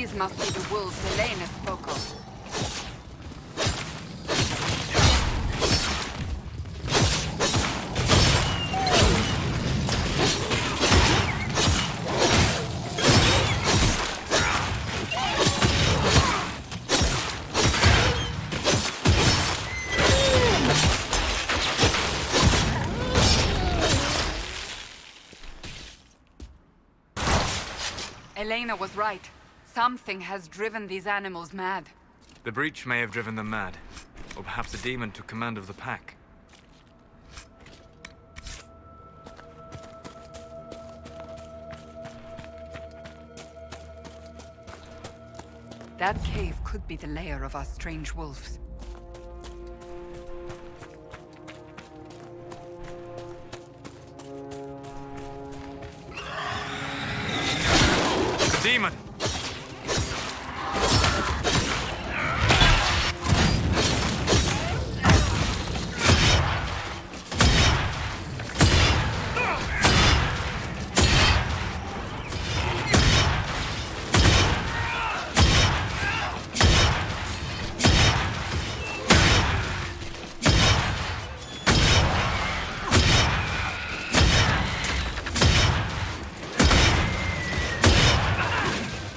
These must be the wolves Elena spoke of. Elena was right. Something has driven these animals mad. The breach may have driven them mad. Or perhaps a demon took command of the pack. That cave could be the lair of our strange wolves. The demon!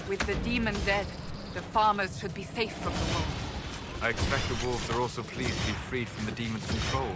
With the demon dead, the farmers should be safe from the wolves. I expect the wolves are also pleased to be freed from the demon's control.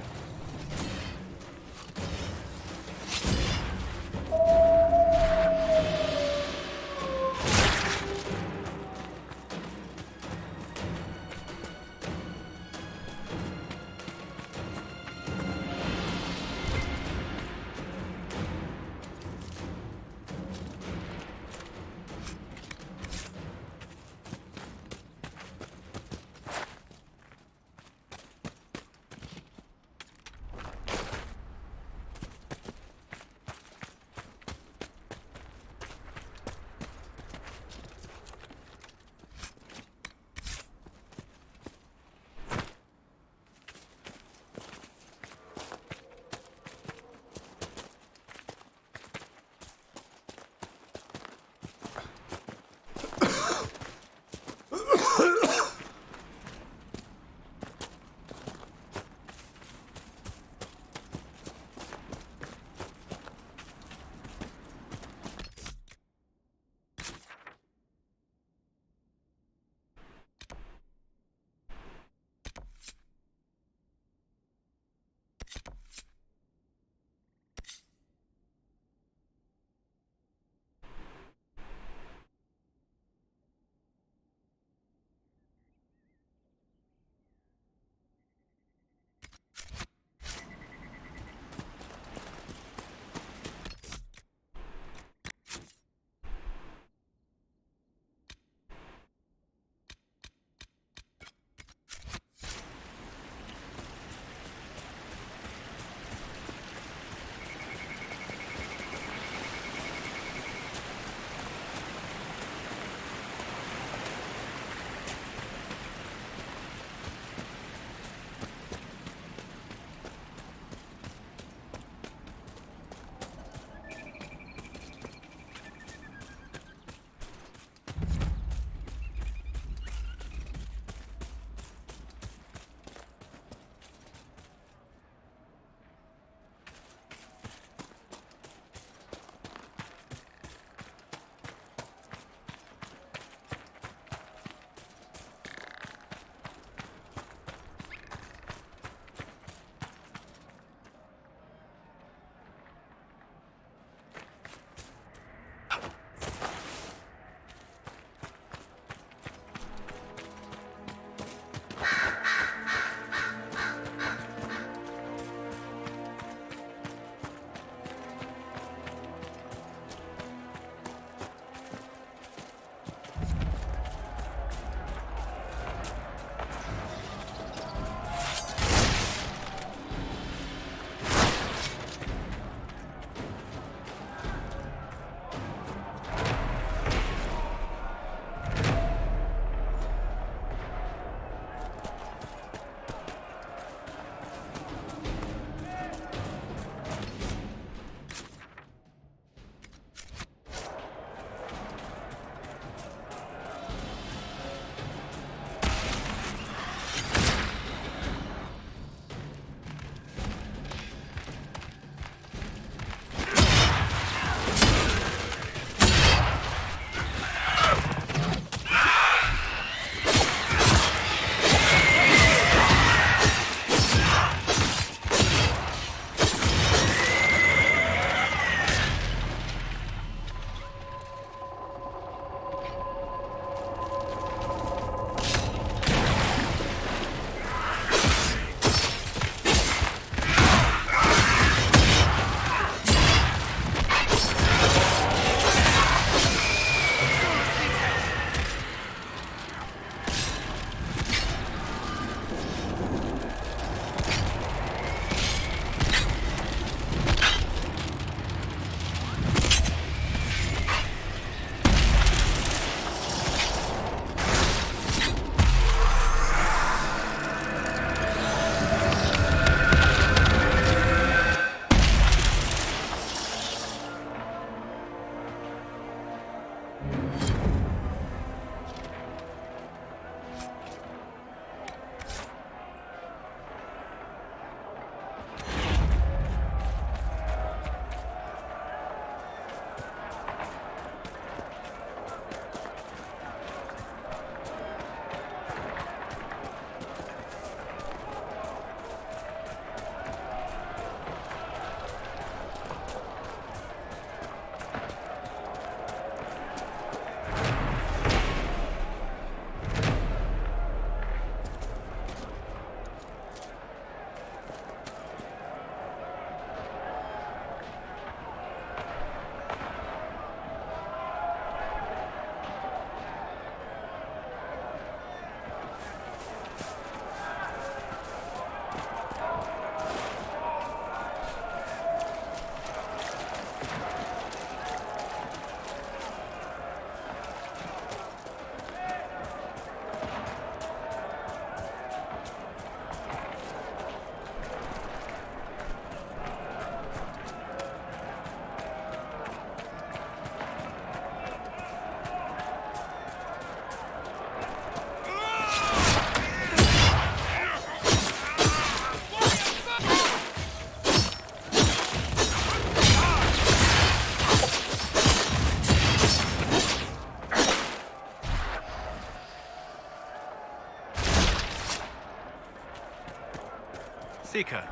Seeker,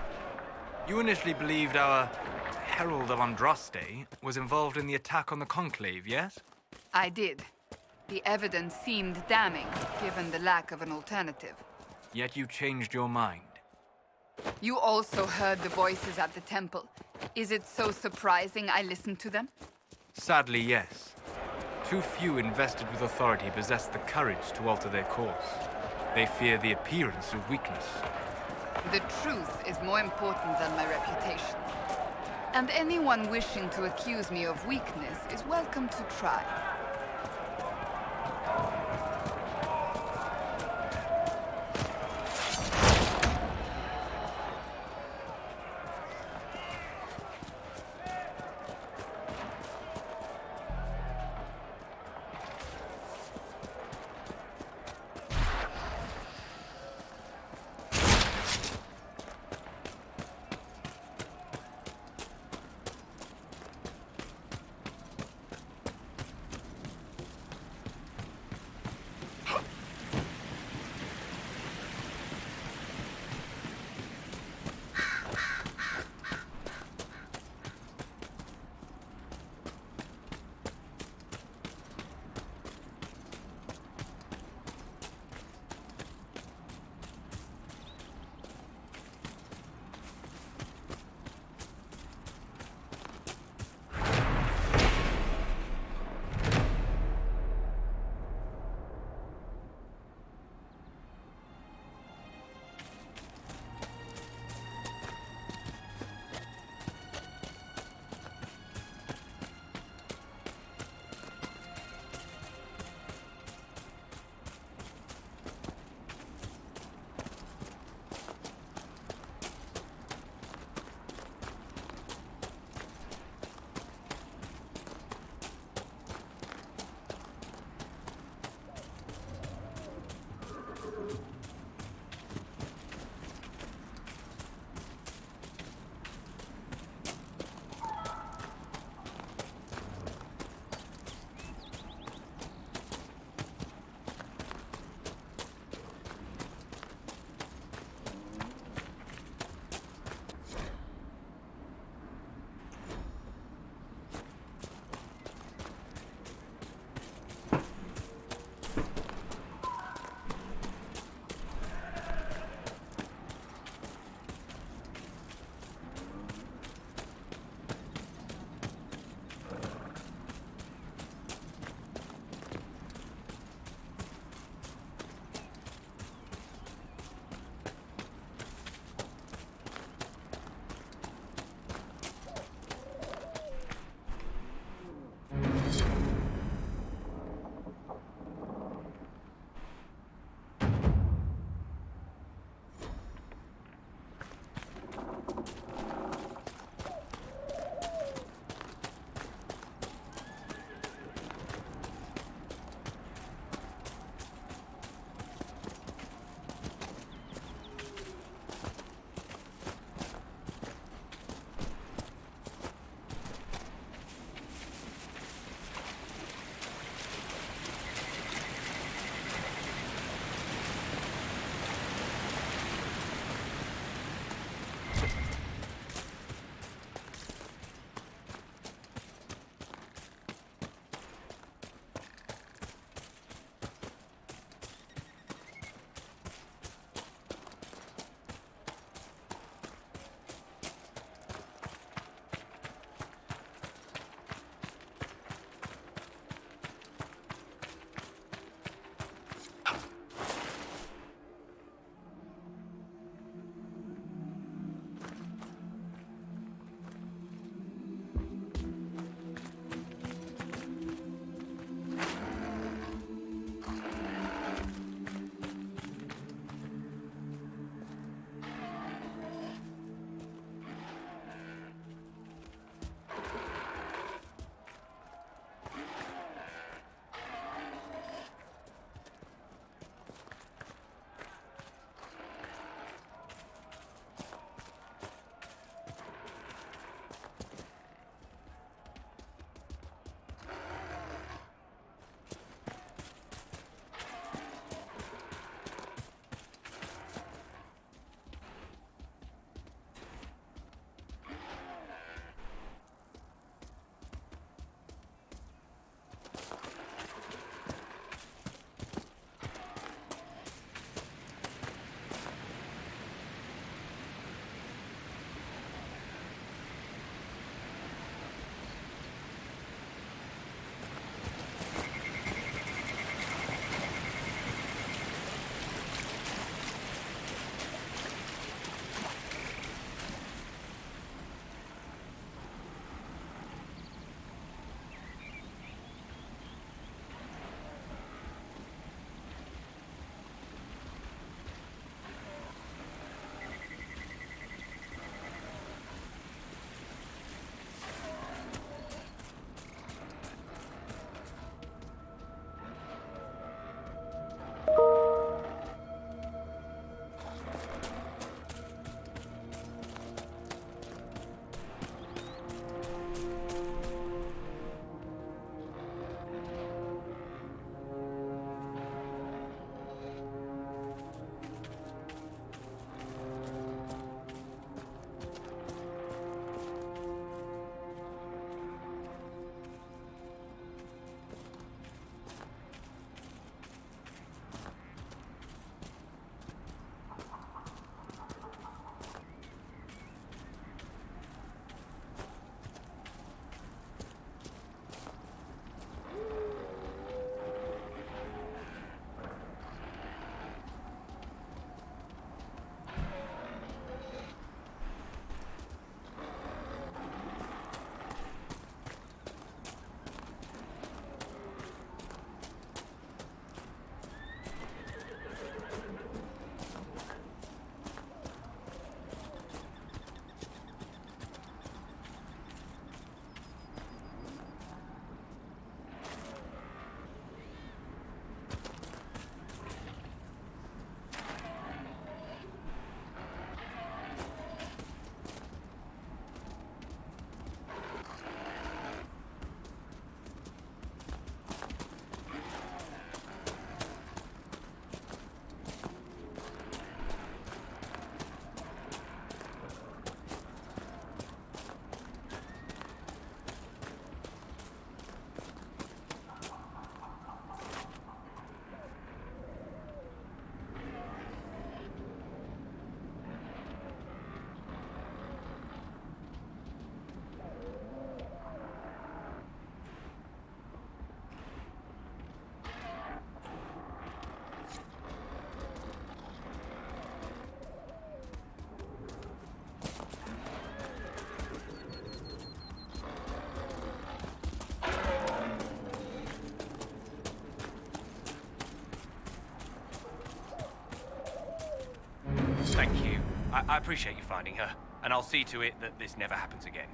you initially believed our Herald of Andraste was involved in the attack on the Conclave, yes? I did. The evidence seemed damning, given the lack of an alternative. Yet you changed your mind. You also heard the voices at the temple. Is it so surprising I listened to them? Sadly, yes. Too few invested with authority possess the courage to alter their course. They fear the appearance of weakness. The truth is more important than my reputation. And anyone wishing to accuse me of weakness is welcome to try. Thank you. I appreciate you finding her, and I'll see to it that this never happens again.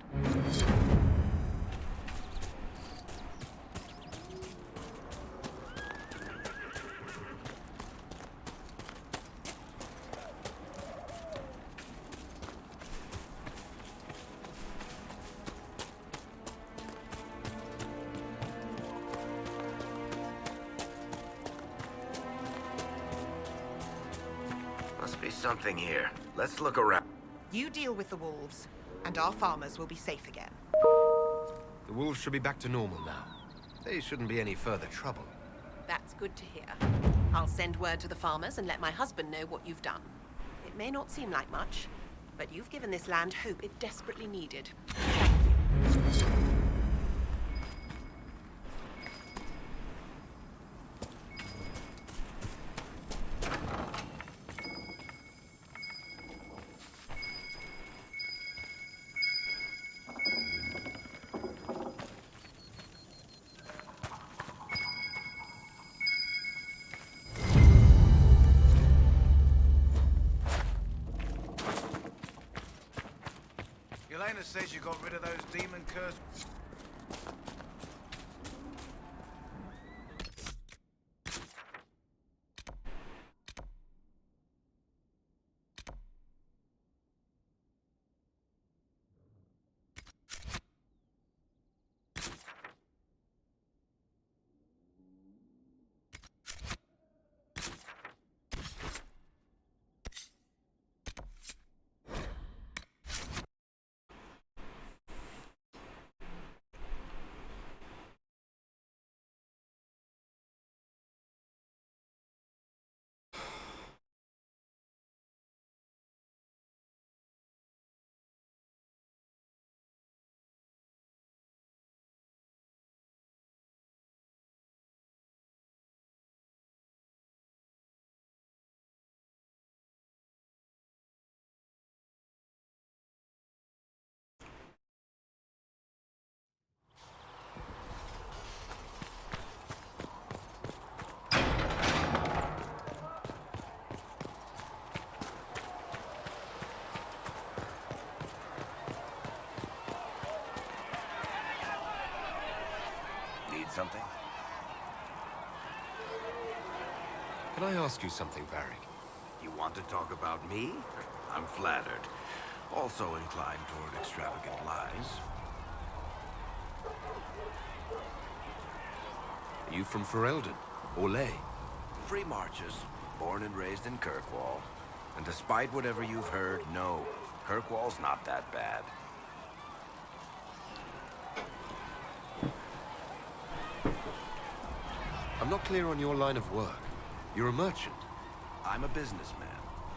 Must be something here. Let's look around. You deal with the wolves, and our farmers will be safe again. The wolves should be back to normal now. They shouldn't be any further trouble. That's good to hear. I'll send word to the farmers and let my husband know what you've done. It may not seem like much, but you've given this land hope it desperately needed. Thank you. Elena says you got rid of those demon cursed... Something? Can I ask you something, Varric? You want to talk about me? I'm flattered. Also inclined toward extravagant lies. Are you from Ferelden? Orlais? Free marches, born and raised in Kirkwall. And despite whatever you've heard, no, Kirkwall's not that bad. I'm not clear on your line of work. You're a merchant. I'm a businessman.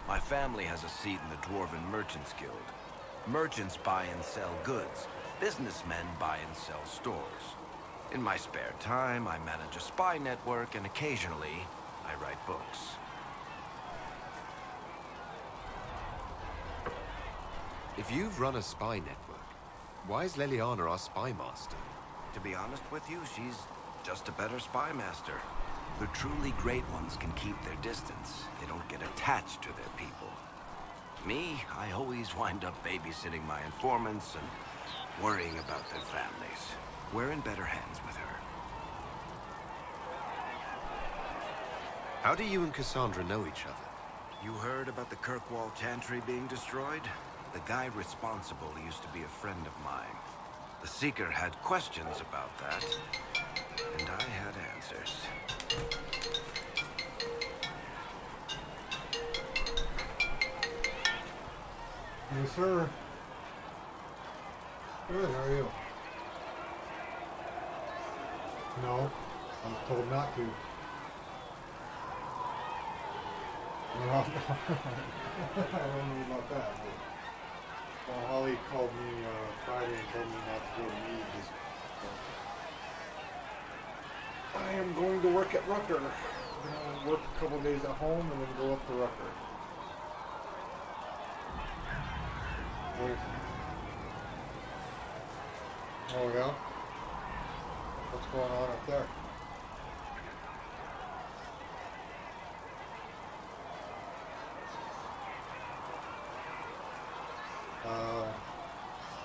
My family has a seat in the Dwarven Merchants Guild. Merchants buy and sell goods. Businessmen buy and sell stores. In my spare time, I manage a spy network, and occasionally, I write books. If you've run a spy network, why is Leliana our spy master? To be honest with you, she's just a better spy master. The truly great ones can keep their distance. They don't get attached to their people. Me, I always wind up babysitting my informants and worrying about their families. We're in better hands with her. How do you and Cassandra know each other? You heard about the Kirkwall Chantry being destroyed? The guy responsible used to be a friend of mine. The Seeker had questions about that, and I had answers. Yes, sir. Good, how are you? No, I was told not to. Well, I don't know about that, but well, Holly called me Friday and told me not to go to meetings. So I am going to work at Rucker. I'm going to work a couple days at home and then go up to Rucker. Oh yeah? What's going on up there?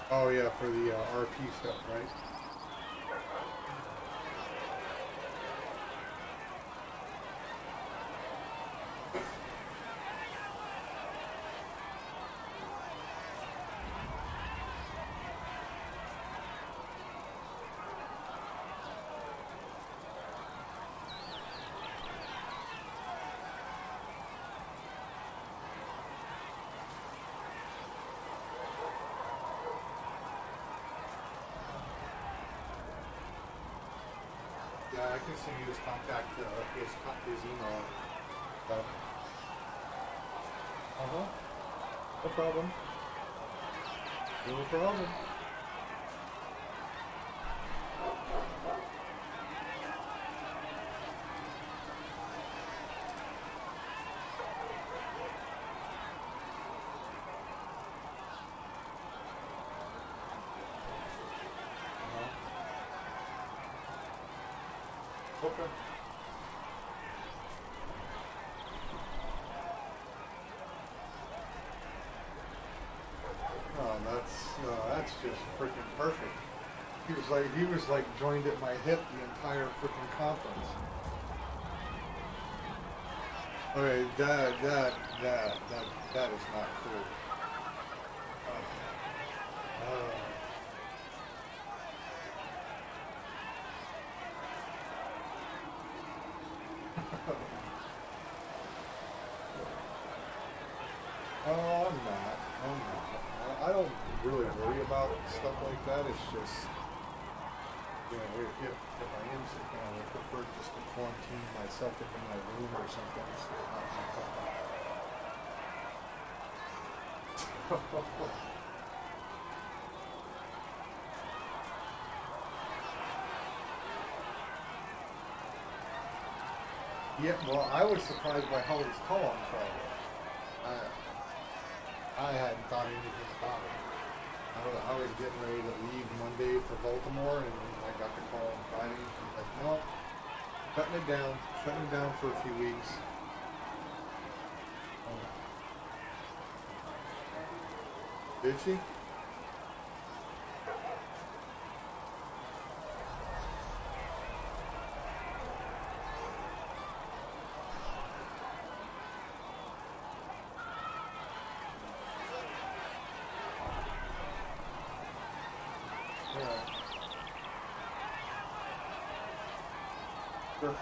Oh yeah, for the RP stuff, right? Yeah, I can see his contact, his email. No problem. No problem. Okay. Oh, that's just freaking perfect. He was like joined at my hip the entire freaking conference. Okay, that is not cool. Oh, I'm not. I don't really worry about stuff like that. It's just, you know, if I am sick, I would prefer just to quarantine myself in my room or something. So yeah, well, I was surprised by Holly's call on Friday. I hadn't thought anything about it. I was getting ready to leave Monday for Baltimore, and I got the call on Friday. She's like, no, shutting it down for a few weeks. Did she? Sure.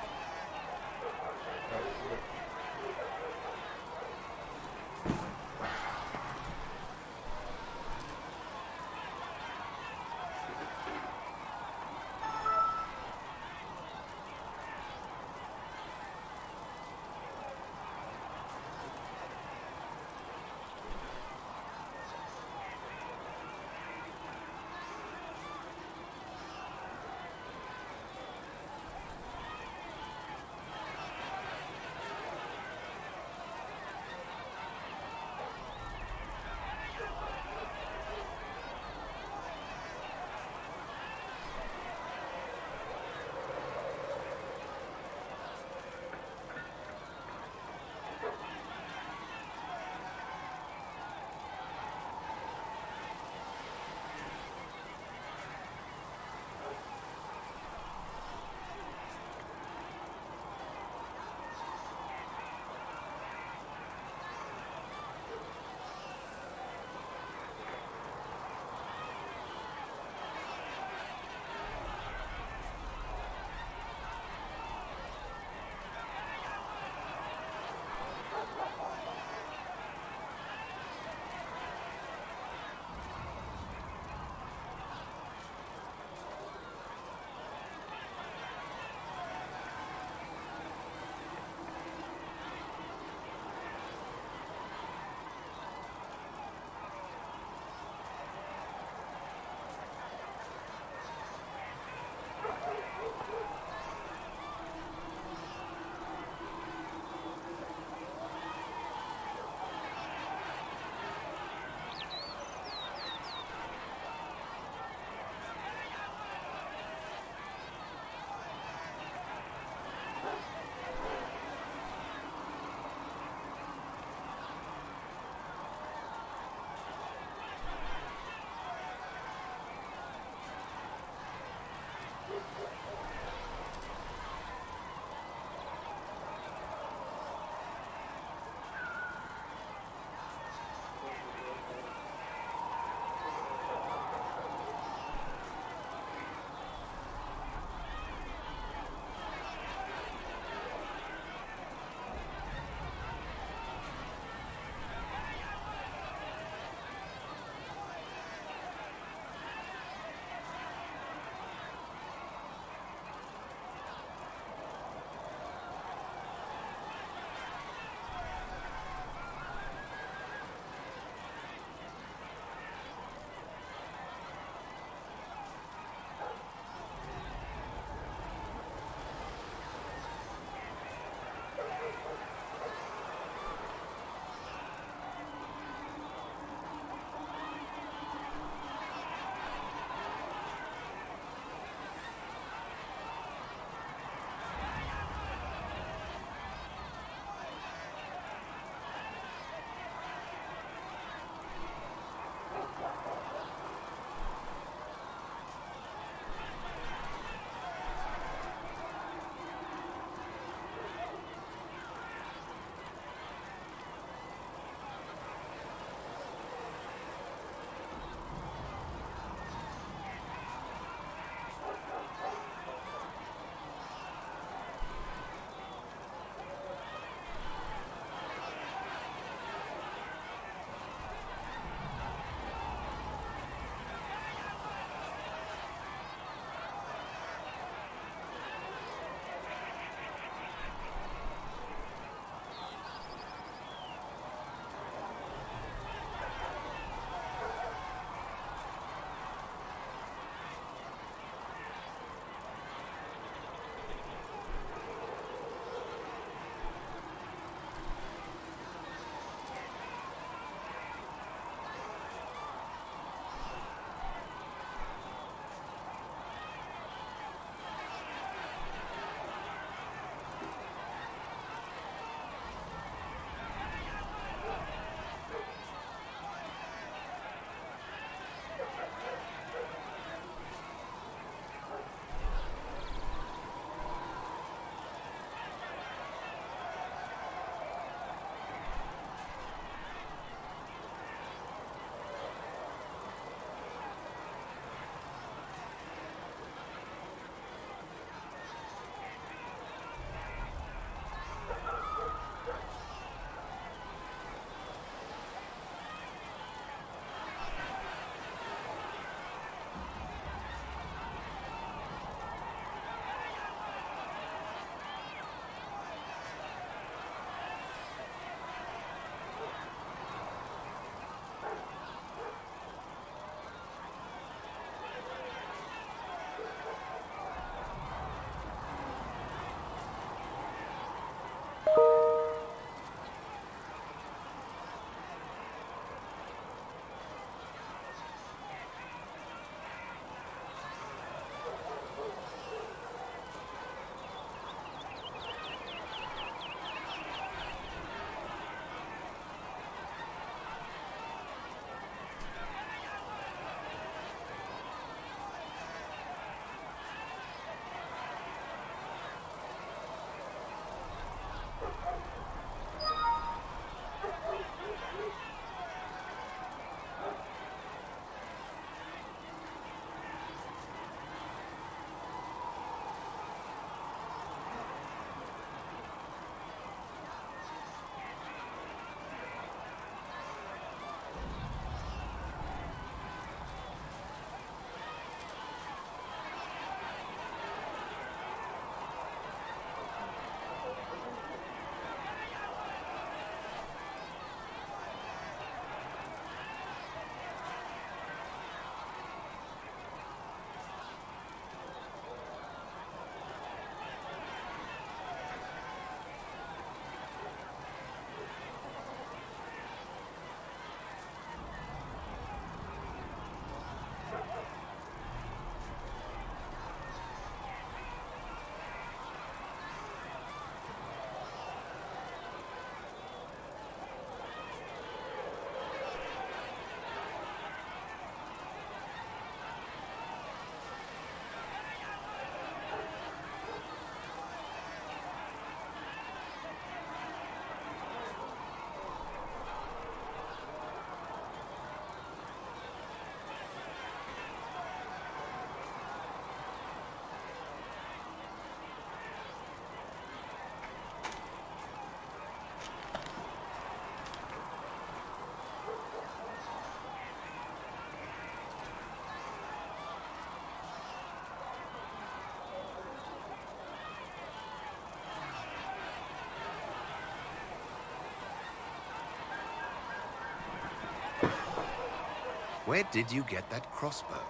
Where did you get that crossbow?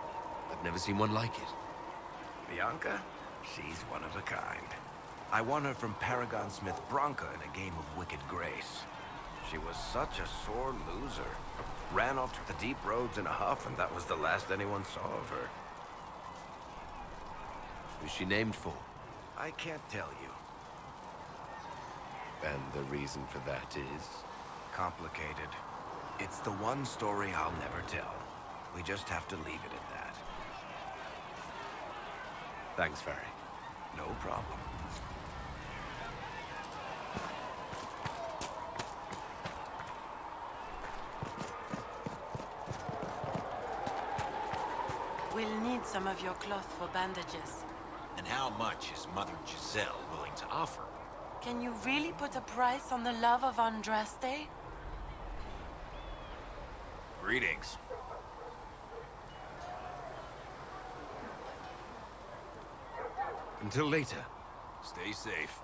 I've never seen one like it. Bianca? She's one of a kind. I won her from Paragon Smith Bronca in a game of Wicked Grace. She was such a sore loser. Ran off to the deep roads in a huff, and that was the last anyone saw of her. Who's she named for? I can't tell you. And the reason for that is? Complicated. It's the one story I'll never tell. We just have to leave it at that. Thanks, Ferry. No problem. We'll need some of your cloth for bandages. And how much is Mother Giselle willing to offer? Can you really put a price on the love of Andraste? Greetings. Until later. Stay safe.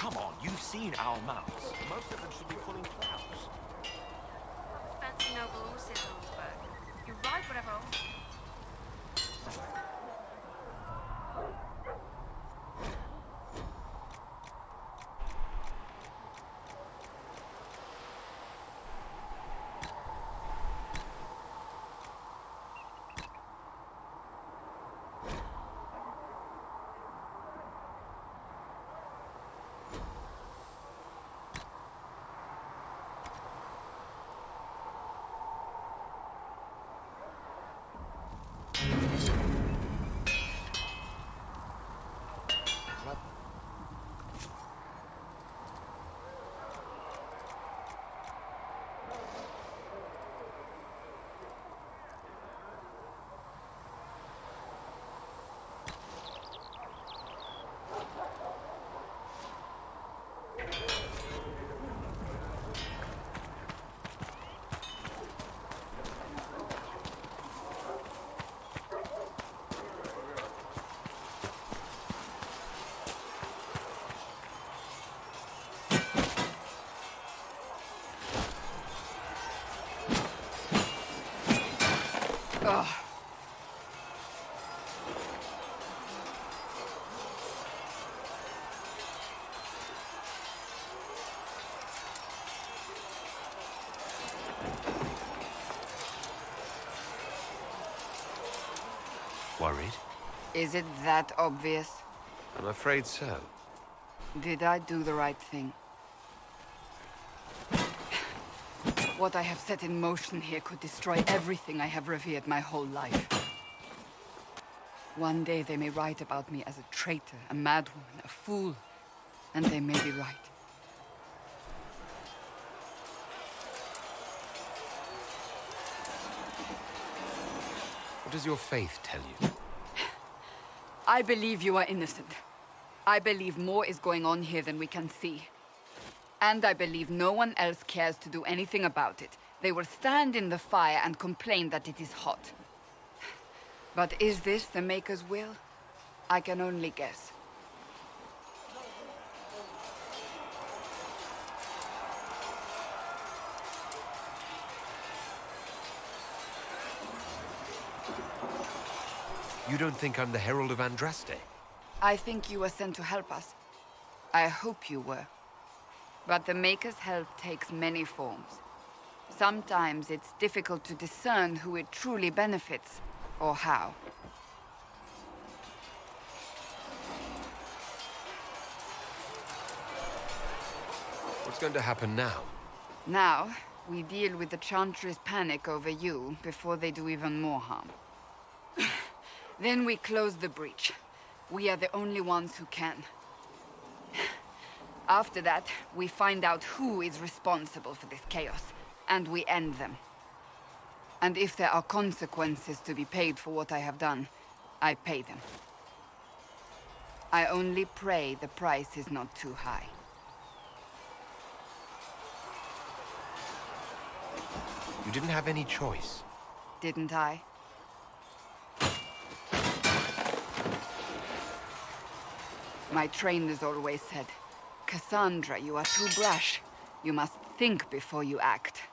Come on, you've seen our mounts. Most of them should be pulling plows. Fancy noble horses, Oldsberg. You ride whatever. Ugh. Worried? Is it that obvious? I'm afraid so. Did I do the right thing? What I have set in motion here could destroy everything I have revered my whole life. One day they may write about me as a traitor, a madwoman, a fool, and they may be right. What does your faith tell you? I believe you are innocent. I believe more is going on here than we can see. And I believe no one else cares to do anything about it. They will stand in the fire and complain that it is hot. But is this the Maker's will? I can only guess. You don't think I'm the Herald of Andraste? I think you were sent to help us. I hope you were. But the Maker's help takes many forms. Sometimes it's difficult to discern who it truly benefits, or how. What's going to happen now? Now, we deal with the Chantry's panic over you before they do even more harm. Then we close the breach. We are the only ones who can. After that, we find out who is responsible for this chaos, and we end them. And if there are consequences to be paid for what I have done, I pay them. I only pray the price is not too high. You didn't have any choice. Didn't I? My trainers always said, Cassandra, you are too brash. You must think before you act.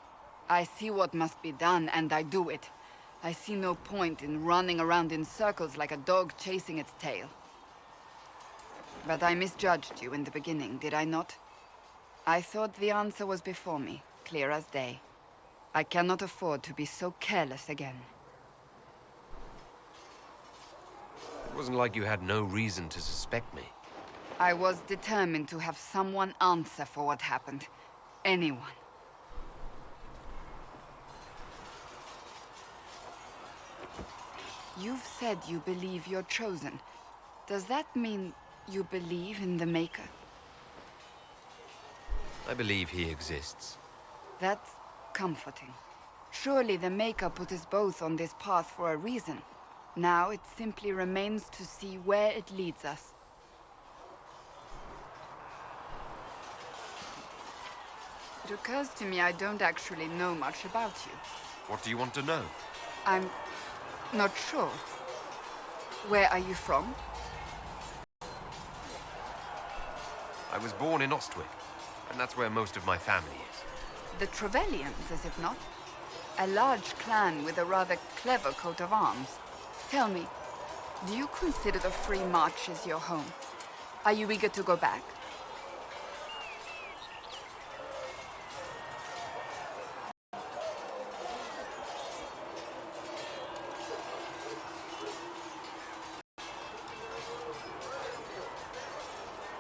I see what must be done, and I do it. I see no point in running around in circles like a dog chasing its tail. But I misjudged you in the beginning, did I not? I thought the answer was before me, clear as day. I cannot afford to be so careless again. It wasn't like you had no reason to suspect me. I was determined to have someone answer for what happened. Anyone. You've said you believe you're chosen. Does that mean you believe in the Maker? I believe he exists. That's comforting. Surely the Maker put us both on this path for a reason. Now it simply remains to see where it leads us. It occurs to me I don't actually know much about you. What do you want to know? I'm not sure. Where are you from? I was born in Ostwick, and that's where most of my family is. The Trevellians, is it not? A large clan with a rather clever coat of arms. Tell me, do you consider the Free Marches your home? Are you eager to go back?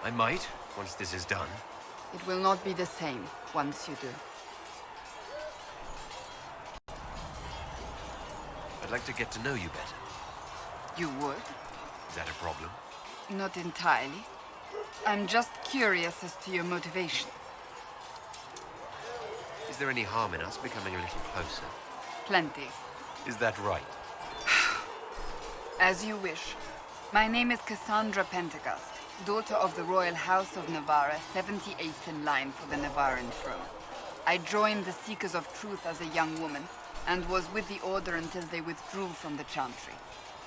I might, once this is done. It will not be the same once you do. I'd like to get to know you better. You would? Is that a problem? Not entirely. I'm just curious as to your motivation. Is there any harm in us becoming a little closer? Plenty. Is that right? As you wish. My name is Cassandra Pentecost, daughter of the Royal House of Navarra, 78th in line for the Navarran throne. I joined the Seekers of Truth as a young woman, and was with the Order until they withdrew from the Chantry.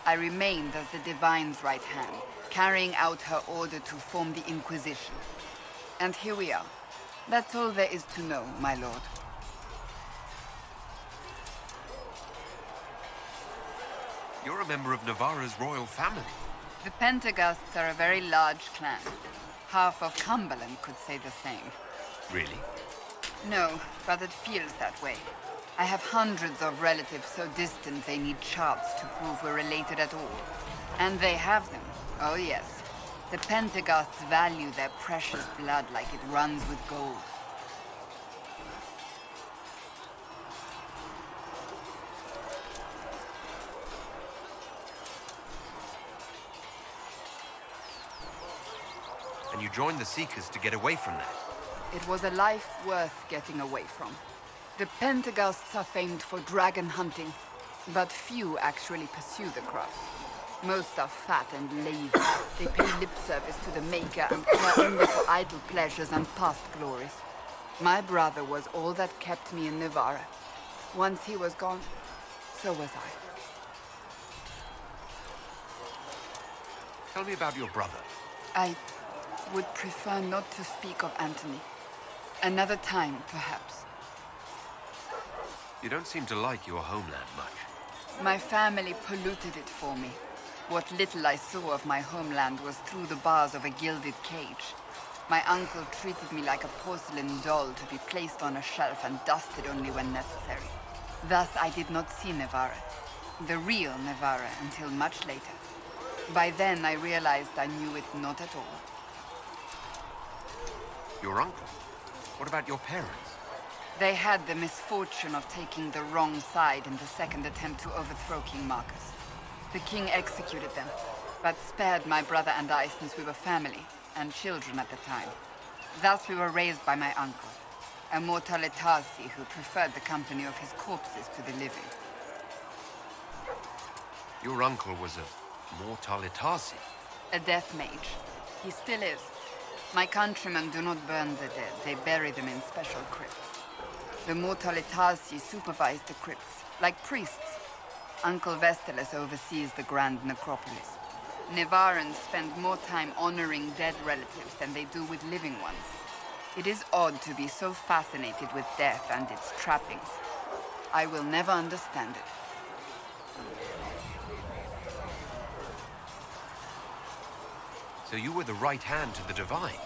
I remained as the Divine's right hand, carrying out her order to form the Inquisition. And here we are. That's all there is to know, my lord. You're a member of Navarra's royal family. The Pentecosts are a very large clan. Half of Cumberland could say the same. Really? No, but it feels that way. I have hundreds of relatives so distant they need charts to prove we're related at all. And they have them. Oh yes. The Pentecosts value their precious blood like it runs with gold. And you joined the Seekers to get away from that. It was a life worth getting away from. The Pentaghasts are famed for dragon hunting, but few actually pursue the craft. Most are fat and lazy. They pay lip service to the Maker and care only for idle pleasures and past glories. My brother was all that kept me in Nevarra. Once he was gone, so was I. Tell me about your brother. I would prefer not to speak of Anthony. Another time, perhaps. You don't seem to like your homeland much. My family polluted it for me. What little I saw of my homeland was through the bars of a gilded cage. My uncle treated me like a porcelain doll to be placed on a shelf and dusted only when necessary. Thus I did not see Nevarra, the real Nevarra, until much later. By then I realized I knew it not at all. Your uncle? What about your parents? They had the misfortune of taking the wrong side in the second attempt to overthrow King Marcus. The king executed them, but spared my brother and I since we were family, and children at the time. Thus we were raised by my uncle, a Mortalitasi who preferred the company of his corpses to the living. Your uncle was a Mortalitasi? A death mage. He still is. My countrymen do not burn the dead, they bury them in special crypts. The Mortalitasi supervise the crypts, like priests. Uncle Vestalis oversees the grand necropolis. Nevarrans spend more time honoring dead relatives than they do with living ones. It is odd to be so fascinated with death and its trappings. I will never understand it. So you were the right hand to the Divine?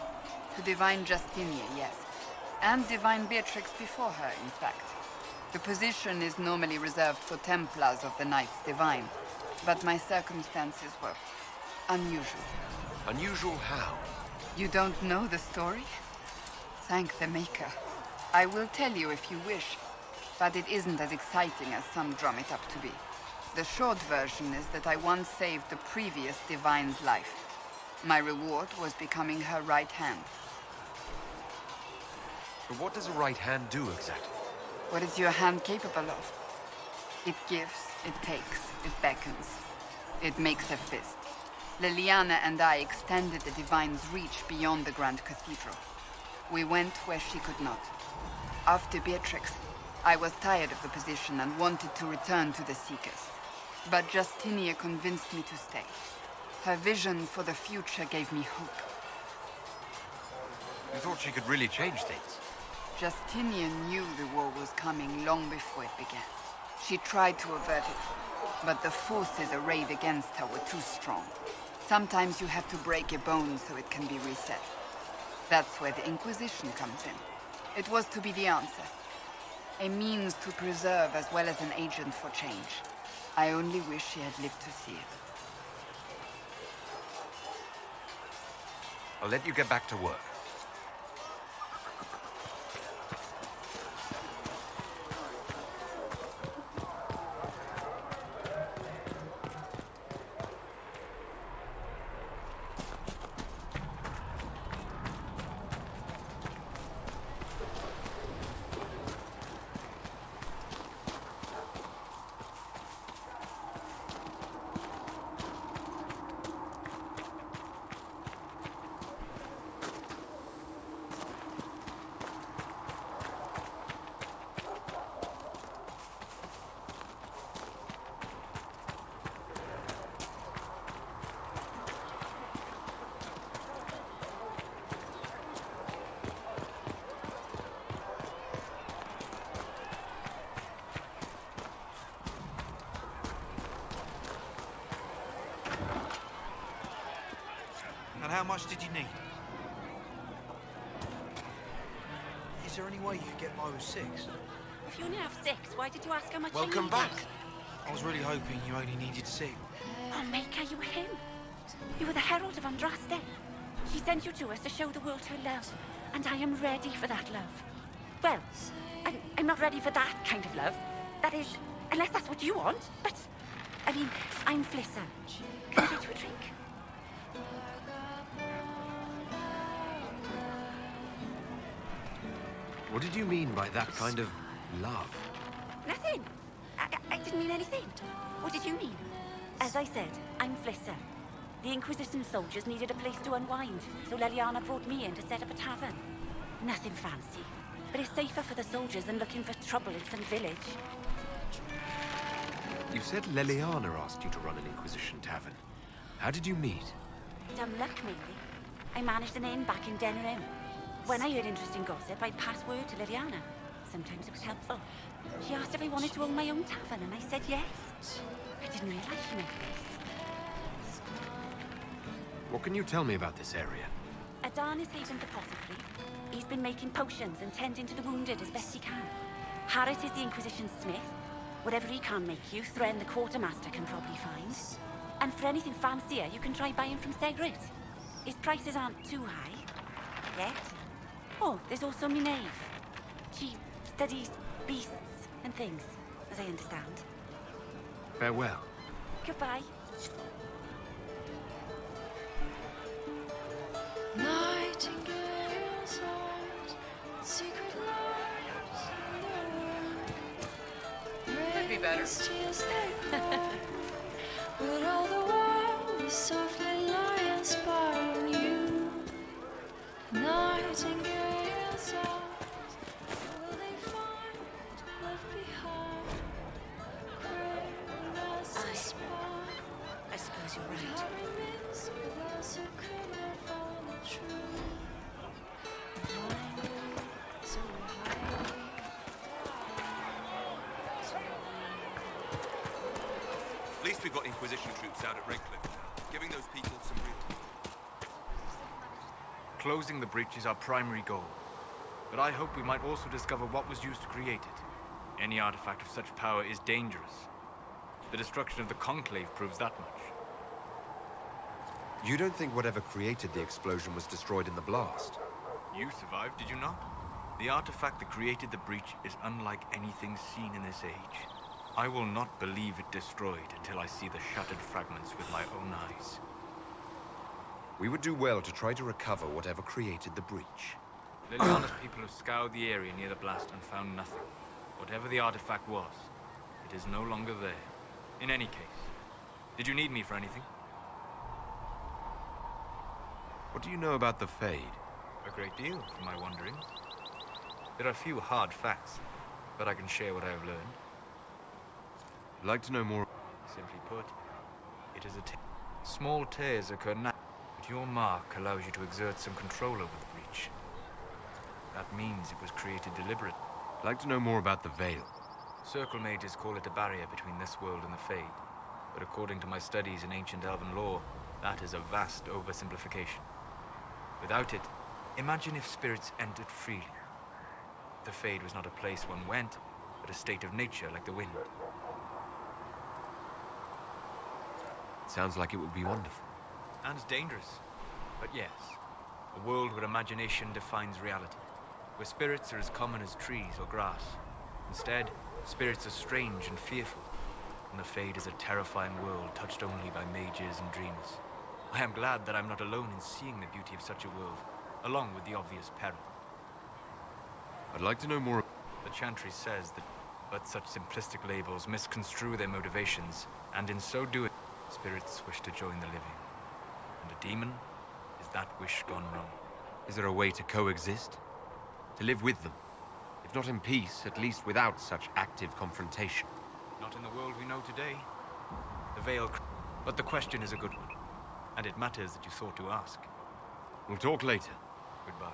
To Divine Justinia, yes. And Divine Beatrix before her, in fact. The position is normally reserved for Templars of the Knights Divine, but my circumstances were unusual. Unusual how? You don't know the story? Thank the Maker. I will tell you if you wish, but it isn't as exciting as some drum it up to be. The short version is that I once saved the previous Divine's life. My reward was becoming her right hand. But what does a right hand do exactly? What is your hand capable of? It gives, it takes, it beckons. It makes a fist. Liliana and I extended the Divine's reach beyond the Grand Cathedral. We went where she could not. After Beatrix, I was tired of the position and wanted to return to the Seekers. But Justinia convinced me to stay. Her vision for the future gave me hope. You thought she could really change things? Justinia knew the war was coming long before it began. She tried to avert it, but the forces arrayed against her were too strong. Sometimes you have to break a bone so it can be reset. That's where the Inquisition comes in. It was to be the answer. A means to preserve as well as an agent for change. I only wish she had lived to see it. I'll let you get back to work. And how much did you need? Is there any way you could get by with 6? If you only have 6, why did you ask how much I Welcome needed? back. I was really hoping you only needed 6. Oh, Maker, you were him. You were the herald of Andraste. She sent you to us to show the world her love, and I am ready for that love. Well, I'm not ready for that kind of love. That is, unless that's what you want. But, I mean, I'm Flissa. Can I get you a drink? What did you mean by that kind of love? Nothing. I didn't mean anything. What did you mean? As I said, I'm Flisser. The Inquisition soldiers needed a place to unwind, so Leliana brought me in to set up a tavern. Nothing fancy, but it's safer for the soldiers than looking for trouble in some village. You said Leliana asked you to run an Inquisition tavern. How did you meet? Dumb luck, mainly. I managed an inn back in Denerim. When I heard interesting gossip, I'd pass word to Liliana. Sometimes it was helpful. She asked if I wanted to own my own tavern, and I said yes. I didn't realize she meant this. What can you tell me about this area? Adan is Haven's apothecary. He's been making potions and tending to the wounded as best he can. Harrit is the Inquisition smith. Whatever he can't make you, Thren the quartermaster can probably find. And for anything fancier, you can try buying from Segrit. His prices aren't too high. Yet. Oh, there's also Minave. She studies beasts and things, as I understand. Farewell. Goodbye. Nightingale's eyes, secret lies in the wind. Could be better. Tears they but all the while we softly lie and spy on you. Nightingale's eyes, will they find left behind? Craving as a spy. I suppose you're right. At least we've got Inquisition troops out at Redcliffe now, giving those people some real... Closing the breach is our primary goal. But I hope we might also discover what was used to create it. Any artifact of such power is dangerous. The destruction of the Conclave proves that much. You don't think whatever created the explosion was destroyed in the blast? You survived, did you not? The artifact that created the breach is unlike anything seen in this age. I will not believe it destroyed until I see the shattered fragments with my own eyes. We would do well to try to recover whatever created the breach. Liliana's people have scoured the area near the blast and found nothing. Whatever the artifact was, it is no longer there. In any case, did you need me for anything? What do you know about the Fade? A great deal, from my wanderings. There are few hard facts, but I can share what I have learned. I'd like to know more. Simply put, it is a small tears occur naturally, but your mark allows you to exert some control over the breach. That means it was created deliberately. I'd like to know more about the Veil. Circle mages call it a barrier between this world and the Fade, but according to my studies in ancient elven lore, that is a vast oversimplification. Without it, imagine if spirits entered freely. The Fade was not a place one went, but a state of nature like the wind. It sounds like it would be wonderful. And dangerous. But yes, a world where imagination defines reality, where spirits are as common as trees or grass. Instead, spirits are strange and fearful, and the Fade is a terrifying world touched only by mages and dreamers. I am glad that I'm not alone in seeing the beauty of such a world, along with the obvious peril. I'd like to know more. The Chantry says that but such simplistic labels misconstrue their motivations, and in so doing, spirits wish to join the living. And a demon is that wish gone wrong. Is there a way to coexist? To live with them? If not in peace, at least without such active confrontation. Not in the world we know today. The Veil... But the question is a good one. And it matters that you thought to ask. We'll talk later. Goodbye.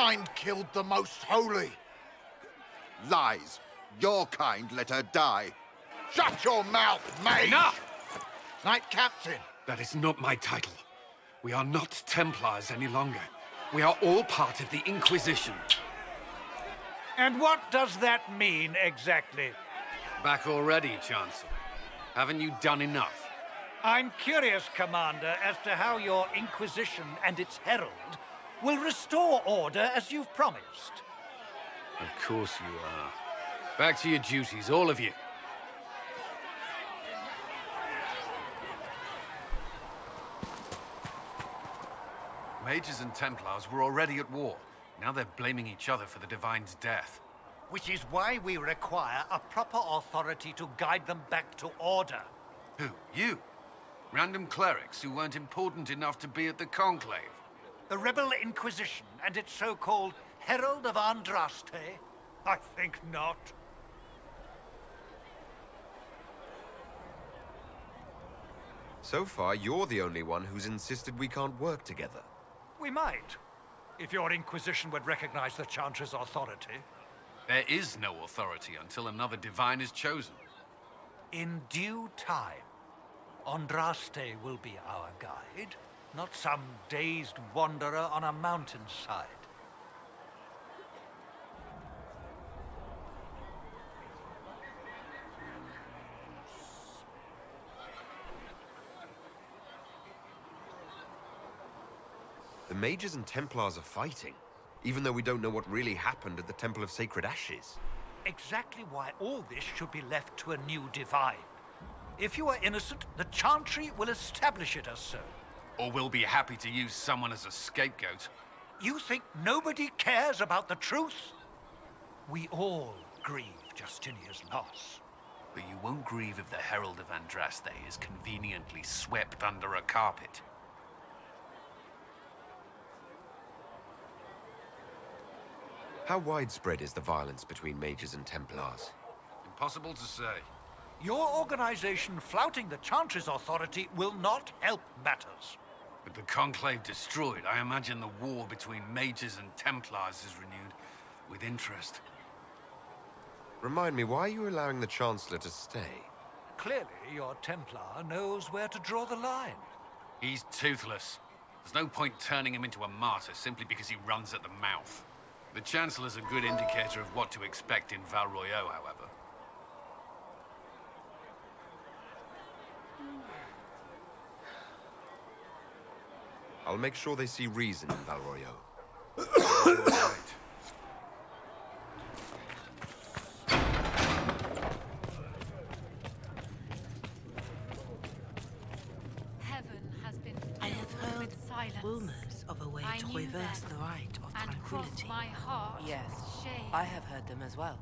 kind killed the Most Holy. Lies. Your kind let her die. Shut your mouth, mate! Enough! Knight Captain. That is not my title. We are not Templars any longer. We are all part of the Inquisition. And what does that mean, exactly? Back already, Chancellor. Haven't you done enough? I'm curious, Commander, as to how your Inquisition and its herald will restore order as you've promised. Of course you are. Back to your duties, all of you. Mages and Templars were already at war. Now they're blaming each other for the Divine's death. Which is why we require a proper authority to guide them back to order. Who? You? Random clerics who weren't important enough to be at the Conclave? The Rebel Inquisition and its so-called Herald of Andraste? I think not. So far, you're the only one who's insisted we can't work together. We might, if your Inquisition would recognize the Chancellor's authority. There is no authority until another Divine is chosen. In due time, Andraste will be our guide, not some dazed wanderer on a mountainside. The Mages and Templars are fighting, even though we don't know what really happened at the Temple of Sacred Ashes. Exactly why all this should be left to a new Divine. If you are innocent, the Chantry will establish it as so. Or we'll be happy to use someone as a scapegoat. You think nobody cares about the truth? We all grieve Justinia's loss. But you won't grieve if the Herald of Andraste is conveniently swept under a carpet. How widespread is the violence between Mages and Templars? Impossible to say. Your organization flouting the Chantry's authority will not help matters. With the Conclave destroyed, I imagine the war between Mages and Templars is renewed with interest. Remind me, why are you allowing the Chancellor to stay? Clearly, your Templar knows where to draw the line. He's toothless. There's no point turning him into a martyr simply because he runs at the mouth. The Chancellor's a good indicator of what to expect in Val Royeaux, however. I'll make sure they see reason in Val Royeaux. Right. I have heard rumors of a way to reverse the rite of tranquility. Yes, I have heard them as well.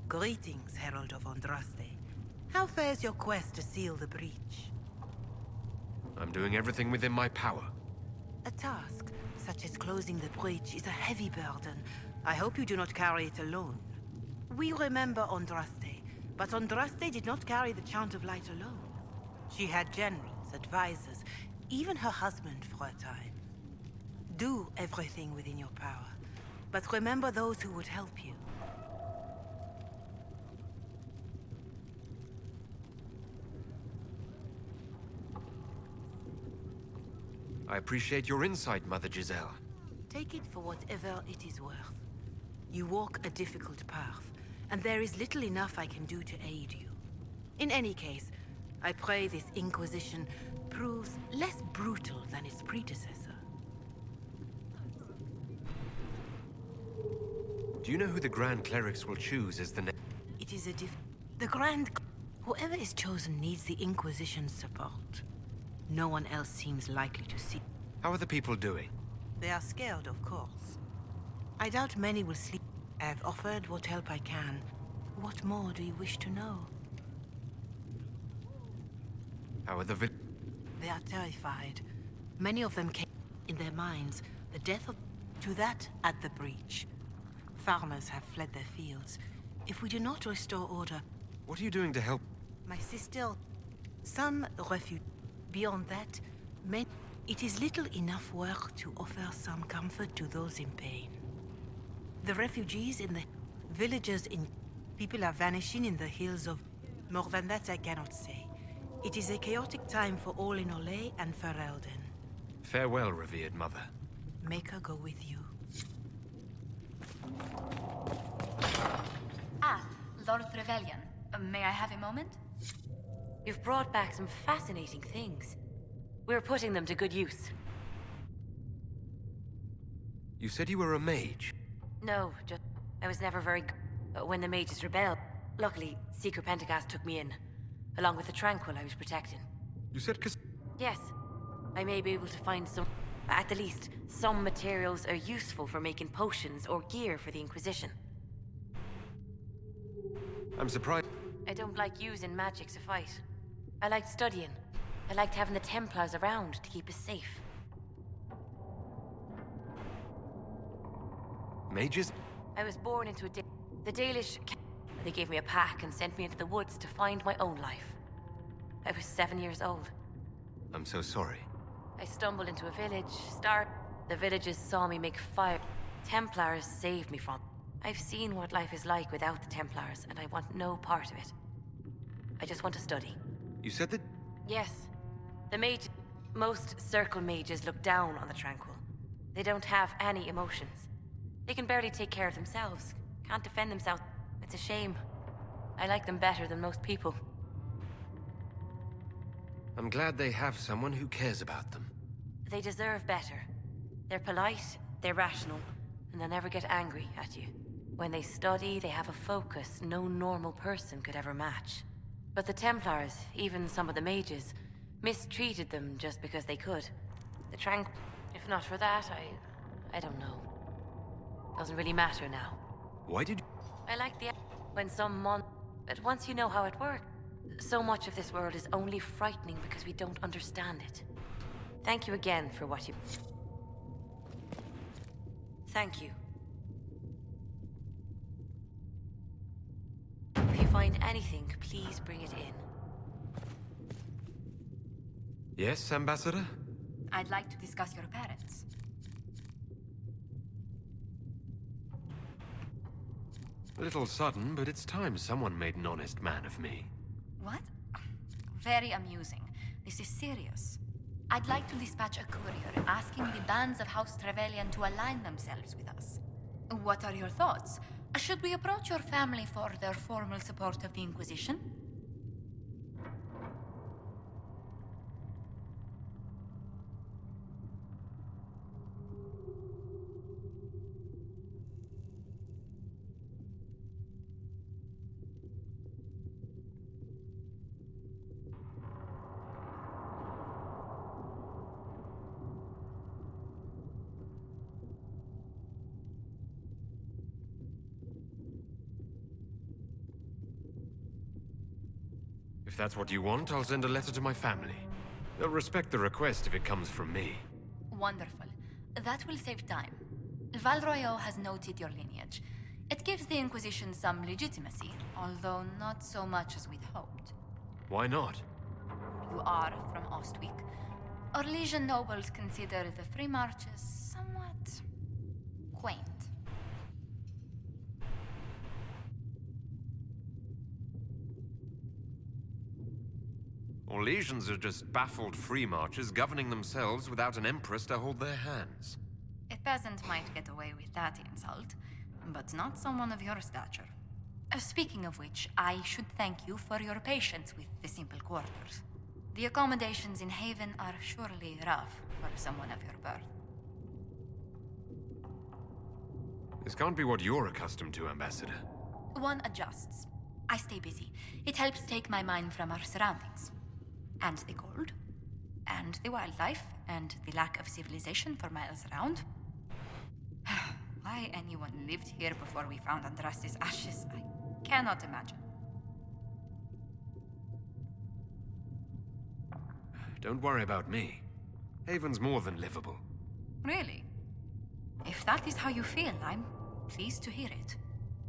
Greetings, Herald of Andraste. How fares your quest to seal the breach? I'm doing everything within my power. A task such as closing the breach is a heavy burden. I hope you do not carry it alone. We remember Andraste, but Andraste did not carry the Chant of Light alone. She had generals, advisors, even her husband for a time. Do everything within your power, but remember those who would help you. I appreciate your insight, Mother Giselle. Take it for whatever it is worth. You walk a difficult path, and there is little enough I can do to aid you. In any case, I pray this Inquisition proves less brutal than its predecessor. Do you know who the Grand Clerics will choose as the next? It is the Grand... Whoever is chosen needs the Inquisition's support. No one else seems likely to see. How are the people doing? They are scared, of course. I doubt many will sleep. I have offered what help I can. What more do you wish to know? How are the They are terrified. Many of them came in their minds the death of... To that, at the breach. Farmers have fled their fields. If we do not restore order... What are you doing to help? My sister... Some refuge. Beyond that, many... It is little enough work to offer some comfort to those in pain. The refugees in the villages in... People are vanishing in the hills of... More than that I cannot say. It is a chaotic time for all in Olay and Ferelden. Farewell, revered mother. Make her go with you. Ah, Lord Trevelyan. May I have a moment? You've brought back some fascinating things. We're putting them to good use. You said you were a mage? No, just... I was never very good when the mages rebelled. Luckily, Seeker Pentagast took me in, along with the Tranquil I was protecting. You said Yes. I may be able to find some... At the least, some materials are useful for making potions or gear for the Inquisition. I'm surprised... I don't like using magic to fight. I liked studying. I liked having the Templars around to keep us safe. Mages? I was born into the Dalish... They gave me a pack and sent me into the woods to find my own life. I was 7 years old. I'm so sorry. I stumbled into a village, The villagers saw me make fire. Templars saved me from... I've seen what life is like without the Templars, and I want no part of it. I just want to study. You said that... Yes. The mage... Most Circle mages look down on the Tranquil. They don't have any emotions. They can barely take care of themselves. Can't defend themselves. It's a shame. I like them better than most people. I'm glad they have someone who cares about them. They deserve better. They're polite, they're rational, and they'll never get angry at you. When they study, they have a focus no normal person could ever match. But the Templars, even some of the mages, mistreated them just because they could. The If not for that, I don't know. Doesn't really matter now. Why did... I like the... When But once you know how it works, so much of this world is only frightening because we don't understand it. Thank you again for what you... Thank you. If you find anything, please bring it in. Yes, Ambassador? I'd like to discuss your parents. A little sudden, but it's time someone made an honest man of me. What? Very amusing. This is serious. I'd like to dispatch a courier asking the bands of House Trevelyan to align themselves with us. What are your thoughts? Should we approach your family for their formal support of the Inquisition? If that's what you want, I'll send a letter to my family. They'll respect the request if it comes from me. Wonderful. That will save time. Val Royeaux has noted your lineage. It gives the Inquisition some legitimacy, although not so much as we'd hoped. Why not? You are from Ostwick. Orlesian nobles consider the Free Marches somewhat quaint. Orlesians are just baffled free marchers governing themselves without an empress to hold their hands. A peasant might get away with that insult, but not someone of your stature. Speaking of which, I should thank you for your patience with the simple quarters. The accommodations in Haven are surely rough for someone of your birth. This can't be what you're accustomed to, Ambassador. One adjusts. I stay busy. It helps take my mind from our surroundings. And the cold, and the wildlife, and the lack of civilization for miles around. Why anyone lived here before we found Andraste's ashes, I cannot imagine. Don't worry about me. Haven's more than livable. Really? If that is how you feel, I'm pleased to hear it.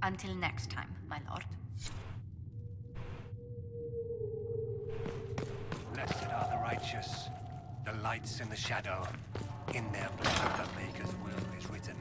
Until next time, my lord. Blessed are the righteous, the lights in the shadow. In their blood the Maker's will is written.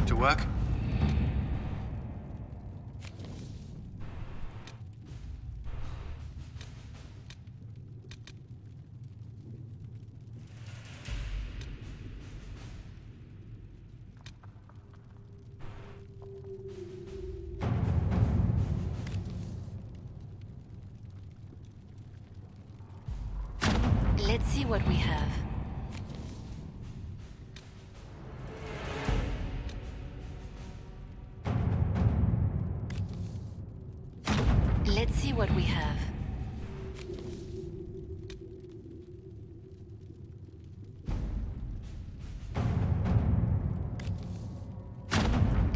To work? Let's see what we have. Let's see what we have.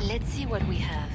Let's see what we have.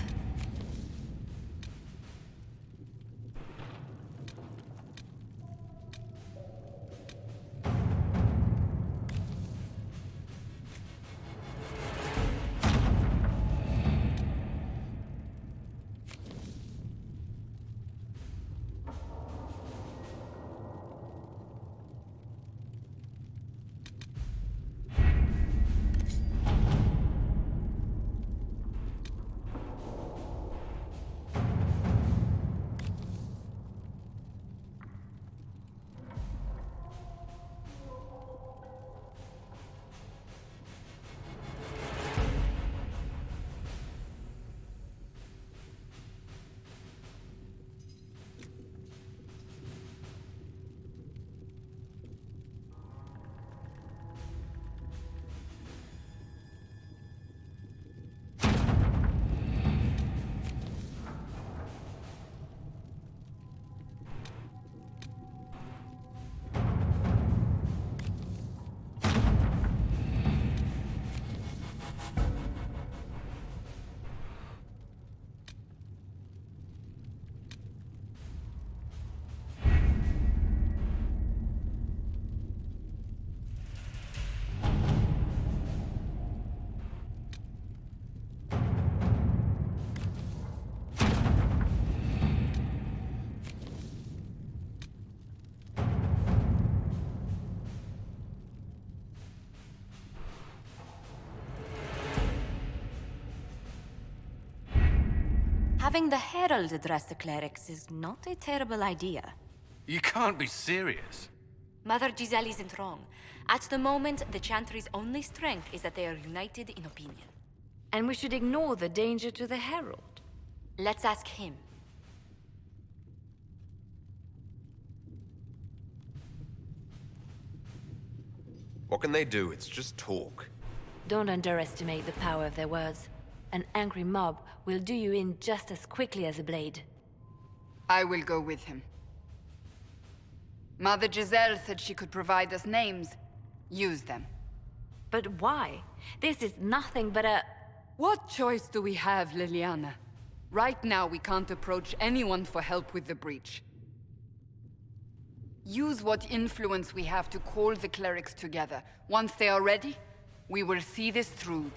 Having the Herald address the clerics is not a terrible idea. You can't be serious. Mother Giselle isn't wrong. At the moment, the Chantry's only strength is that they are united in opinion. And we should ignore the danger to the Herald. Let's ask him. What can they do? It's just talk. Don't underestimate the power of their words. An angry mob will do you in just as quickly as a blade. I will go with him. Mother Giselle said she could provide us names. Use them. But why? This is nothing but a... What choice do we have, Liliana? Right now, we can't approach anyone for help with the breach. Use what influence we have to call the clerics together. Once they are ready, we will see this through.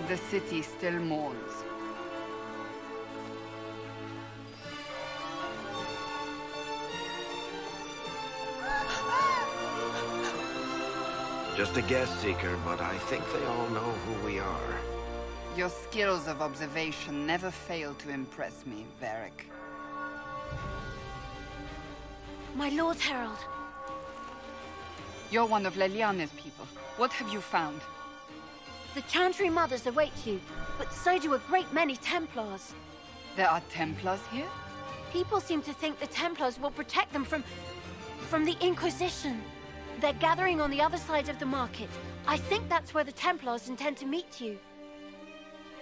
The city still mourns. Just a guest seeker, but I think they all know who we are. Your skills of observation never fail to impress me, Varric. My Lord Herald. You're one of Leliane's people. What have you found? The Chantry Mothers await you, but so do a great many Templars. There are Templars here? People seem to think the Templars will protect them from the Inquisition. They're gathering on the other side of the market. I think that's where the Templars intend to meet you.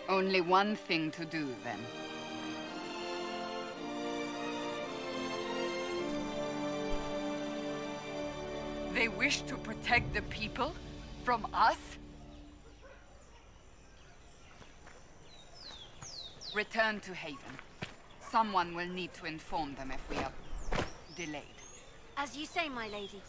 Only one thing to do, then. They wish to protect the people from us? Return to Haven. Someone will need to inform them if we are delayed. As you say, my lady.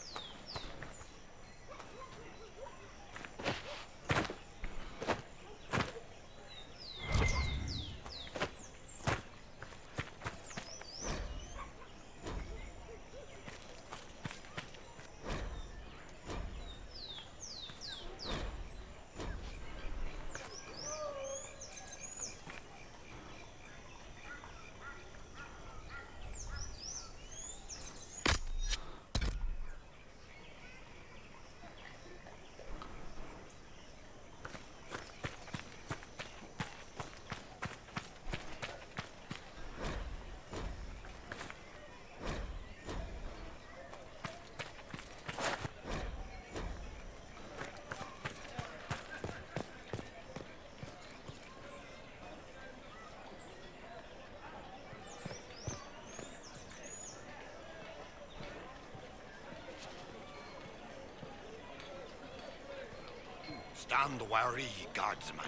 Stand wary, guardsman.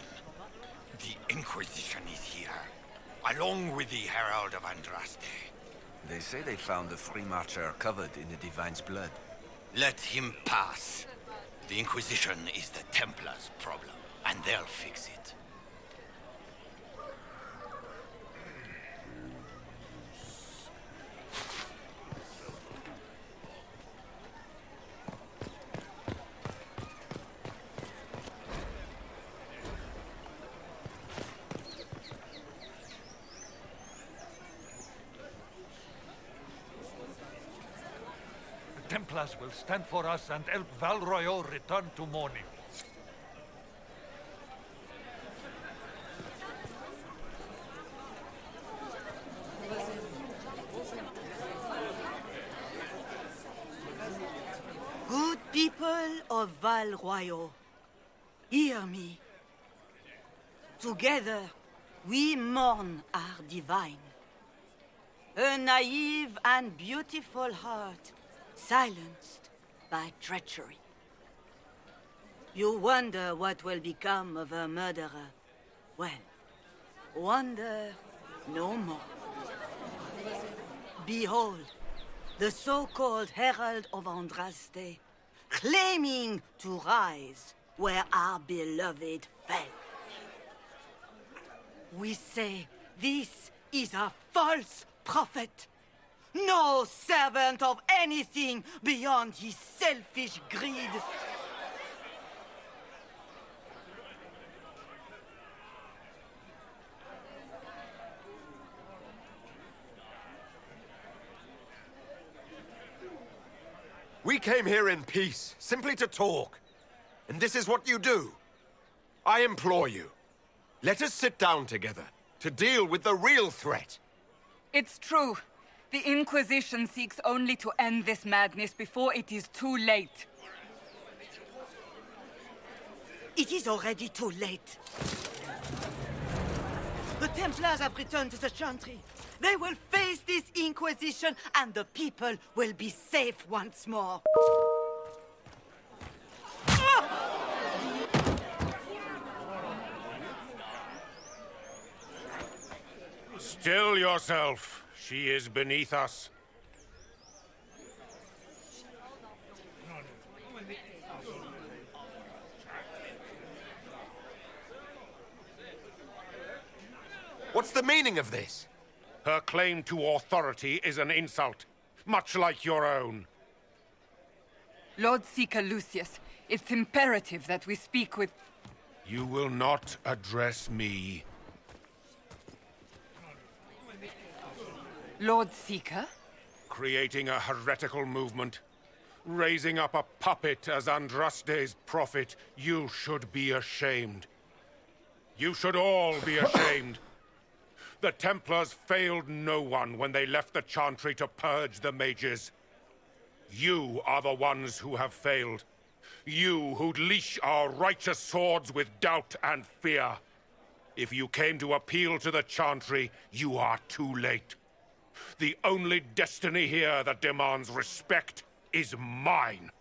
The Inquisition is here, along with the Herald of Andraste. They say they found the Free Marcher covered in the Divine's blood. Let him pass. The Inquisition is the Templars' problem, and they'll fix it. Templars will stand for us and help Val Royeaux return to mourning. Good people of Val Royeaux, hear me. Together, we mourn our divine. A naive and beautiful heart, silenced by treachery. You wonder what will become of a murderer. Well, wonder no more. Behold, the so-called Herald of Andraste, claiming to rise where our beloved fell. We say this is a false prophet. No servant of anything beyond his selfish greed. We came here in peace, simply to talk. And this is what you do. I implore you, let us sit down together to deal with the real threat. It's true. The Inquisition seeks only to end this madness before it is too late. It is already too late. The Templars have returned to the Chantry. They will face this Inquisition, and the people will be safe once more. Still yourself. She is beneath us. What's the meaning of this? Her claim to authority is an insult, much like your own. Lord Seeker Lucius, it's imperative that we speak with... You will not address me. Lord Seeker? Creating a heretical movement. Raising up a puppet as Andraste's prophet. You should be ashamed. You should all be ashamed. The Templars failed no one when they left the Chantry to purge the mages. You are the ones who have failed. You who'd leash our righteous swords with doubt and fear. If you came to appeal to the Chantry, you are too late. The only destiny here that demands respect is mine.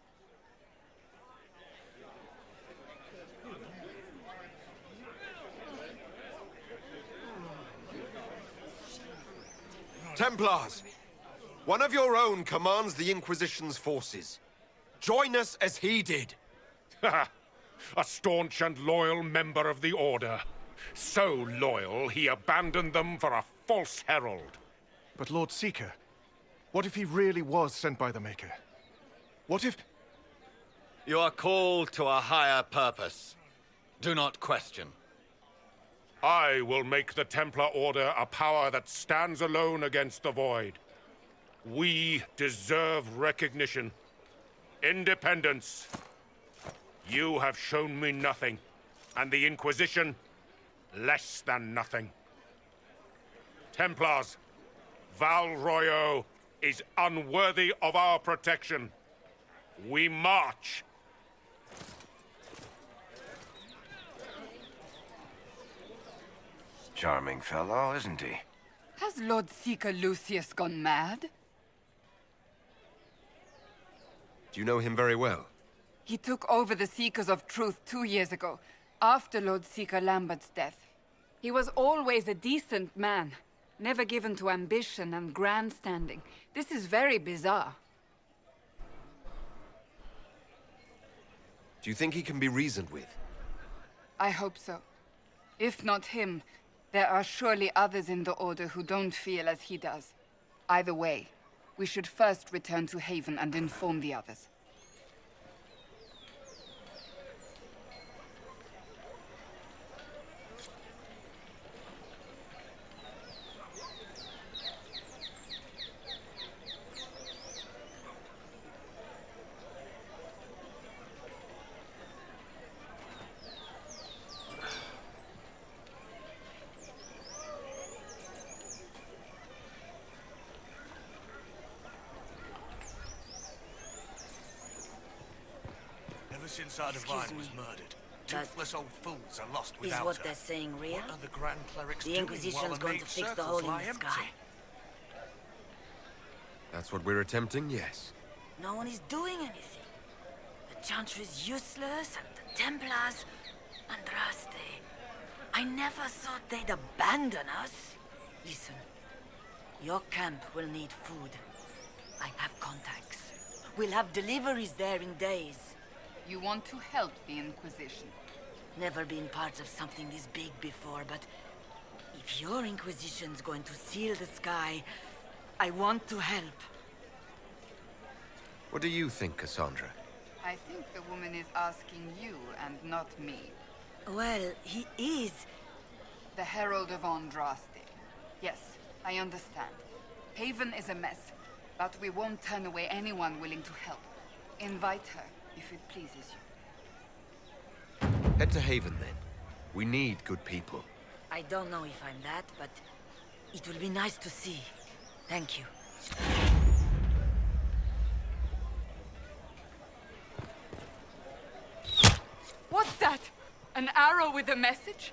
Templars, one of your own commands the Inquisition's forces. Join us as he did. A staunch and loyal member of the Order. So loyal, he abandoned them for a false herald. But Lord Seeker, what if he really was sent by the Maker? What if... You are called to a higher purpose. Do not question. I will make the Templar Order a power that stands alone against the Void. We deserve recognition. Independence. You have shown me nothing, and the Inquisition, less than nothing. Templars, Val Royeaux is unworthy of our protection. We march. Charming fellow, isn't he? Has Lord Seeker Lucius gone mad? Do you know him very well? He took over the Seekers of Truth 2 years ago, after Lord Seeker Lambert's death. He was always a decent man, never given to ambition and grandstanding. This is very bizarre. Do you think he can be reasoned with? I hope so. If not him, there are surely others in the Order who don't feel as he does. Either way, we should first return to Haven and inform the others. Since our divine was murdered, toothless old fools are lost without her. Is what they're saying real? What are the Grand Clerics The doing Inquisition's while the going to mage fix the circles hole in lie the empty? sky. That's what we're attempting, yes. No one is doing anything. The Chantry is useless, and the Templars... Andraste... I never thought they'd abandon us. Listen, your camp will need food. I have contacts. We'll have deliveries there in days. You want to help the Inquisition? Never been part of something this big before, but if your Inquisition's going to seal the sky, I want to help. What do you think, Cassandra? I think the woman is asking you and not me. Well, he is. The Herald of Andraste. Yes, I understand. Haven is a mess, but we won't turn away anyone willing to help. Invite her, if it pleases you. Head to Haven, then. We need good people. I don't know if I'm that, but it will be nice to see. Thank you. What's that? An arrow with a message?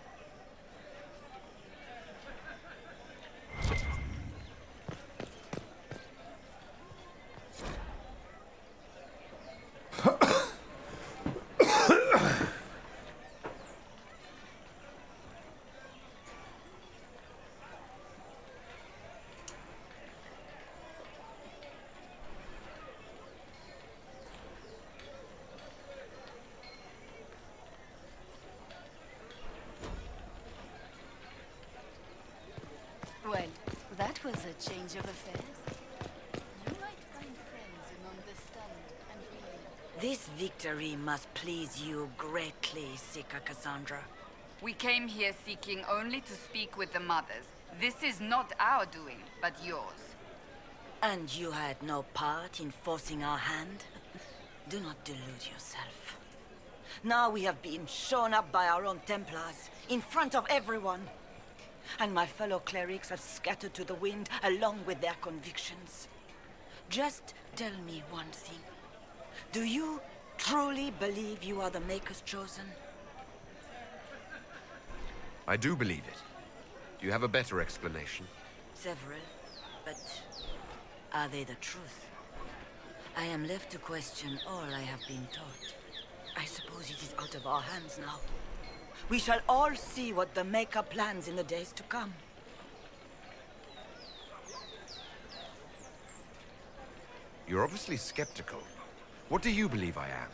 Well, that was a change of affairs. You might find friends among the stunned and reeling. This victory must please you greatly, Seeker Cassandra. We came here seeking only to speak with the mothers. This is not our doing, but yours. And you had no part in forcing our hand? Do not delude yourself. Now we have been shown up by our own Templars, in front of everyone. And my fellow clerics have scattered to the wind along with their convictions. Just tell me one thing. Do you truly believe you are the Maker's chosen? I do believe it. Do you have a better explanation? Several, but are they the truth? I am left to question all I have been taught. I suppose it is out of our hands now. We shall all see what the Maker plans in the days to come. You're obviously skeptical. What do you believe I am?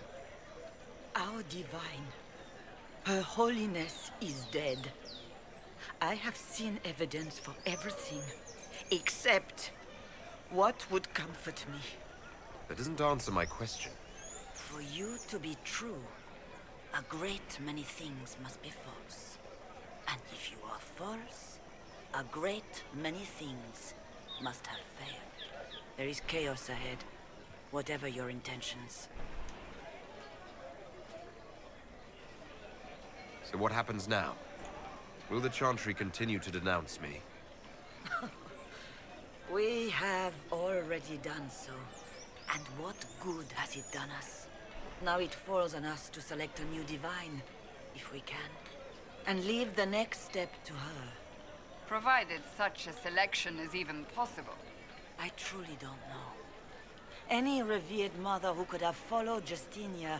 Our divine, Her Holiness is dead. I have seen evidence for everything, except what would comfort me. That doesn't answer my question. For you to be true, a great many things must be false. And if you are false, a great many things must have failed. There is chaos ahead, whatever your intentions. So what happens now? Will the Chantry continue to denounce me? We have already done so. And what good has it done us? Now it falls on us to select a new divine, if we can, and leave the next step to her. Provided such a selection is even possible. I truly don't know. Any revered mother who could have followed Justinia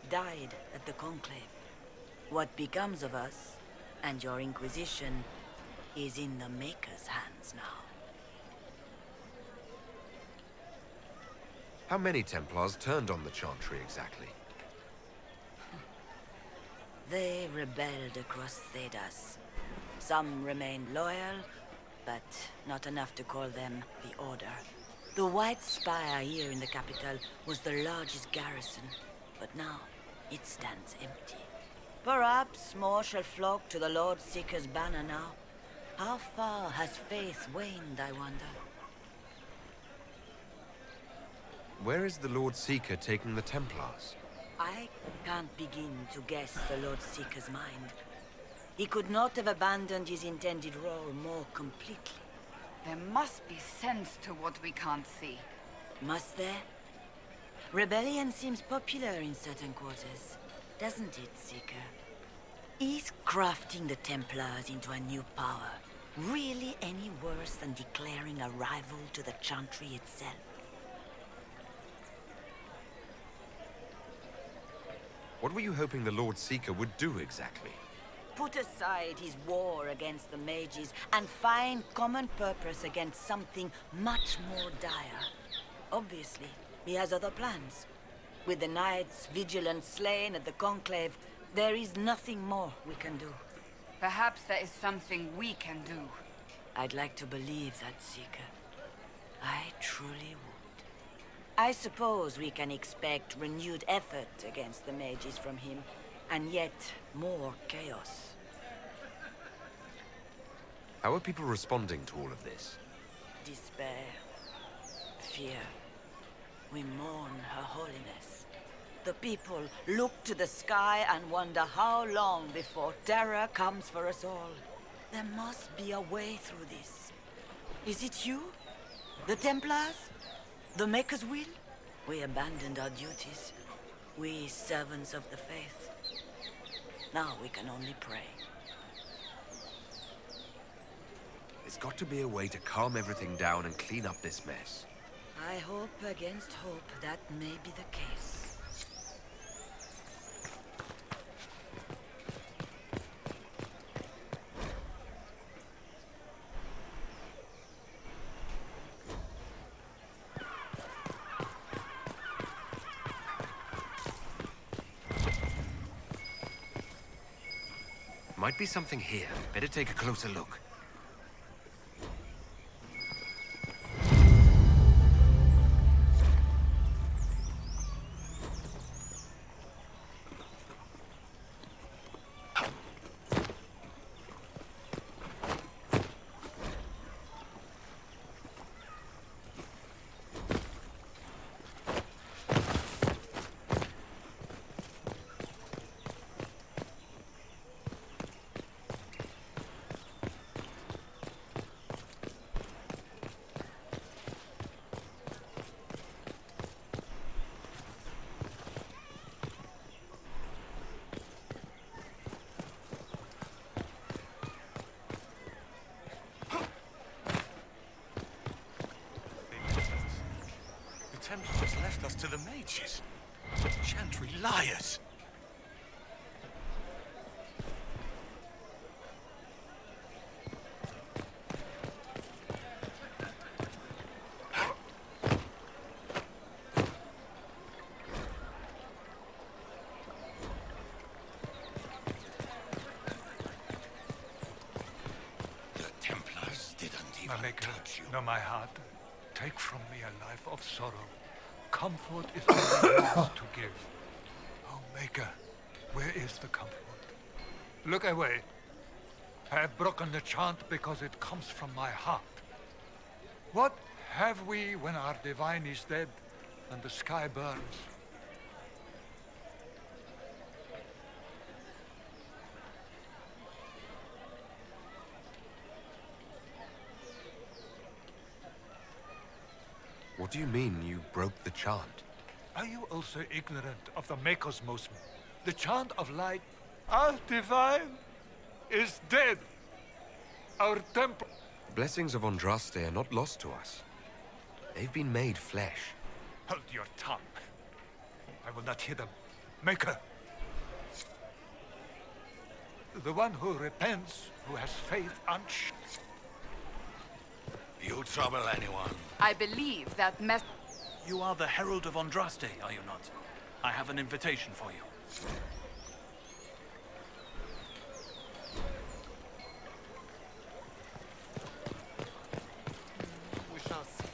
died at the Conclave. What becomes of us, and your Inquisition, is in the Maker's hands now. How many Templars turned on the Chantry exactly? They rebelled across Thedas. Some remained loyal, but not enough to call them the Order. The White Spire here in the capital was the largest garrison, but now it stands empty. Perhaps more shall flock to the Lord Seeker's banner now. How far has faith waned, I wonder? Where is the Lord Seeker taking the Templars? I can't begin to guess the Lord Seeker's mind. He could not have abandoned his intended role more completely. There must be sense to what we can't see. Must there? Rebellion seems popular in certain quarters, doesn't it, Seeker? Is crafting the Templars into a new power really any worse than declaring a rival to the Chantry itself? What were you hoping the Lord Seeker would do exactly? Put aside his war against the mages and find common purpose against something much more dire. Obviously, he has other plans. With the knights vigilant slain at the Conclave, there is nothing more we can do. Perhaps there is something we can do. I'd like to believe that, Seeker. I truly would. I suppose we can expect renewed effort against the mages from him, and yet more chaos. How are people responding to all of this? Despair. Fear. We mourn Her Holiness. The people look to the sky and wonder how long before terror comes for us all. There must be a way through this. Is it you? The Templars? The Maker's will? We abandoned our duties. We servants of the faith. Now we can only pray. There's got to be a way to calm everything down and clean up this mess. I hope against hope that may be the case. Might be something here. Better take a closer look. The Templars left us to the mages. Chantry liars. The Templars didn't even My Maker, touch you. know my heart. Take from me a life of sorrow. Comfort is all yours to give. Oh, Maker, where is the comfort? Look away. I have broken the chant because it comes from my heart. What have we when our divine is dead and the sky burns? What do you mean, you broke the chant? Are you also ignorant of the Maker's most? The chant of light, our divine, is dead. Our temple... The blessings of Andraste are not lost to us. They've been made flesh. Hold your tongue. I will not hear them. Maker. The one who repents, who has faith You trouble anyone? I believe that You are the Herald of Andraste, are you not? I have an invitation for you. We shall see.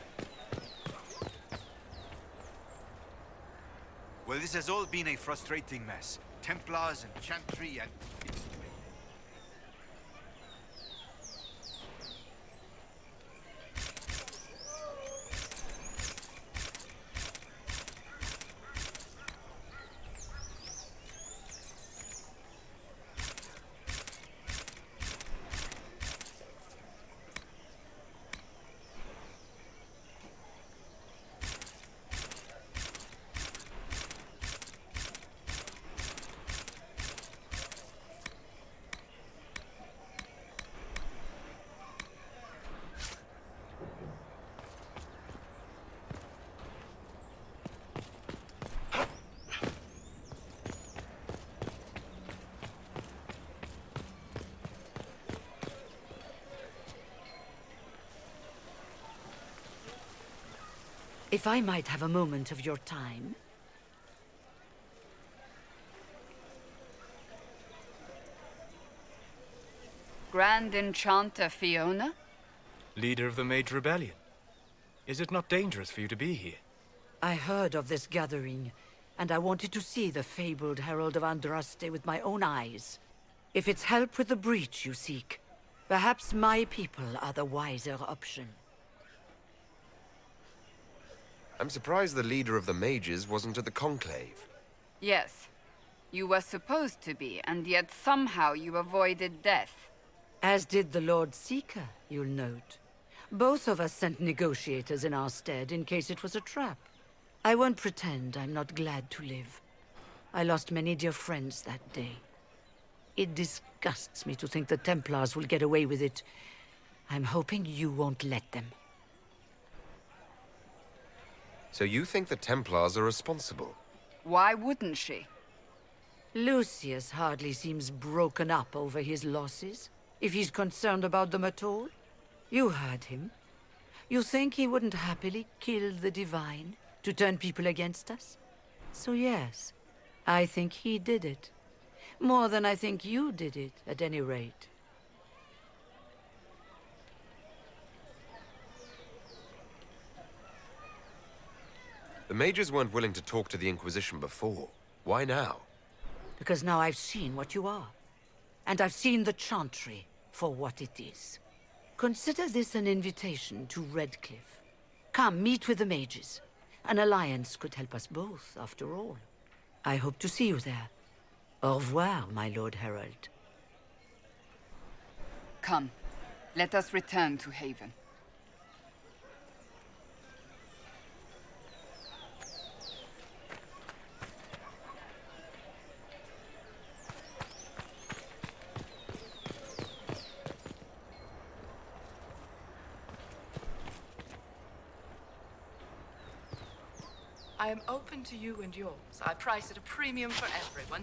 Well, this has all been a frustrating mess. Templars and Chantry and... If I might have a moment of your time. Grand Enchanter Fiona? Leader of the Mage Rebellion. Is it not dangerous for you to be here? I heard of this gathering, and I wanted to see the fabled Herald of Andraste with my own eyes. If it's help with the breach you seek, perhaps my people are the wiser option. I'm surprised the leader of the mages wasn't at the Conclave. Yes. You were supposed to be, and yet somehow you avoided death. As did the Lord Seeker, you'll note. Both of us sent negotiators in our stead in case it was a trap. I won't pretend I'm not glad to live. I lost many dear friends that day. It disgusts me to think the Templars will get away with it. I'm hoping you won't let them. So you think the Templars are responsible? Why wouldn't she? Lucius hardly seems broken up over his losses, if he's concerned about them at all. You heard him. You think he wouldn't happily kill the Divine to turn people against us? So yes, I think he did it. More than I think you did it, at any rate. The mages weren't willing to talk to the Inquisition before. Why now? Because now I've seen what you are. And I've seen the Chantry for what it is. Consider this an invitation to Redcliffe. Come, meet with the mages. An alliance could help us both, after all. I hope to see you there. Au revoir, my Lord Herald. Come, let us return to Haven. I am open to you and yours. I price at a premium for everyone.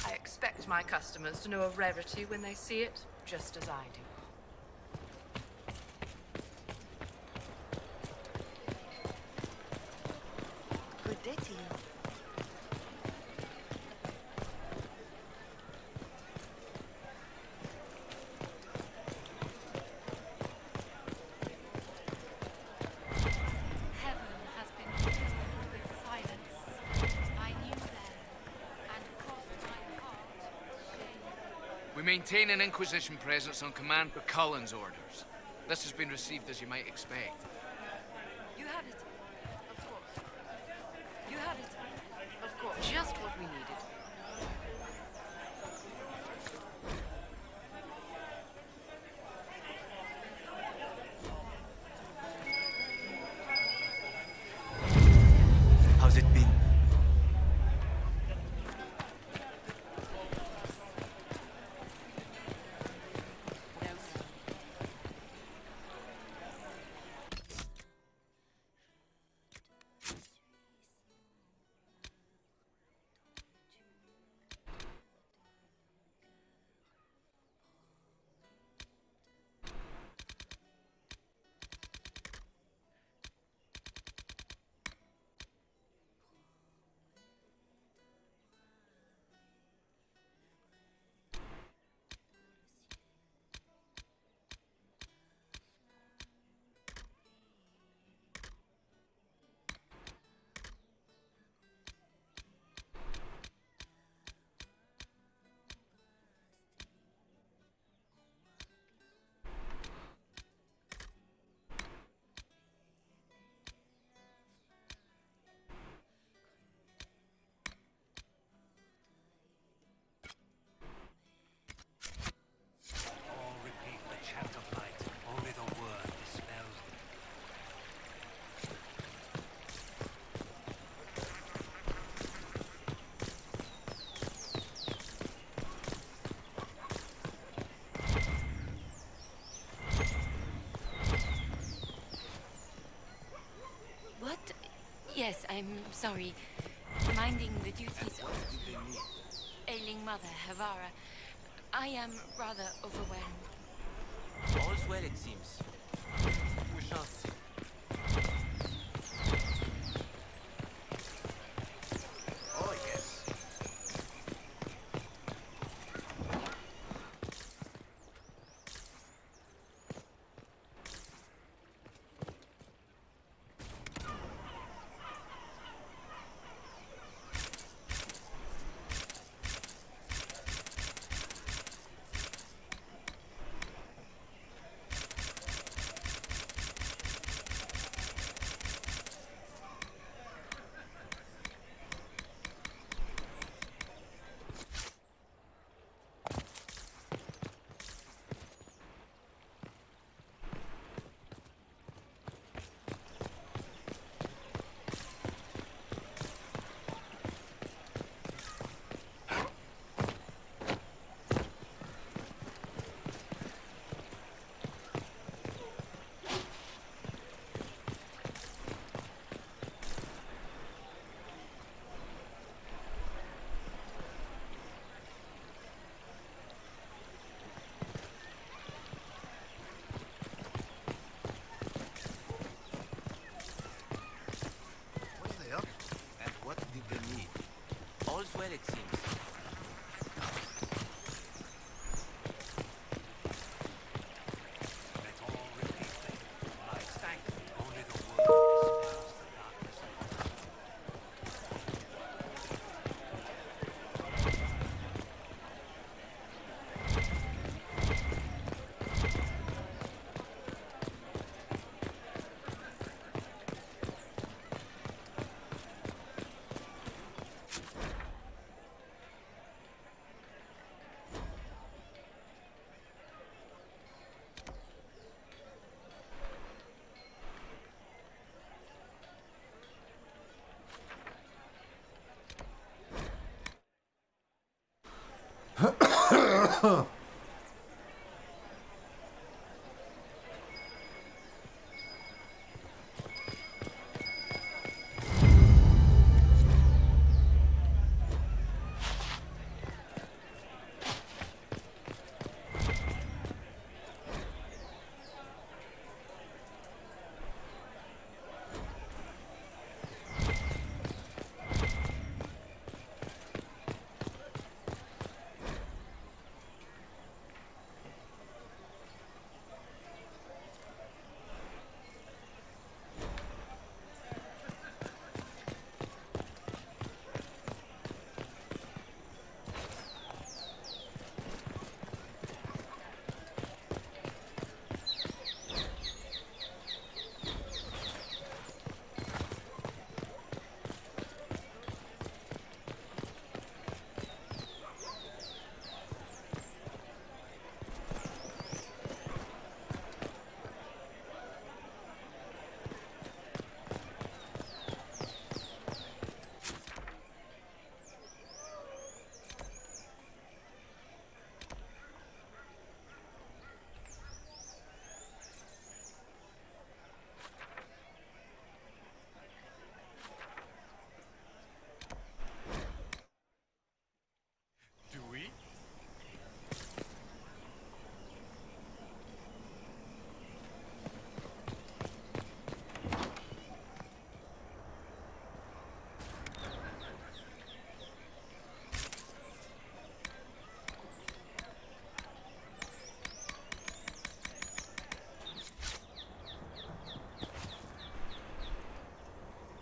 I expect my customers to know a rarity when they see it, just as I do. Good day to you. Heaven has been filled with silence. I knew them, and crossed my heart. We maintain an Inquisition presence on command for Cullen's orders. This has been received as you might expect. You have it. Of course. You have it. Of course. Just what we needed. How's it been? Yes, I'm sorry. Minding the duties of... ailing mother, Havara. I am rather overwhelmed. All's well, it seems. We shall see. Oh, yes. All's well, it seems.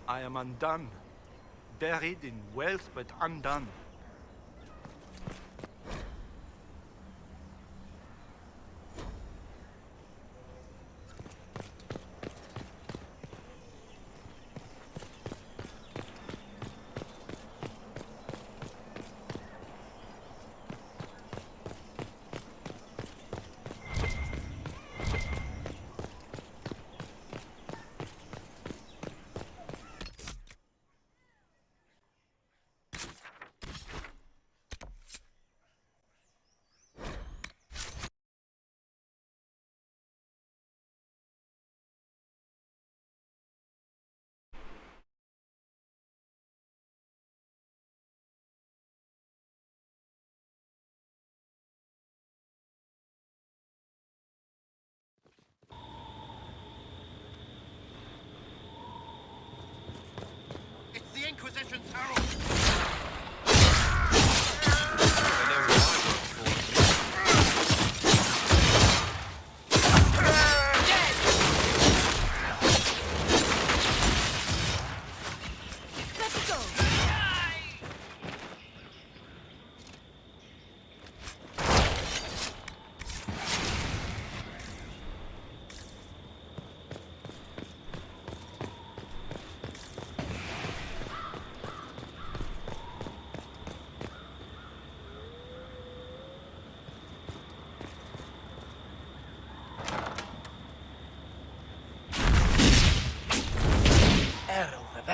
I am undone. Buried in wealth, but undone.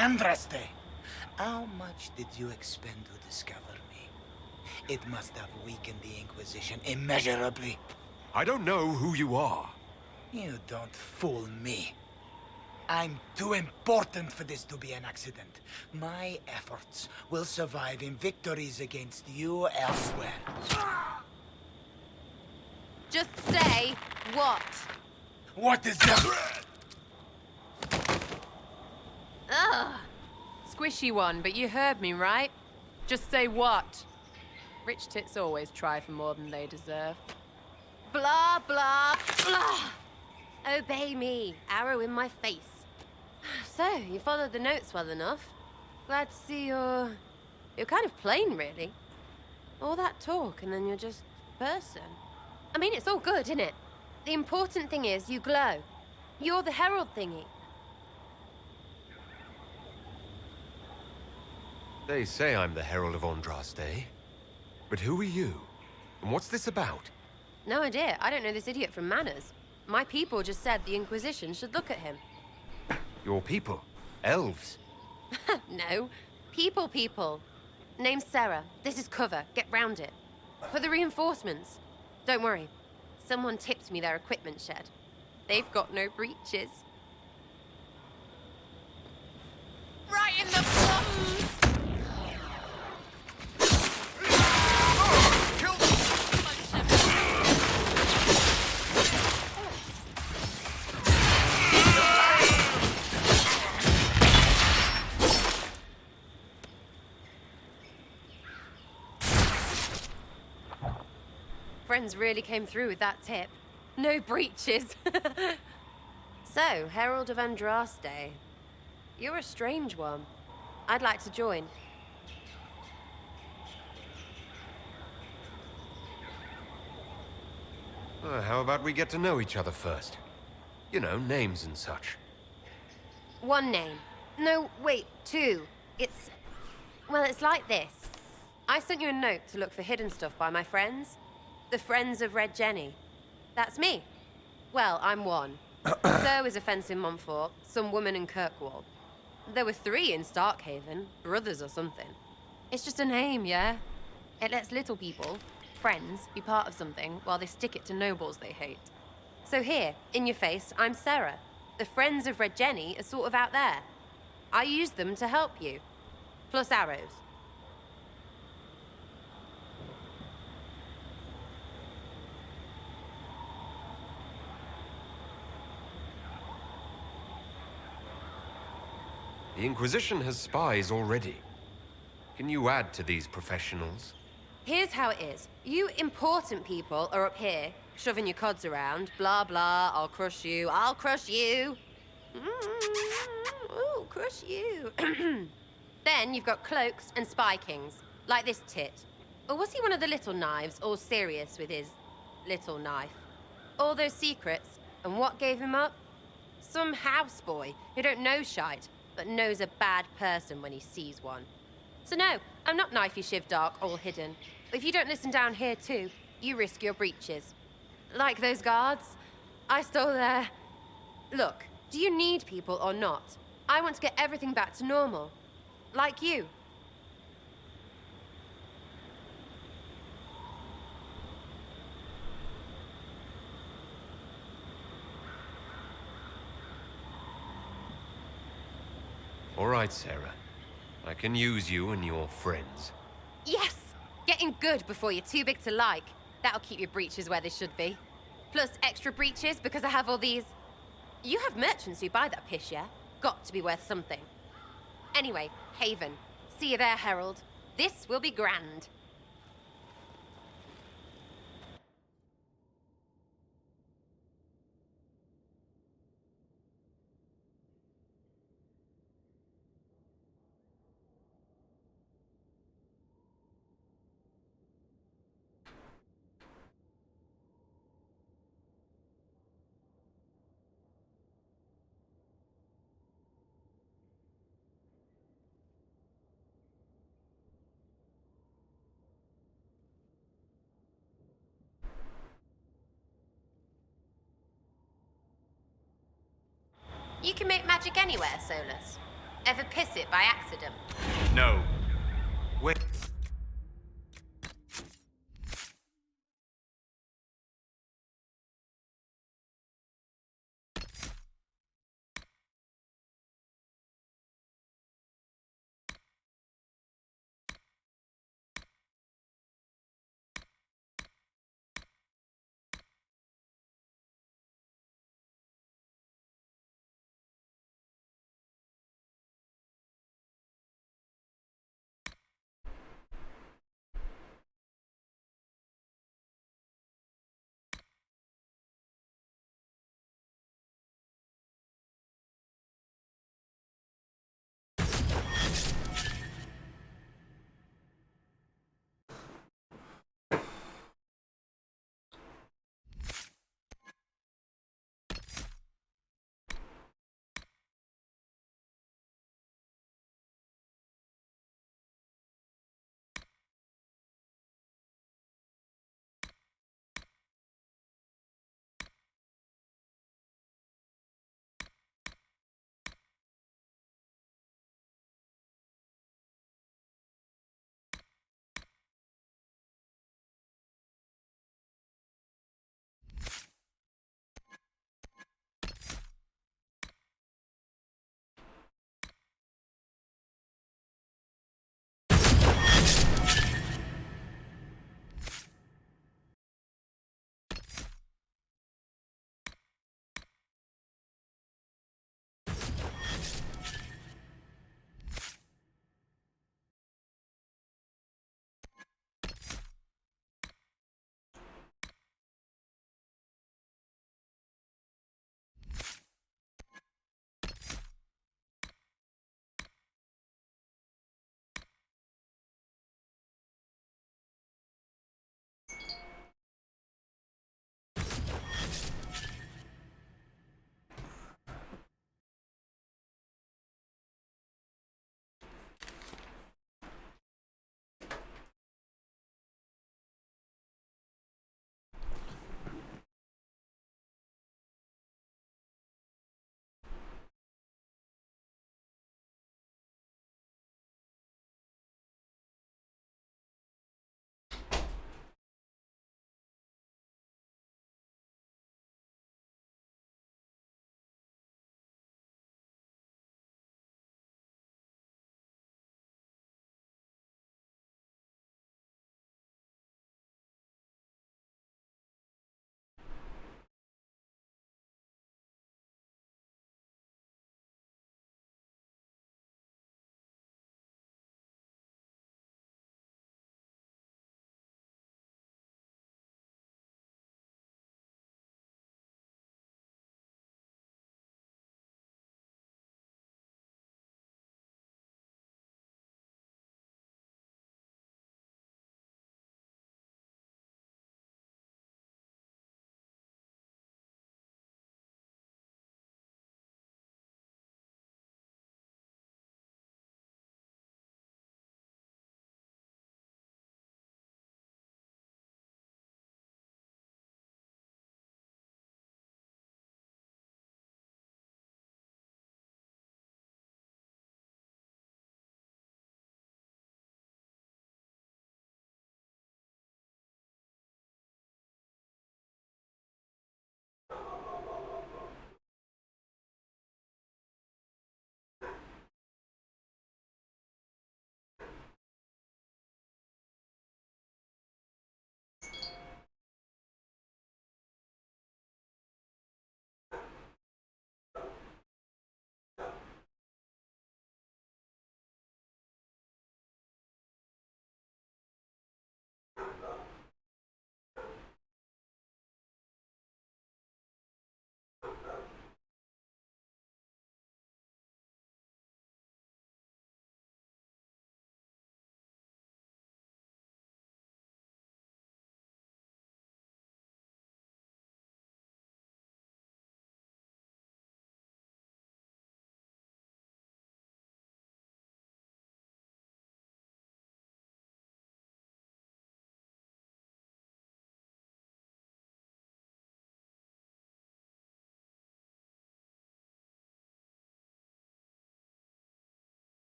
Andraste, how much did you expend to discover me? It must have weakened the Inquisition immeasurably. I don't know who you are. You don't fool me. I'm too important for this to be an accident. My efforts will survive in victories against you elsewhere. Just say what? What is that? Ugh. Squishy one, but you heard me, right? Just say what? Rich tits always try for more than they deserve. Blah, blah, blah. Obey me. Arrow in my face. So, you followed the notes well enough. Glad to see you're kind of plain, really. All that talk, and then you're just a person. I mean, it's all good, isn't it? The important thing is you glow. You're the herald thingy. They say I'm the Herald of Andraste. But who are you? And what's this about? No idea. I don't know this idiot from Manners. My people just said the Inquisition should look at him. Your people? Elves? No. People. Name's Sarah. This is cover. Get round it. For the reinforcements. Don't worry. Someone tipped me their equipment shed. They've got no breaches. Right in the plums! Friends really came through with that tip. No breaches. So, Herald of Andraste. You're a strange one. I'd like to join. How about we get to know each other first? You know, names and such. One name. No, wait, two. Well, it's like this. I sent you a note to look for hidden stuff by my friends. The Friends of Red Jenny. That's me. Well, I'm one. So is a fence in Montfort, some woman in Kirkwall. There were 3 in Starkhaven, brothers or something. It's just a name, yeah? It lets little people, friends, be part of something while they stick it to nobles they hate. So here, in your face, I'm Sarah. The Friends of Red Jenny are sort of out there. I use them to help you. Plus arrows. The Inquisition has spies already. Can you add to these professionals? Here's how it is. You important people are up here, shoving your cods around. Blah, blah, I'll crush you. Ooh, crush you. Then you've got cloaks and spy kings, like this tit. Or was he one of the little knives, all serious with his little knife? All those secrets, and what gave him up? Some houseboy who don't know shite, but knows a bad person when he sees one. So no, I'm not knifey shiv dark, all hidden. But if you don't listen down here too, you risk your breeches. Like those guards, I stole their... Look, do you need people or not? I want to get everything back to normal. Like you. All right, Sarah. I can use you and your friends. Yes! Getting good before you're too big to like. That'll keep your breeches where they should be. Plus extra breeches because I have all these... You have merchants who buy that piss, yeah? Got to be worth something. Anyway, Haven. See you there, Herald. This will be grand. You can make magic anywhere, Solus. Ever piss it by accident? No. Wait.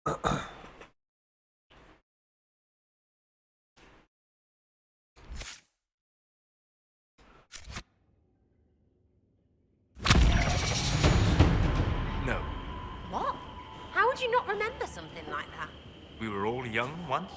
No. What? How would you not remember something like that? We were all young once.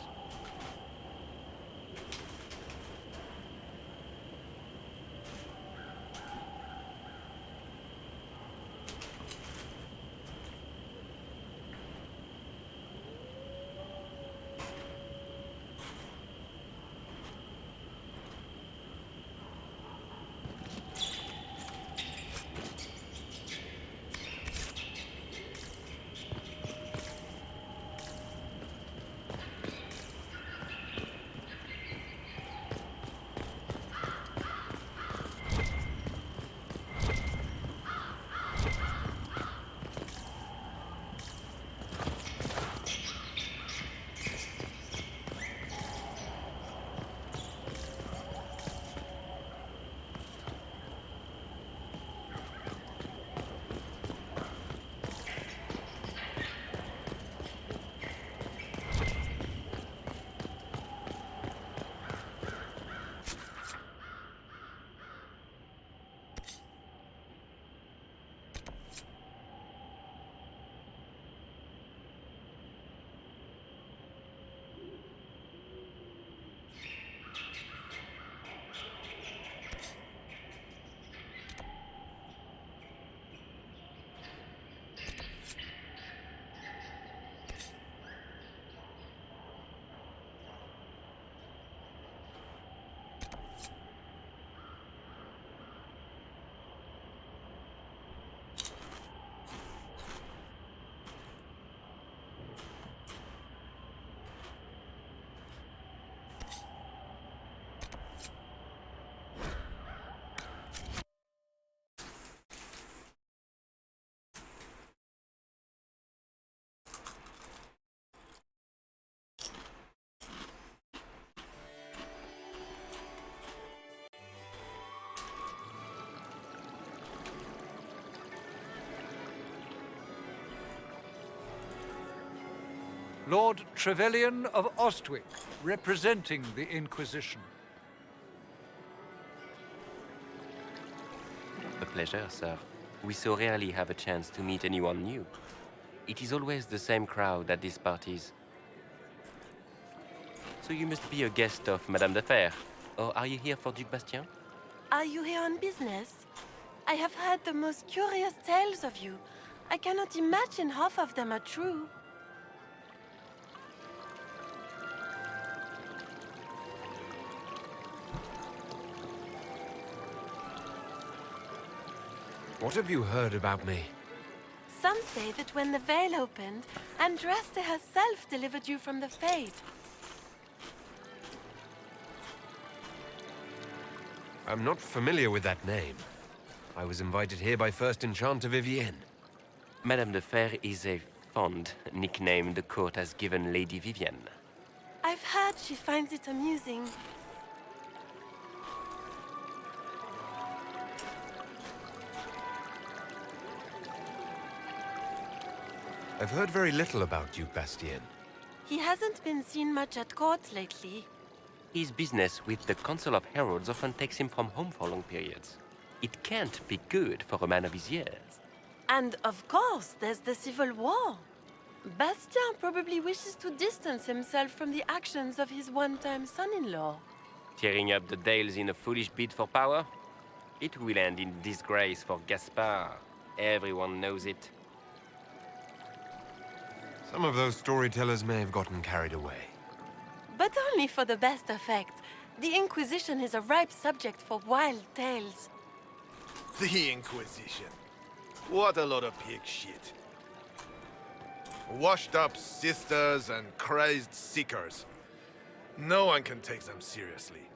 Lord Trevelyan of Ostwick, representing the Inquisition. A pleasure, sir. We so rarely have a chance to meet anyone new. It is always the same crowd at these parties. So you must be a guest of Madame de Fer. Or are you here for Duc Bastien? Are you here on business? I have heard the most curious tales of you. I cannot imagine half of them are true. What have you heard about me? Some say that when the veil opened, Andraste herself delivered you from the Fade. I'm not familiar with that name. I was invited here by First Enchanter Vivienne. Madame de Fer is a fond nickname the court has given Lady Vivienne. I've heard she finds it amusing. I've heard very little about Duke Bastien. He hasn't been seen much at court lately. His business with the Council of Heralds often takes him from home for long periods. It can't be good for a man of his years. And of course, there's the Civil War. Bastien probably wishes to distance himself from the actions of his one-time son-in-law. Tearing up the Dales in a foolish bid for power? It will end in disgrace for Gaspard. Everyone knows it. Some of those storytellers may have gotten carried away. But only for the best effect. The Inquisition is a ripe subject for wild tales. The Inquisition. What a lot of pig shit. Washed-up sisters and crazed seekers. No one can take them seriously.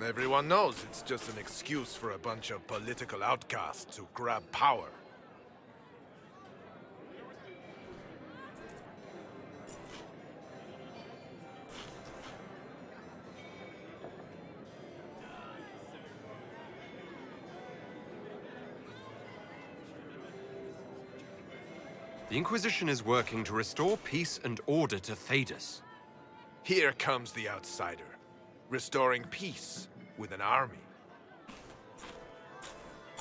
Everyone knows it's just an excuse for a bunch of political outcasts to grab power. The Inquisition is working to restore peace and order to Thedas. Here comes the outsider, restoring peace with an army.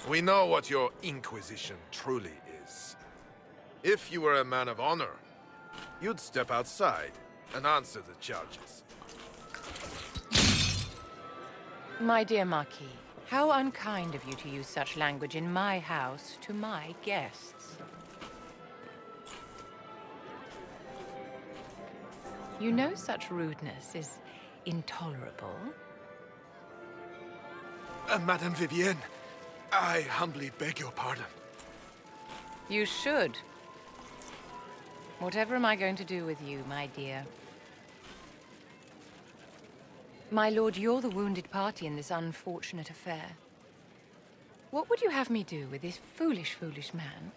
We know what your Inquisition truly is. If you were a man of honor, you'd step outside and answer the charges. My dear Marquis, how unkind of you to use such language in my house to my guests. You know such rudeness is intolerable. Madame Vivienne, I humbly beg your pardon. You should. Whatever am I going to do with you, my dear? My lord, you're the wounded party in this unfortunate affair. What would you have me do with this foolish, foolish man?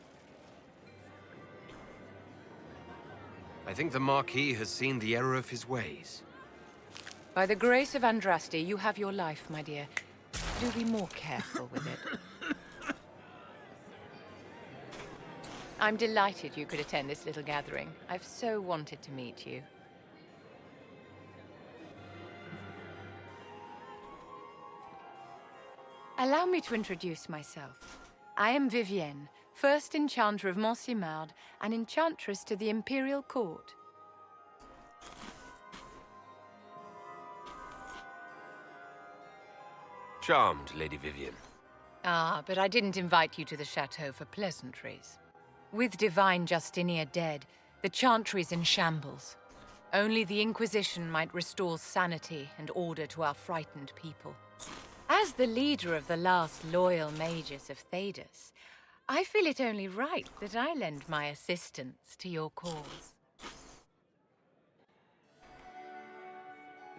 I think the Marquis has seen the error of his ways. By the grace of Andraste, you have your life, my dear. Do be more careful with it. I'm delighted you could attend this little gathering. I've so wanted to meet you. Allow me to introduce myself. I am Vivienne, first Enchanter of Montsimard and Enchantress to the Imperial Court. Charmed, Lady Vivienne. Ah, but I didn't invite you to the chateau for pleasantries. With Divine Justinia dead, the Chantry's in shambles. Only the Inquisition might restore sanity and order to our frightened people. As the leader of the last loyal mages of Thedas, I feel it only right that I lend my assistance to your cause.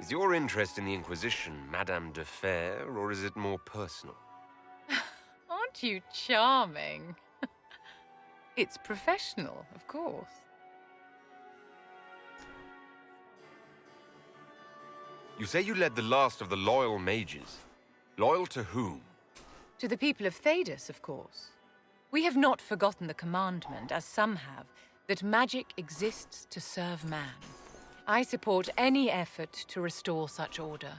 Is your interest in the Inquisition Madame de Fer, or is it more personal? Aren't you charming? It's professional, of course. You say you led the last of the loyal mages. Loyal to whom? To the people of Thedas, of course. We have not forgotten the commandment, as some have, that magic exists to serve man. I support any effort to restore such order.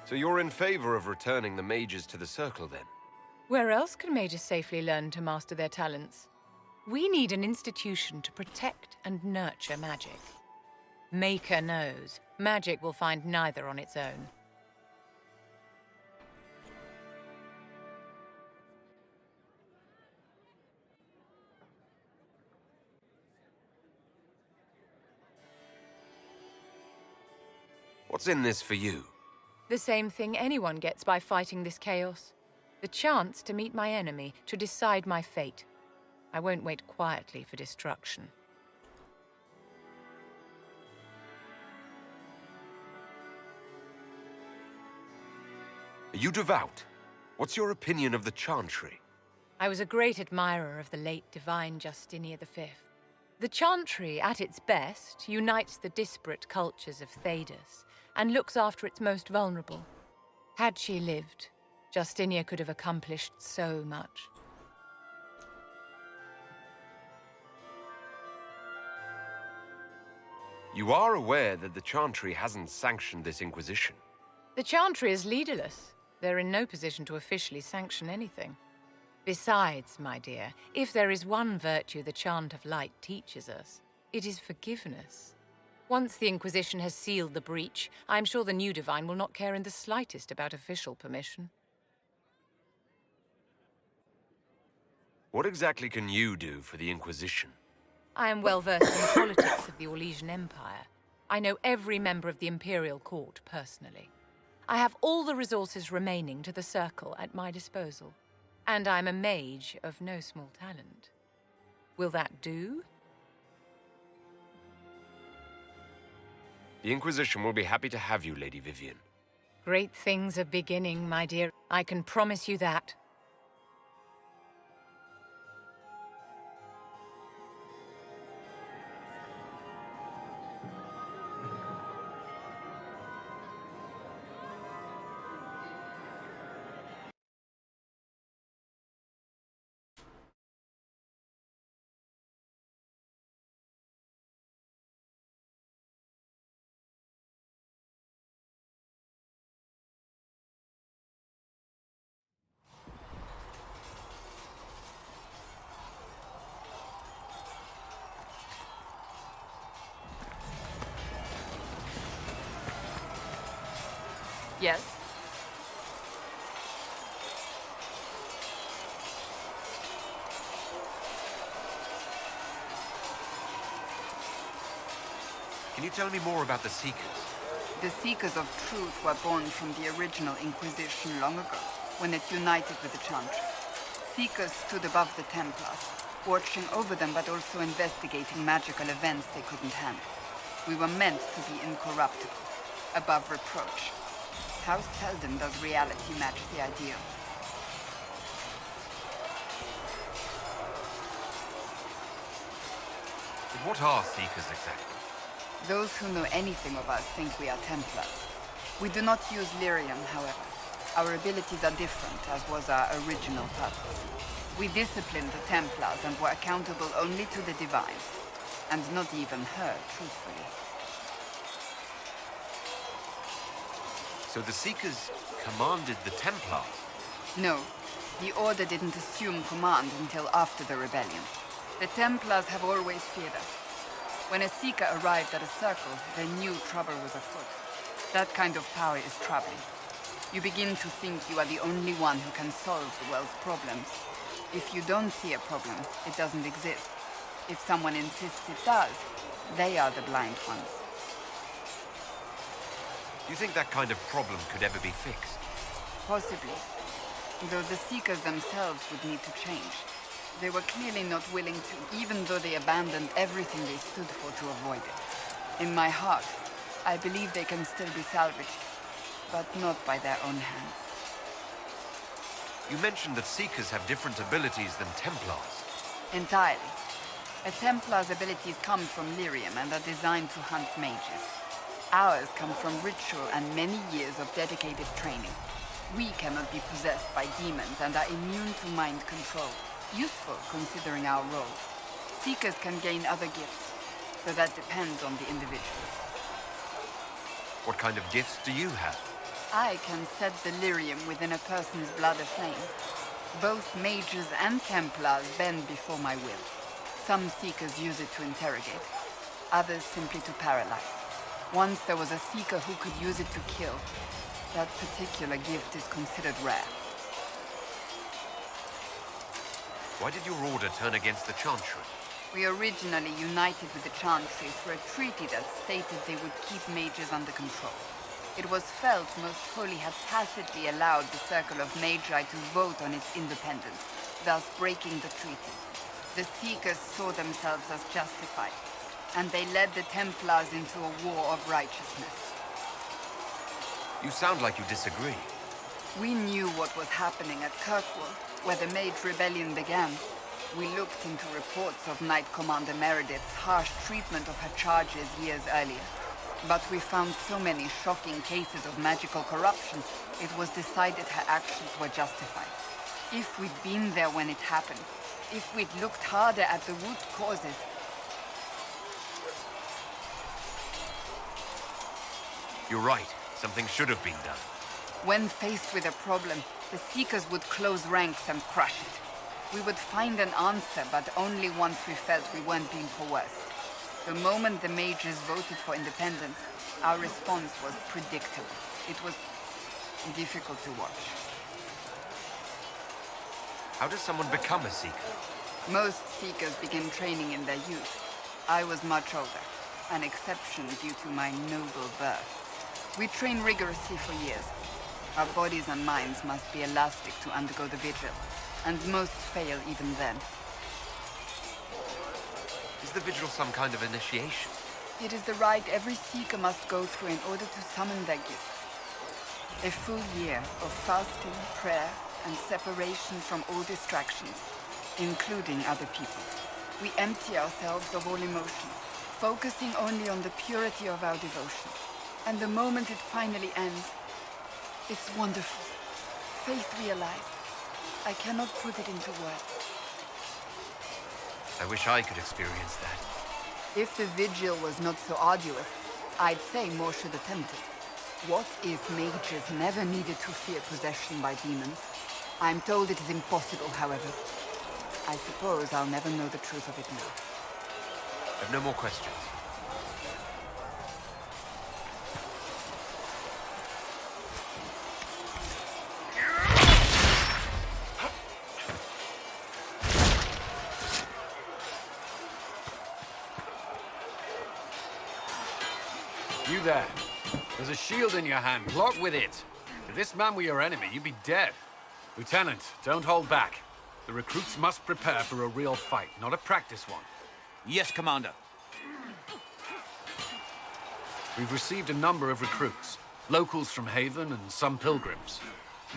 So you're in favor of returning the mages to the Circle, then? Where else can mages safely learn to master their talents? We need an institution to protect and nurture magic. Maker knows, magic will find neither on its own. What's in this for you? The same thing anyone gets by fighting this chaos. The chance to meet my enemy, to decide my fate. I won't wait quietly for destruction. Are you devout? What's your opinion of the Chantry? I was a great admirer of the late Divine Justinia V. The Chantry, at its best, unites the disparate cultures of Thedas and looks after its most vulnerable. Had she lived, Justinia could have accomplished so much. You are aware that the Chantry hasn't sanctioned this Inquisition. The Chantry is leaderless. They're in no position to officially sanction anything. Besides, my dear, if there is one virtue the Chant of Light teaches us, it is forgiveness. Once the Inquisition has sealed the breach, I'm sure the new Divine will not care in the slightest about official permission. What exactly can you do for the Inquisition? I am well versed in the politics of the Orlesian Empire. I know every member of the Imperial Court personally. I have all the resources remaining to the Circle at my disposal. And I'm a mage of no small talent. Will that do? The Inquisition will be happy to have you, Lady Vivienne. Great things are beginning, my dear. I can promise you that. Yes? Can you tell me more about the Seekers? The Seekers of Truth were born from the original Inquisition long ago, when it united with the Chantry. Seekers stood above the Templars, watching over them but also investigating magical events they couldn't handle. We were meant to be incorruptible, above reproach. How seldom does reality match the ideal? But what are Seekers exactly? Those who know anything of us think we are Templars. We do not use lyrium, however. Our abilities are different, as was our original purpose. We disciplined the Templars and were accountable only to the Divine. And not even her, truthfully. So the Seekers commanded the Templars? No. The Order didn't assume command until after the rebellion. The Templars have always feared us. When a Seeker arrived at a circle, they knew trouble was afoot. That kind of power is troubling. You begin to think you are the only one who can solve the world's problems. If you don't see a problem, it doesn't exist. If someone insists it does, they are the blind ones. Do you think that kind of problem could ever be fixed? Possibly. Though the Seekers themselves would need to change. They were clearly not willing to, even though they abandoned everything they stood for to avoid it. In my heart, I believe they can still be salvaged, but not by their own hands. You mentioned that Seekers have different abilities than Templars. Entirely. A Templar's abilities come from lyrium and are designed to hunt mages. Ours come from ritual and many years of dedicated training. We cannot be possessed by demons and are immune to mind control. Useful, considering our role. Seekers can gain other gifts, so that depends on the individual. What kind of gifts do you have? I can set the lyrium within a person's blood aflame. Both mages and Templars bend before my will. Some Seekers use it to interrogate, others simply to paralyze. Once there was a Seeker who could use it to kill. That particular gift is considered rare. Why did your order turn against the Chantry? We originally united with the Chantry through a treaty that stated they would keep mages under control. It was felt Most Holy had tacitly allowed the Circle of Magi to vote on its independence, thus breaking the treaty. The Seekers saw themselves as justified, and they led the Templars into a war of righteousness. You sound like you disagree. We knew what was happening at Kirkwall, where the Mage Rebellion began. We looked into reports of Knight Commander Meredith's harsh treatment of her charges years earlier. But we found so many shocking cases of magical corruption, it was decided her actions were justified. If we'd been there when it happened, if we'd looked harder at the root causes, You're right. Something should have been done. when faced with a problem, the Seekers would close ranks and crush it. We would find an answer, but only once we felt we weren't being coerced. The moment the mages voted for independence, our response was predictable. It was difficult to watch. How does someone become a Seeker? Most Seekers begin training in their youth. I was much older, an exception due to my noble birth. We train rigorously for years. Our bodies and minds must be elastic to undergo the vigil, and most fail even then. Is the vigil some kind of initiation? It is the rite every Seeker must go through in order to summon their gifts. A full year of fasting, prayer, and separation from all distractions, including other people. We empty ourselves of all emotion, focusing only on the purity of our devotion. And the moment it finally ends, it's wonderful. Faith realized. I cannot put it into words. I wish I could experience that. If the vigil was not so arduous, I'd say more should attempt it. What if mages never needed to fear possession by demons? I'm told it is impossible, however. I suppose I'll never know the truth of it now. I have no more questions. You there. There's a shield in your hand. Block with it. If this man were your enemy, you'd be dead. Lieutenant, don't hold back. The recruits must prepare for a real fight, not a practice one. Yes, Commander. We've received a number of recruits. Locals from Haven and some pilgrims.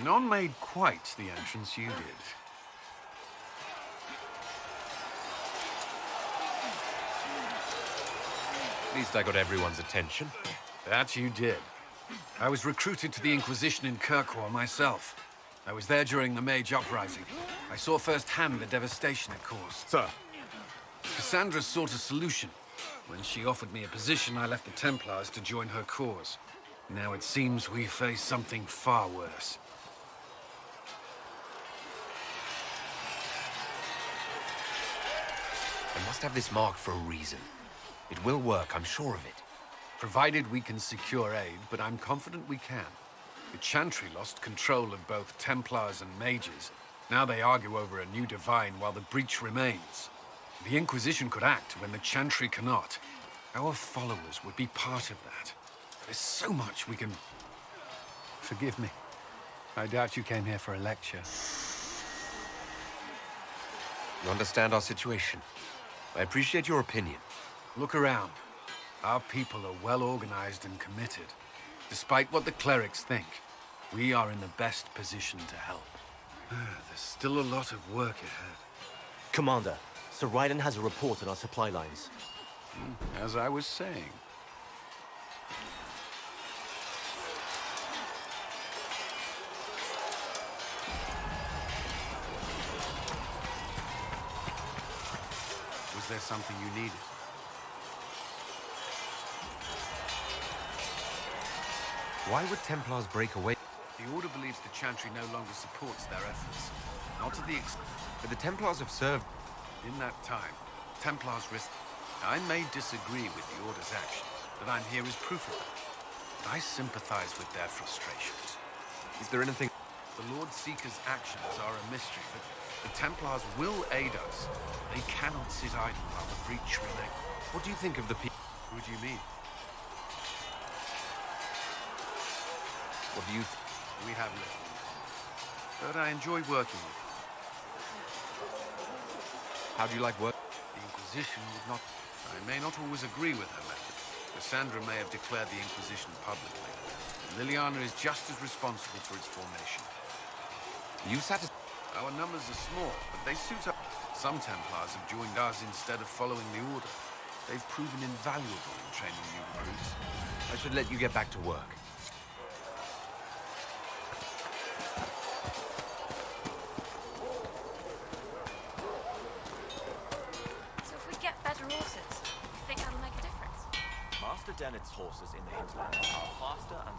None made quite the entrance you did. At least I got everyone's attention. That you did. I was recruited to the Inquisition in Kirkwall myself. I was there during the Mage Uprising. I saw firsthand the devastation it caused. Sir. Cassandra sought a solution. When she offered me a position, I left the Templars to join her cause. Now it seems we face something far worse. I must have this mark for a reason. It will work, I'm sure of it. Provided we can secure aid, but I'm confident we can. The Chantry lost control of both Templars and Mages. Now they argue over a new Divine while the breach remains. The Inquisition could act when the Chantry cannot. Our followers would be part of that. There's so much we can... Forgive me. I doubt you came here for a lecture. You understand our situation. I appreciate your opinion. Look around. Our people are well organized and committed. Despite what the clerics think, we are in the best position to help. There's still a lot of work ahead. Commander, Sir Raiden has a report on our supply lines. As I was saying. Was there something you needed? Why would Templars break away? The Order believes the Chantry no longer supports their efforts. Not to the extent... But the Templars have served... In that time, Templars risked... I may disagree with the Order's actions, but I'm here as proof of that. I sympathize with their frustrations. Is there anything... The Lord Seeker's actions are a mystery, but the Templars will aid us. They cannot sit idle while the breach remains. What do you think of the people? Who do you mean? What do you... We have little. But I enjoy working with you. How do you like work? The Inquisition would not... I may not always agree with her method. Cassandra may have declared the Inquisition publicly. Liliana is just as responsible for its formation. You satisfied? Our numbers are small, but they suit up. Some Templars have joined us instead of following the Order. They've proven invaluable in training new recruits. I should let you get back to work. So if we get better horses, you think that'll make a difference? Master Dennett's horses in the hinterlands are faster and...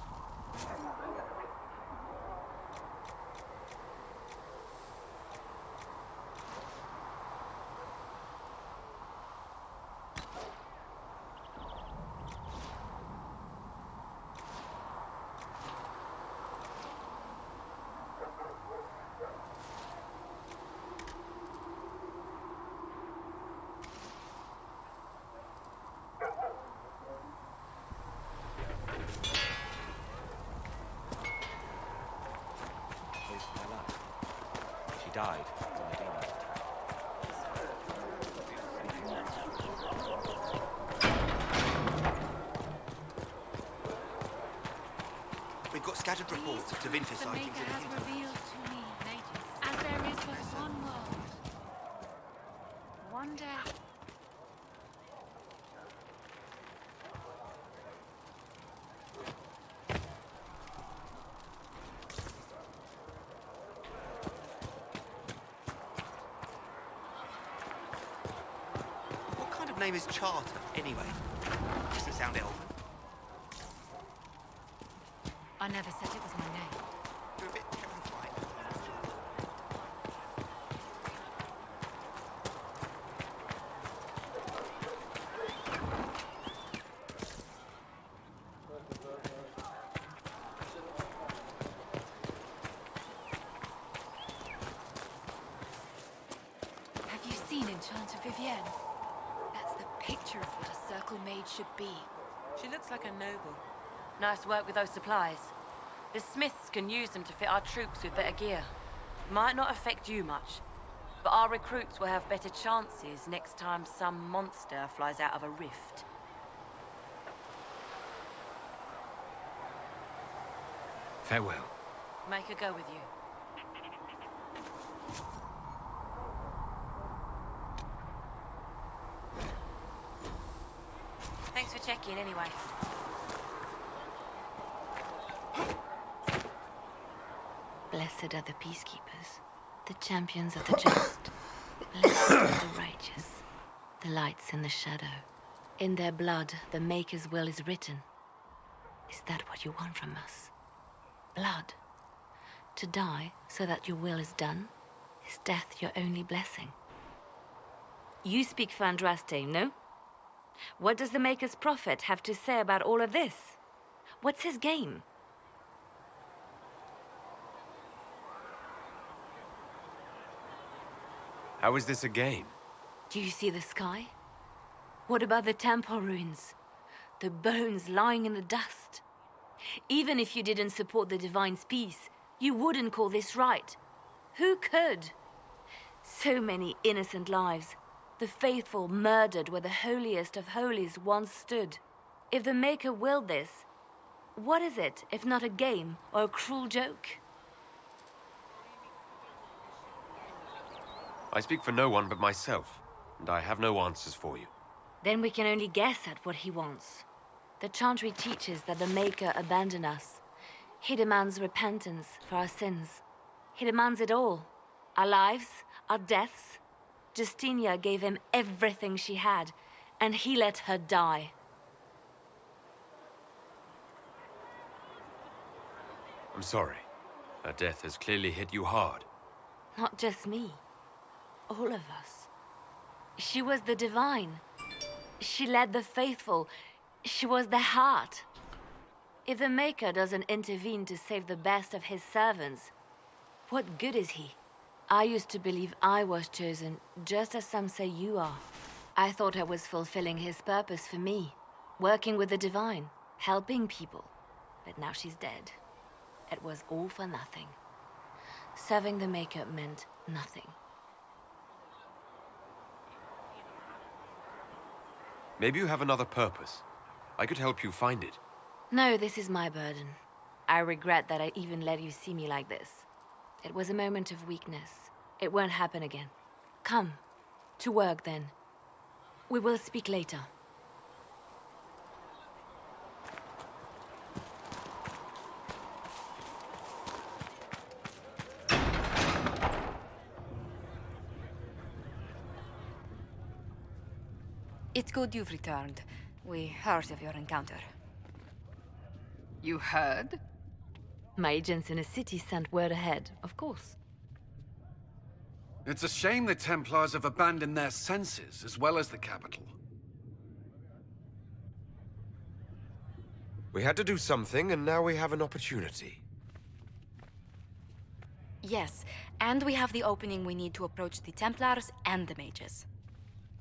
died from the demon attack. We've got scattered reports of Tevinter sightings in the has hinterlands. revealed to me, as there is but one world, one day. Name is Charter, anyway. Doesn't sound elven. I never said it was my name. You're a bit terrifying. Have you seen Enchanter Vivienne? That's the picture of what a circle mage should be. She looks like a noble. Nice work with those supplies. The smiths can use them to fit our troops with better gear. Might not affect you much, but our recruits will have better chances next time some monster flies out of a rift. Farewell. Make her go with you. Thanks for checking anyway. Blessed are the peacekeepers, the champions of the just. Blessed are the righteous, the lights in the shadow. In their blood, the Maker's will is written. Is that what you want from us? Blood? To die so that your will is done? Is death your only blessing? You speak for Andraste, no? What does the Maker's prophet have to say about all of this? What's his game? How is this a game? Do you see the sky? What about the temple ruins? The bones lying in the dust? Even if you didn't support the Divine's peace, you wouldn't call this right. Who could? So many innocent lives. The faithful murdered where the holiest of holies once stood. If the Maker willed this, what is it if not a game or a cruel joke? I speak for no one but myself, and I have no answers for you. Then we can only guess at what he wants. The Chantry teaches that the Maker abandoned us. He demands repentance for our sins. He demands it all. Our lives, our deaths. Justinia gave him everything she had, and he let her die. I'm sorry. Her death has clearly hit you hard. Not just me. All of us. She was the Divine. She led the faithful. She was their heart. If the Maker doesn't intervene to save the best of his servants, what good is he? I used to believe I was chosen, just as some say you are. I thought I was fulfilling his purpose for me, working with the Divine, helping people. But now she's dead. It was all for nothing. Serving the Maker meant nothing. Maybe you have another purpose. I could help you find it. No, this is my burden. I regret that I even let you see me like this. It was a moment of weakness. It won't happen again. Come. To work, then. We will speak later. It's good you've returned. We heard of your encounter. You heard? My agents in the city sent word ahead, of course. It's a shame the Templars have abandoned their senses, as well as the capital. We had to do something, and now we have an opportunity. Yes, and we have the opening we need to approach the Templars and the mages.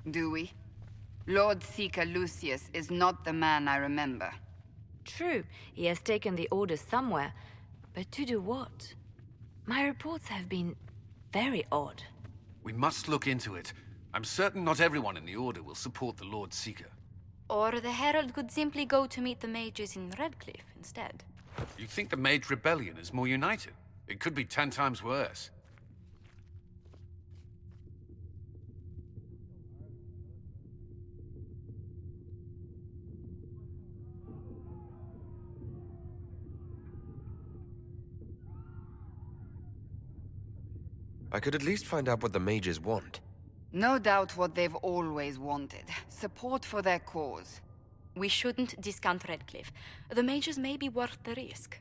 Do we? Lord Seeker Lucius is not the man I remember. True, he has taken the Order somewhere, but to do what? My reports have been very odd. We must look into it. I'm certain not everyone in the Order will support the Lord Seeker. Or the Herald could simply go to meet the mages in Redcliffe instead. You think the Mage Rebellion is more united? It could be 10 times worse. I could at least find out what the mages want. No doubt what they've always wanted. Support for their cause. We shouldn't discount Redcliffe. The mages may be worth the risk.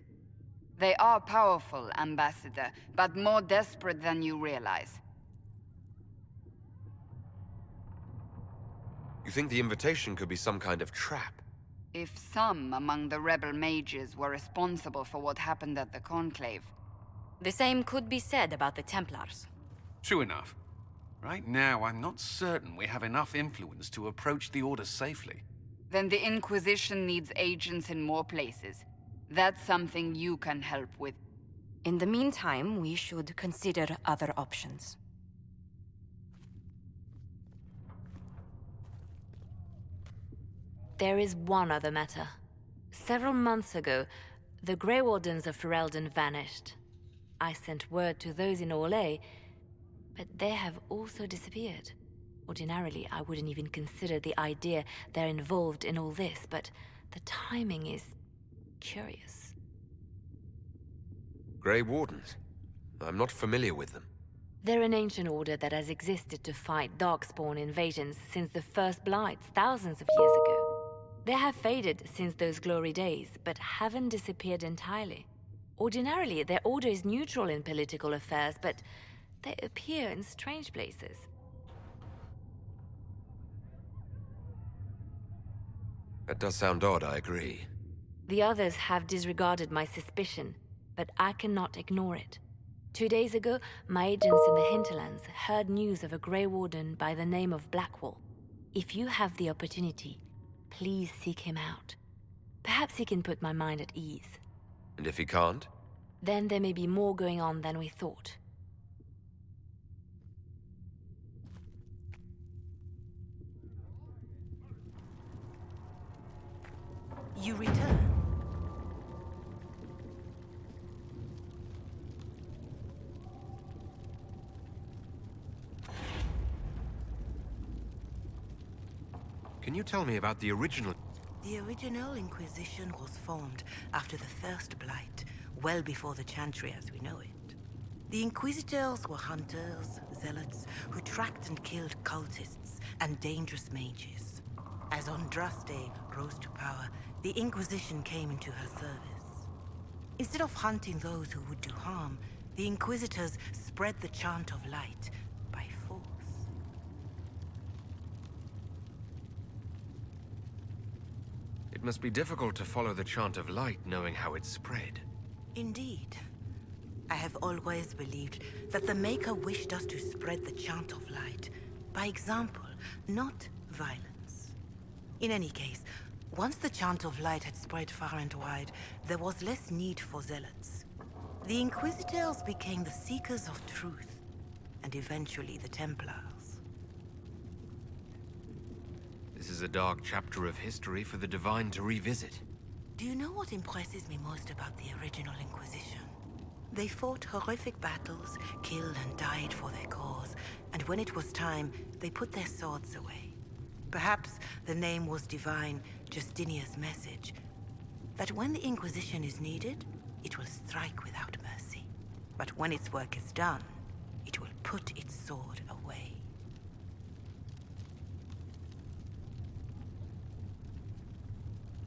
They are powerful, Ambassador, but more desperate than you realize. You think the invitation could be some kind of trap? If some among the rebel mages were responsible for what happened at the Conclave. The same could be said about the Templars. True enough. Right now, I'm not certain we have enough influence to approach the Order safely. Then the Inquisition needs agents in more places. That's something you can help with. In the meantime, we should consider other options. There is one other matter. Several months ago, the Grey Wardens of Ferelden vanished. I sent word to those in Orlais, but they have also disappeared. Ordinarily, I wouldn't even consider the idea they're involved in all this, but the timing is curious. Grey Wardens? I'm not familiar with them. They're an ancient order that has existed to fight Darkspawn invasions since the First Blights thousands of years ago. They have faded since those glory days, but haven't disappeared entirely. Ordinarily, their order is neutral in political affairs, but they appear in strange places. That does sound odd, I agree. The others have disregarded my suspicion, but I cannot ignore it. 2 days ago, my agents in the hinterlands heard news of a Grey Warden by the name of Blackwall. If you have the opportunity, please seek him out. Perhaps he can put my mind at ease. And if he can't? Then there may be more going on than we thought. You return. Can you tell me about the original... The original Inquisition was formed after the First Blight, well before the Chantry as we know it. The Inquisitors were hunters, zealots, who tracked and killed cultists and dangerous mages. As Andraste rose to power, the Inquisition came into her service. Instead of hunting those who would do harm, the Inquisitors spread the chant of light by force. It must be difficult to follow the chant of light knowing how it's spread. Indeed. I have always believed that the Maker wished us to spread the chant of light by example, not violence. In any case, once the chant of light had spread far and wide, there was less need for zealots. The Inquisitors became the seekers of truth, and eventually the Templars. This is a dark chapter of history for the Divine to revisit. Do you know what impresses me most about the original Inquisition? They fought horrific battles, killed and died for their cause, and when it was time, they put their swords away. Perhaps the name was divine, Justinia's message, that when the Inquisition is needed, it will strike without mercy. But when its work is done, it will put its sword away.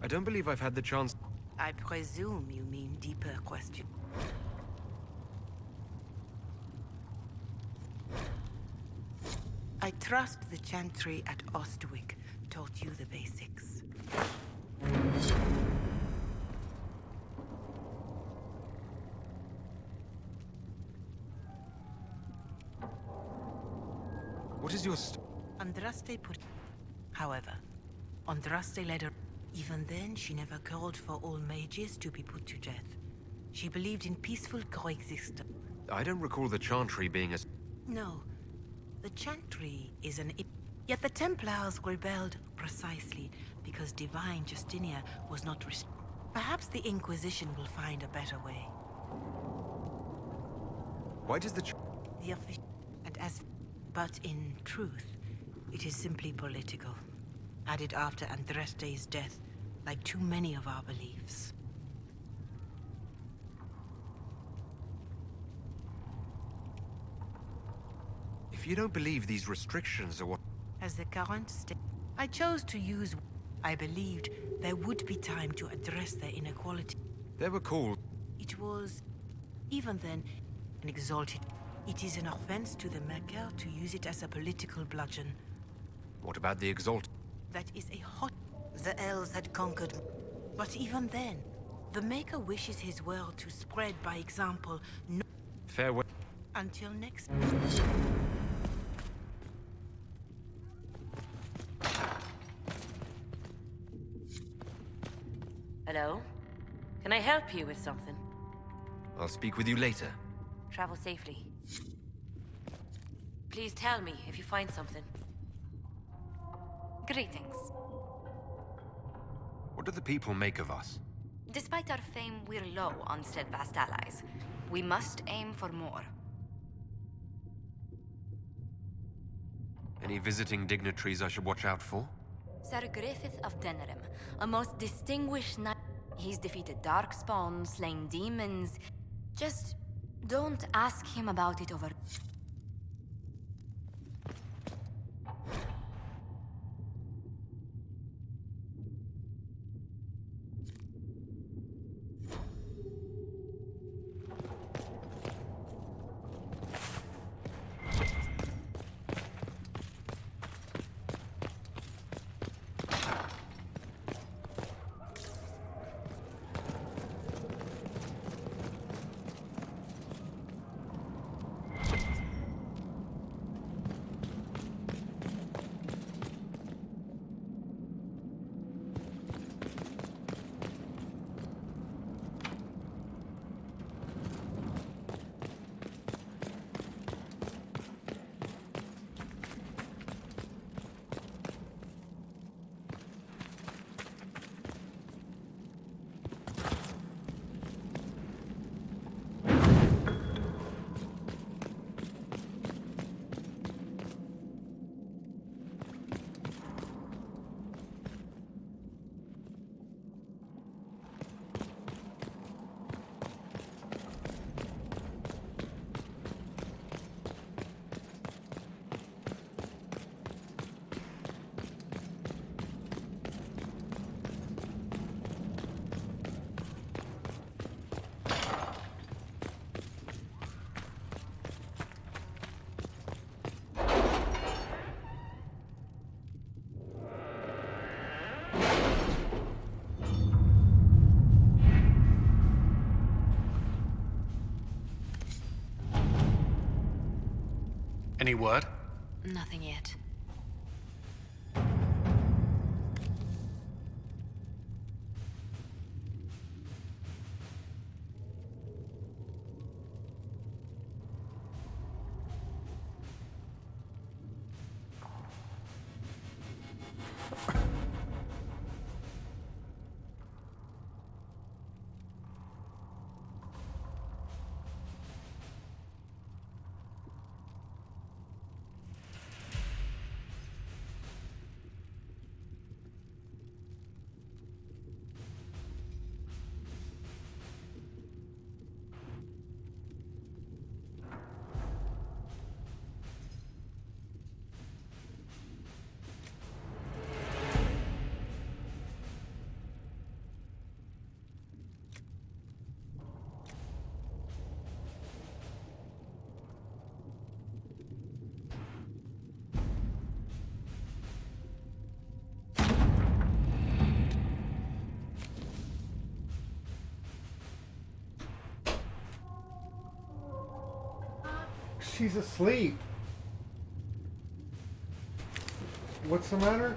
I don't believe I've had the chance... I presume you mean deeper question. I trust the Chantry at Ostwick taught you the basics. What is your Andraste put... However, Andraste led her... Even then, she never called for all mages to be put to death. She believed in peaceful coexistence. I don't recall the Chantry being as... No. The Chantry is an... Yet the Templars rebelled precisely because Divine Justinia was not... Perhaps the Inquisition will find a better way. Why does the... The official... And as... But in truth, it is simply political. Added after Andraste's death, like too many of our beliefs. If you don't believe these restrictions are what... As the current state, I chose to use... I believed there would be time to address their inequality. They were called... It was, even then, an exalted... It is an offense to the Maker to use it as a political bludgeon. What about the Exalted? That is a hot... The elves had conquered... But even then, the Maker wishes his world to spread by example, no... Farewell. Until next... Hello? Can I help you with something? I'll speak with you later. Travel safely. Please tell me if you find something. Greetings. What do the people make of us? Despite our fame, we're low on steadfast allies. We must aim for more. Any visiting dignitaries I should watch out for? Sir Griffith of Denerim, a most distinguished knight. He's defeated darkspawn, slain demons. Just don't ask him about it over... Any word? Nothing yet. She's asleep. What's the matter?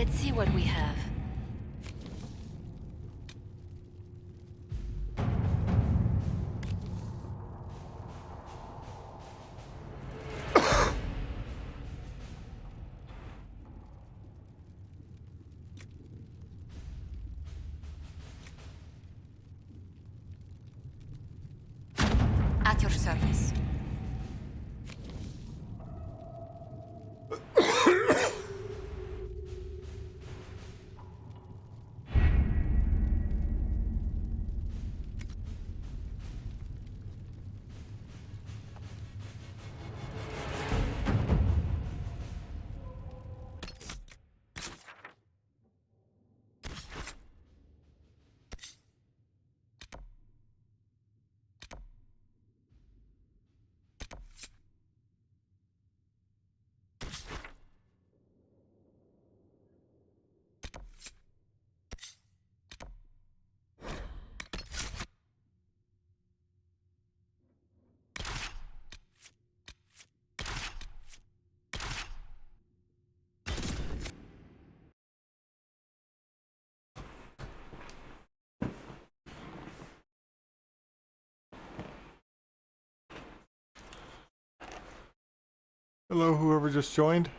Let's see what we have. At your service. Hello, whoever just joined.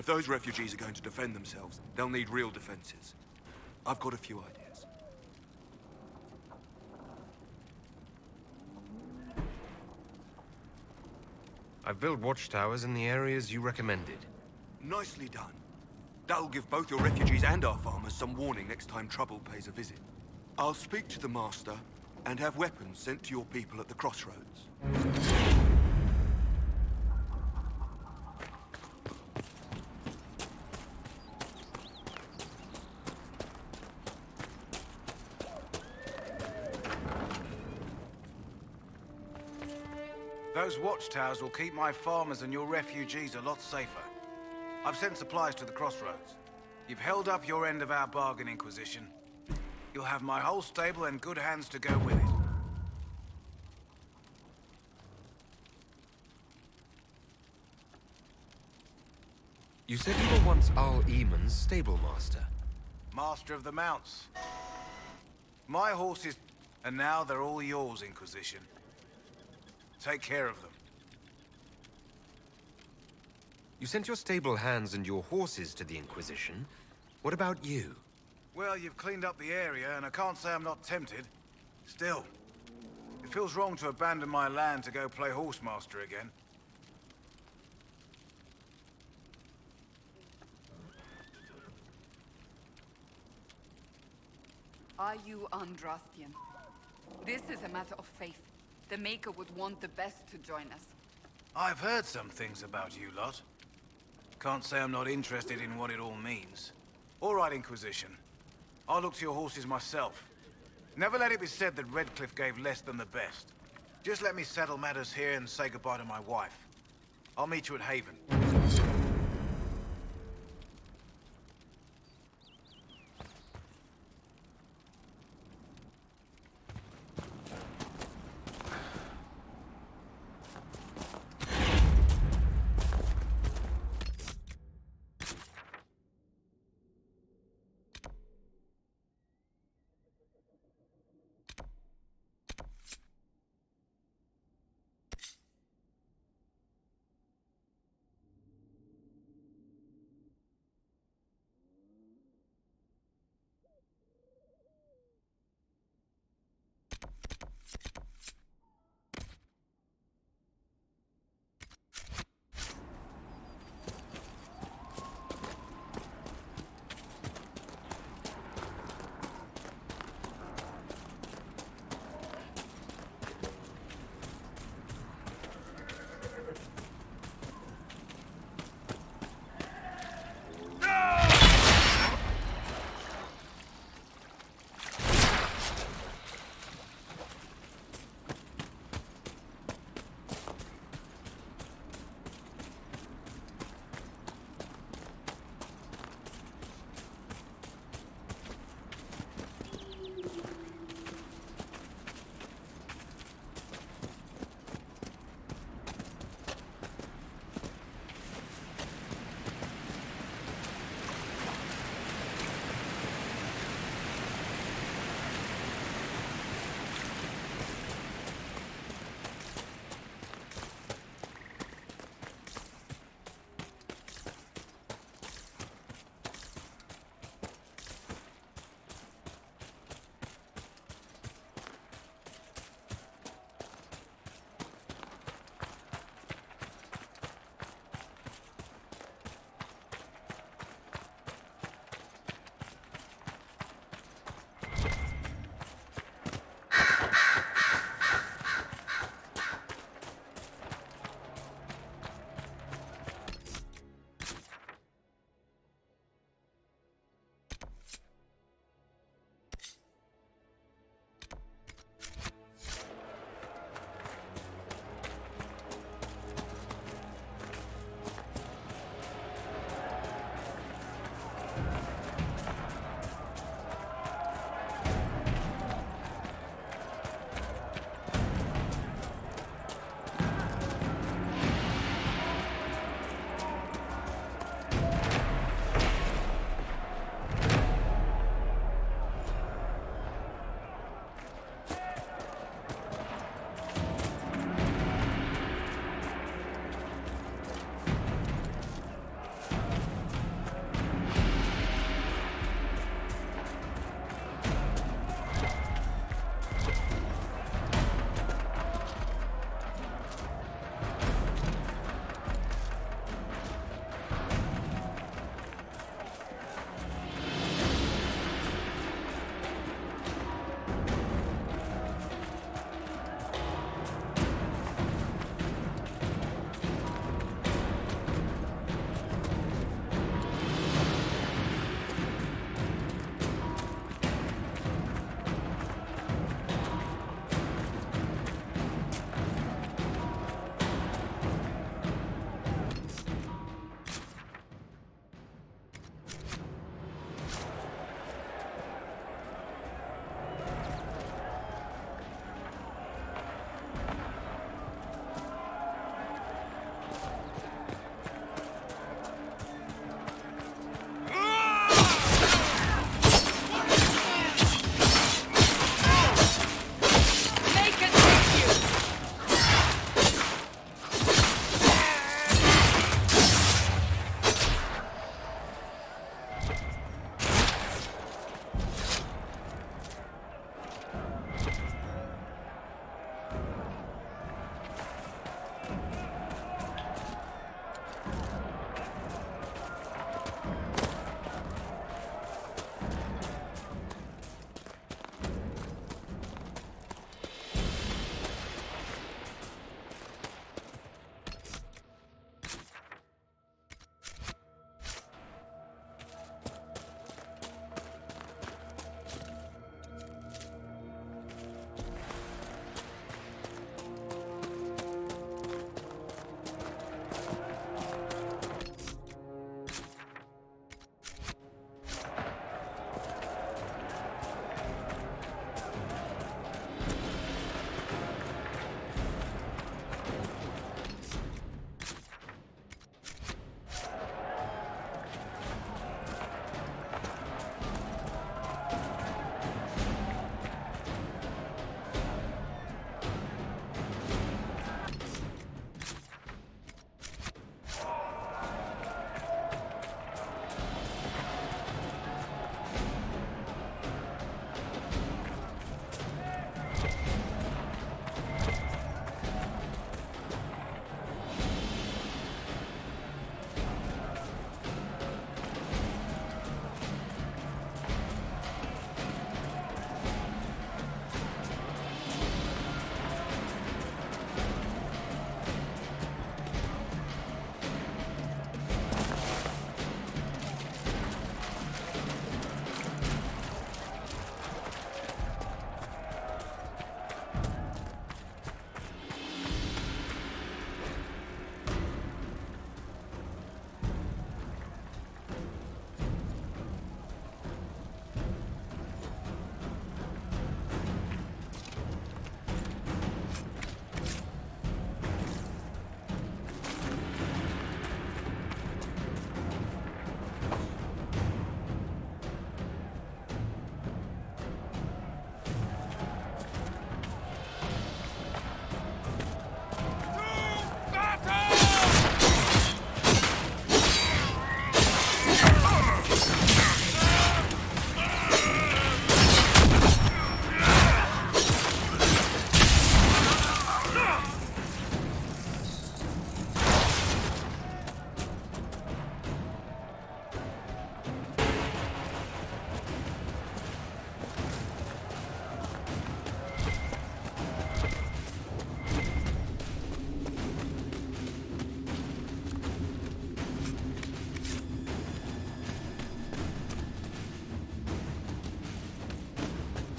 If those refugees are going to defend themselves, they'll need real defenses. I've got a few ideas. I've built watchtowers in the areas you recommended. Nicely done. That'll give both your refugees and our farmers some warning next time trouble pays a visit. I'll speak to the Master and have weapons sent to your people at the crossroads. Those watchtowers will keep my farmers and your refugees a lot safer. I've sent supplies to the crossroads. You've held up your end of our bargain, Inquisition. You'll have my whole stable and good hands to go with it. You said you were once Al Eamon's stable master. Master of the Mounts. My horses, and now they're all yours, Inquisition. Take care of them. You sent your stable hands and your horses to the Inquisition. What about you? Well, you've cleaned up the area, and I can't say I'm not tempted. Still, it feels wrong to abandon my land to go play horsemaster again. Are you Andrastian? This is a matter of faith. The Maker would want the best to join us. I've heard some things about you lot. Can't say I'm not interested in what it all means. All right, Inquisition. I'll look to your horses myself. Never let it be said that Redcliffe gave less than the best. Just let me settle matters here and say goodbye to my wife. I'll meet you at Haven.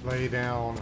Lay down.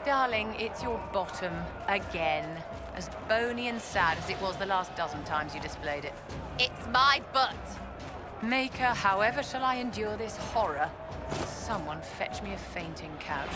Darling, it's your bottom again. As bony and sad as it was the last dozen times you displayed it. It's my butt. Maker, however shall I endure this horror? Someone fetch me a fainting couch.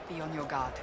Be on your guard.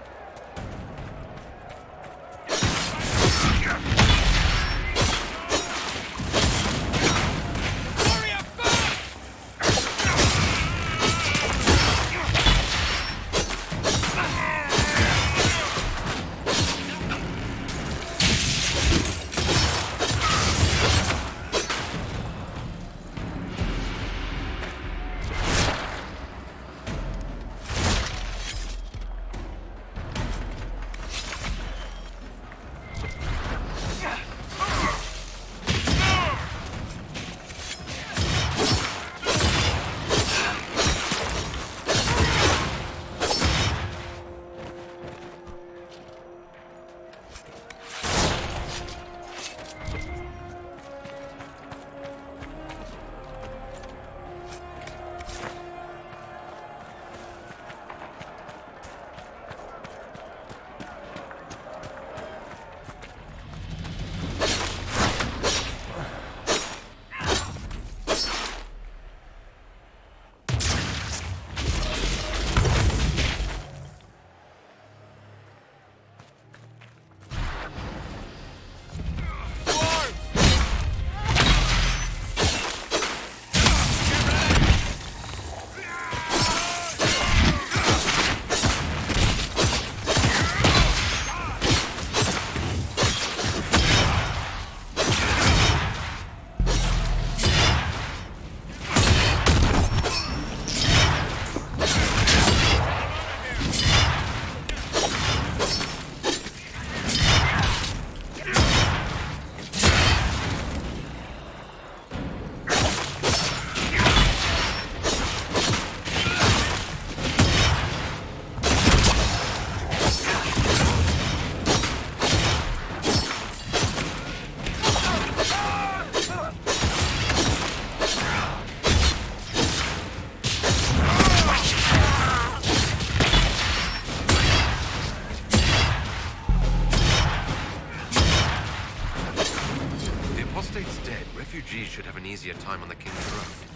dead, refugees should have an easier time on the King's throne.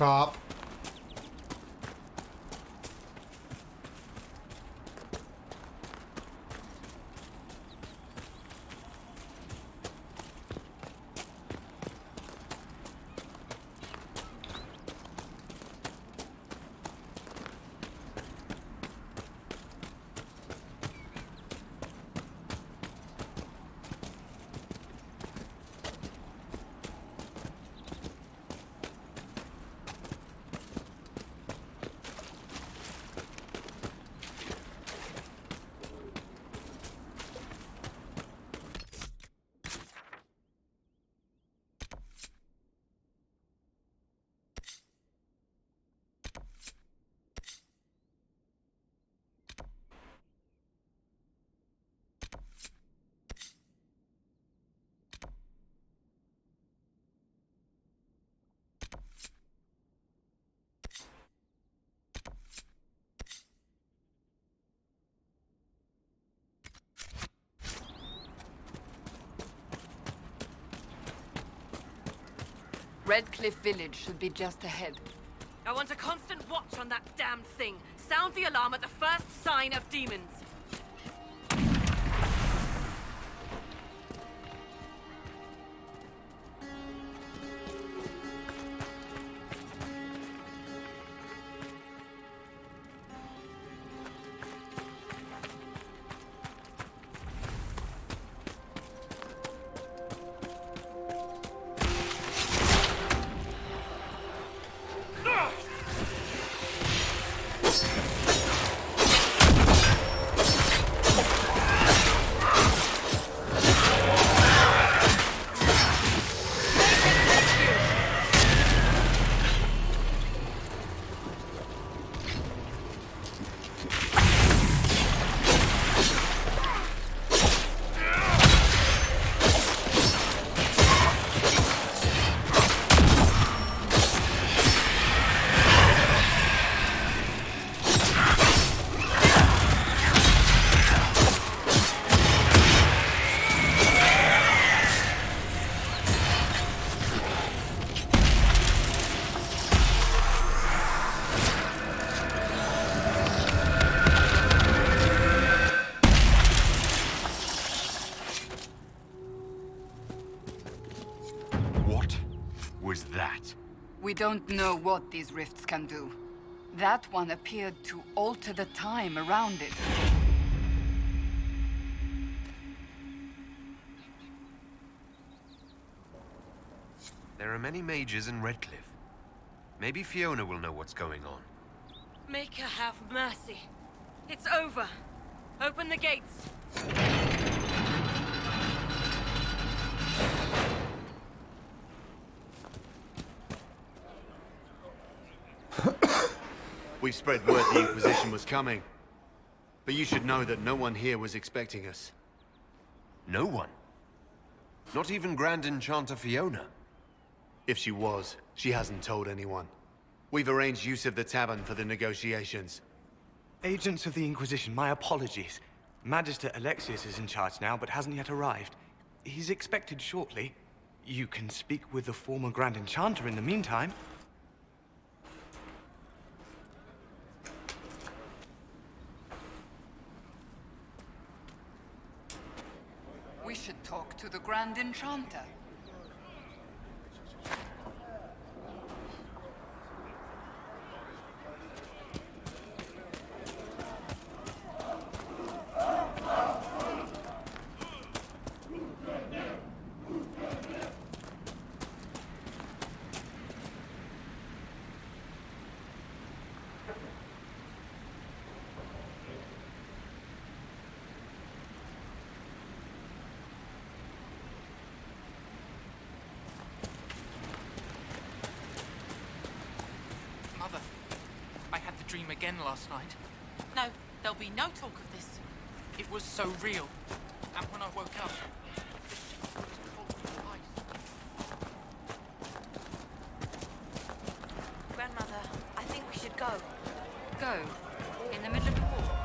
Stop. Redcliffe Village should be just ahead. I want a constant watch on that damned thing. Sound the alarm at the first sign of demons. We don't know what these rifts can do. That one appeared to alter the time around it. There are many mages in Redcliffe. Maybe Fiona will know what's going on. Make her have mercy. It's over. Open the gates. We spread word the Inquisition was coming. But you should know that no one here was expecting us. No one? Not even Grand Enchanter Fiona? If she was, she hasn't told anyone. We've arranged use of the tavern for the negotiations. Agents of the Inquisition, my apologies. Magister Alexius is in charge now, but hasn't yet arrived. He's expected shortly. You can speak with the former Grand Enchanter in the meantime. We should talk to the Grand Enchanter. Mother, I had the dream again last night. No, there'll be no talk of this. It was so real. And when I woke up, Grandmother, I think we should go. Go? In the middle of the war?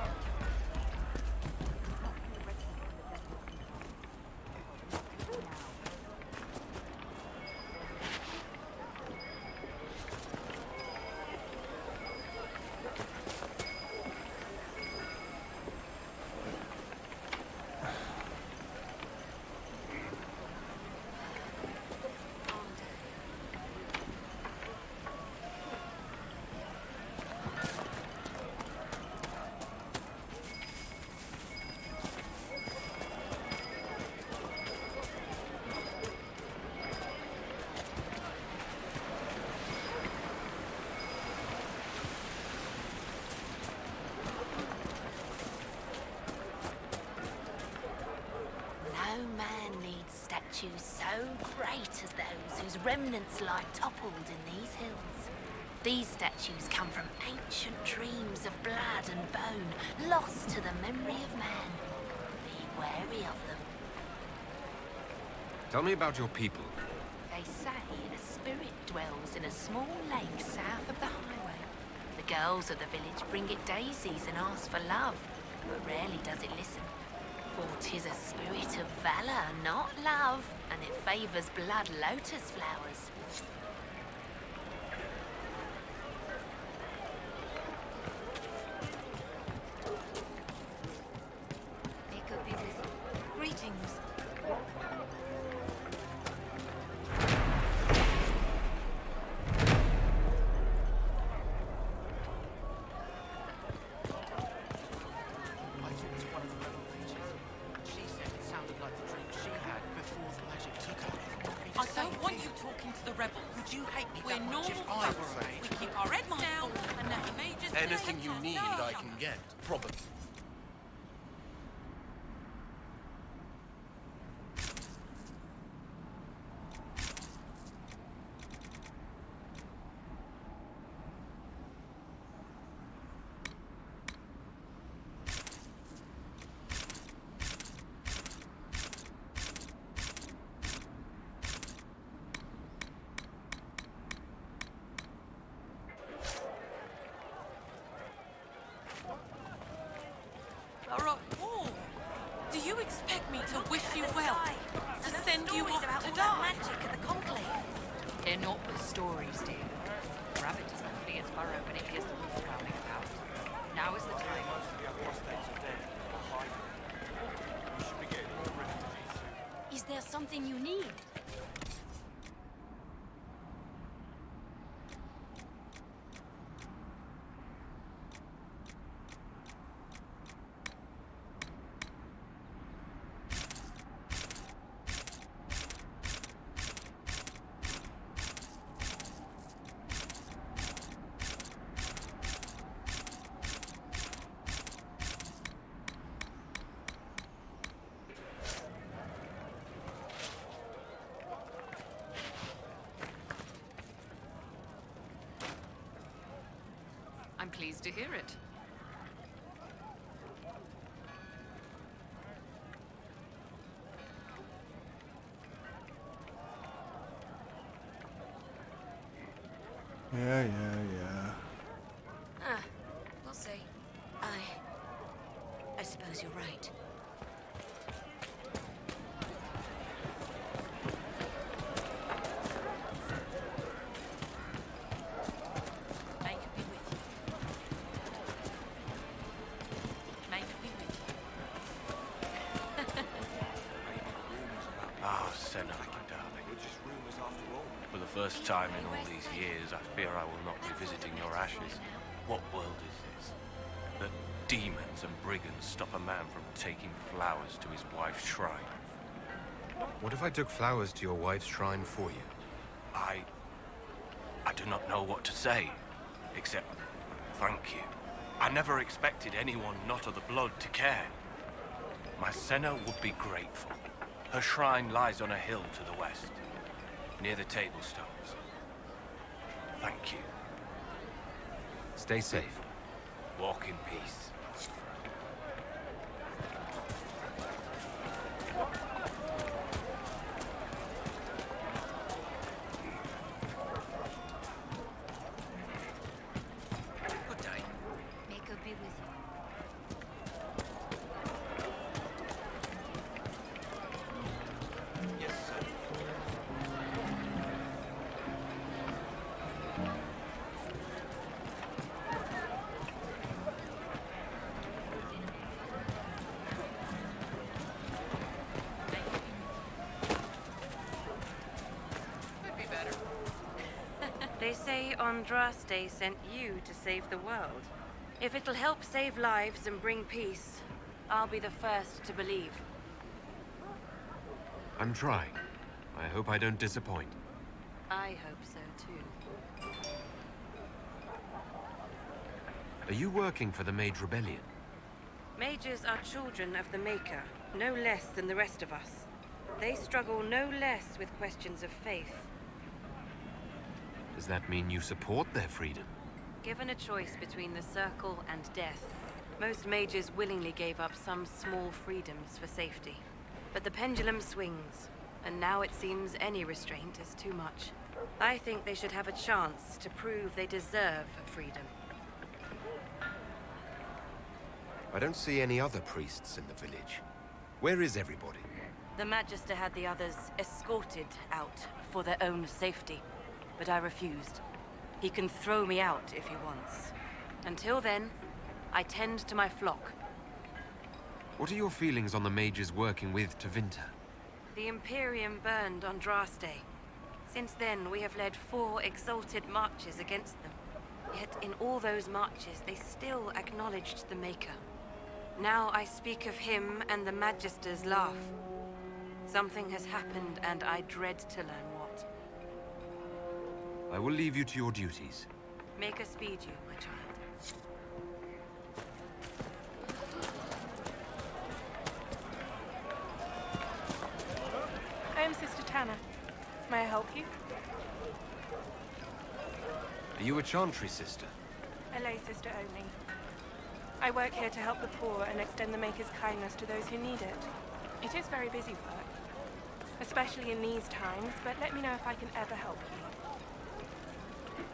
No man needs statues so great as those whose remnants lie toppled in these hills. These statues come from ancient dreams of blood and bone, lost to the memory of man. Be wary of them. Tell me about your people. They say a spirit dwells in a small lake south of the highway. The girls of the village bring it daisies and ask for love, but rarely does it listen. For 'tis a spirit of valor, not love, and it favors blood lotus flowers. Greetings. I talked to one of the rebel mages. She said it sounded like the dream she had before the magic took her. I don't want you talking to the rebels. Would you hate me We're that much if normal I folks. were a mage? We keep our heads down, and now the mages... Anything you need, I can get. Probably. Are at war. Do you expect me to wish you well? To send you off to die? Magic at the conclave. They're not but stories, dear. A rabbit does not flee its burrow when it hears the wolf prowling about. Now is the time. Is there something you need? pleased to hear it. Yeah. We'll see. I suppose you're right. May you be with you. May you be with you. Ah, Senna, my darling. We're just rumors after all. For the first time in all these years, I fear I will not be visiting your ashes. What world is this? That demons and brigands stop a man from taking flowers to his wife's shrine. What if I took flowers to your wife's shrine for you? I do not know what to say, except thank you. I never expected anyone not of the blood to care. My Senna would be grateful. Her shrine lies on a hill to the west, near the tablstones. Thank you. Stay safe. Walk in peace. Good day. May God be with you. Yes, sir. Could be better. They say Andraste sent you to save the world. If it'll help save lives and bring peace, I'll be the first to believe. I'm trying. I hope I don't disappoint. I hope so too. Are you working for the Mage Rebellion? Mages are children of the Maker, no less than the rest of us. They struggle no less with questions of faith. Does that mean you support their freedom? Given a choice between the Circle and death, most mages willingly gave up some small freedoms for safety. But the pendulum swings, and now it seems any restraint is too much. I think they should have a chance to prove they deserve freedom. I don't see any other priests in the village. Where is everybody? The Magister had the others escorted out for their own safety, but I refused. He can throw me out if he wants. Until then, I tend to my flock. What are your feelings on the mages working with Tevinter? The Imperium burned Andraste. Since then, we have led 4 exalted marches against them. Yet in all those marches, they still acknowledged the Maker. Now I speak of him and the Magisters laugh. Something has happened, and I dread to learn what. I will leave you to your duties. Make us speed you, my child. I am Sister Tanner. May I help you? Are you a Chantry sister? A lay sister only. I work here to help the poor and extend the Maker's kindness to those who need it. It is very busy work, especially in these times, but let me know if I can ever help you.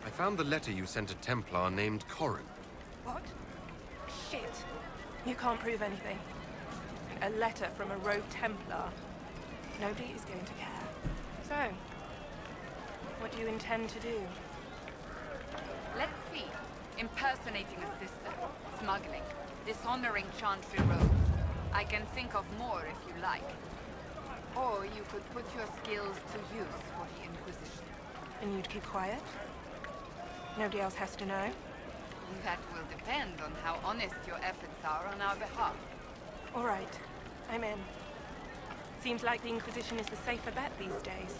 I found the letter you sent a Templar named Corrin. What? Shit. You can't prove anything. A letter from a rogue Templar. Nobody is going to care. So, what do you intend to do? Let's see. Impersonating a sister, smuggling, dishonoring Chantry robes. I can think of more if you like. Or you could put your skills to use for the Inquisition. And you'd keep quiet? Nobody else has to know? That will depend on how honest your efforts are on our behalf. All right. I'm in. Seems like the Inquisition is the safer bet these days.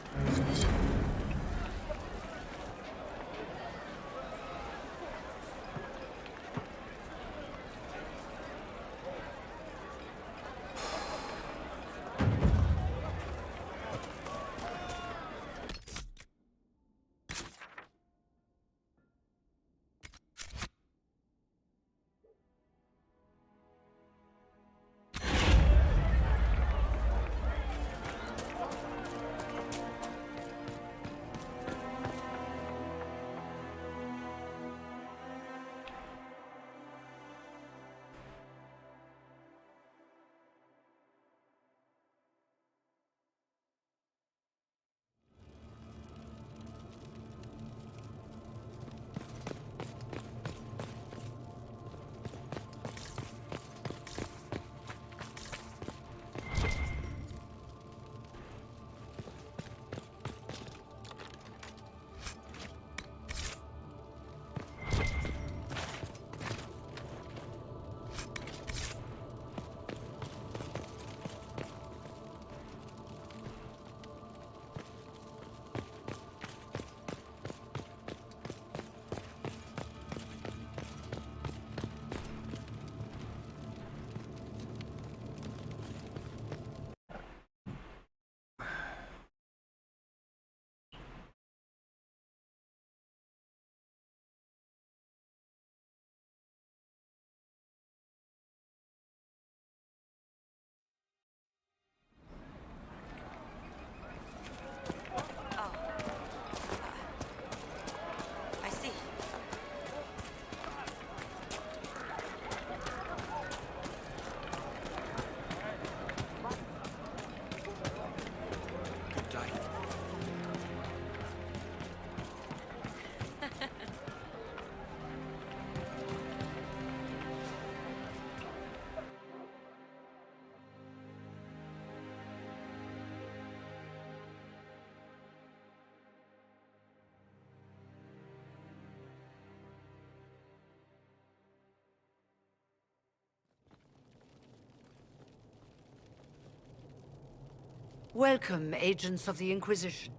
Welcome, agents of the Inquisition.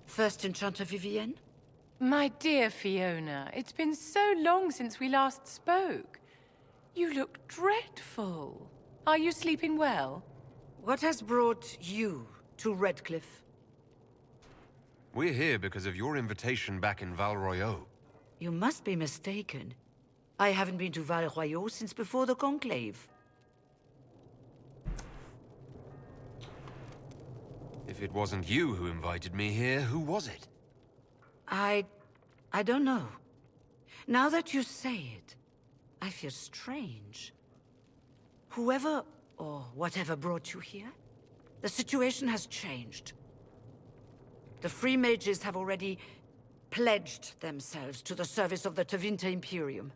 First Enchanter Vivienne? My dear Fiona, it's been so long since we last spoke. You look dreadful. Are you sleeping well? What has brought you to Redcliffe? We're here because of your invitation back in Val Royeaux. You must be mistaken. I haven't been to Val Royeaux since before the Conclave. If it wasn't you who invited me here, who was it? I don't know. Now that you say it, I feel strange. Whoever or whatever brought you here, the situation has changed. The Free Mages have already pledged themselves to the service of the Tevinter Imperium.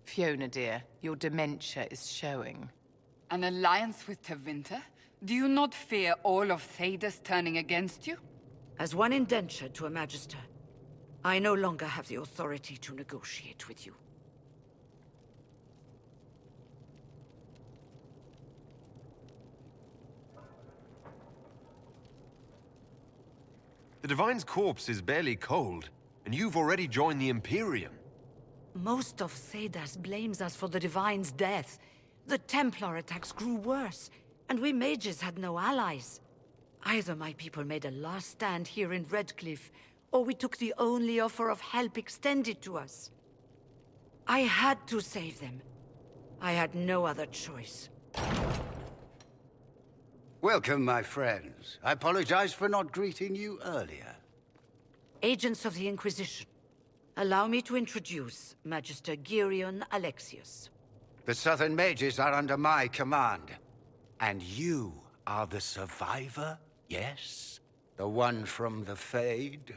Fiona, dear, your dementia is showing. An alliance with Tevinter? Do you not fear all of Thedas turning against you? As one indentured to a Magister, I no longer have the authority to negotiate with you. The Divine's corpse is barely cold, and you've already joined the Imperium. Most of Thedas blames us for the Divine's death. The Templar attacks grew worse, and we mages had no allies. Either my people made a last stand here in Redcliffe, or we took the only offer of help extended to us. I had to save them. I had no other choice. Welcome, my friends. I apologize for not greeting you earlier. Agents of the Inquisition, allow me to introduce Magister Girion Alexius. The Southern Mages are under my command. And you are the survivor, yes? The one from the Fade?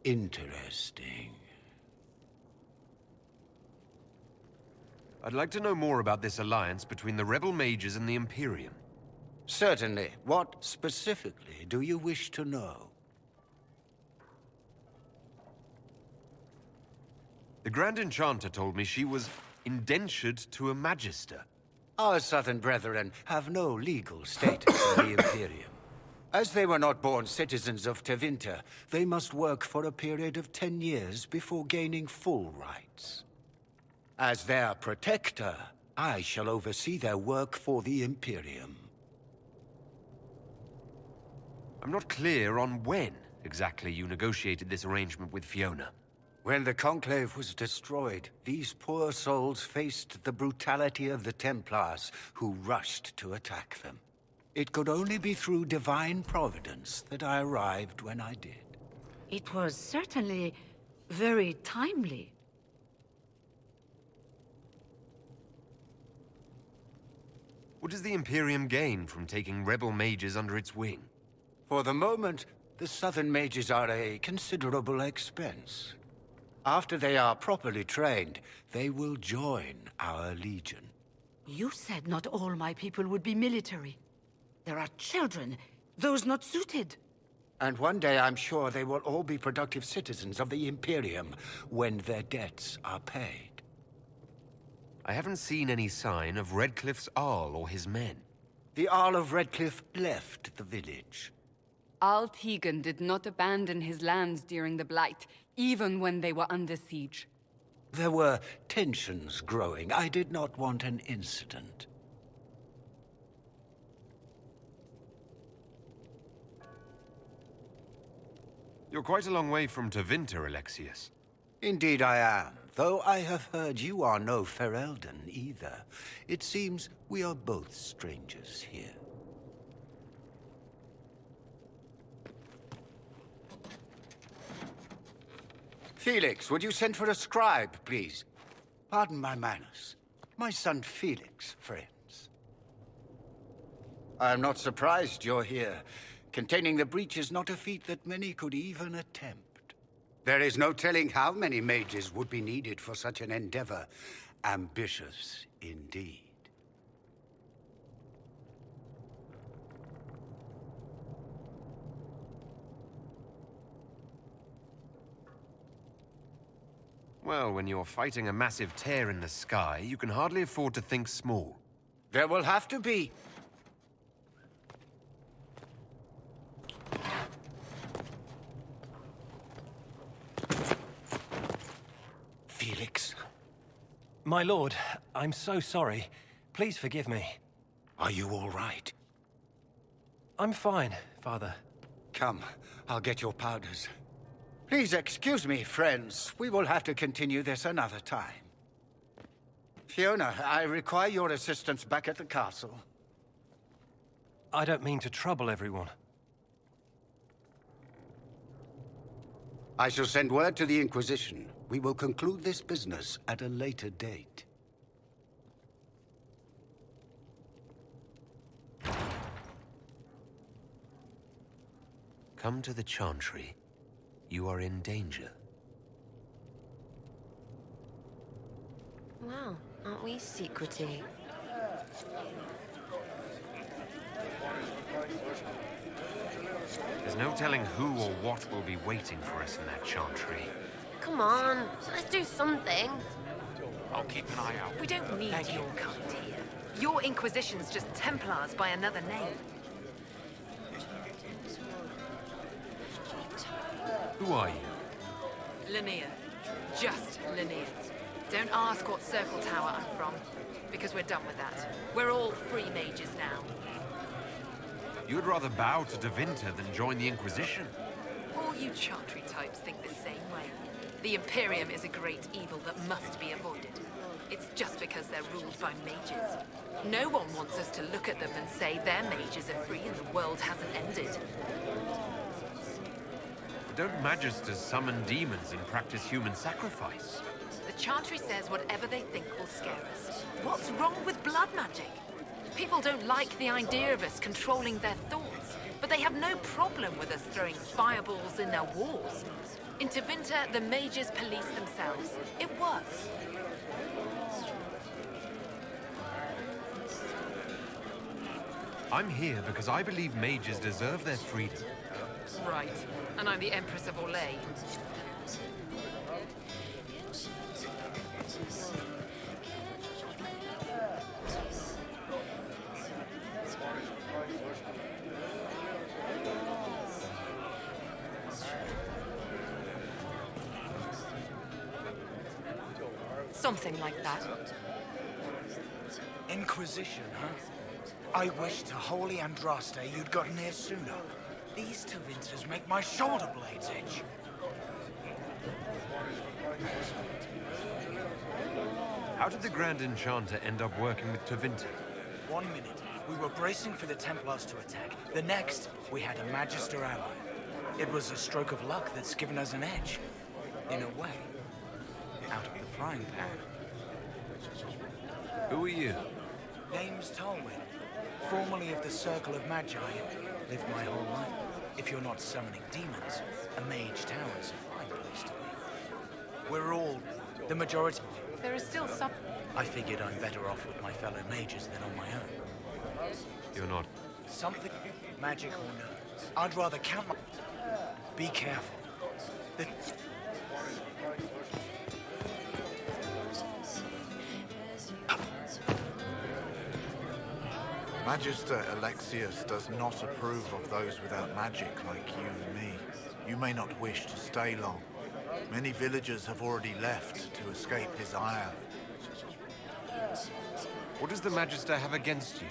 Interesting. I'd like to know more about this alliance between the rebel mages and the Imperium. Certainly. What specifically do you wish to know? The Grand Enchanter told me she was indentured to a Magister. Our Southern brethren have no legal status in the Imperium. As they were not born citizens of Tevinter, they must work for a period of 10 years before gaining full rights. As their protector, I shall oversee their work for the Imperium. I'm not clear on when exactly you negotiated this arrangement with Fiona. When the Conclave was destroyed, these poor souls faced the brutality of the Templars, who rushed to attack them. It could only be through divine providence that I arrived when I did. It was certainly very timely. What does the Imperium gain from taking rebel mages under its wing? For the moment, the Southern Mages are a considerable expense. After they are properly trained, they will join our Legion. You said not all my people would be military. There are children, those not suited. And one day I'm sure they will all be productive citizens of the Imperium when their debts are paid. I haven't seen any sign of Redcliffe's Arl or his men. The Arl of Redcliffe left the village. Al Tegan did not abandon his lands during the Blight, even when they were under siege. There were tensions growing. I did not want an incident. You're quite a long way from Tevinter, Alexius. Indeed I am, though I have heard you are no Ferelden either. It seems we are both strangers here. Felix, would you send for a scribe, please? Pardon my manners. My son Felix, friends. I'm not surprised you're here. Containing the breach is not a feat that many could even attempt. There is no telling how many mages would be needed for such an endeavor. Ambitious, indeed. Well, when you're fighting a massive tear in the sky, you can hardly afford to think small. There will have to be. Felix. My lord, I'm so sorry. Please forgive me. Are you all right? I'm fine, Father. Come, I'll get your powders. Please excuse me, friends. We will have to continue this another time. Fiona, I require your assistance back at the castle. I don't mean to trouble everyone. I shall send word to the Inquisition. We will conclude this business at a later date. Come to the Chantry. You are in danger. Wow, aren't we secretive? There's no telling who or what will be waiting for us in that Chantry. Come on, let's do something. I'll keep an eye out. We don't need your kind here. Your Inquisition's just Templars by another name. Who are you? Linnea. Just Linnea. Don't ask what Circle Tower I'm from, because we're done with that. We're all free mages now. You'd rather bow to Tevinter than join the Inquisition? All you Chantry types think the same way. The Imperium is a great evil that must be avoided. It's just because they're ruled by mages. No one wants us to look at them and say their mages are free and the world hasn't ended. Don't Magisters summon demons and practice human sacrifice? The Chantry says whatever they think will scare us. What's wrong with blood magic? People don't like the idea of us controlling their thoughts, but they have no problem with us throwing fireballs in their wars. In Tevinter, the mages police themselves. It works. I'm here because I believe mages deserve their freedom. Right. And I'm the Empress of Orlais. Something like that. Inquisition, huh? I wish to Holy Andraste you'd gotten here sooner. These Tevinters make my shoulder blades itch. How did the Grand Enchanter end up working with Tevinter? 1 minute, we were bracing for the Templars to attack. The next, we had a Magister ally. It was a stroke of luck that's given us an edge. In a way. Out of the frying pan. Who are you? Name's Talwyn. Formerly of the Circle of Magi. Lived my whole life. If you're not summoning demons, a mage tower's a fine place to be. We're all... the majority... There is still some... I figured I'm better off with my fellow mages than on my own. You're not... Something magic or no. I'd rather count my... Be careful. The... Magister Alexius does not approve of those without magic like you and me. You may not wish to stay long. Many villagers have already left to escape his ire. What does the Magister have against you?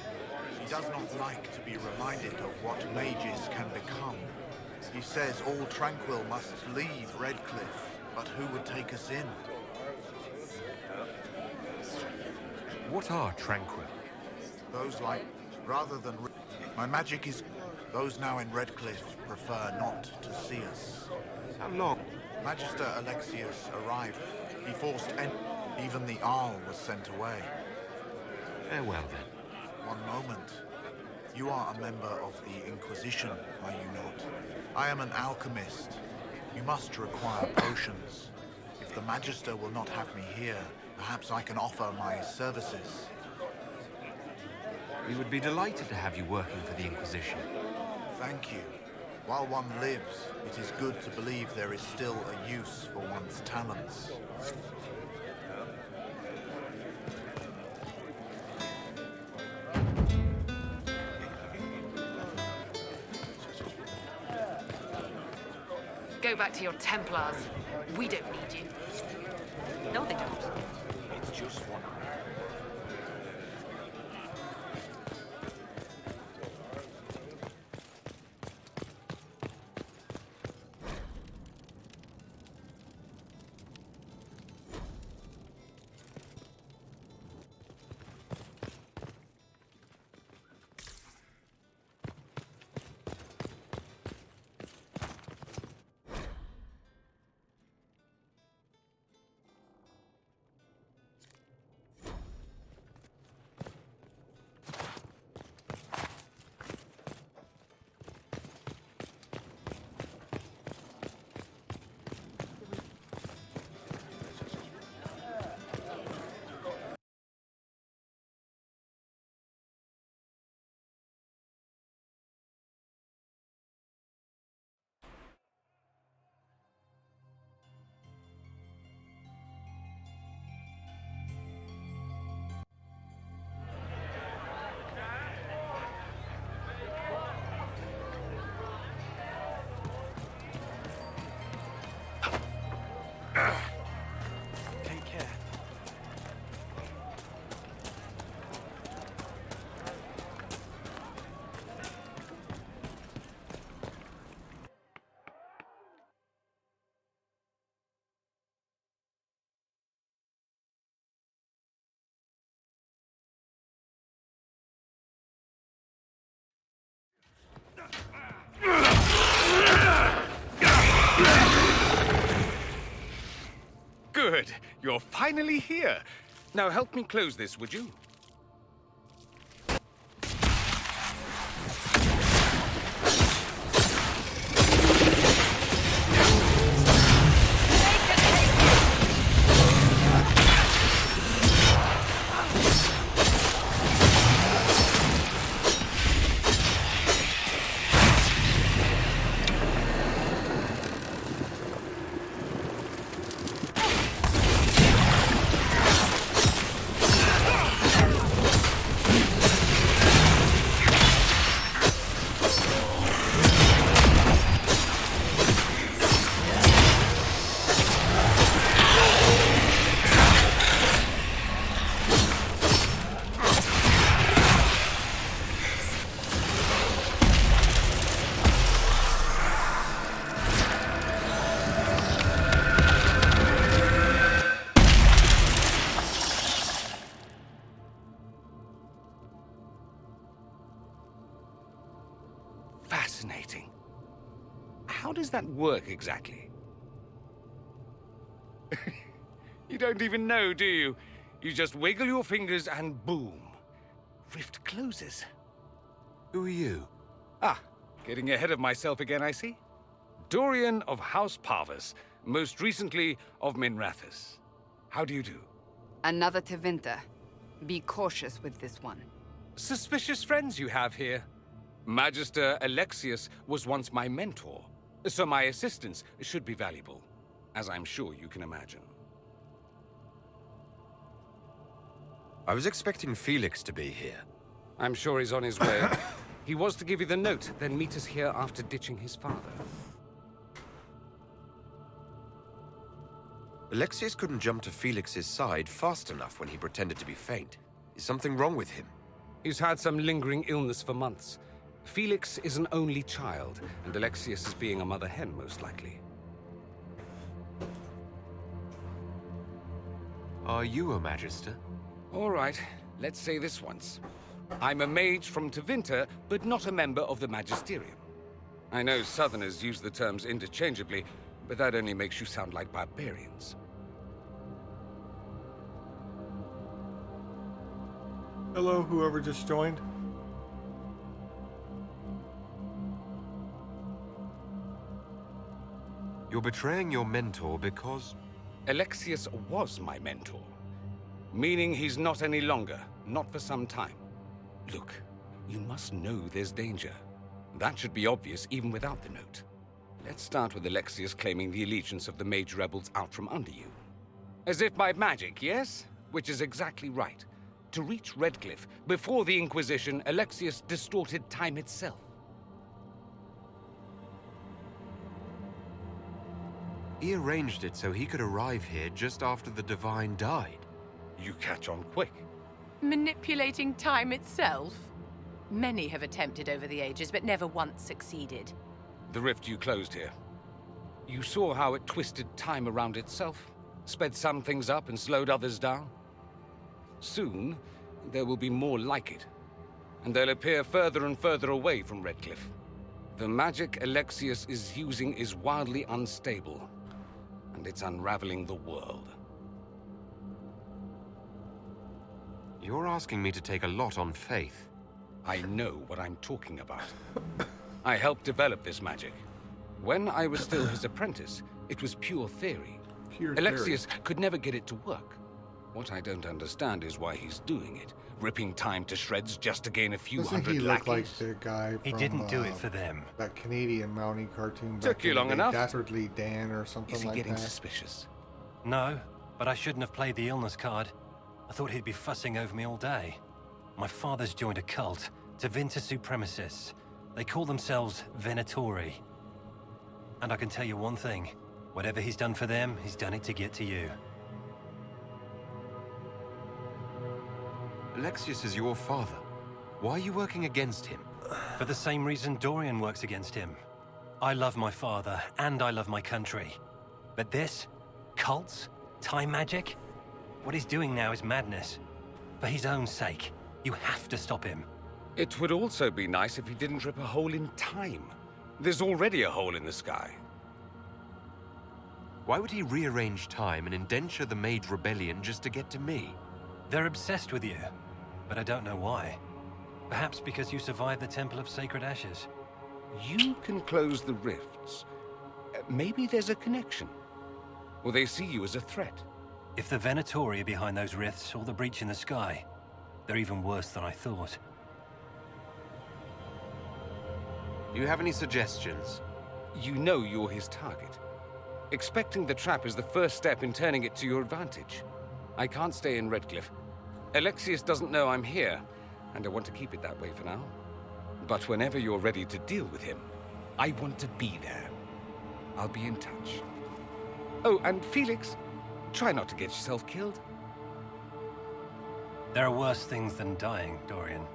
He does not like to be reminded of what mages can become. He says all Tranquil must leave Redcliffe, but who would take us in? What are Tranquil? Those like... rather than... My magic is... Those now in Redcliffe prefer not to see us. How long? Magister Alexius arrived. He forced even the Arl was sent away. Farewell, then. One moment. You are a member of the Inquisition, are you not? I am an alchemist. You must require potions. If the Magister will not have me here, perhaps I can offer my services. We would be delighted to have you working for the Inquisition. Thank you. While one lives, it is good to believe there is still a use for one's talents. Go back to your Templars. We don't need you. No, they don't. It's just one. Take care. Good. You're finally here. Now help me close this, would you? Fascinating. How does that work exactly? You don't even know, do you? You just wiggle your fingers and boom. Rift closes. Who are you? Ah, getting ahead of myself again, I see. Dorian of House Parvus, most recently of Minrathous. How do you do? Another Tevinter. Be cautious with this one. Suspicious friends you have here. Magister Alexius was once my mentor, so my assistance should be valuable, as I'm sure you can imagine. I was expecting Felix to be here. I'm sure he's on his way. He was to give you the note, then meet us here after ditching his father. Alexius couldn't jump to Felix's side fast enough when he pretended to be faint. Is something wrong with him? He's had some lingering illness for months. Felix is an only child, and Alexius is being a mother hen, most likely. Are you a Magister? All right, let's say this once. I'm a mage from Tevinter, but not a member of the Magisterium. I know Southerners use the terms interchangeably, but that only makes you sound like barbarians. Hello, whoever just joined. You're betraying your mentor because... Alexius was my mentor. Meaning he's not any longer. Not for some time. Look, you must know there's danger. That should be obvious even without the note. Let's start with Alexius claiming the allegiance of the mage rebels out from under you. As if by magic, yes? Which is exactly right. To reach Redcliffe, before the Inquisition, Alexius distorted time itself. He arranged it so he could arrive here just after the Divine died. You catch on quick. Manipulating time itself? Many have attempted over the ages, but never once succeeded. The rift you closed here. You saw how it twisted time around itself, sped some things up and slowed others down. Soon, there will be more like it, and they'll appear further and further away from Redcliffe. The magic Alexius is using is wildly unstable, and it's unraveling the world. You're asking me to take a lot on faith. I know what I'm talking about. I helped develop this magic. When I was still his apprentice, it was pure theory. Alexius could never get it to work. What I don't understand is why he's doing it, ripping time to shreds just to gain a few hundred lackeys. Like the guy He from, didn't do it for them. That Canadian Mountie cartoon. Took you long enough. Dastardly Dan or something like that. Is he getting suspicious? No, but I shouldn't have played the illness card. I thought he'd be fussing over me all day. My father's joined a cult, Tevinter Supremacists. They call themselves Venatori. And I can tell you one thing. Whatever he's done for them, he's done it to get to you. Alexius is your father. Why are you working against him? For the same reason Dorian works against him. I love my father, and I love my country. But this? Cults? Time magic? What he's doing now is madness. For his own sake, you have to stop him. It would also be nice if he didn't rip a hole in time. There's already a hole in the sky. Why would he rearrange time and indenture the Mage Rebellion just to get to me? They're obsessed with you, but I don't know why. Perhaps because you survived the Temple of Sacred Ashes. You can close the rifts. Maybe there's a connection. Or they see you as a threat. If the Venatori are behind those rifts or the breach in the sky, they're even worse than I thought. Do you have any suggestions? You know you're his target. Expecting the trap is the first step in turning it to your advantage. I can't stay in Redcliffe. Alexius doesn't know I'm here, and I want to keep it that way for now. But whenever you're ready to deal with him, I want to be there. I'll be in touch. Oh, and Felix, try not to get yourself killed. There are worse things than dying, Dorian.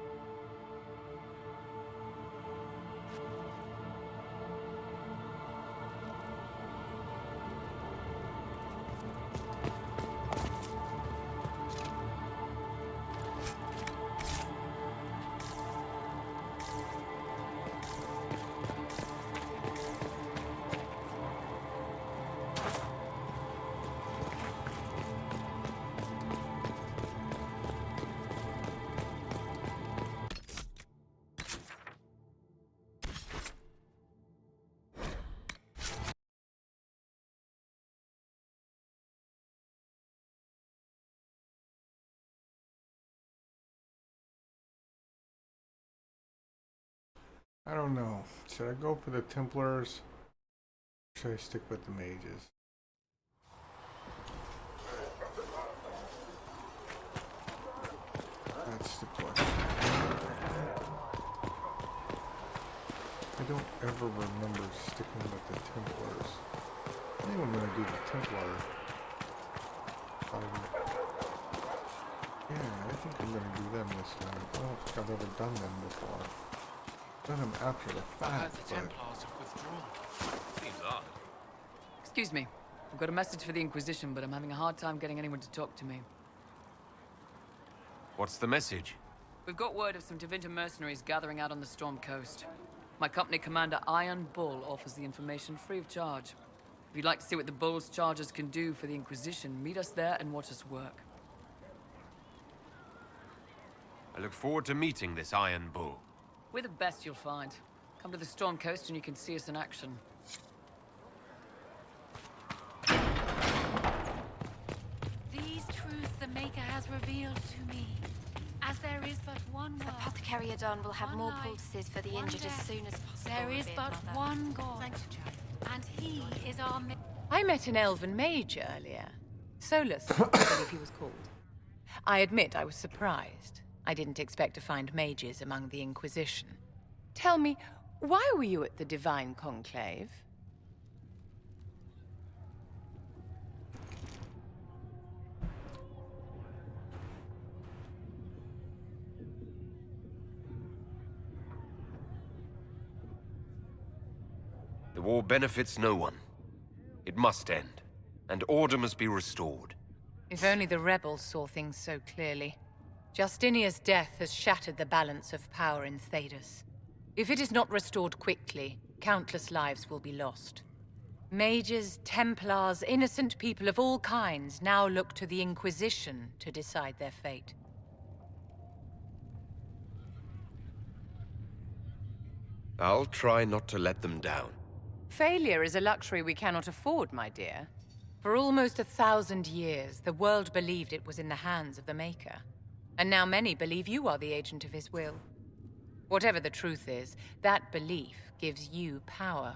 I don't know. Should I go for the Templars? Or should I stick with the mages? That's the question. I don't ever remember sticking with the Templars. I think I'm gonna do the Templar. Yeah, I think I'm gonna do them this time. I don't think I've ever done them before. Done them after the fact, The Templars have withdrawn. Seems odd. Excuse me. I've got a message for the Inquisition, but I'm having a hard time getting anyone to talk to me. What's the message? We've got word of some Tevinter mercenaries gathering out on the Storm Coast. My company commander, Iron Bull, offers the information free of charge. If you'd like to see what the Bull's charges can do for the Inquisition, meet us there and watch us work. I look forward to meeting this Iron Bull. We're the best you'll find. Come to the Storm Coast and you can see us in action. These truths the Maker has revealed to me, As there is but one world. Apothecary Adon will have more poultices for the injured as soon as possible. There is but Mother. one God. Thanks, Chad. And he is our... I met an elven mage earlier. Solus, I believe he was called. I admit I was surprised. I didn't expect to find mages among the Inquisition. Tell me, why were you at the Divine Conclave? The war benefits no one. It must end, and order must be restored. If only the rebels saw things so clearly. Justinia's death has shattered the balance of power in Thedas. If it is not restored quickly, countless lives will be lost. Mages, Templars, innocent people of all kinds now look to the Inquisition to decide their fate. I'll try not to let them down. Failure is a luxury we cannot afford, my dear. For almost 1,000 years, the world believed it was in the hands of the Maker. And now many believe you are the agent of his will. Whatever the truth is, that belief gives you power.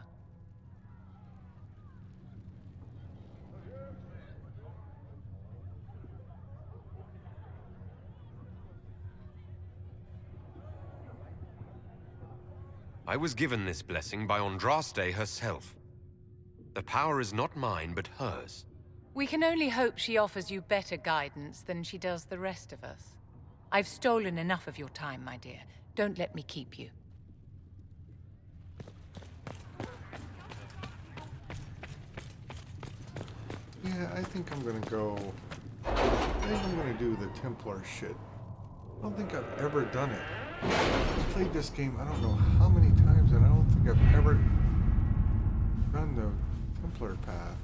I was given this blessing by Andraste herself. The power is not mine, but hers. We can only hope she offers you better guidance than she does the rest of us. I've stolen enough of your time, my dear. Don't let me keep you. Yeah, I think I'm gonna go... I think I'm gonna do the Templar shit. I don't think I've ever done it. I've played this game I don't know how many times, and I don't think I've ever done the Templar path.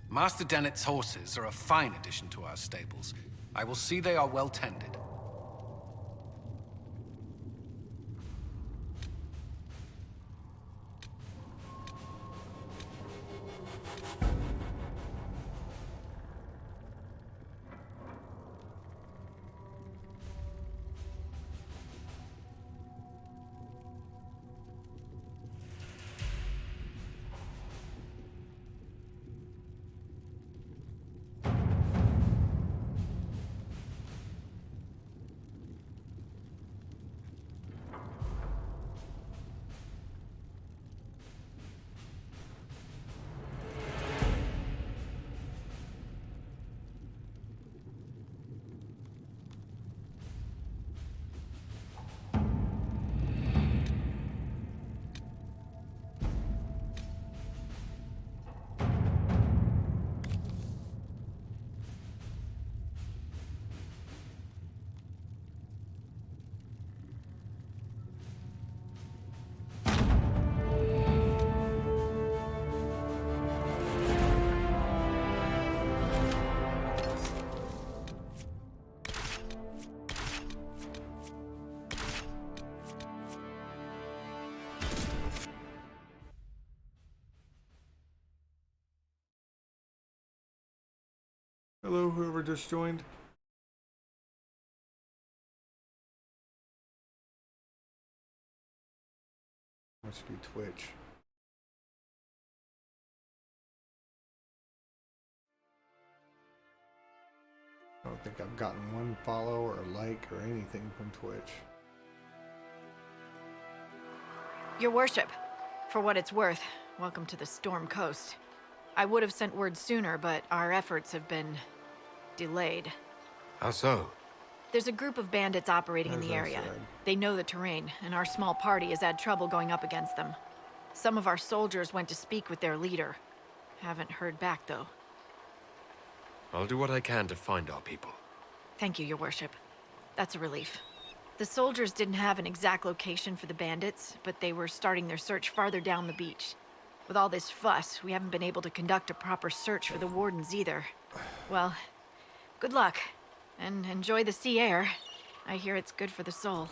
Master Dennett's horses are a fine addition to our stables. I will see they are well tended. Hello, whoever just joined. Must be Twitch. I don't think I've gotten one follow or a like or anything from Twitch. Your worship, for what it's worth, welcome to the Storm Coast. I would have sent word sooner, but our efforts have been delayed. How so? There's a group of bandits operating in As the I area. said. They know the terrain, and our small party has had trouble going up against them. Some of our soldiers went to speak with their leader. Haven't heard back, though. I'll do what I can to find our people. Thank you, your worship. That's a relief. The soldiers didn't have an exact location for the bandits, but they were starting their search farther down the beach. With all this fuss, we haven't been able to conduct a proper search for the wardens either. Well, good luck, and enjoy the sea air. I hear it's good for the soul.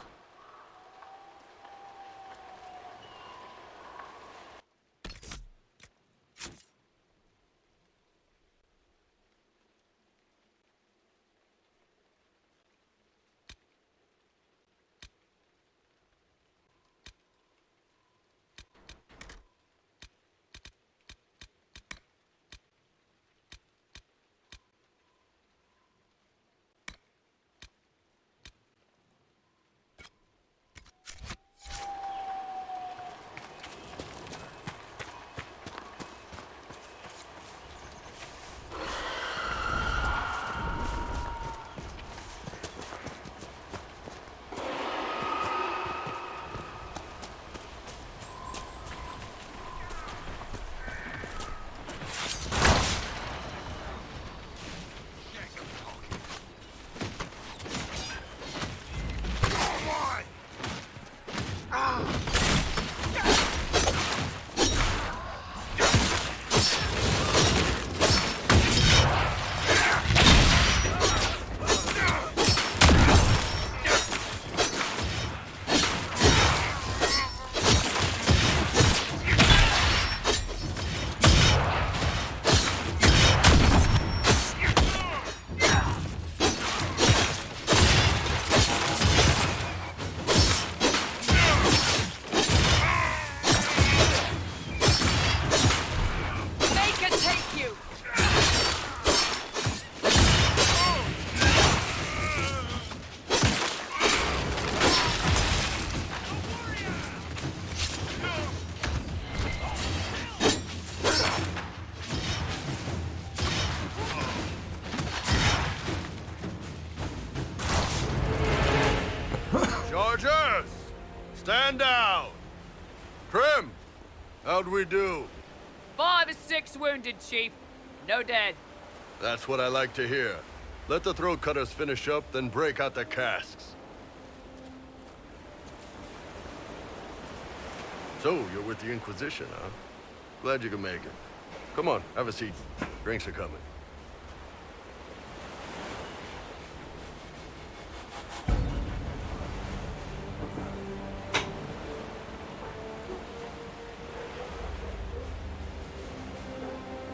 Krim! How'd we do? 5 or 6 wounded, Chief. No dead. That's what I like to hear. Let the throat cutters finish up, then break out the casks. So, you're with the Inquisition, huh? Glad you can make it. Come on, have a seat. Drinks are coming.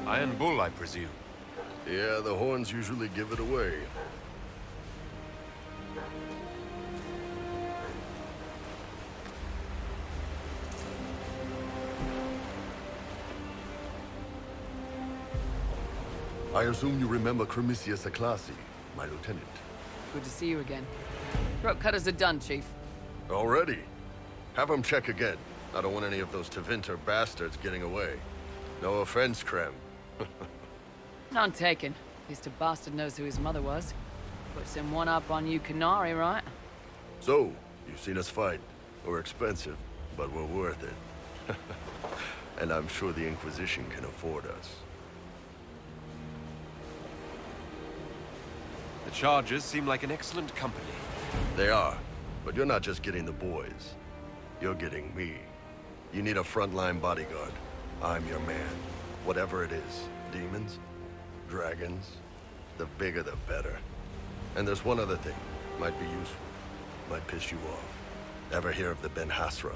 Iron Bull, I presume. Yeah, the horns usually give it away. I assume you remember Cremisius Aclassi, my lieutenant. Good to see you again. Throat cutters are done, Chief. Already? Have him check again. I don't want any of those Tevinter bastards getting away. No offense, Krem. None taken. At least a bastard knows who his mother was. Puts him one up on you Canary, right? So, you've seen us fight. We're expensive, but we're worth it. And I'm sure the Inquisition can afford us. The Chargers seem like an excellent company. They are, but you're not just getting the boys. You're getting me. You need a frontline bodyguard. I'm your man. Whatever it is. Demons? Dragons? The bigger the better. And there's one other thing. Might be useful. Might piss you off. Ever hear of the Ben Hasra?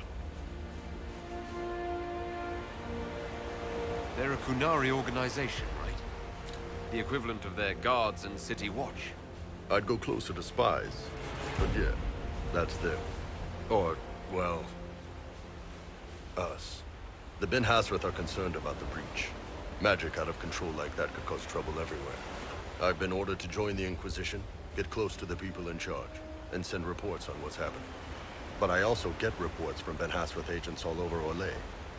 They're a Kunari organization, right? The equivalent of their guards and city watch. I'd go closer to spies. But yeah, that's them. Or, well, us. The Ben Hasrath are concerned about the breach. Magic out of control like that could cause trouble everywhere. I've been ordered to join the Inquisition, get close to the people in charge, and send reports on what's happening. But I also get reports from Ben Hasrath agents all over Orlais.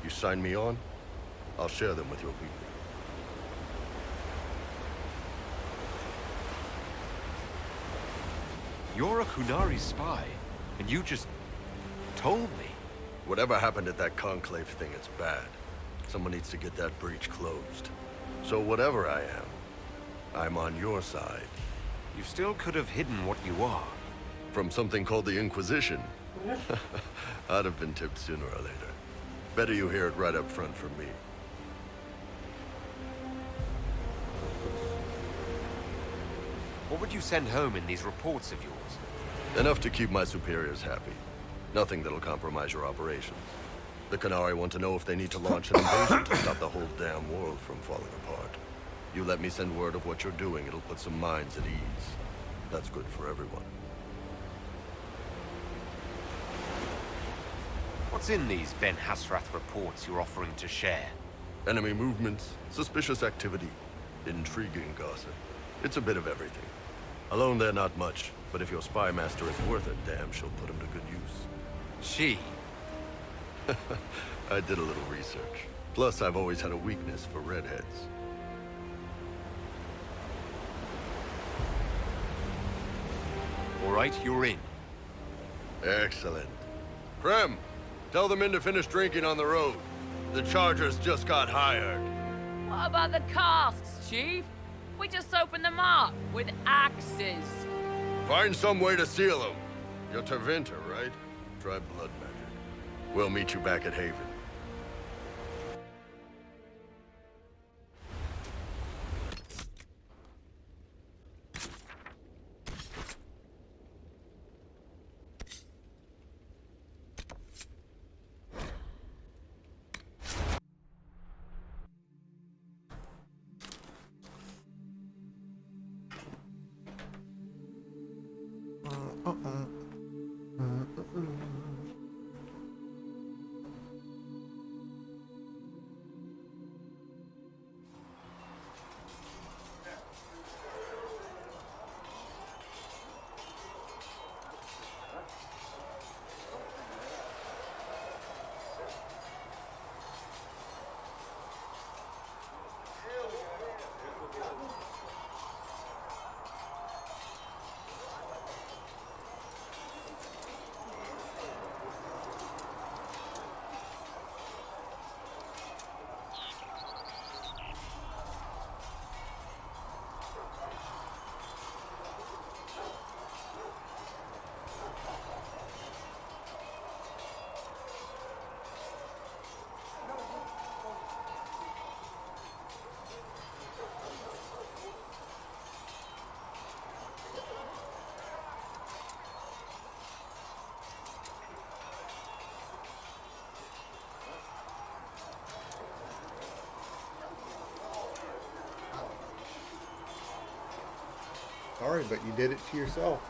You sign me on, I'll share them with your people. You're a Kunari spy, and you just told me. Whatever happened at that conclave thing is bad. Someone needs to get that breach closed. So whatever I am, I'm on your side. You still could have hidden what you are. From something called the Inquisition? I'd have been tipped sooner or later. Better you hear it right up front from me. What would you send home in these reports of yours? Enough to keep my superiors happy. Nothing that'll compromise your operations. The Canary want to know if they need to launch an invasion to stop the whole damn world from falling apart. You let me send word of what you're doing, it'll put some minds at ease. That's good for everyone. What's in these Ben Hasrath reports you're offering to share? Enemy movements, suspicious activity, intriguing gossip. It's a bit of everything. Alone they're not much, but if your spy master is worth a damn, she'll put him to good use. She? I did a little research. Plus, I've always had a weakness for redheads. All right, you're in. Excellent. Krem, tell the men to finish drinking on the road. The Chargers just got hired. What about the casks, Chief? We just opened them up with axes. Find some way to seal them. You're Tevinter, right? Try blood magic. We'll meet you back at Haven. sorry, but you did it to yourself.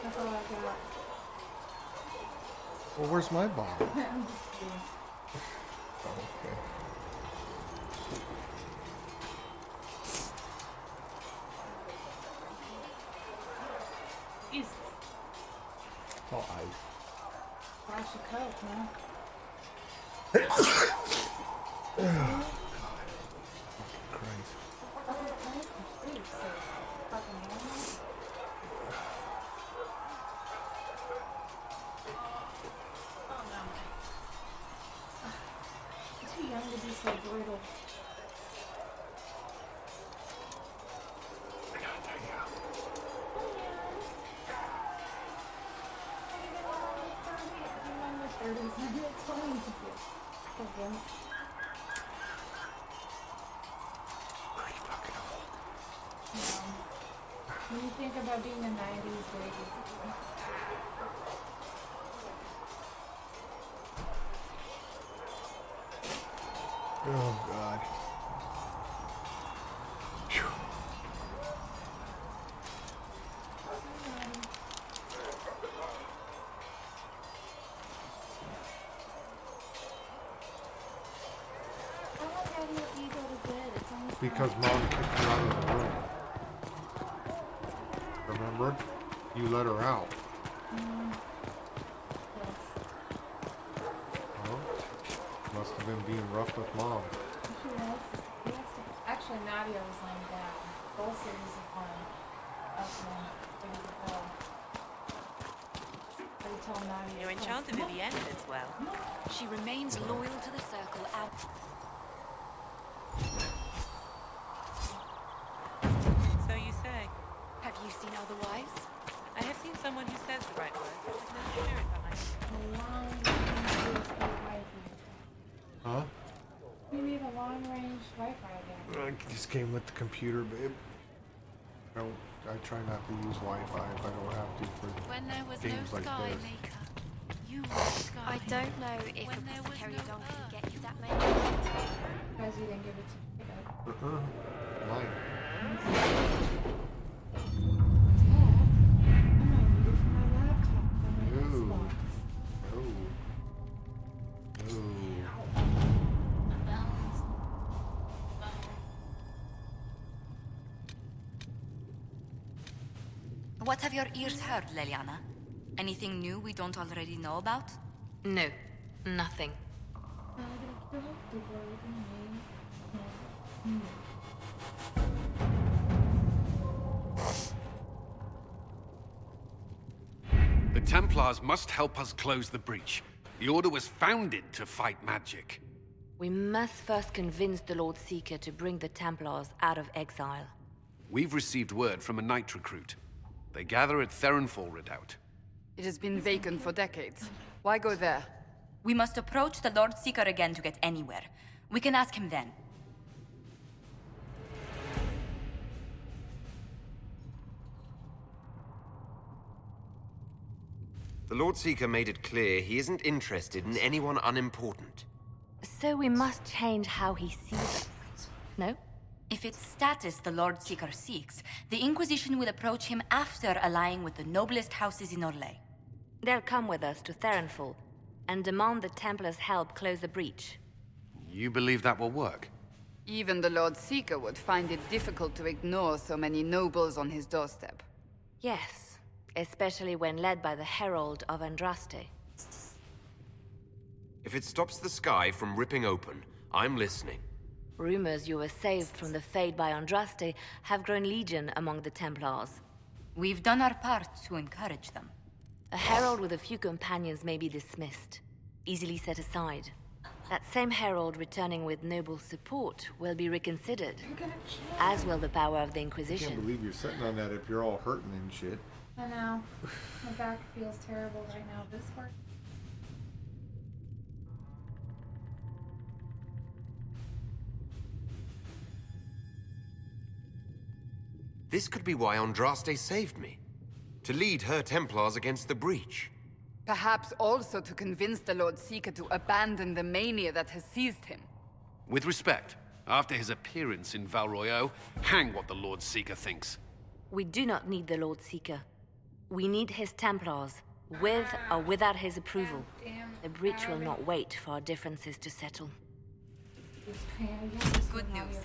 That's all I got. Well, where's my bomb? Okay. Jesus. It's all ice. Flash of coke, man. Too young to be so brittle. I gotta take you out. Pretty fucking old. When you think about being a 90s baby. Oh, God. Phew. Because Mom kicked her out of the room. Remember? You let her out. Well, must have been being rough with Mom. She was. Actually, Nadia was laying down. Both series of one. That's one. They told Nadia. You're enchanted at the end as well. She remains loyal to the circle out. So you say. Have you seen otherwise? I have seen someone who says the right words, but with no spirit behind it. Huh? You need a long-range Wi-Fi again. This game with the computer, babe. I try not to use Wi-Fi if I don't have to for When there was games no like sky this. maker, you were the sky. I don't know if When a there was carry no on can earth. get you that many. Because you didn't give it to me. Mine. No. What have your ears heard, Leliana? Anything new we don't already know about? No, nothing. The Templars must help us close the breach. The Order was founded to fight magic. We must first convince the Lord Seeker to bring the Templars out of exile. We've received word from a knight recruit. They gather at Theronfall Redoubt. It has been vacant for decades. Why go there? We must approach the Lord Seeker again to get anywhere. We can ask him then. The Lord Seeker made it clear he isn't interested in anyone unimportant. So we must change how he sees us. No? If it's status the Lord Seeker seeks, the Inquisition will approach him after allying with the noblest houses in Orlais. They'll come with us to Theronfall and demand the Templars' help close the breach. You believe that will work? Even the Lord Seeker would find it difficult to ignore so many nobles on his doorstep. Yes, especially when led by the Herald of Andraste. If it stops the sky from ripping open, I'm listening. Rumors you were saved from the fate by Andraste have grown legion among the Templars. We've done our part to encourage them. A herald with a few companions may be dismissed, easily set aside. That same herald returning with noble support will be reconsidered, as will the power of the I Inquisition. can't believe you're sitting on that if you're all hurting and shit. I know. My back feels terrible right now. This part. This could be why Andraste saved me. To lead her Templars against the breach. Perhaps also to convince the Lord Seeker to abandon the mania that has seized him. With respect, after his appearance in Val Royeaux, hang what the Lord Seeker thinks. We do not need the Lord Seeker. We need his Templars, with or without his approval. The breach will not wait for our differences to settle. Good news.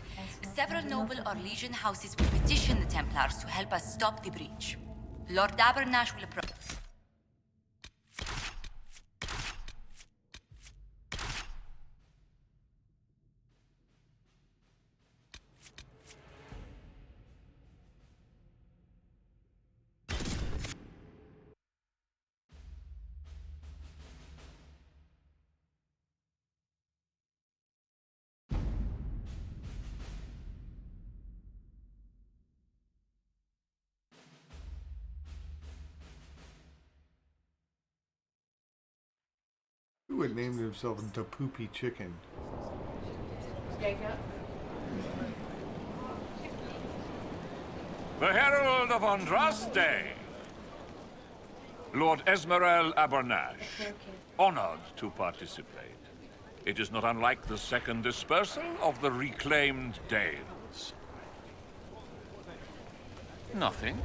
Several noble or legion houses will petition the Templars to help us stop the breach. Lord Abernash will approach. Who would name himself into Poopy Chicken? Jacob? The Herald of Andraste. Lord Esmerel Abernash, honored to participate. It is not unlike the second dispersal of the reclaimed Dales. Nothing.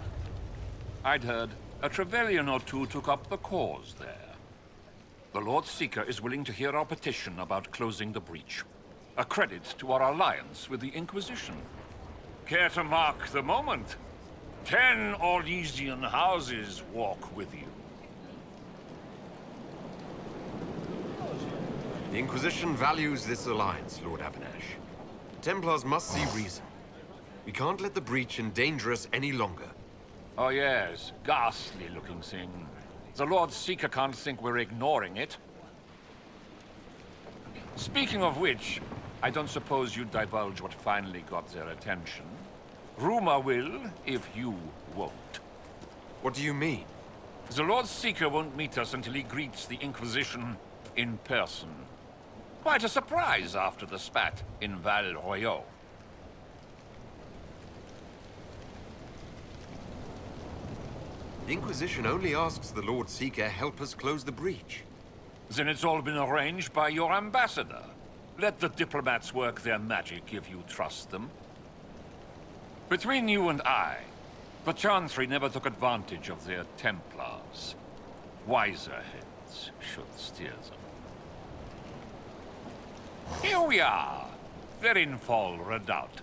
I'd heard a Trevelyan or two took up the cause there. The Lord Seeker is willing to hear our petition about closing the breach. A credit to our alliance with the Inquisition. Care to mark the moment? 10 Orlesian houses walk with you. The Inquisition values this alliance, Lord Abernash. The Templars must see reason. We can't let the breach endanger us any longer. Oh yes, ghastly-looking thing. The Lord Seeker can't think we're ignoring it. Speaking of which, I don't suppose you'd divulge what finally got their attention. Rumor will, if you won't. What do you mean? The Lord Seeker won't meet us until he greets the Inquisition in person. Quite a surprise after the spat in Val Royaux. The Inquisition only asks the Lord Seeker help us close the breach. Then it's all been arranged by your ambassador. Let the diplomats work their magic if you trust them. Between you and I, the Chantry never took advantage of their Templars. Wiser heads should steer them. Here we are, Verinfol Redoubt.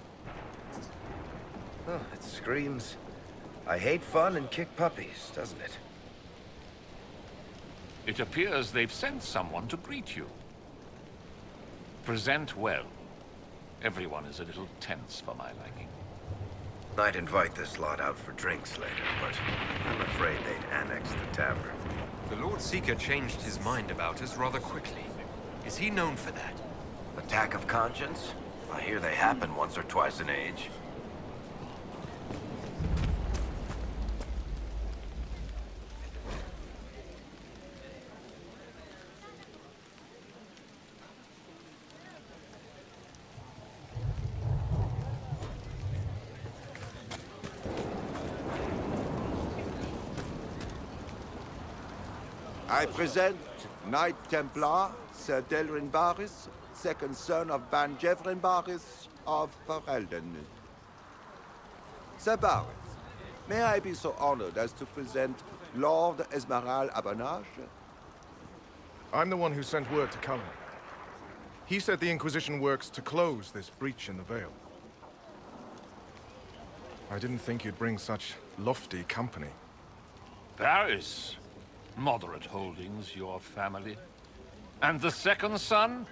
Oh, it screams. I hate fun and kick puppies, doesn't it? It appears they've sent someone to greet you. Present well. Everyone is a little tense for my liking. I'd invite this lot out for drinks later, but I'm afraid they'd annex the tavern. The Lord Seeker changed his mind about us rather quickly. Is he known for that? Attack of conscience? I hear they happen once or twice an age. I present Knight Templar, Sir Delrin Barris, second son of Ban Jevrin Barris of Ferelden. Sir Barris, may I be so honored as to present Lord Esmerel Abernash? I'm the one who sent word to Cullen. He said the Inquisition works to close this breach in the Vale. I didn't think you'd bring such lofty company. Paris. Moderate holdings, your family. And the second son?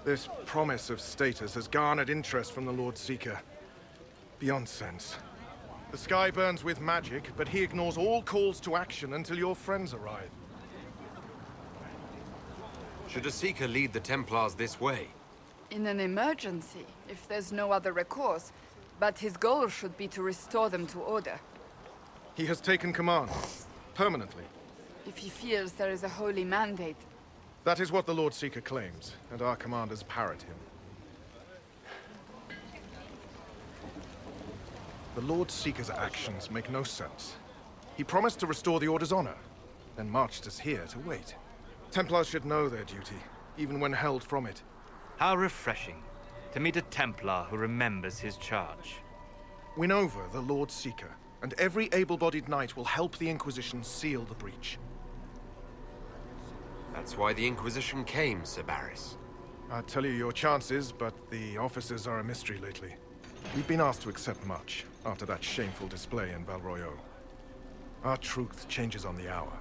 This promise of status has garnered interest from the Lord Seeker. Beyond sense. The sky burns with magic, but he ignores all calls to action until your friends arrive. Should a Seeker lead the Templars this way? In an emergency, if there's no other recourse. But his goal should be to restore them to order. He has taken command. Permanently. If he feels there is a holy mandate. That is what the Lord Seeker claims, and our commanders parrot him. The Lord Seeker's actions make no sense. He promised to restore the Order's honor, then marched us here to wait. Templars should know their duty, even when held from it. How refreshing to meet a Templar who remembers his charge. Win over the Lord Seeker, and every able-bodied knight will help the Inquisition seal the breach. That's why the Inquisition came, Sir Barris. I'd tell you your chances, but the officers are a mystery lately. We've been asked to accept much after that shameful display in Val Royaux. Our truth changes on the hour.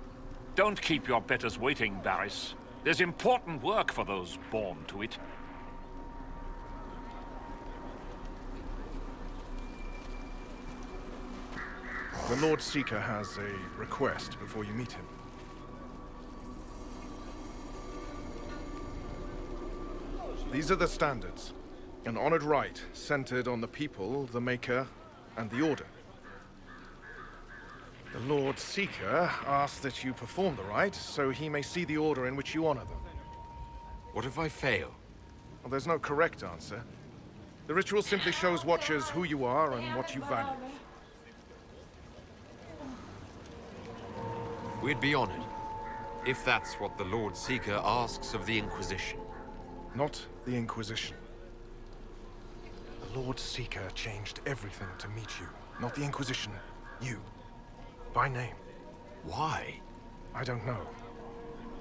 Don't keep your betters waiting, Barris. There's important work for those born to it. The Lord Seeker has a request before you meet him. These are the standards. An honored right centered on the people, the Maker, and the Order. The Lord Seeker asks that you perform the rite, so he may see the order in which you honor them. What if I fail? Well, there's no correct answer. The ritual simply shows Watchers who you are and what you value. We'd be honored, if that's what the Lord Seeker asks of the Inquisition. Not the Inquisition. The Lord Seeker changed everything to meet you. Not the Inquisition. You. By name. Why? I don't know.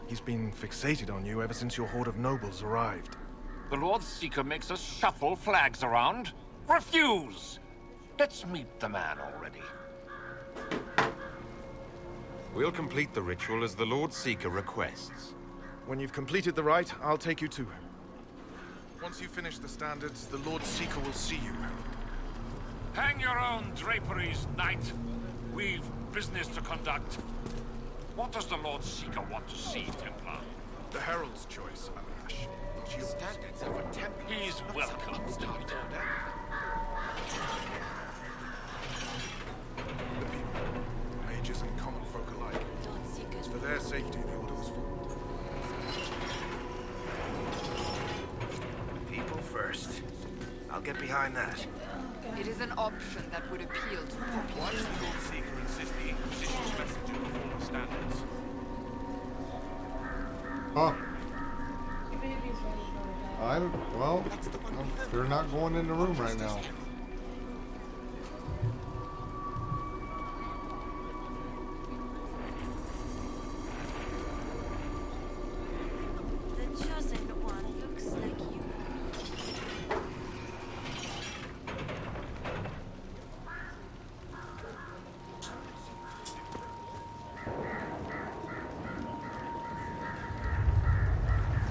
He's been fixated on you ever since your horde of nobles arrived. The Lord Seeker makes us shuffle flags around. Refuse! Let's meet the man already. We'll complete the ritual as the Lord Seeker requests. When you've completed the rite, I'll take you to him. Once you finish the standards, the Lord Seeker will see you. Hang your own draperies, knight. We've business to conduct. What does the Lord Seeker want to see, Templar? The Herald's choice, Abanash. Not yours. Standards of a temple. He's welcome, knight. The people, mages and common folk alike. It's for their safety the order was formed. People first. I'll get behind that. It is an option that would appeal to the Why does population. the Lord Seeker insist the Inquisition's messenger perform the standards? Huh. Well, they're not going in the room right now. The chosen one looks like you.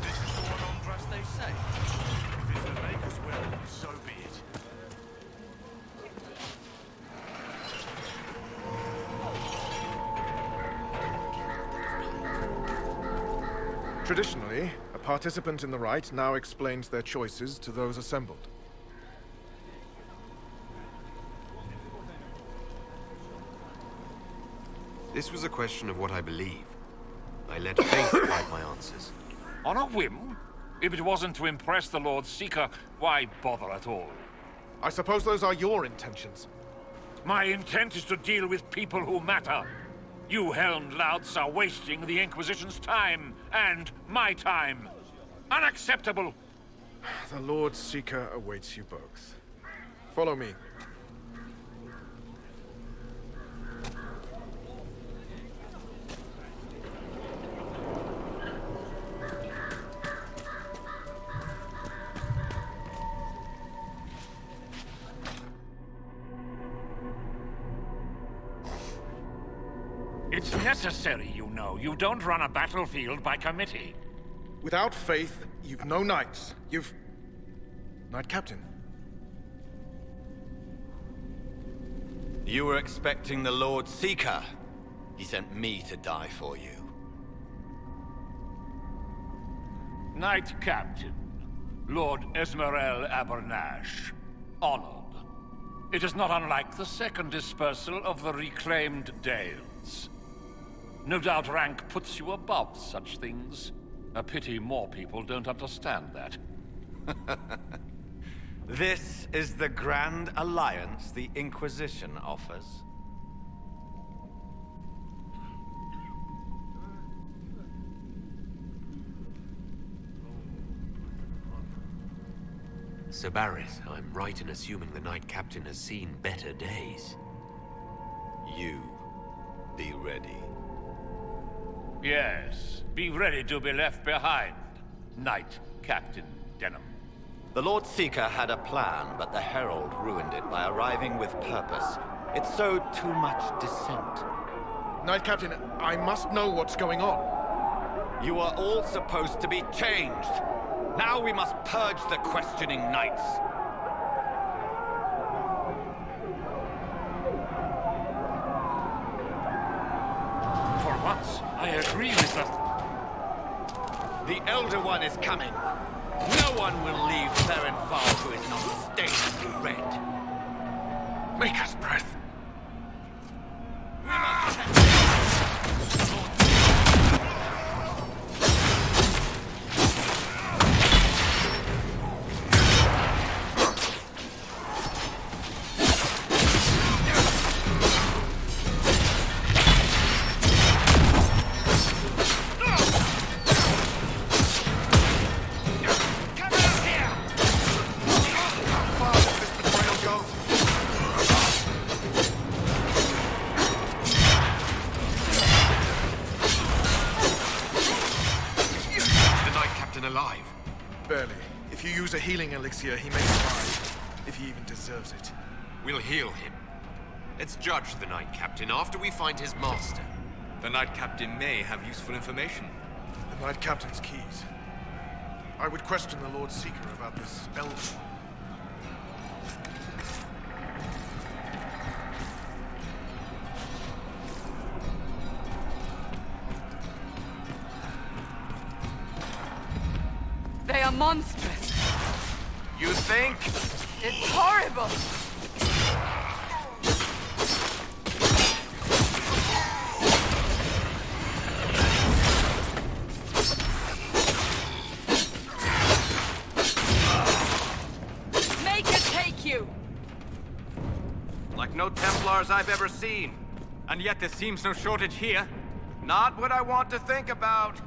This is the one on dress they say. If it's the Maker's will, so be it. Traditionally, a participant in the rite now explains their choices to those assembled. This was a question of what I believe. I let faith guide my answers. On a whim? If it wasn't to impress the Lord Seeker, why bother at all? I suppose those are your intentions. My intent is to deal with people who matter. You helmed louts are wasting the Inquisition's time, and my time. Unacceptable! The Lord Seeker awaits you both. Follow me. It's necessary, you know. You don't run a battlefield by committee. Without faith, you've no knights. You've... Knight Captain. You were expecting the Lord Seeker. He sent me to die for you. Knight Captain, Lord Esmerel Abernash. Honored. It is not unlike the second dispersal of the reclaimed Dales. No doubt rank puts you above such things. A pity more people don't understand that. This is the grand alliance the Inquisition offers. Sir Barris, I'm right in assuming the Knight Captain has seen better days. You be ready. Yes, be ready to be left behind, Knight Captain Denham. The Lord Seeker had a plan, but the Herald ruined it by arriving with purpose. It sowed too much dissent. Knight Captain, I must know what's going on. You are all supposed to be changed. Now we must purge the questioning knights. For once, I agree with the... The Elder One is coming. No one will leave Therenfall who is not stained red. Maker's breath. We must man alive. Barely. If you use a healing elixir, he may survive. If he even deserves it. We'll heal him. Let's judge the Knight Captain after we find his master. The Knight Captain may have useful information. The Knight Captain's keys. I would question the Lord Seeker about this elder. They are monstrous. You think? It's horrible. Make it take you. Like no Templars I've ever seen. And yet there seems no shortage here. Not what I want to think about.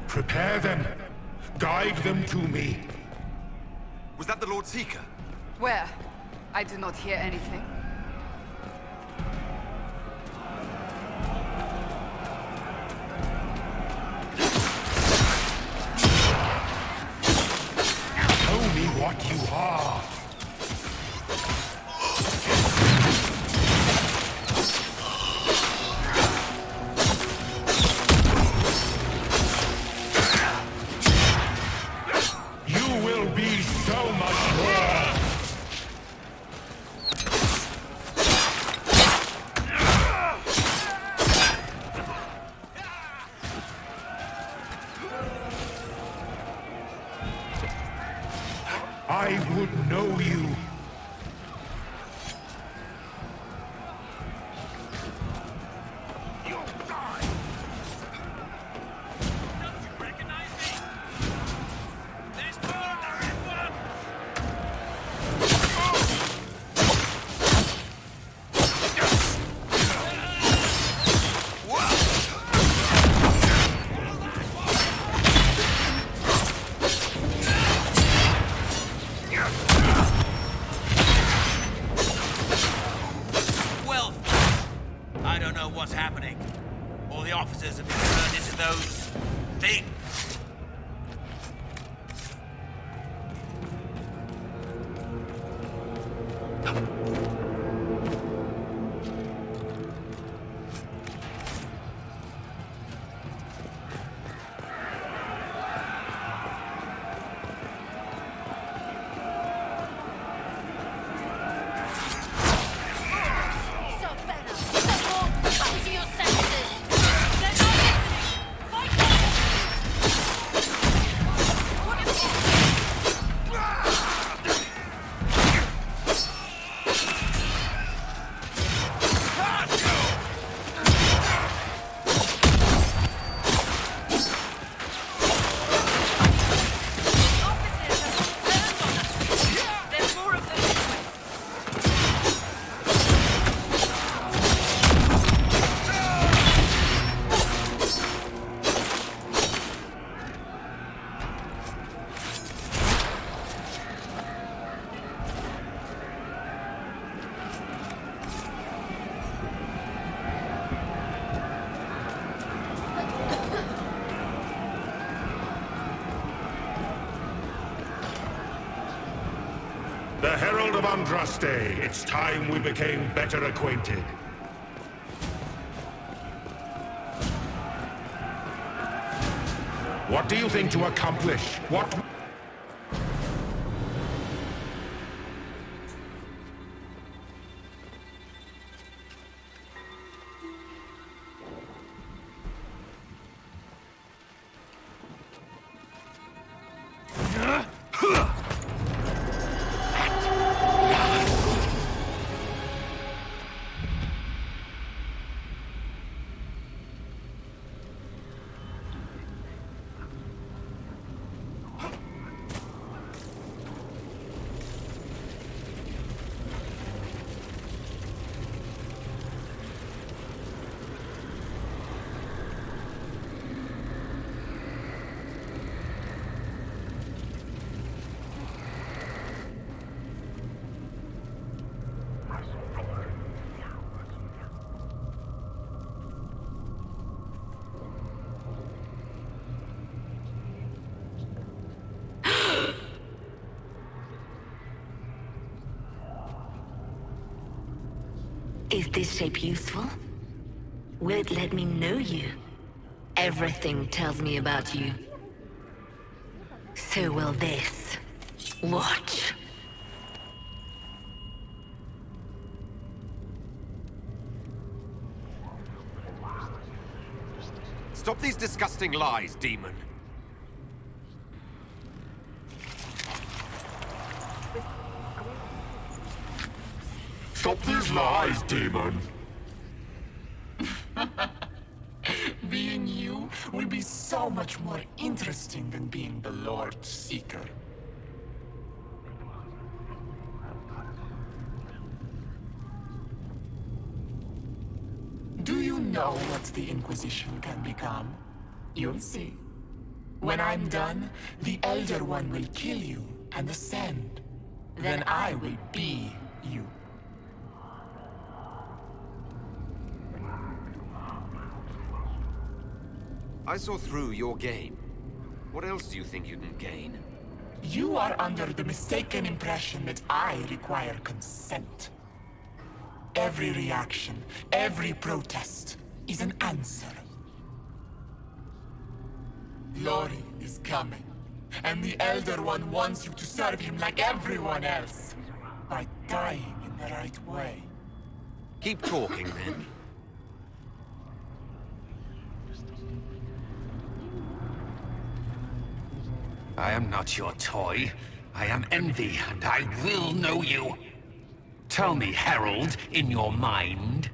Prepare them. Guide them to me. Was that the Lord Seeker? Where? I do not hear anything. Show me what you are. You will be so much more. I would know you. Well, I don't know what's happening. All the officers have been turned into those things. The Herald of Andraste. It's time we became better acquainted. What do you think to accomplish? What... Is this shape useful? Will it let me know you? Everything tells me about you. So will this. Watch. Stop these disgusting lies, demon. Stop these lies, demon! Being you will be so much more interesting than being the Lord Seeker. Do you know what the Inquisition can become? You'll see. When I'm done, the Elder One will kill you and ascend. Then I will be you. I saw through your game. What else do you think you can gain? You are under the mistaken impression that I require consent. Every reaction, every protest is an answer. Lori is coming, and the Elder One wants you to serve him like everyone else, by dying in the right way. Keep talking, then. I am not your toy. I am Envy, and I will know you. Tell me, Herald, in your mind.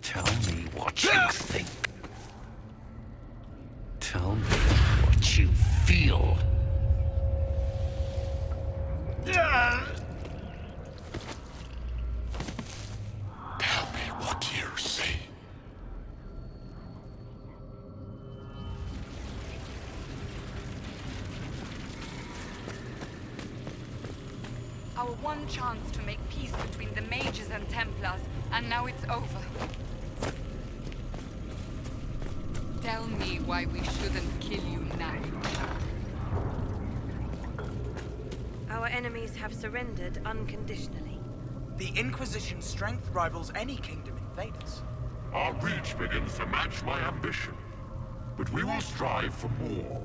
Tell me what you think. Tell me what you feel. Tell me what you see. Our one chance to make peace between the mages and Templars, and now it's over. Tell me why we shouldn't kill you now. Our enemies have surrendered unconditionally. The Inquisition's strength rivals any kingdom in Thedas. Our reach begins to match my ambition, but we will strive for more.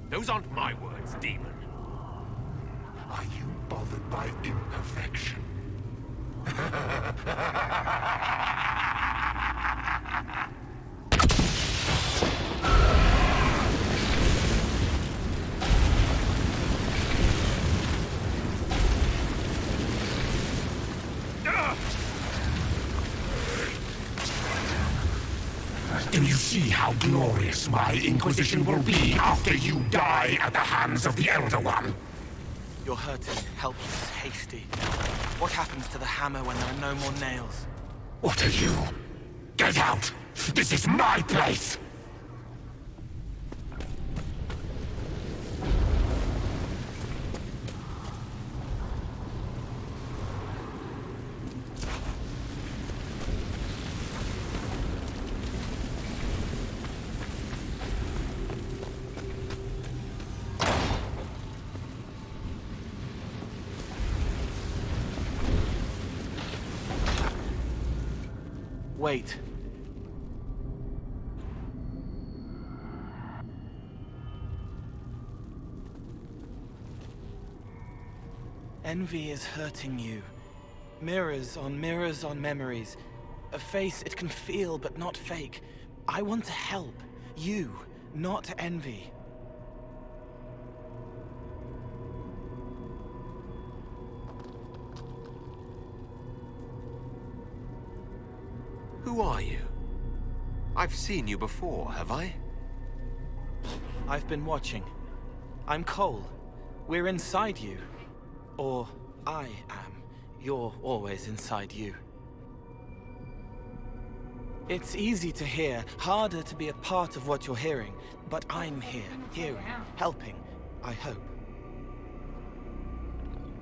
Those aren't my words, demon. Are you bothered by imperfection? Do you see how glorious my Inquisition will be after you die at the hands of the Elder One? You're hurting, helpless, hasty. What happens to the hammer when there are no more nails? What are you? Get out! This is my place! Wait. Envy is hurting you. Mirrors on memories. A face it can feel but not fake. I want to help. You, not Envy. Who are you? I've seen you before, have I? I've been watching. I'm Cole. We're inside you. Or I am. You're always inside you. It's easy to hear, harder to be a part of what you're hearing. But I'm here, hearing, helping, I hope.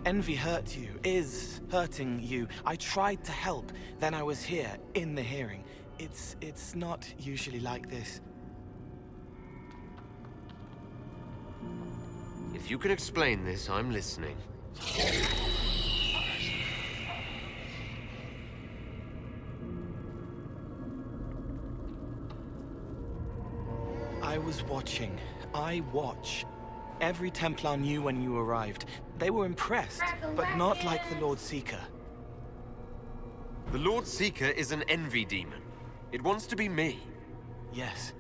Envy hurt you, is hurting you. I tried to help, then I was here, in the hearing. It's not usually like this. If you can explain this, I'm listening. I was watching. I watch. Every Templar knew when you arrived. They were impressed, but not like the Lord Seeker. The Lord Seeker is an envy demon. It wants to be me. Yes.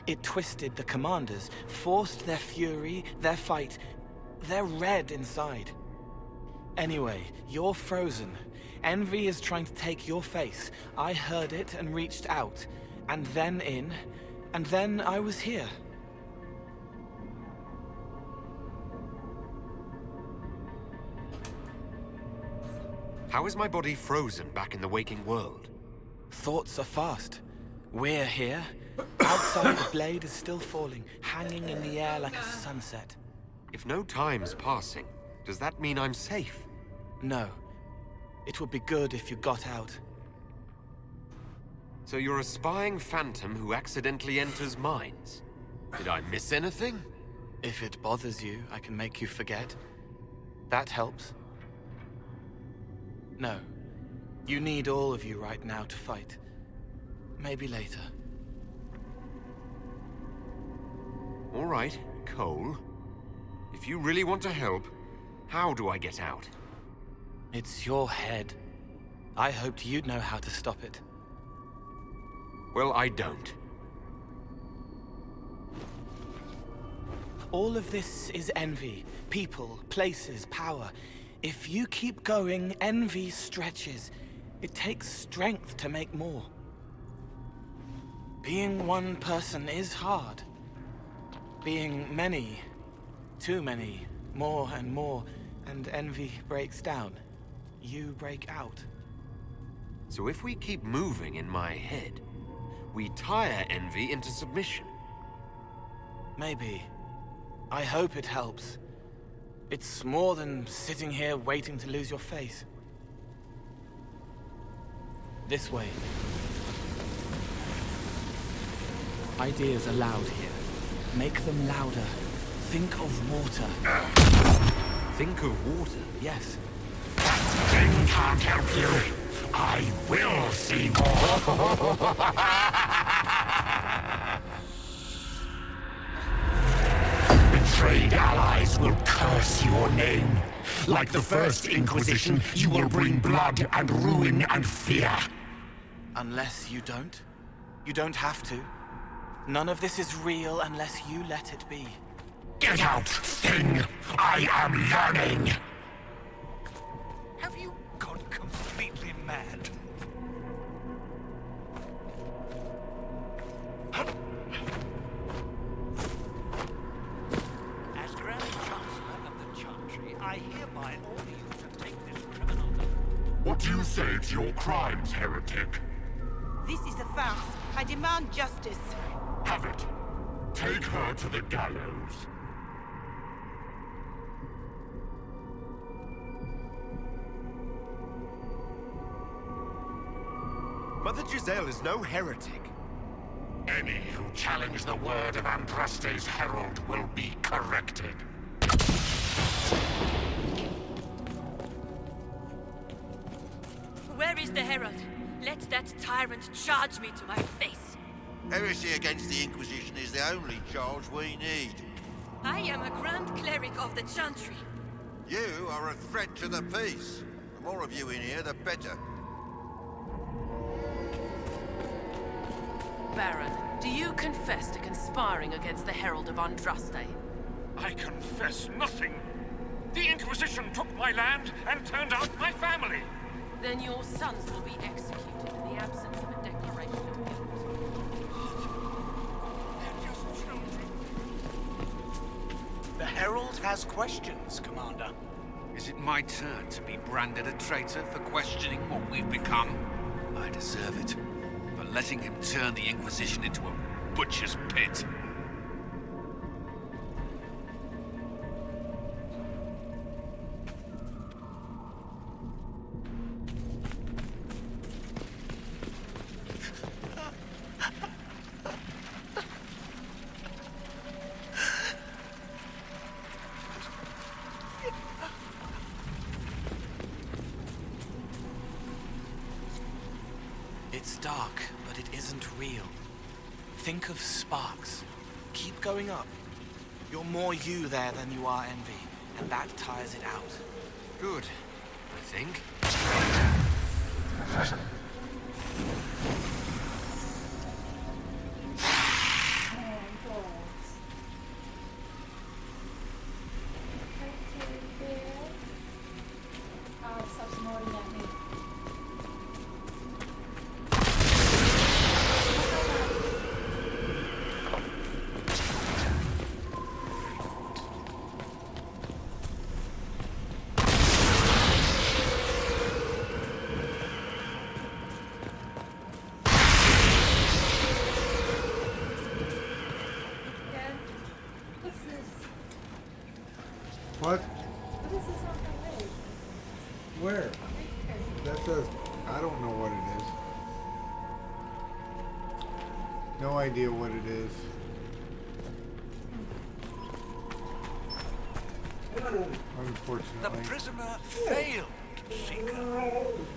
It twisted the commanders, forced their fury, their fight. They're red inside. Anyway, you're frozen. Envy is trying to take your face. I heard it and reached out. And then in. And then I was here. How is my body frozen back in the waking world? Thoughts are fast. We're here. Outside, the blade is still falling, hanging in the air like a sunset. If no time's passing, does that mean I'm safe? No. It would be good if you got out. So you're a spying phantom who accidentally enters minds? Did I miss anything? If it bothers you, I can make you forget. That helps. No. You need all of you right now to fight. Maybe later. All right, Cole. If you really want to help, how do I get out? It's your head. I hoped you'd know how to stop it. Well, I don't. All of this is envy. People, places, power. If you keep going, envy stretches. It takes strength to make more. Being one person is hard. Being many, too many, more and more, and envy breaks down. You break out. So if we keep moving in my head, we tire envy into submission. Maybe. I hope it helps. It's more than sitting here waiting to lose your face. This way. Ideas are loud here. Make them louder. Think of water. Think of water? Yes. That thing can't help you. I will see more. Betrayed allies will curse your name. Like the first Inquisition, you will bring blood and ruin and fear. Unless you don't. You don't have to. None of this is real unless you let it be. Get out, thing! I am learning! Have you gone completely mad? As Grand Chancellor of the Chantry, I hereby order you to take this criminal. What do you say to your crimes, heretic? This is a farce. I demand justice. Have it. Take her to the gallows. Mother Giselle is no heretic. Any who challenge the word of Andraste's herald will be corrected. Where is the herald? Let that tyrant charge me to my face. Heresy against the Inquisition is the only charge we need. I am a Grand Cleric of the Chantry. You are a threat to the peace. The more of you in here, the better. Baron, do you confess to conspiring against the Herald of Andraste? I confess nothing. The Inquisition took my land and turned out my family. Then your sons will be executed in the absence of a declaration of guilt. They're just children. The Herald has questions, Commander. Is it my turn to be branded a traitor for questioning what we've become? I deserve it. For letting him turn the Inquisition into a butcher's pit. dark, but it isn't real. Think of sparks. Keep going up. You're more you there than you are Envy, and that tires it out. Good, I think. What? What is this on the way? Where? That says, I don't know what it is. No idea what it is. Unfortunately. The prisoner failed, Seeker.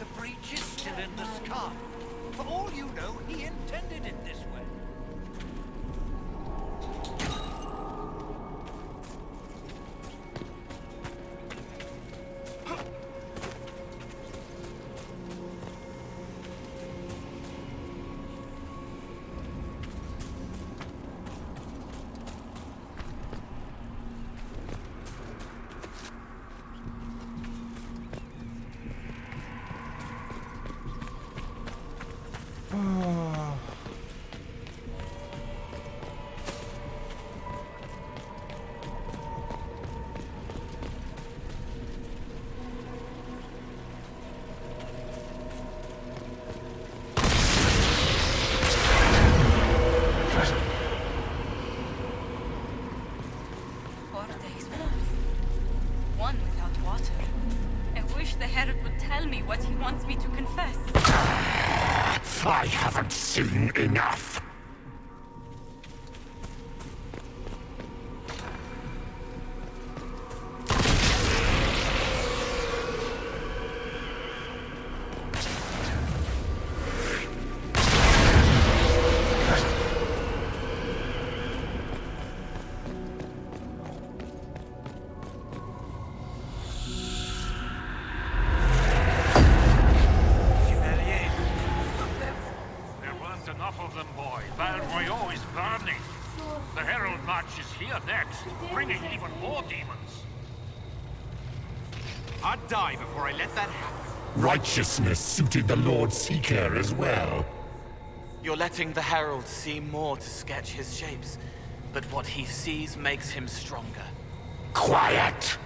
The breach is still in the sky. For all you know, he intended it this way. I haven't seen enough. I'd die before I let that happen. Righteousness suited the Lord Seeker as well. You're letting the Herald see more to sketch his shapes, but what he sees makes him stronger. Quiet!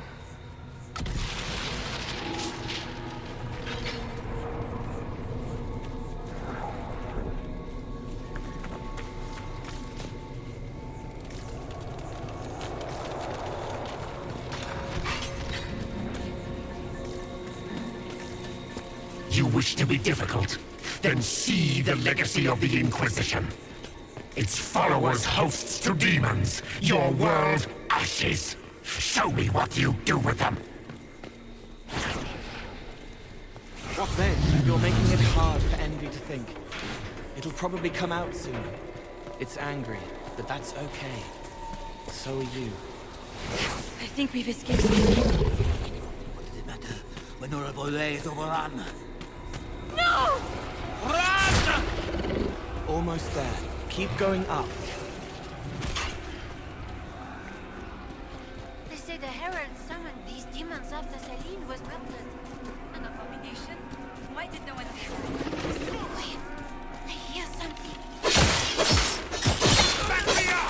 You wish to be difficult? Then see the legacy of the Inquisition. Its followers hosts to demons, your world ashes. Show me what you do with them. What then? You're making it hard for Envy to think. It'll probably come out soon. It's angry, but that's okay. So are you. I think we've escaped. What does it matter when Honorable is overrun? No! Run! Almost there. Keep going up. They say the Herald summoned these demons after Celine was murdered. An abomination? Why did no one say? Wait, I hear something. Back me up!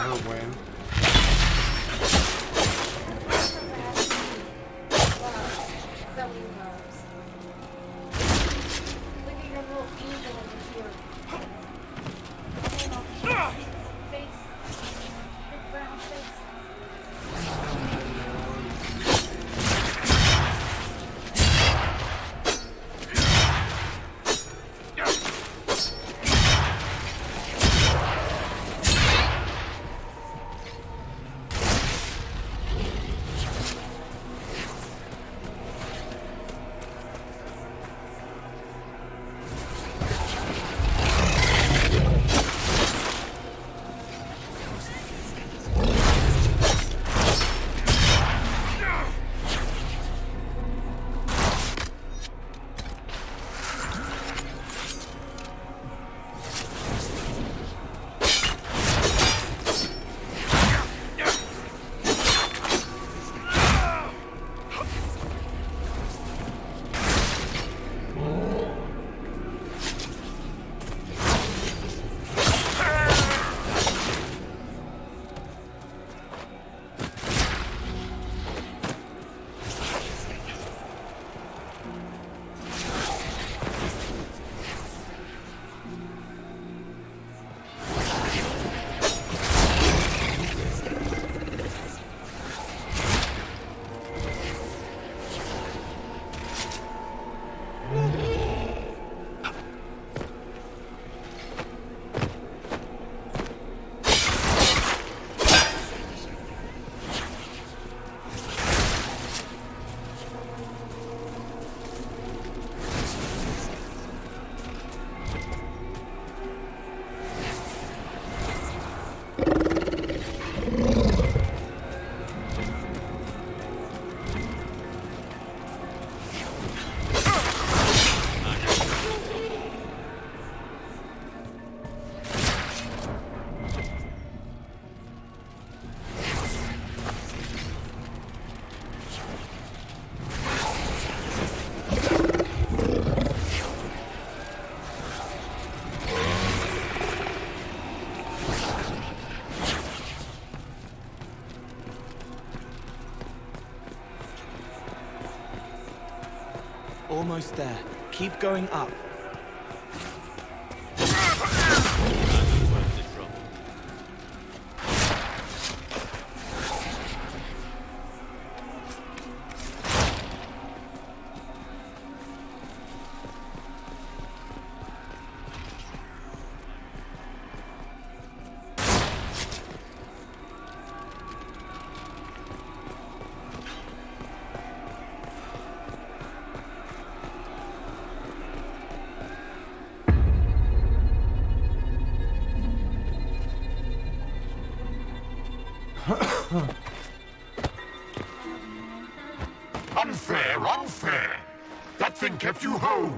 her win. Almost there. Keep going up. Unfair, unfair! That thing kept you whole!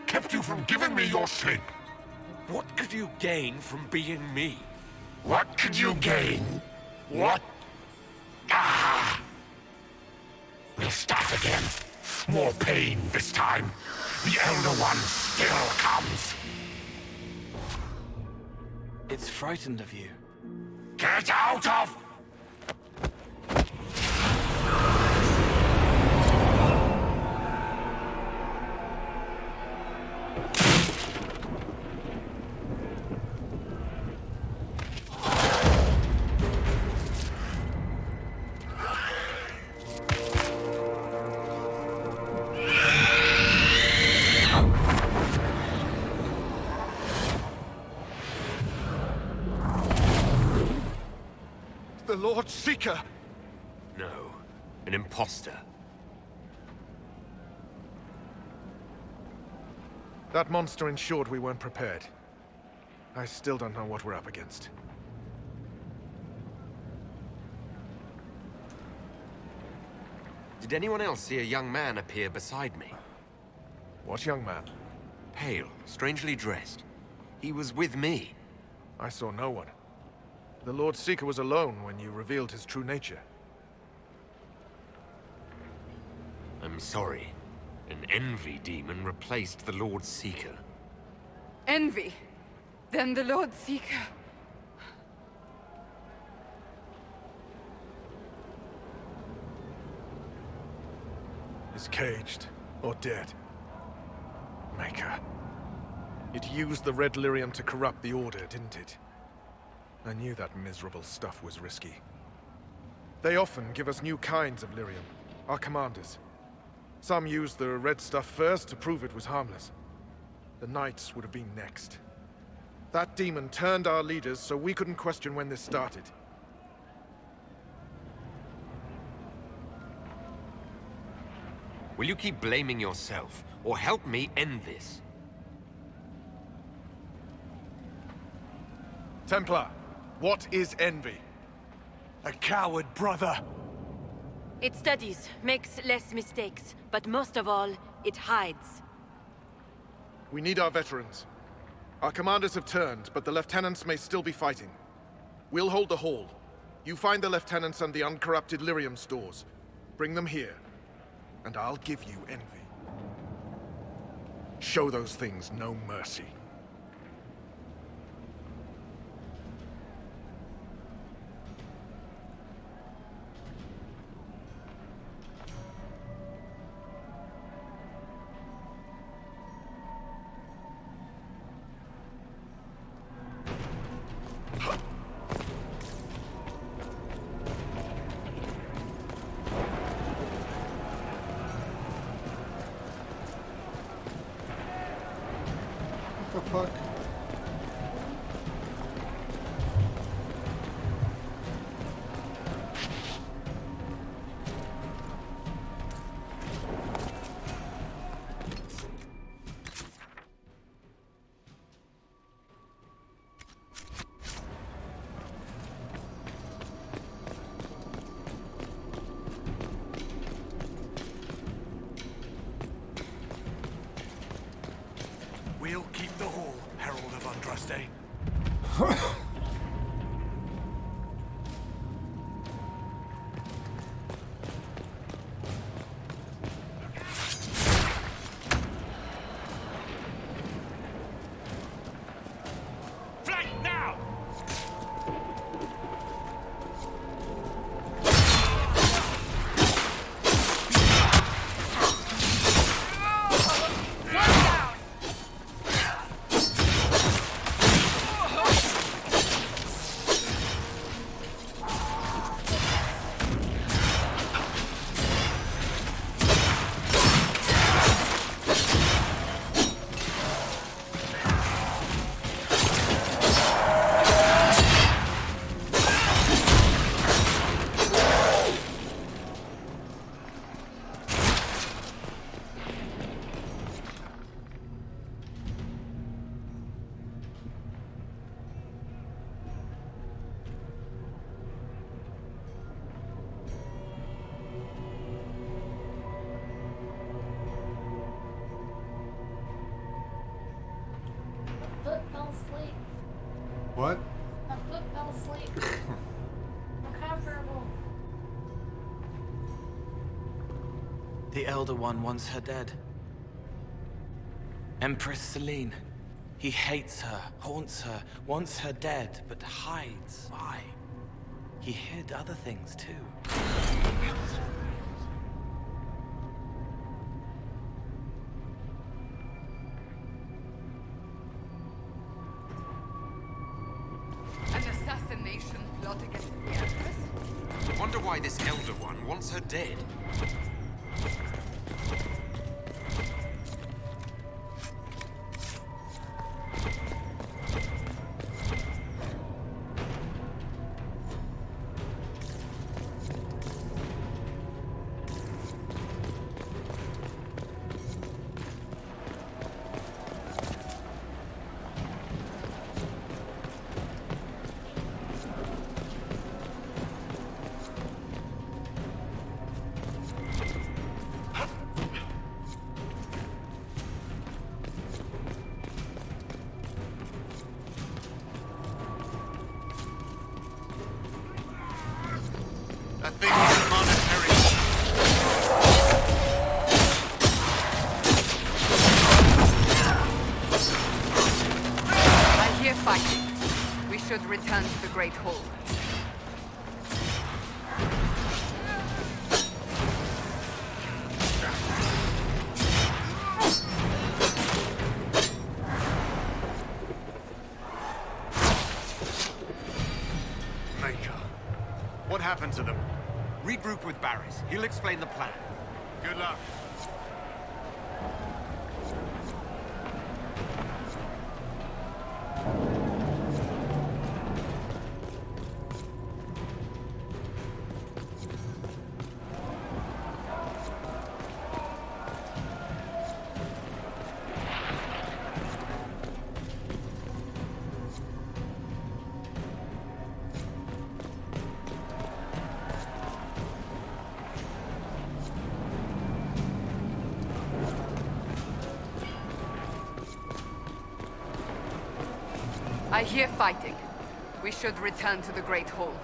Kept you from giving me your shape! What could you gain from being me? What could you gain? What? Ah! We'll start again. More pain this time. The Elder One still comes. It's frightened of you. Get out of... The Lord Seeker! No, an imposter. That monster ensured we weren't prepared. I still don't know what we're up against. Did anyone else see a young man appear beside me? What young man? Pale, strangely dressed. He was with me. I saw no one. The Lord Seeker was alone when you revealed his true nature. I'm sorry. An envy demon replaced the Lord Seeker. Envy? Then the Lord Seeker... is caged, or dead. Maker. It used the red lyrium to corrupt the Order, didn't it? I knew that miserable stuff was risky. They often give us new kinds of lyrium, our commanders. Some used the red stuff first to prove it was harmless. The Knights would have been next. That demon turned our leaders so we couldn't question when this started. Will you keep blaming yourself, or help me end this? Templar, what is envy? A coward, brother. It studies, makes less mistakes, but most of all, it hides. We need our veterans. Our commanders have turned, but the lieutenants may still be fighting. We'll hold the hall. You find the lieutenants and the uncorrupted lyrium stores. Bring them here, and I'll give you envy. Show those things no mercy. What the fuck? We'll keep the hall, Herald of Andraste. Flank now! Foot fell asleep. What? My foot fell asleep. I'm comfortable. The Elder One wants her dead. Empress Celine. He hates her, haunts her, wants her dead, but hides. Why? He hid other things too. An assassination plot against the Empress? I wonder why this Elder One wants her dead. That thing is monetary. I hear fighting. We should return to the Great Hall. Maker. What happened to them? Regroup with Barris. He'll explain the plan. Good luck. I hear fighting. We should return to the Great Hall.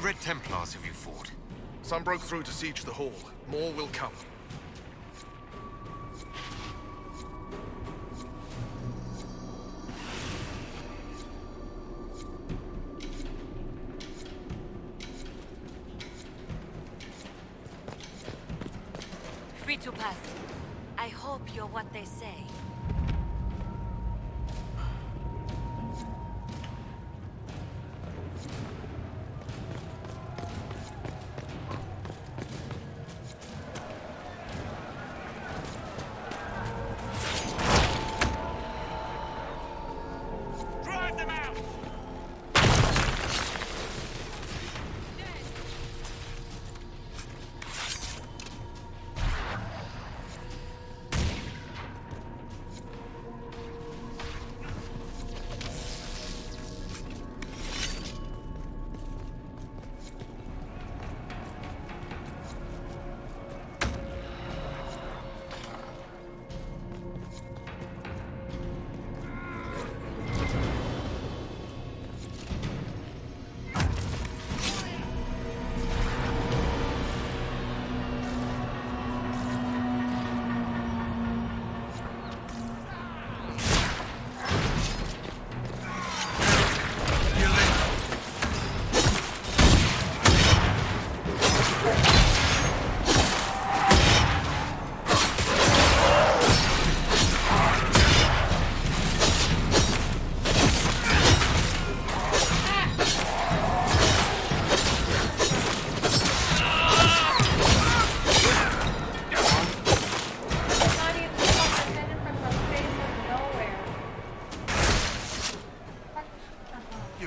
Red Templars have you fought? Some broke through to siege the hall. More will come. Free to pass. I hope you're what they say.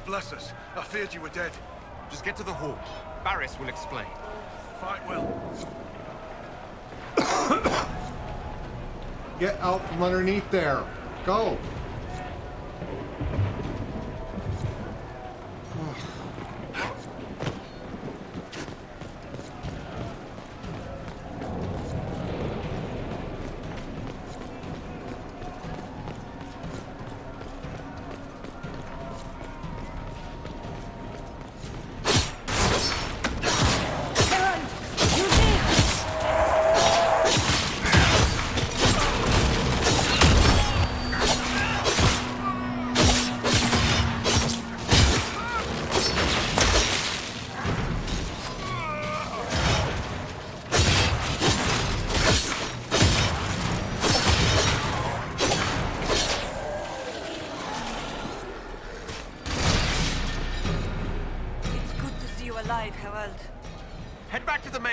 Bless us. I feared you were dead. Just get to the hall. Barris will explain. Fight well. Get out from underneath there. Go.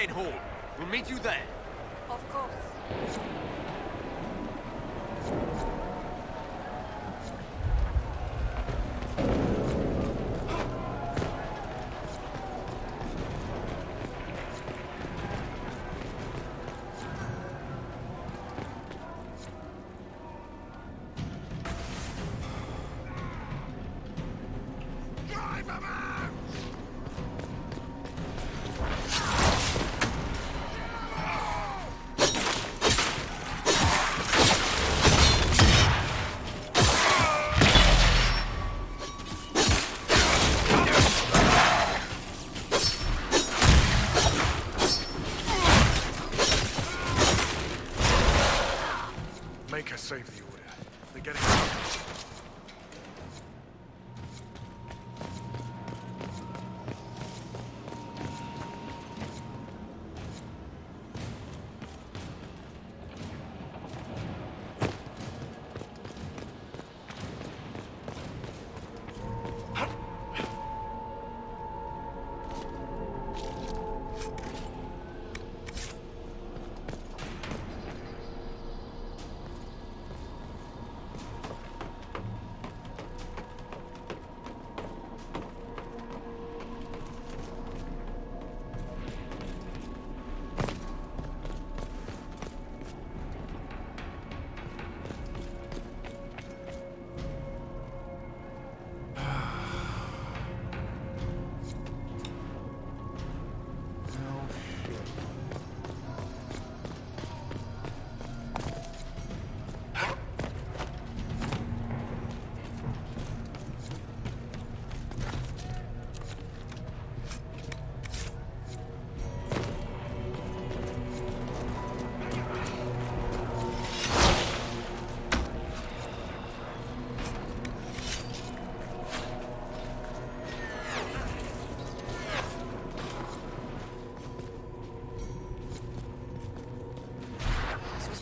main hall. We'll meet you there. Of course. Maker saved the order. They're getting...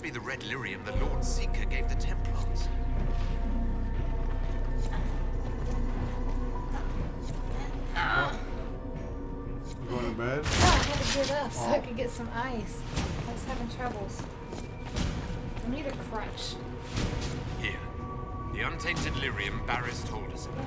Be the red lyrium the Lord Seeker gave the Templars. You going to bed? Oh, I had to get up so I could get some ice. I was having troubles. I need a crutch. Here. The untainted lyrium Barris told us about.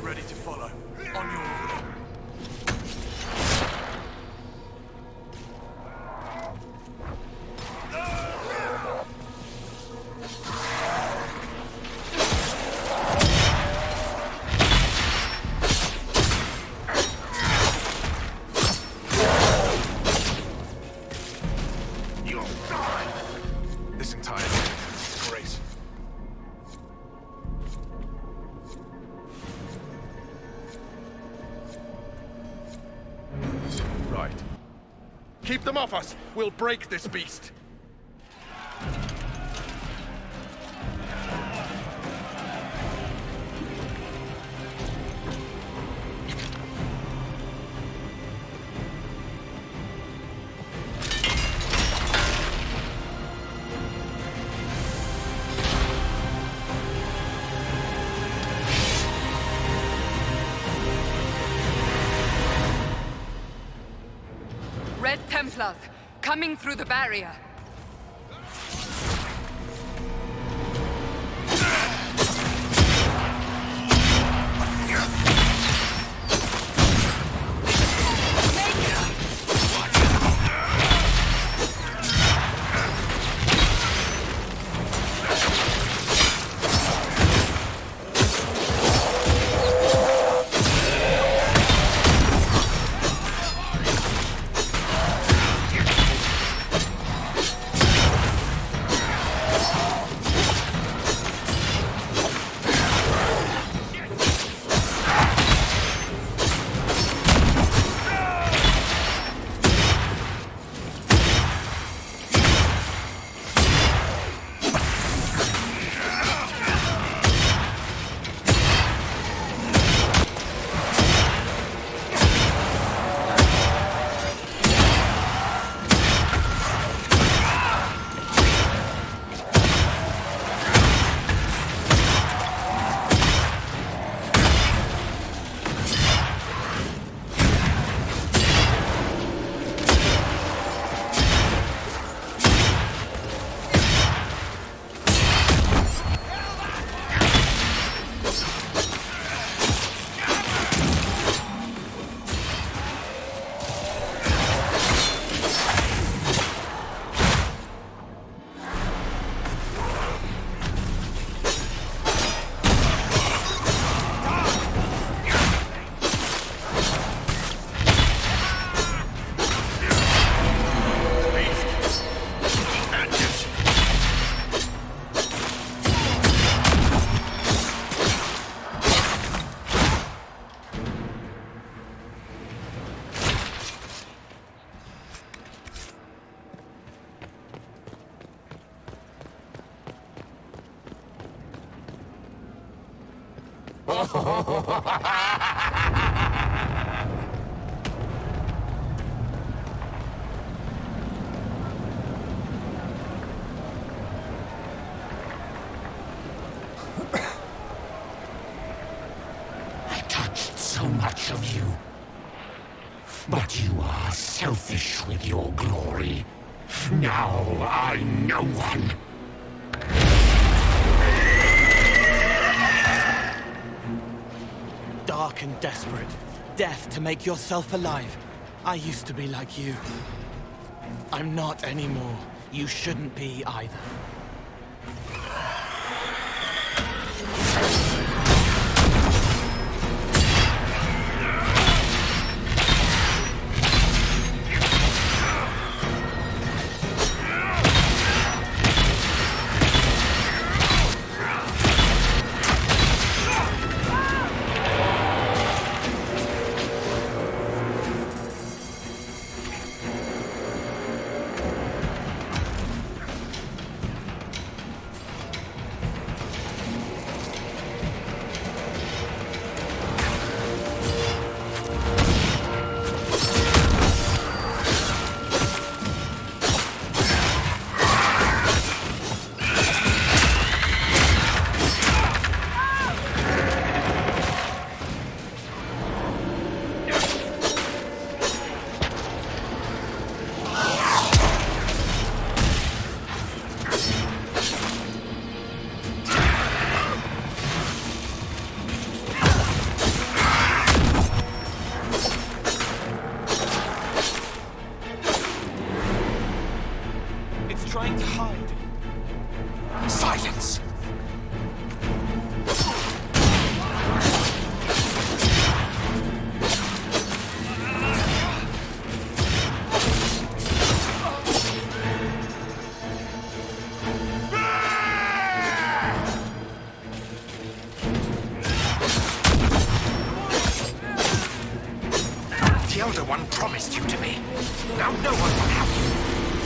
Ready to follow. On your order. You'll die. This entire thing is a disgrace. Right. Keep them off us! We'll break this beast! Red Templars, coming through the barrier. I touched so much of you. But you are selfish with your glory. Now I'm no one. Dark and desperate. Death to make yourself alive. I used to be like you. I'm not anymore. You shouldn't be either. Trying to hide. Silence! The Elder One promised you to me. Now no one will have you.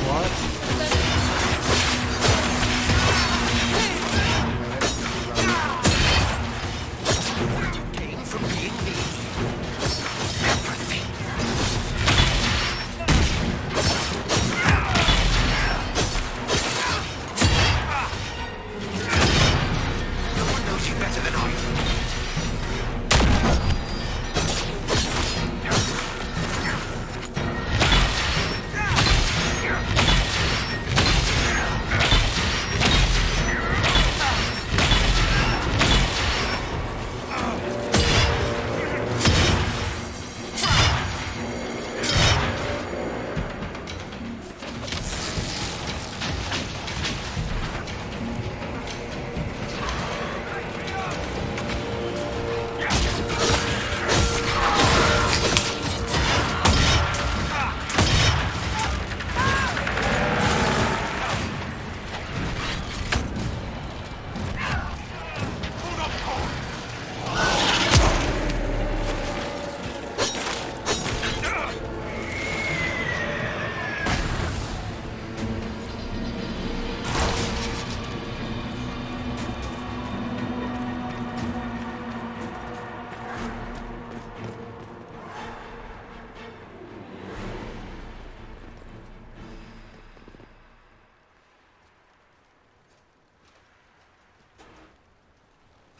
What?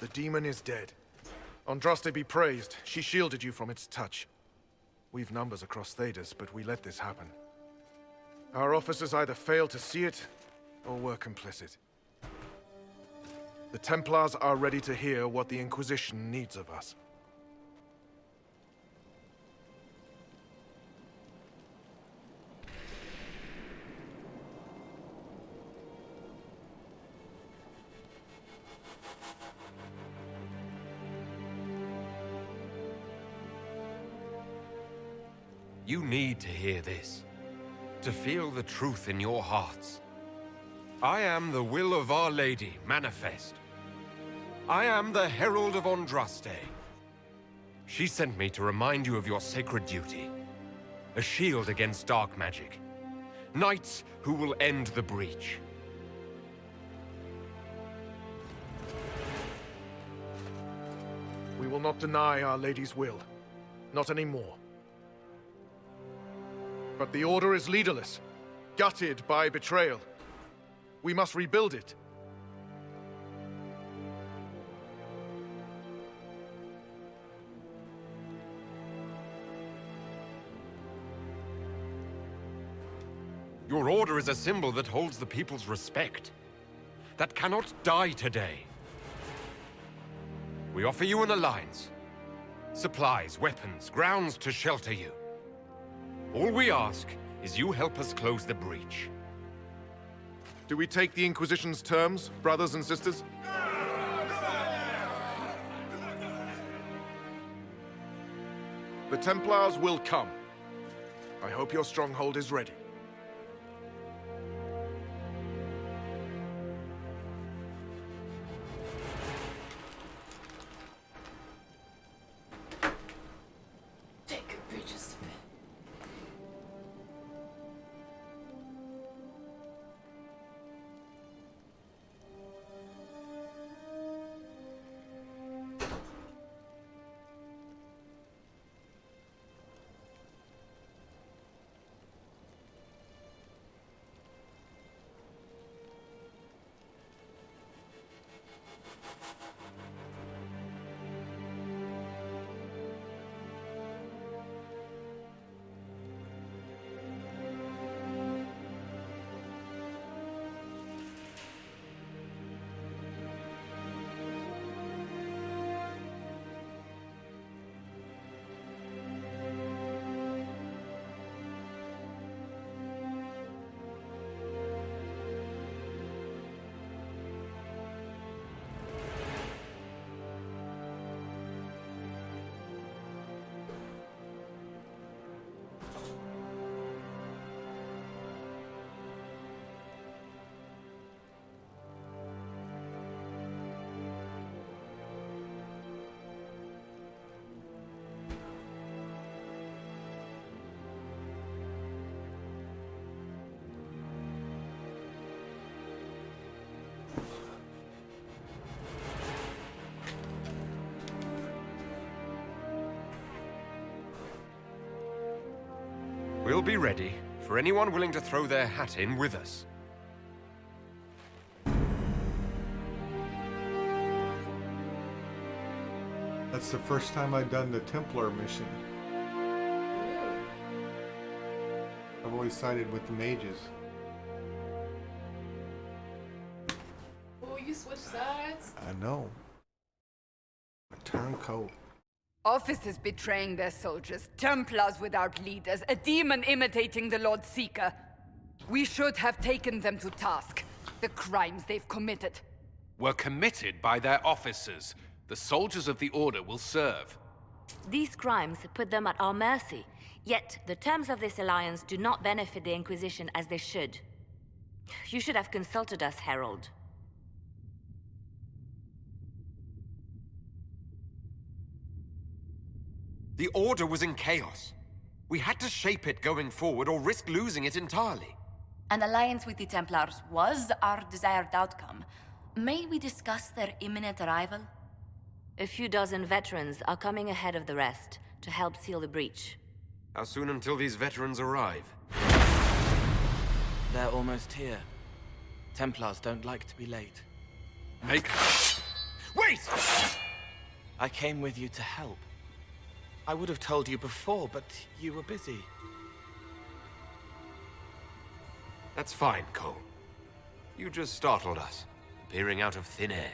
The demon is dead. Andraste be praised. She shielded you from its touch. We've numbers across Thedas, but we let this happen. Our officers either failed to see it, or were complicit. The Templars are ready to hear what the Inquisition needs of us. You need to hear this, to feel the truth in your hearts. I am the will of Our Lady, manifest. I am the Herald of Andraste. She sent me to remind you of your sacred duty. A shield against dark magic. Knights who will end the breach. We will not deny Our Lady's will. Not anymore. But the Order is leaderless, gutted by betrayal. We must rebuild it. Your order is a symbol that holds the people's respect. That cannot die today. We offer you an alliance. Supplies, weapons, grounds to shelter you. All we ask is you help us close the breach. Do we take the Inquisition's terms, brothers and sisters? The Templars will come. I hope your stronghold is ready. We'll be ready for anyone willing to throw their hat in with us. That's the first time I've done the Templar mission. I've always sided with the mages. Oh, you switch sides? I know. A turncoat. Officers betraying their soldiers, Templars without leaders, a demon imitating the Lord Seeker. We should have taken them to task. The crimes they've committed. Were committed by their officers. The soldiers of the Order will serve. These crimes put them at our mercy, yet the terms of this alliance do not benefit the Inquisition as they should. You should have consulted us, Herald. The Order was in chaos. We had to shape it going forward or risk losing it entirely. An alliance with the Templars was our desired outcome. May we discuss their imminent arrival? A few dozen veterans are coming ahead of the rest to help seal the breach. How soon until these veterans arrive? They're almost here. Templars don't like to be late. Wait! I came with you to help. I would have told you before, but you were busy. That's fine, Cole. You just startled us, appearing out of thin air.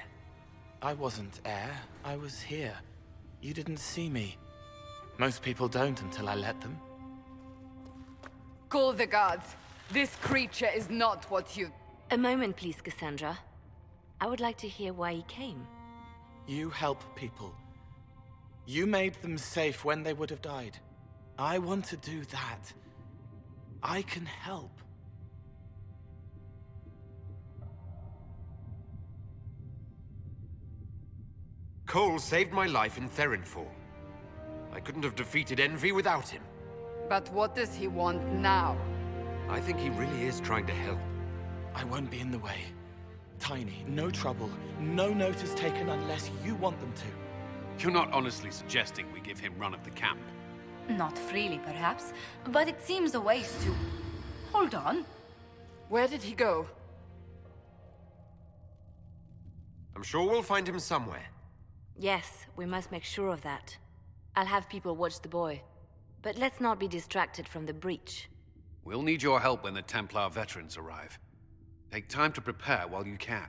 I wasn't air. I was here. You didn't see me. Most people don't until I let them. Call the guards. This creature is not what you... A moment, please, Cassandra. I would like to hear why he came. You help people. You made them safe when they would have died. I want to do that. I can help. Cole saved my life in Therinfall. I couldn't have defeated Envy without him. But what does he want now? I think he really is trying to help. I won't be in the way. Tiny, no trouble, no notice taken unless you want them to. You're not honestly suggesting we give him run of the camp? Not freely, perhaps, but it seems a waste to... Hold on. Where did he go? I'm sure we'll find him somewhere. Yes, we must make sure of that. I'll have people watch the boy. But let's not be distracted from the breach. We'll need your help when the Templar veterans arrive. Take time to prepare while you can.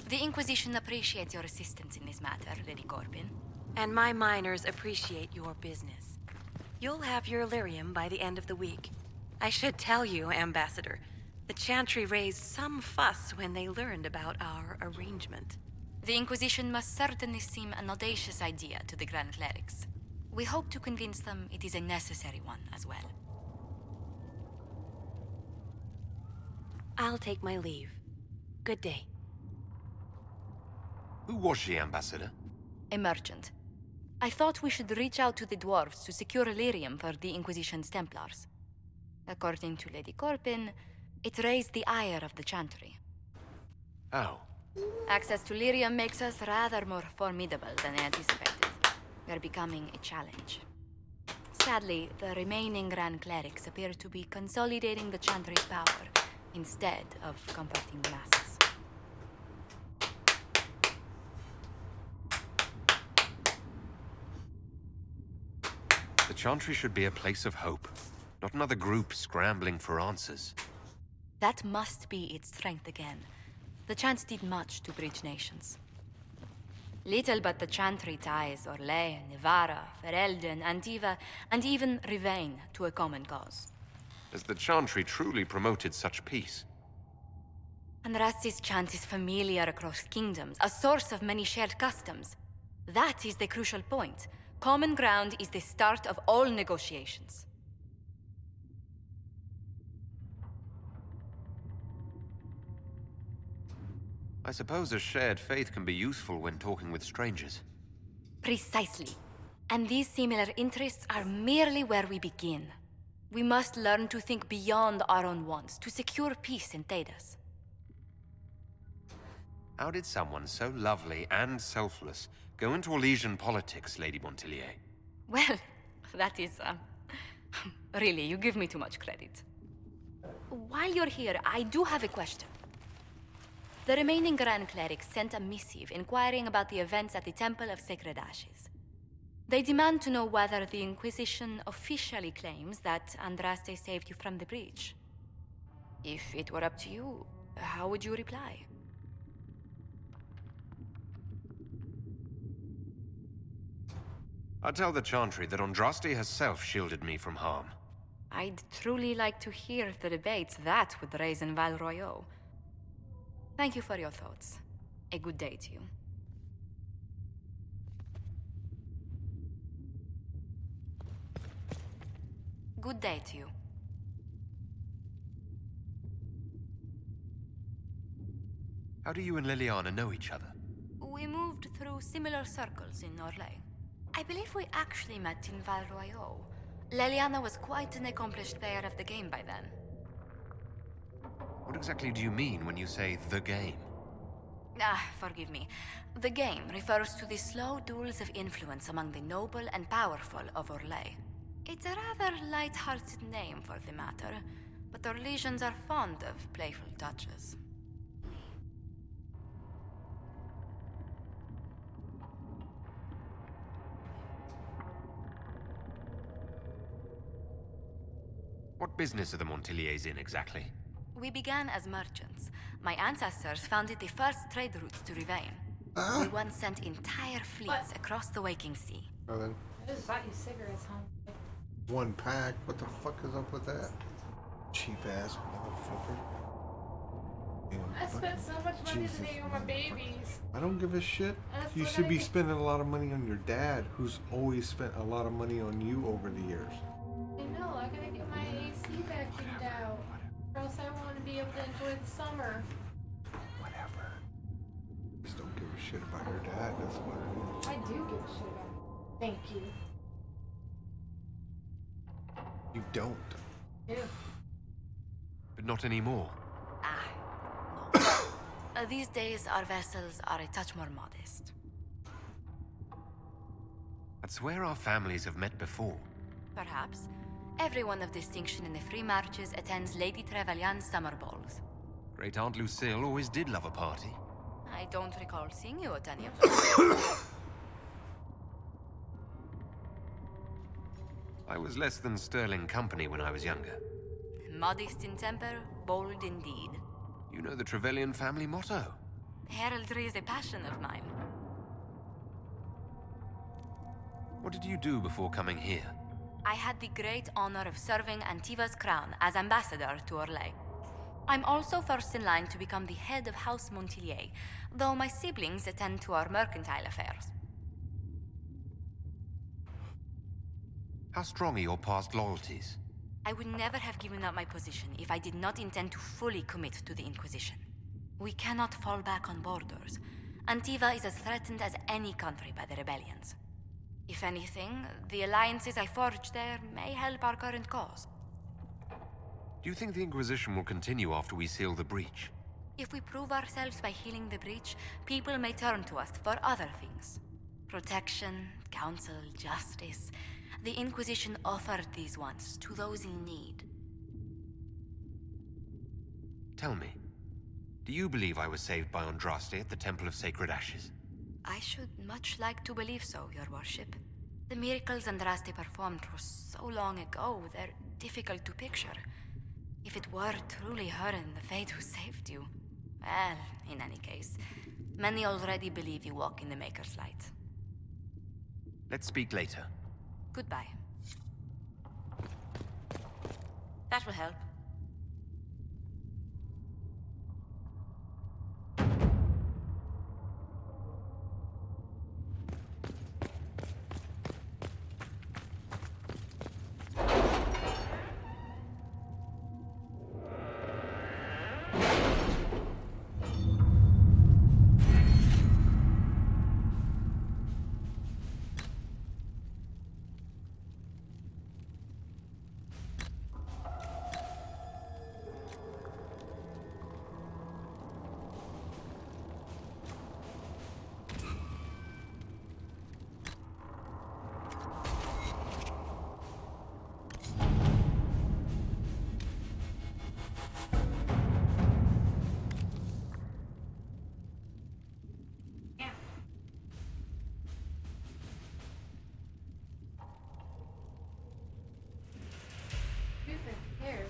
The Inquisition appreciates your assistance in this matter, Lady Corbin. And my miners appreciate your business. You'll have your lyrium by the end of the week. I should tell you, Ambassador, the Chantry raised some fuss when they learned about our arrangement. The Inquisition must certainly seem an audacious idea to the Grand Clerics. We hope to convince them it is a necessary one as well. I'll take my leave. Good day. Who was she, Ambassador? A merchant. I thought we should reach out to the dwarves to secure lyrium for the Inquisition's Templars. According to Lady Corbin, it raised the ire of the Chantry. Oh. Access to lyrium makes us rather more formidable than anticipated. We're becoming a challenge. Sadly, the remaining Grand Clerics appear to be consolidating the Chantry's power instead of comforting the masses. The Chantry should be a place of hope, not another group scrambling for answers. That must be its strength again. The Chants did much to bridge nations. Little but the Chantry ties Orlais, Nevarra, Ferelden, Antiva, and even Rivain to a common cause. Has the Chantry truly promoted such peace? Andraste's chant is familiar across kingdoms, a source of many shared customs. That is the crucial point. Common ground is the start of all negotiations. I suppose a shared faith can be useful when talking with strangers. Precisely. And these similar interests are merely where we begin. We must learn to think beyond our own wants, to secure peace in Thedas. How did someone so lovely and selfless go into Orlesian politics, Lady Montillier? Well, that is, really, you give me too much credit. While you're here, I do have a question. The remaining Grand Clerics sent a missive inquiring about the events at the Temple of Sacred Ashes. They demand to know whether the Inquisition officially claims that Andraste saved you from the breach. If it were up to you, how would you reply? I'd tell the Chantry that Andraste herself shielded me from harm. I'd truly like to hear the debates that would raise in Val Royeaux. Thank you for your thoughts. A good day to you. Good day to you. How do you and Liliana know each other? We moved through similar circles in Orlais. I believe we actually met in Val Royeaux. Liliana was quite an accomplished player of the game by then. What exactly do you mean when you say the game? Forgive me. The game refers to the slow duels of influence among the noble and powerful of Orlais. It's a rather light-hearted name for the matter, but Orlesians are fond of playful touches. What business are the Montilliers in exactly? We began as merchants. My ancestors founded the first trade routes to Rivain. We once sent entire fleets across the Waking Sea. Oh, then. I just bought you cigarettes, huh? One pack? What the fuck is up with that? Cheap ass motherfucker. I spent so much money today on my babies. I don't give a shit. You should be spending a lot of money on your dad, who's always spent a lot of money on you over the years. I know, I gotta get my AC vacuumed out. Or else I want to be able to enjoy the summer. shit about your dad, that's what it is. I do give a shit about him. Thank you. You don't. Yeah. But not anymore. These days, our vessels are a touch more modest. I'd swear our families have met before. Perhaps. Everyone of distinction in the Free Marches attends Lady Trevelyan's summer balls. Great Aunt Lucille always did love a party. I don't recall seeing you at any of them. I was less than sterling company when I was younger. Modest in temper, bold in deed. You know the Trevelyan family motto. Heraldry is a passion of mine. What did you do before coming here? I had the great honor of serving Antiva's crown as ambassador to Orlais. I'm also first in line to become the head of House Montilyet, though my siblings attend to our mercantile affairs. How strong are your past loyalties? I would never have given up my position if I did not intend to fully commit to the Inquisition. We cannot fall back on borders. Antiva is as threatened as any country by the rebellions. If anything, the alliances I forged there may help our current cause. Do you think the Inquisition will continue after we seal the breach? If we prove ourselves by healing the breach, people may turn to us for other things. Protection, counsel, justice. The Inquisition offered these once to those in need. Tell me, do you believe I was saved by Andraste at the Temple of Sacred Ashes? I should much like to believe so, Your Worship. The miracles Andraste performed were so long ago, they're difficult to picture. If it were truly her and the Fate who saved you... Well, in any case, many already believe you walk in the Maker's light. Let's speak later. Goodbye. That will help. Here.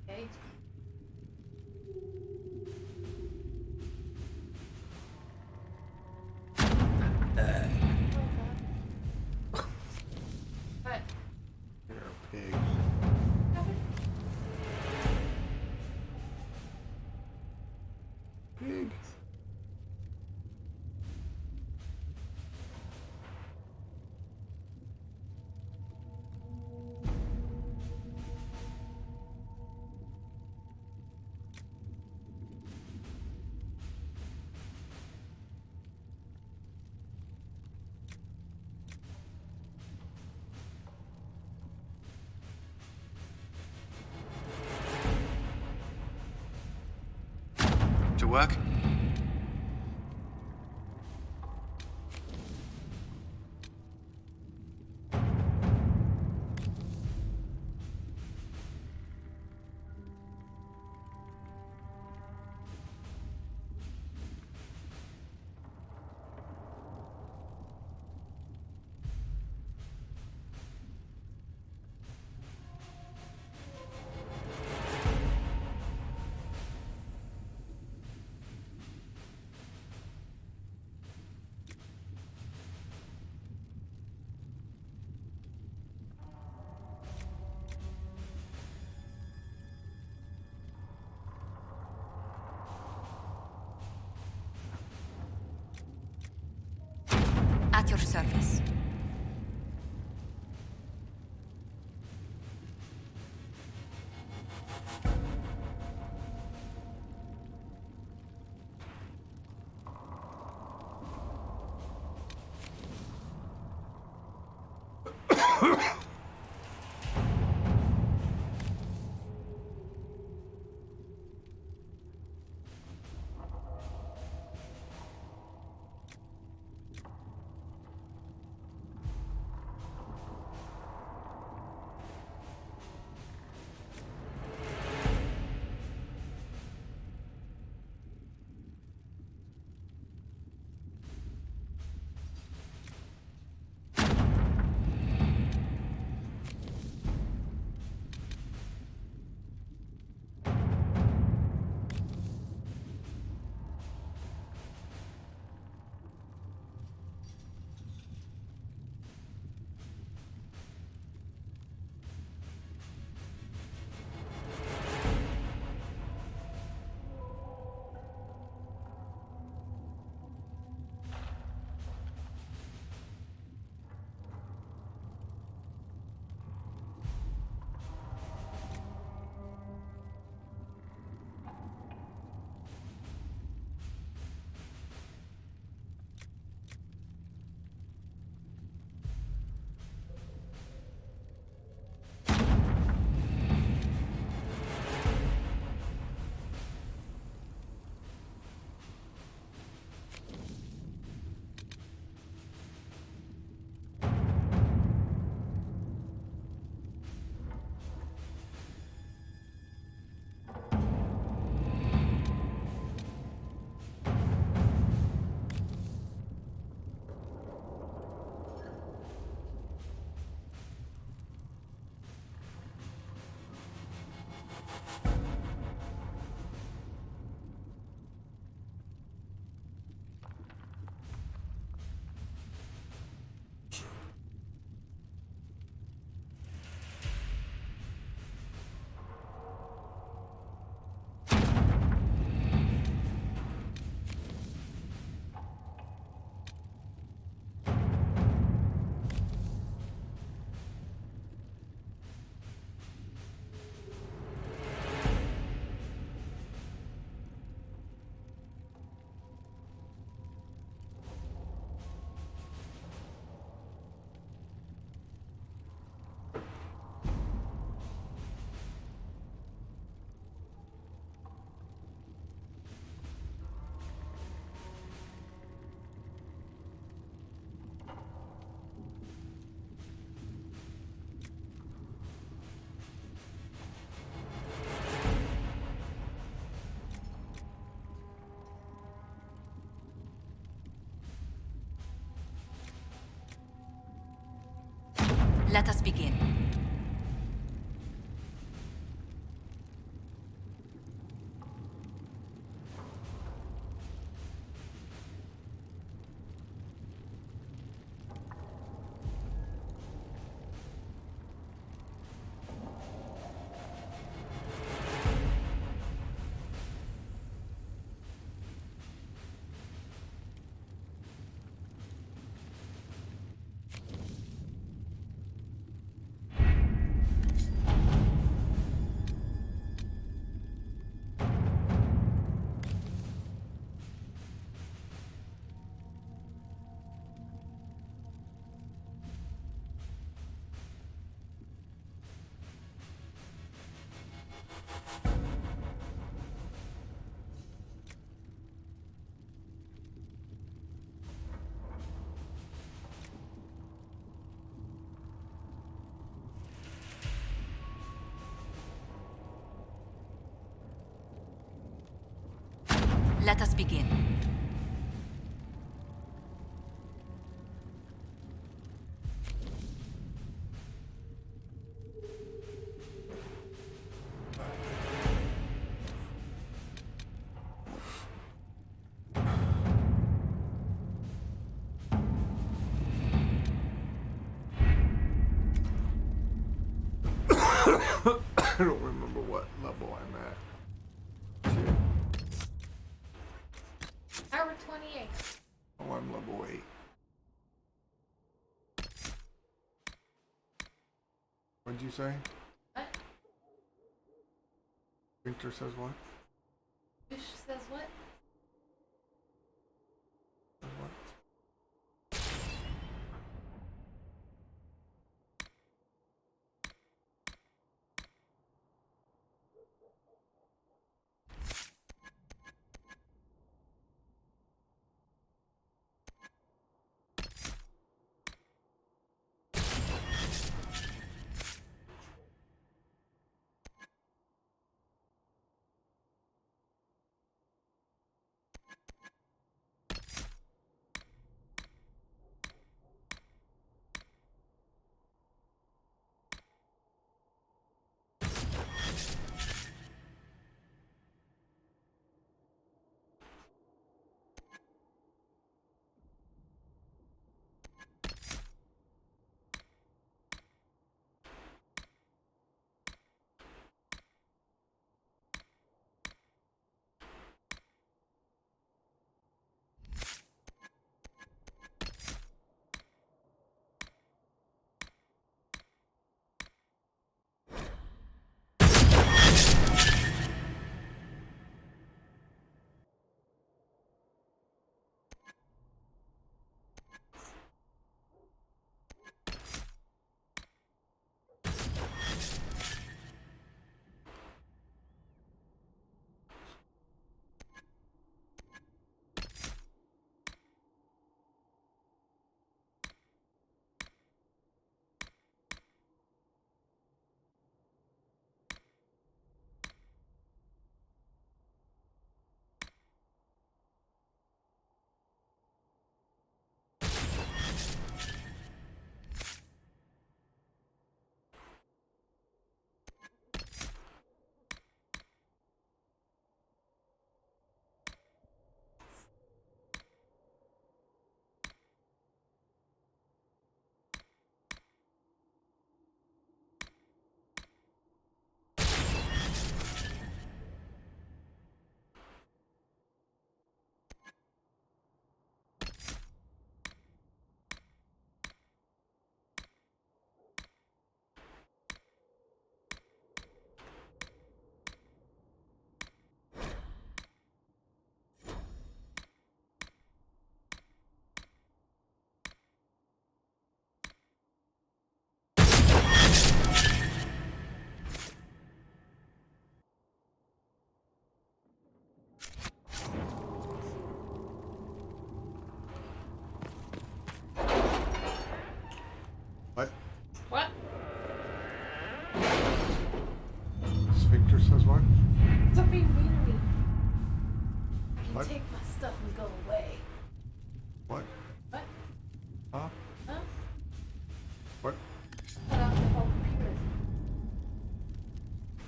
Okay. What? You're a pig. Pig. To work? At your service. Let us begin. Let us begin. I don't remember what level I'm at. Hour 28. Oh, I'm level 8. What'd you say? What? Winter says what? Fish says what? What?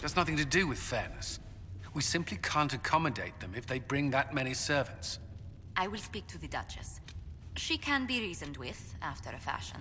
That's nothing to do with fairness. We simply can't accommodate them if they bring that many servants. I will speak to the Duchess. She can be reasoned with, after a fashion.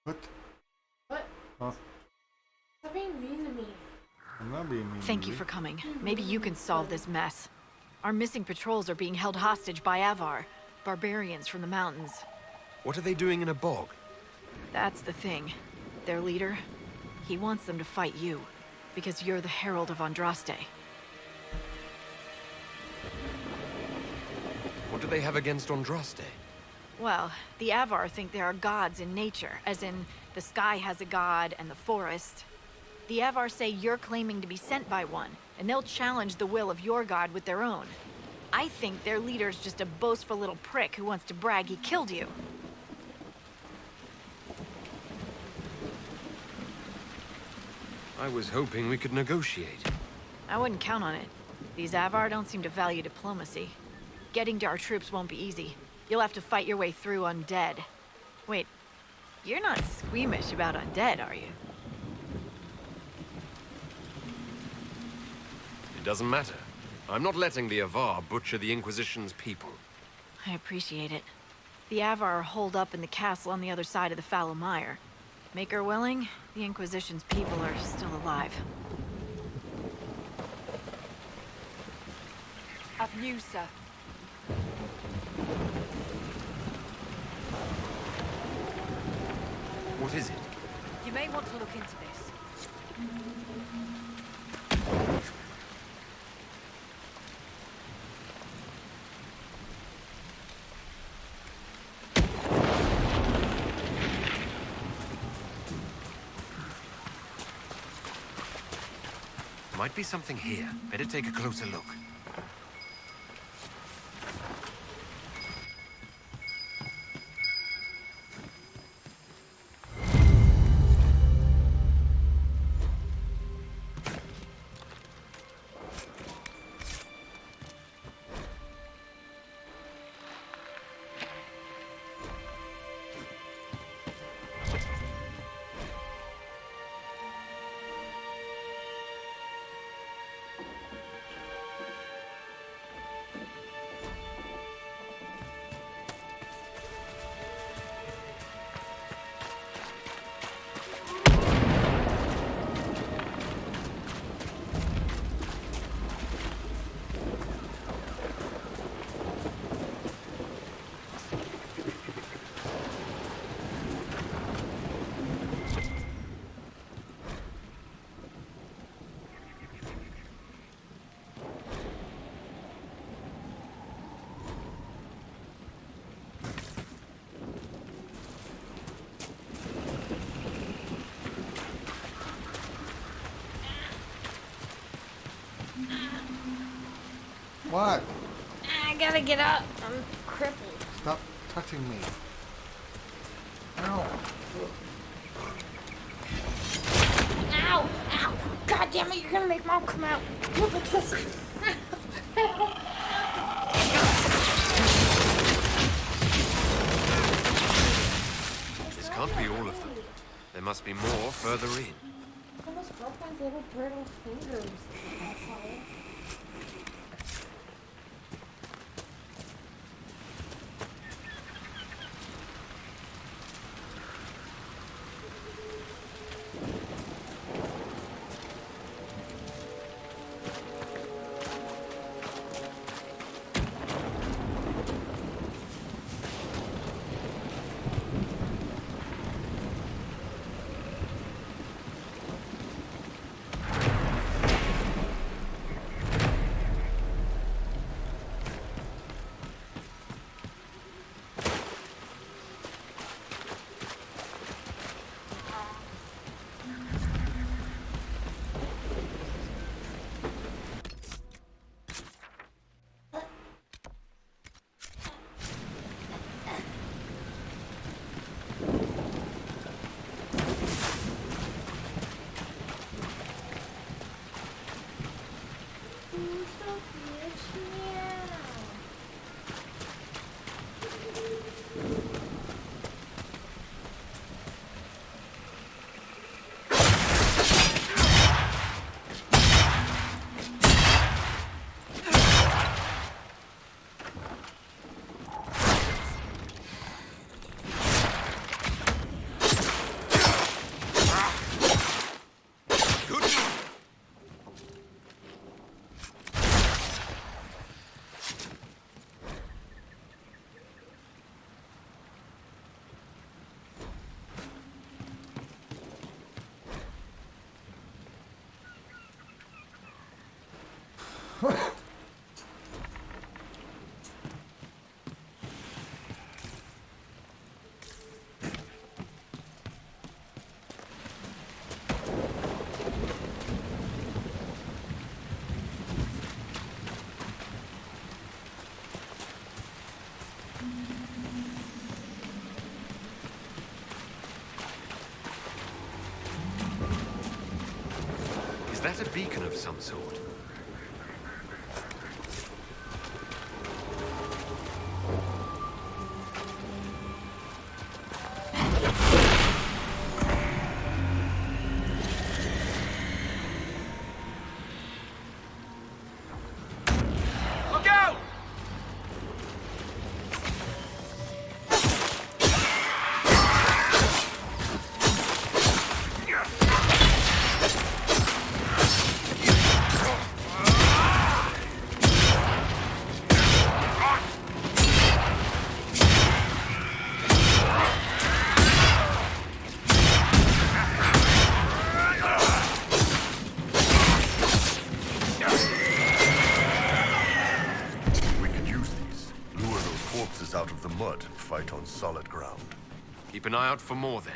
What? What? Huh? Stop being mean to me. I'm not being mean. Thank you for coming. Maybe you can solve this mess. Our missing patrols are being held hostage by Avar, barbarians from the mountains. What are they doing in a bog? That's the thing. Their leader, he wants them to fight you, because you're the Herald of Andraste. What do they have against Andraste? Well, the Avar think there are gods in nature, as in the sky has a god and the forest. The Avar say you're claiming to be sent by one, and they'll challenge the will of your god with their own. I think their leader's just a boastful little prick who wants to brag he killed you. I was hoping we could negotiate. I wouldn't count on it. These Avar don't seem to value diplomacy. Getting to our troops won't be easy. You'll have to fight your way through undead. Wait, you're not squeamish about undead, are you? It doesn't matter. I'm not letting the Avar butcher the Inquisition's people. I appreciate it. The Avar are holed up in the castle on the other side of the fallow mire. Make her willing, the Inquisition's people are still alive. I've news, sir. What is it? You may want to look into this. Might be something here. Better take a closer look. What? I gotta get up. I'm crippled. Stop touching me. Ow. Ow! Ow! God damn it, you're gonna make Mom come out. Look at this. This can't be all of them. There must be more further in. I almost broke my little brittle fingers. That's all. Is that a beacon of some sort? Look out! We could use these. Lure those corpses out of the mud and fight on solid ground. Keep an eye out for more then.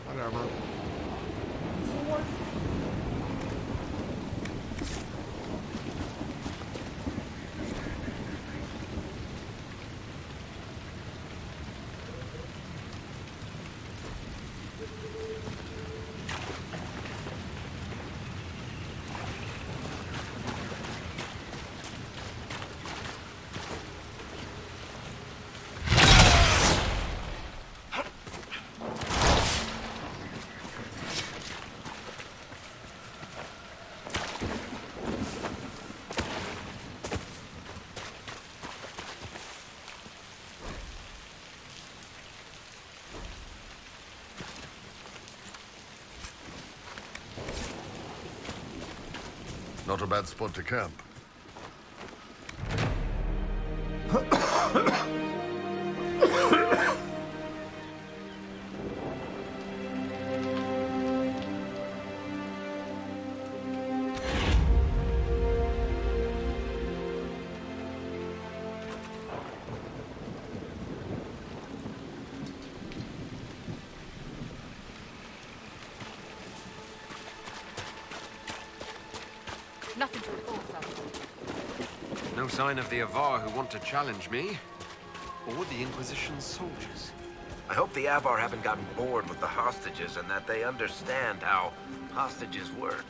Whatever. Not a bad spot to camp. Nothing to report, sir. No sign of the Avar who want to challenge me, or the Inquisition's soldiers. I hope the Avar haven't gotten bored with the hostages and that they understand how hostages work.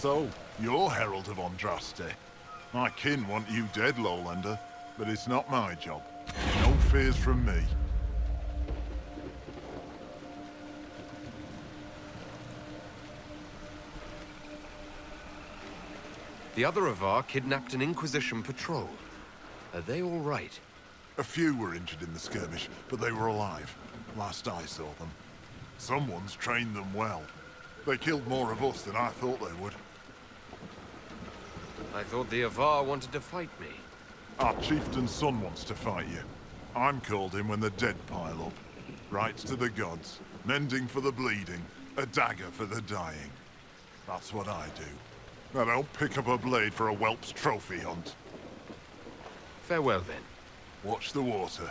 So, you're Herald of Andraste. My kin want you dead, Lowlander, but it's not my job. No fears from me. The other Avar kidnapped an Inquisition patrol. Are they all right? A few were injured in the skirmish, but they were alive. Last I saw them. Someone's trained them well. They killed more of us than I thought they would. I thought the Avar wanted to fight me. Our chieftain's son wants to fight you. I'm called in when the dead pile up. Rights to the gods, mending for the bleeding, a dagger for the dying. That's what I do. I don't pick up a blade for a whelp's trophy hunt. Farewell, then. Watch the water.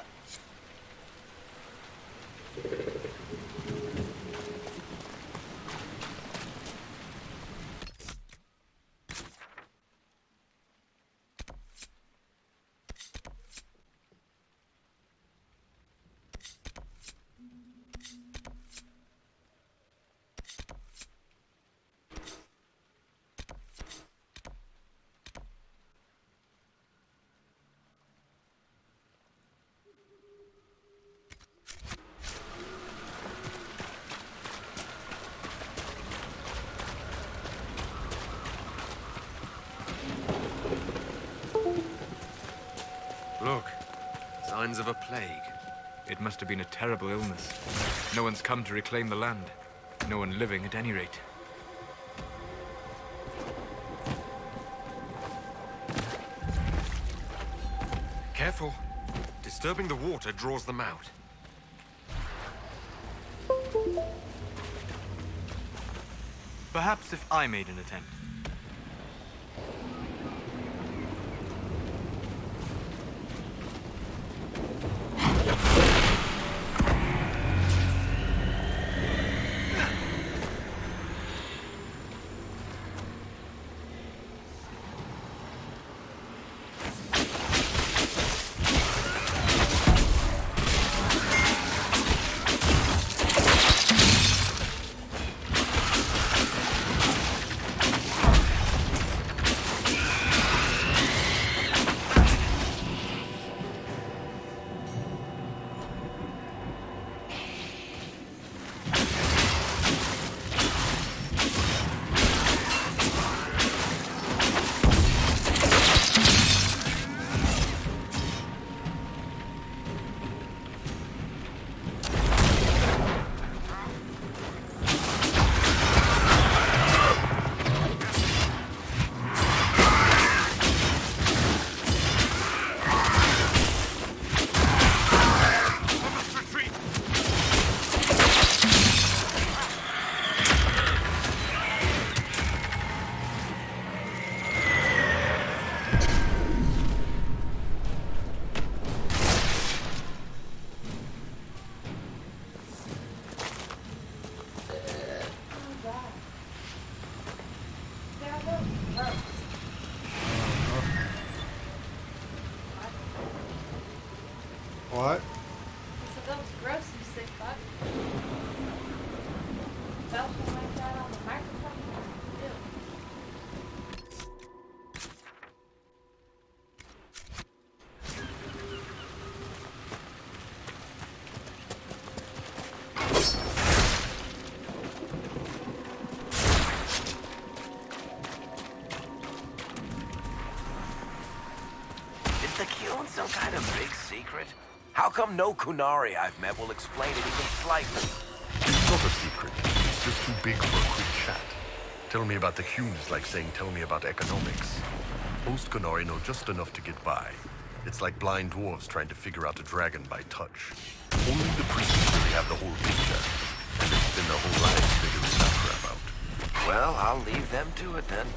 Look, signs of a plague. It must have been a terrible illness. No one's come to reclaim the land. No one living, at any rate. Careful. Disturbing the water draws them out. Perhaps if I made an attempt. What? I said that was gross, you sick fuck. Belching like that on the microphone? Ew. Is the Kyun some kind of big secret? How come no Kunari I've met will explain it even slightly? It's not a secret. It's just too big for a quick chat. Tell me about the Qun is like saying tell me about economics. Most Kunari know just enough to get by. It's like blind dwarves trying to figure out a dragon by touch. Only the priests really have the whole picture. And they spend their whole lives figuring that crap out. Well, I'll leave them to it then.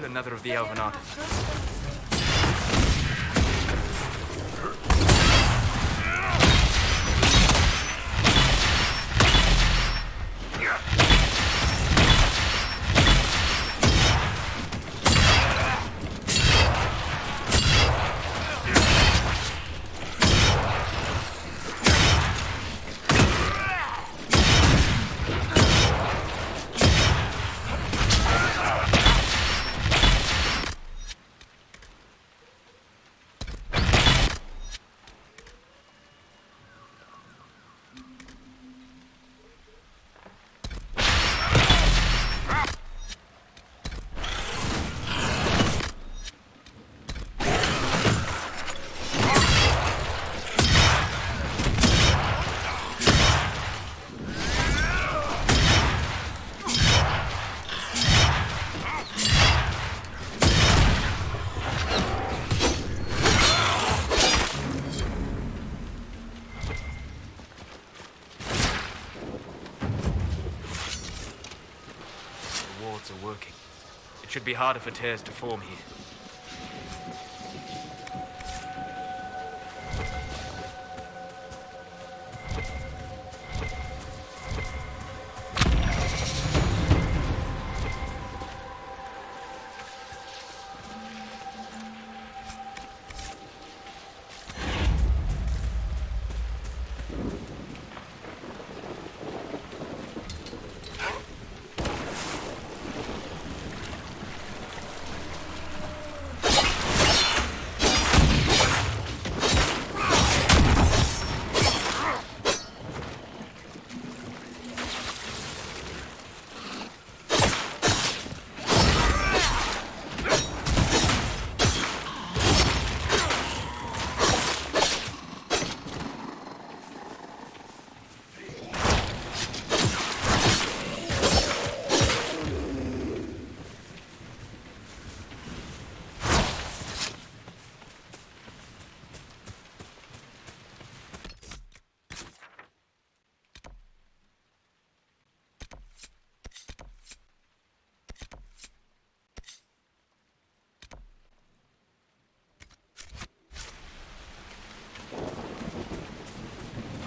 Another of the elven artifacts. artifacts are working. It should be harder for tears to form here.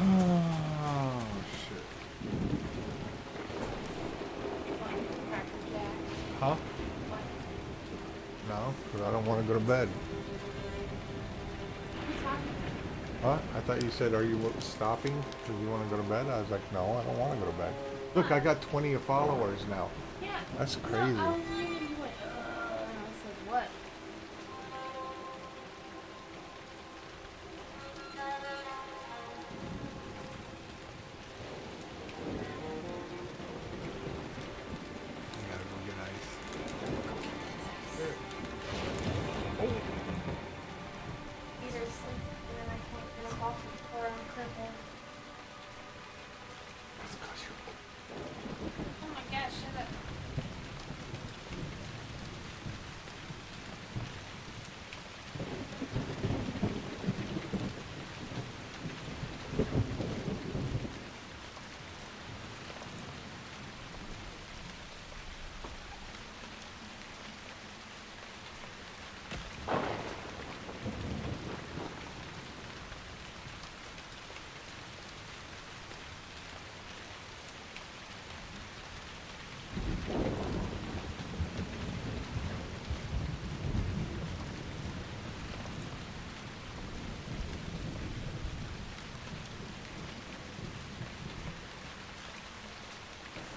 Oh, shit. Huh? No, because I don't want to go to bed. Huh? I thought you said, are you stopping because you want to go to bed? I was like, no, I don't want to go to bed. Look, I got 20 followers now. Yeah. That's crazy. No, I was reading and you went, and I said, what? I gotta go get ice. Either sleep and then I can't get up off the floor, I'm crippled. Oh my gosh, shut up.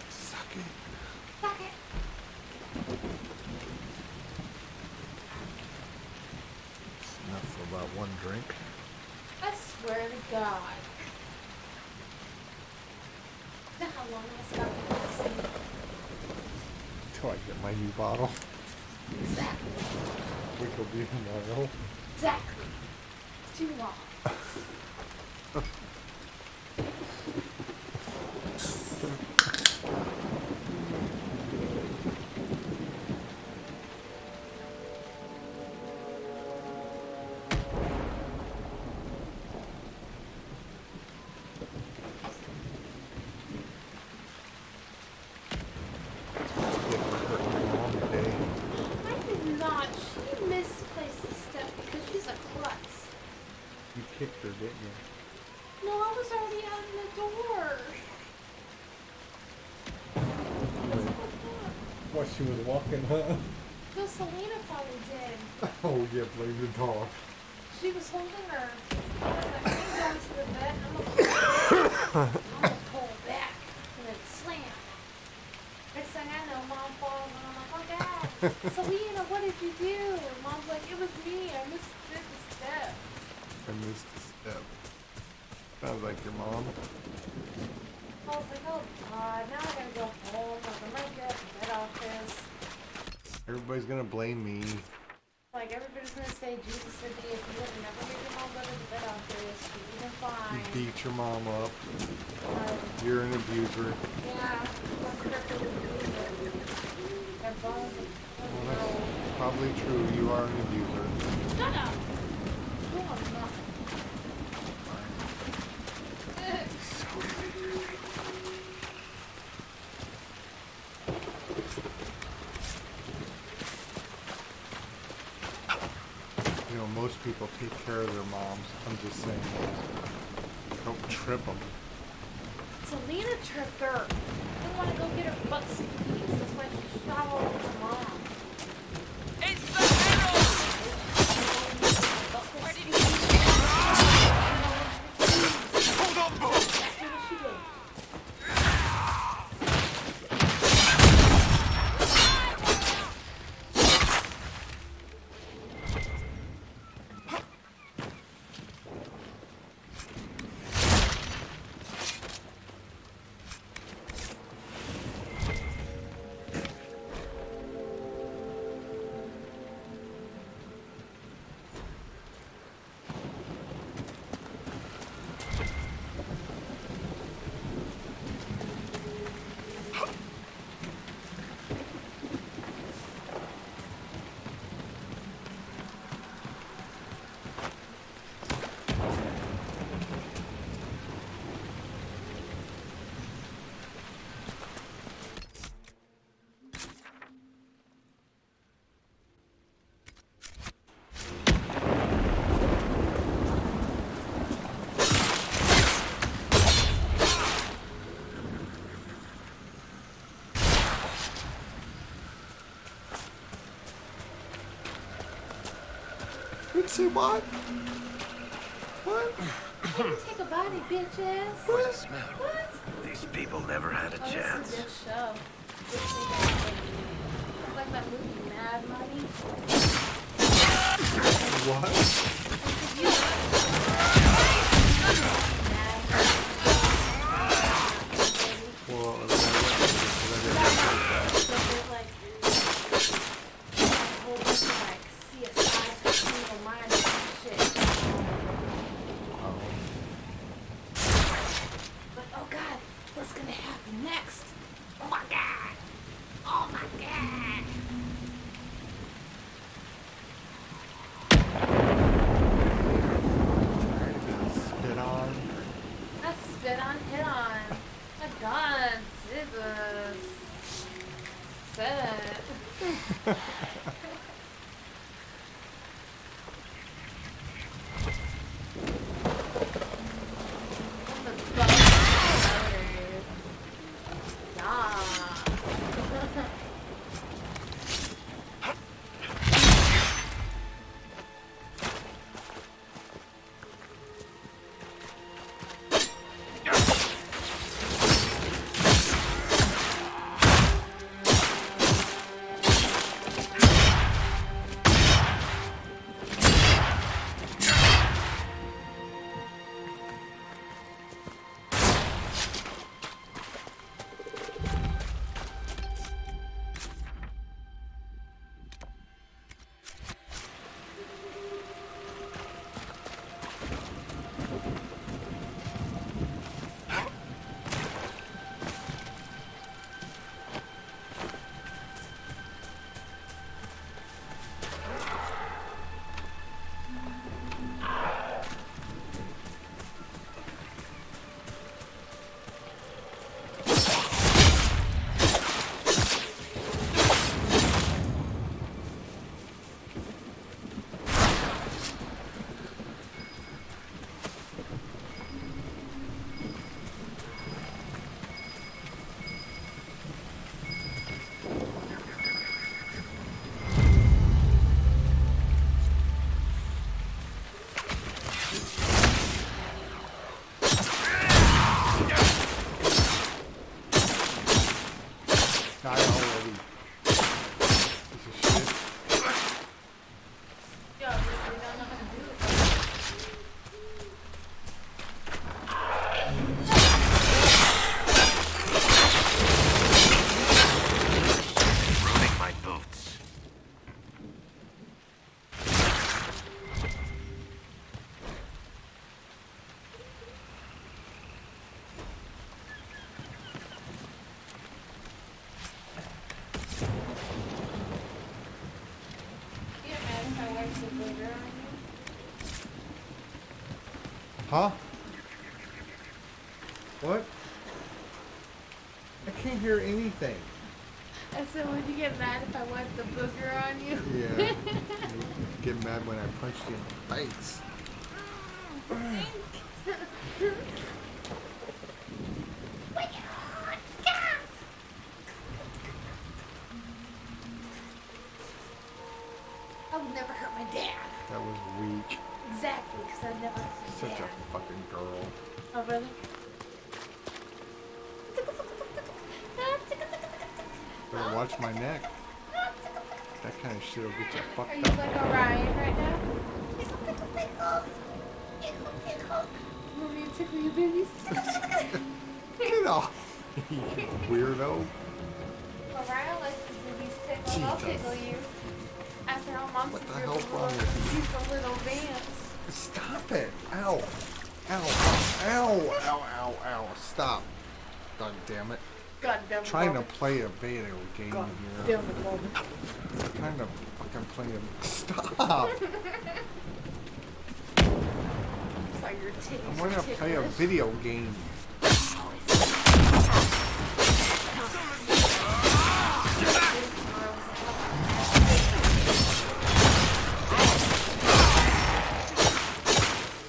Suck it. Fuck it. It's enough for about one drink. I swear to God. You know how long I stuck in this thing? Till I get my new bottle. Exactly. Which will be tomorrow. Exactly. Too long. I did not. She misplaced the step because she's a klutz. You kicked her, didn't you? No, I was already out in the door. What, she was walking, huh? No, Selena probably did. Oh, yeah, blame the dog. She was holding her. I was like, I'm going to the vet and I'm gonna pull back. And then slam. Next thing I know, Mom falls and I'm like, oh God. Selena, what did you do? And Mom's like, it was me. I missed the step. I missed a step. Sounds like your mom. I was like, oh God, now I gotta go home. Like, I'm gonna get up and get off this. Everybody's gonna blame me. Like, everybody's gonna say Jesus said to you, if you would have never made your mom go to the vet office, you would have been You fine. beat your mom up. You're an abuser. Yeah, I'm perfectly abuser. Got bones and Well, that's probably true. You are an abuser. shut up! No, I'm not. take care of their moms. I'm just saying. Don't trip them. Selena tripped her. She didn't want to go get her butt squeezed. That's why she shot all over her mom. It's the Herald! Where did he Hold on, Bo! That's what she did. Say what? What? Take a body, bitch ass. What a smell. What? These people never had a chance. This is a good show. Like that movie, Mad Money. Huh? What? I can't hear anything. I said, would you get mad if I wiped the booger on you? Yeah. You get mad when I punched you in the face. I would never hurt my dad. That was weak. Exactly, because I'd never hurt my Such dad. a fucking girl. Oh, really? Better watch my neck. That kind of shit will get you fucked Are you up. like Orion right now? Want me to tickle your babies? Get off, you weirdo. Orion likes his babies tickled. I'll Jesus. tickle you. After all, mom's What the hell's wrong with you? He's a little Vance. Stop it. Ow. Ow. Ow. Ow. Ow. Ow. Stop. God damn it. God damn it. Trying to Robert. play a video game God here. damn it, Robert. Trying to fucking play a... Stop. So your titties I want to are play a ticklish. video game.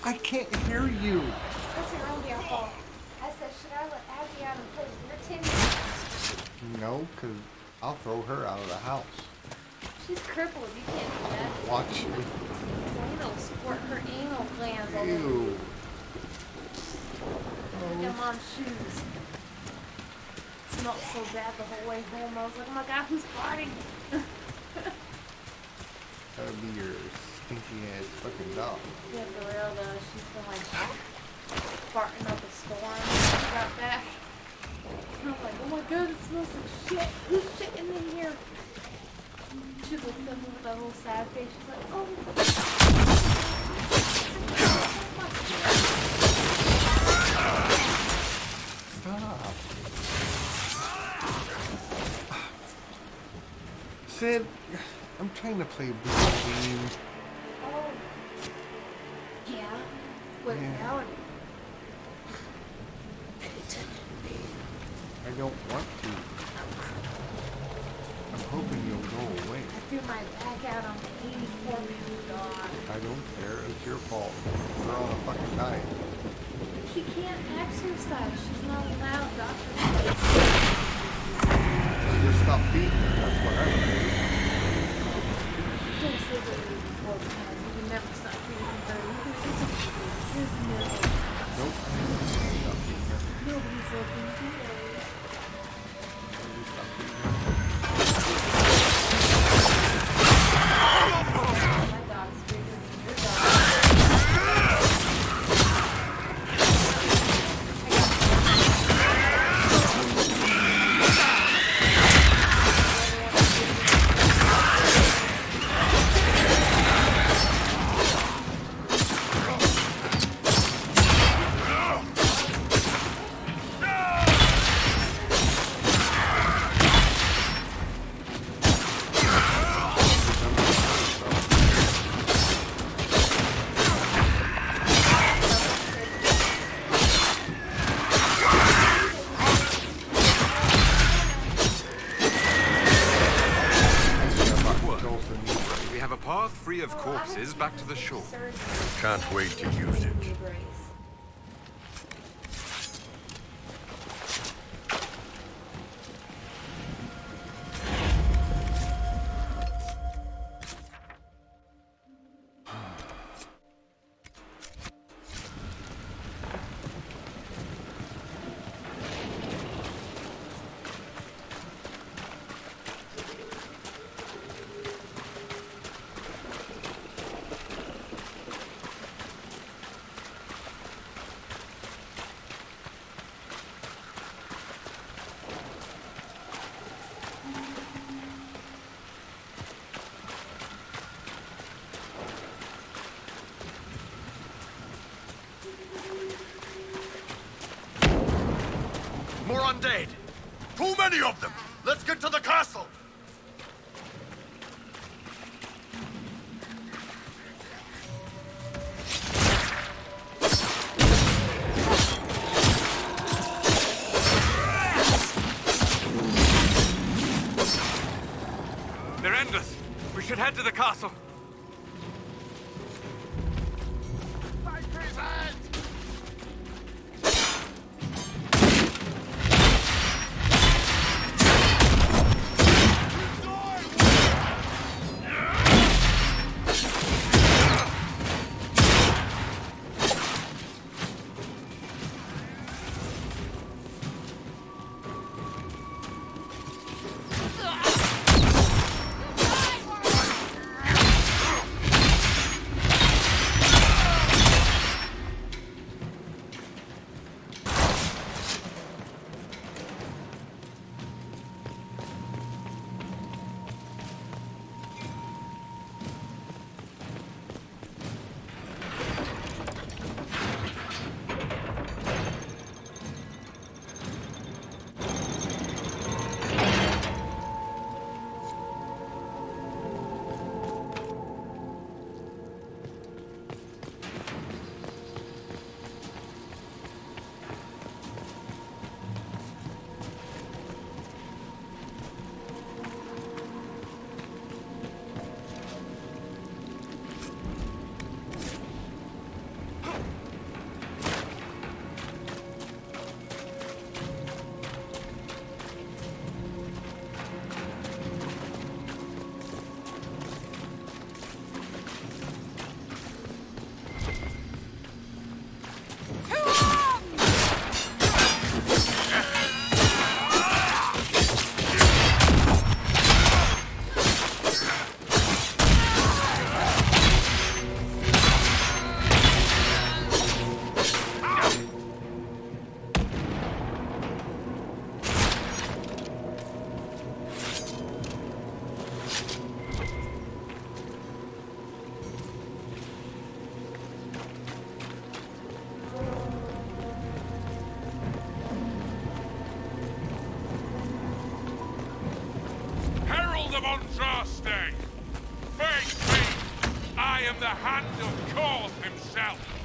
I can't hear you. That's your own damn fault. I said, should I let Abby out and play with your titties? No, because I'll throw her out of the house. She's crippled. You can't do that. Watch me. Anal squirt her anal glands all over. Ew. Look at mom's shoes. It smelled so bad the whole way home. I was like, oh my god, who's farting? That would be your stinky ass fucking dog. Yeah, for real though. She's been like farting up a storm when she got back. And I'm like, oh my god, it smells like shit. Who's shitting in here? She looks at me with that little sad face. She's like, oh. Stop. Sid, I'm trying to play a video game. Oh. Yeah? What Yeah. about it? I don't want to. I'm hoping you'll go away. I threw my back out on the 84-pound dog. I don't care. It's your fault. We're on a fucking diet. She can't exercise. She's not allowed, doctor. Just stop feeding her. That's what I would do. Don't say that before because you can never stop feeding her. There's no. Nope. Stop feeding her. Nobody's looking. Don't worry. Stop feeding her. My dog's bigger than your dog. We have a path free of corpses back to the shore. Can't wait to use it. More undead! Too many of them! Let's get to the castle! head to the castle. I am the hand of Korth himself.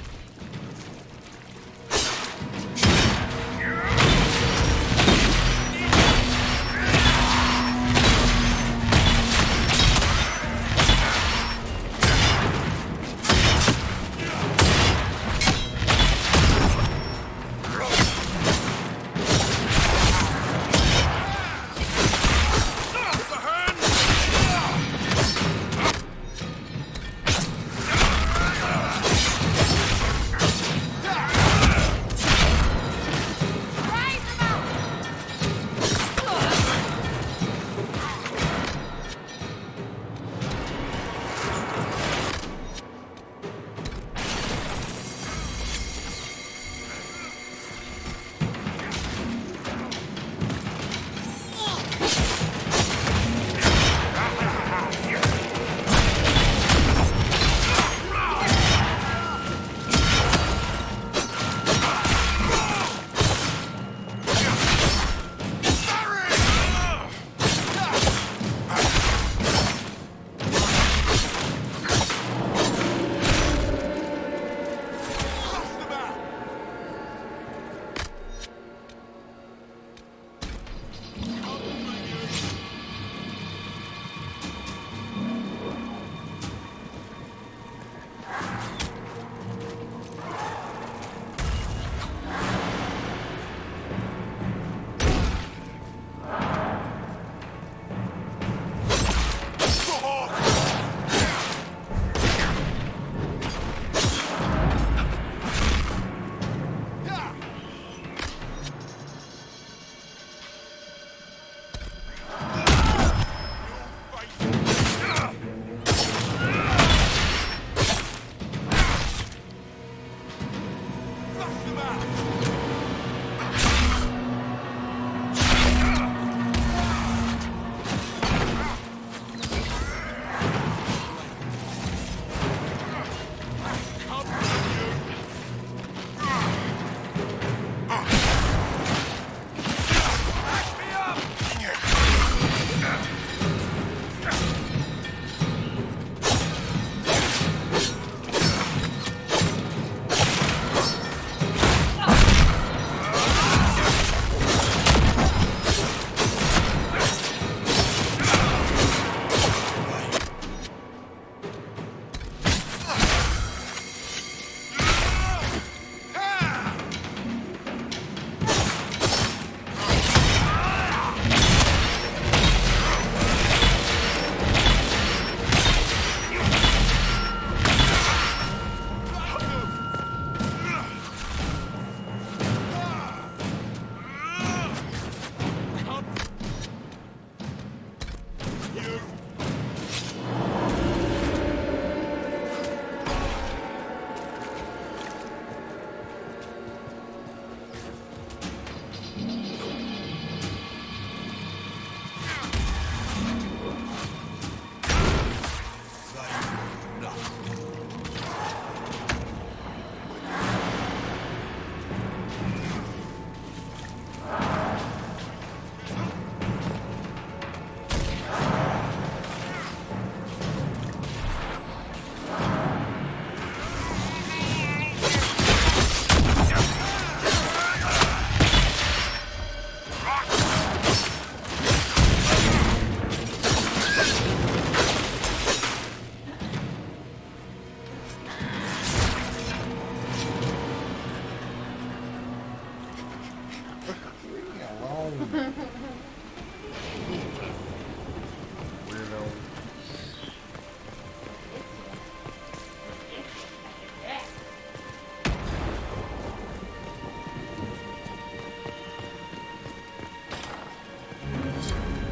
Weirdo.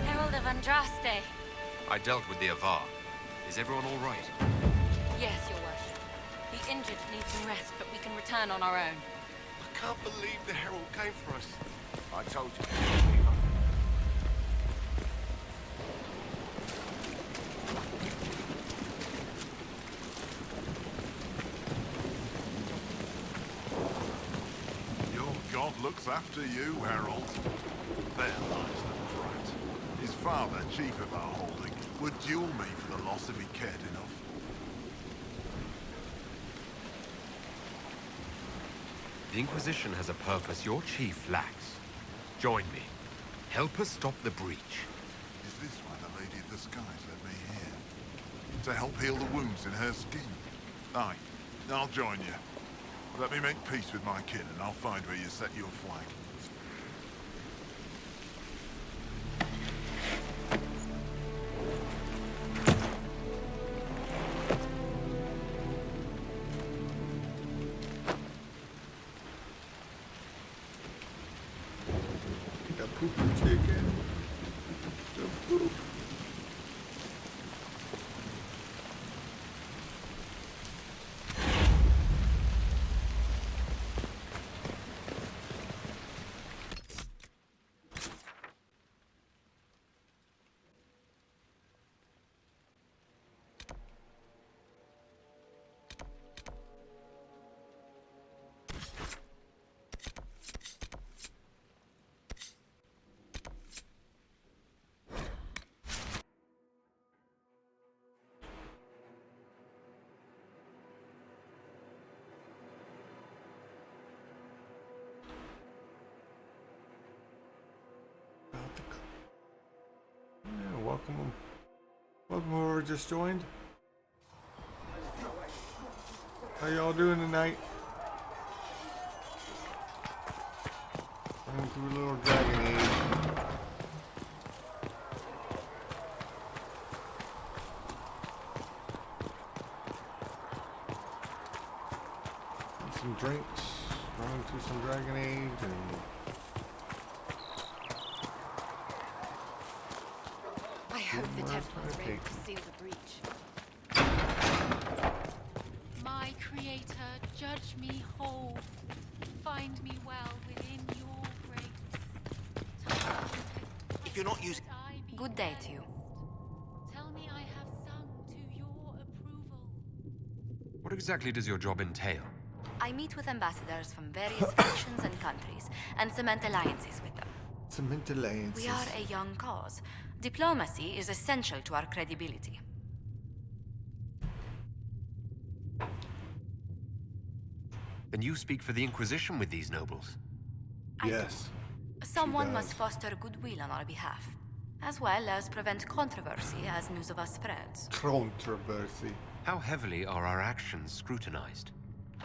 Herald of Andraste. I dealt with the Avar. Is everyone all right? Yes, your worship. The injured need some rest, but we can return on our own. I can't believe the Herald came for us. I told you. Your god looks after you, Herald. There lies the brat. His father, chief of our holding, would duel me for the loss if he cared enough. The Inquisition has a purpose your chief lacks. Join me. Help us stop the breach. Is this why the Lady of the Skies led me here? To help heal the wounds in her skin? Aye, I'll join you. Let me make peace with my kin and I'll find where you set your flag. The poopy chicken. The poop. Yeah, welcome. Welcome whoever just joined. How y'all doing tonight? Going through a little Dragon Age. Some drinks, running through some Dragon Age, and I hope the Templars were able to seal the breach. My creator, judge me whole. Find me well within your grace. If you're not using... Good day to you. Tell me I have sung to your approval. What exactly does your job entail? I meet with ambassadors from various factions and countries, and cement alliances with them. cement alliances. We are a young cause. Diplomacy is essential to our credibility. Then you speak for the Inquisition with these nobles? Yes. Someone must foster goodwill on our behalf, as well as prevent controversy as news of us spreads. Controversy. How heavily are our actions scrutinized?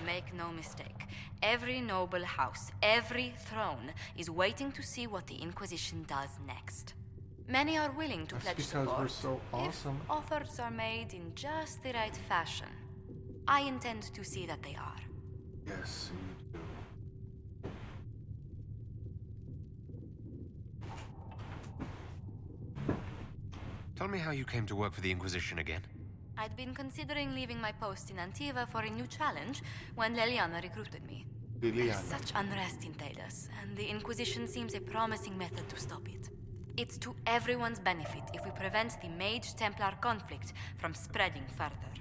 Make no mistake, every noble house, every throne is waiting to see what the Inquisition does next. Many are willing to pledge because support we're so awesome. if offers are made in just the right fashion. I intend to see that they are. Yes, you do. Tell me how you came to work for the Inquisition again. I'd been considering leaving my post in Antiva for a new challenge when Leliana recruited me. There's such unrest in Thedas, and the Inquisition seems a promising method to stop it. It's to everyone's benefit if we prevent the Mage-Templar conflict from spreading further.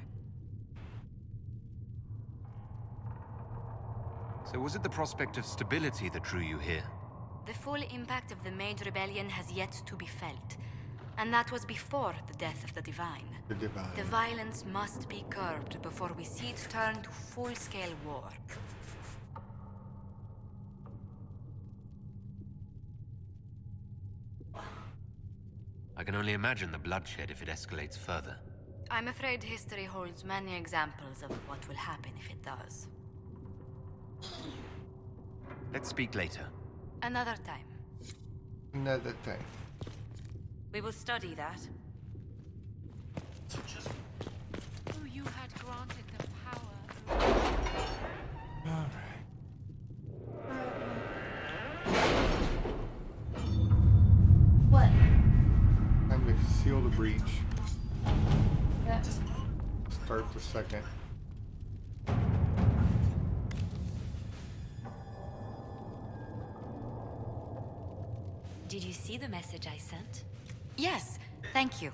So was it the prospect of stability that drew you here? The full impact of the Mage Rebellion has yet to be felt. And that was before the death of the Divine. The Divine. The violence must be curbed before we see it turn to full-scale war. I can only imagine the bloodshed if it escalates further. I'm afraid history holds many examples of what will happen if it does. Let's speak later. Another time. Another thing. We will study that. Oh, you had granted them power. Alright. What? Time to seal the breach. Yeah. Start the second. Did you see the message I sent? Yes, thank you.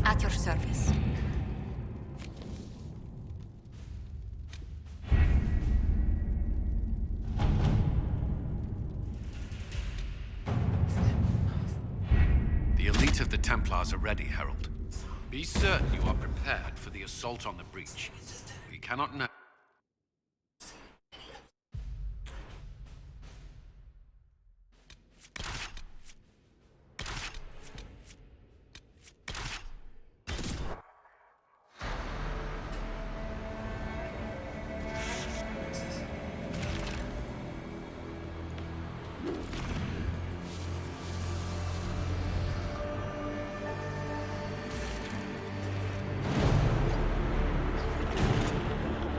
At your service. The elite of the Templars are ready, Herald. Be certain you are prepared for the assault on the breach. We cannot know.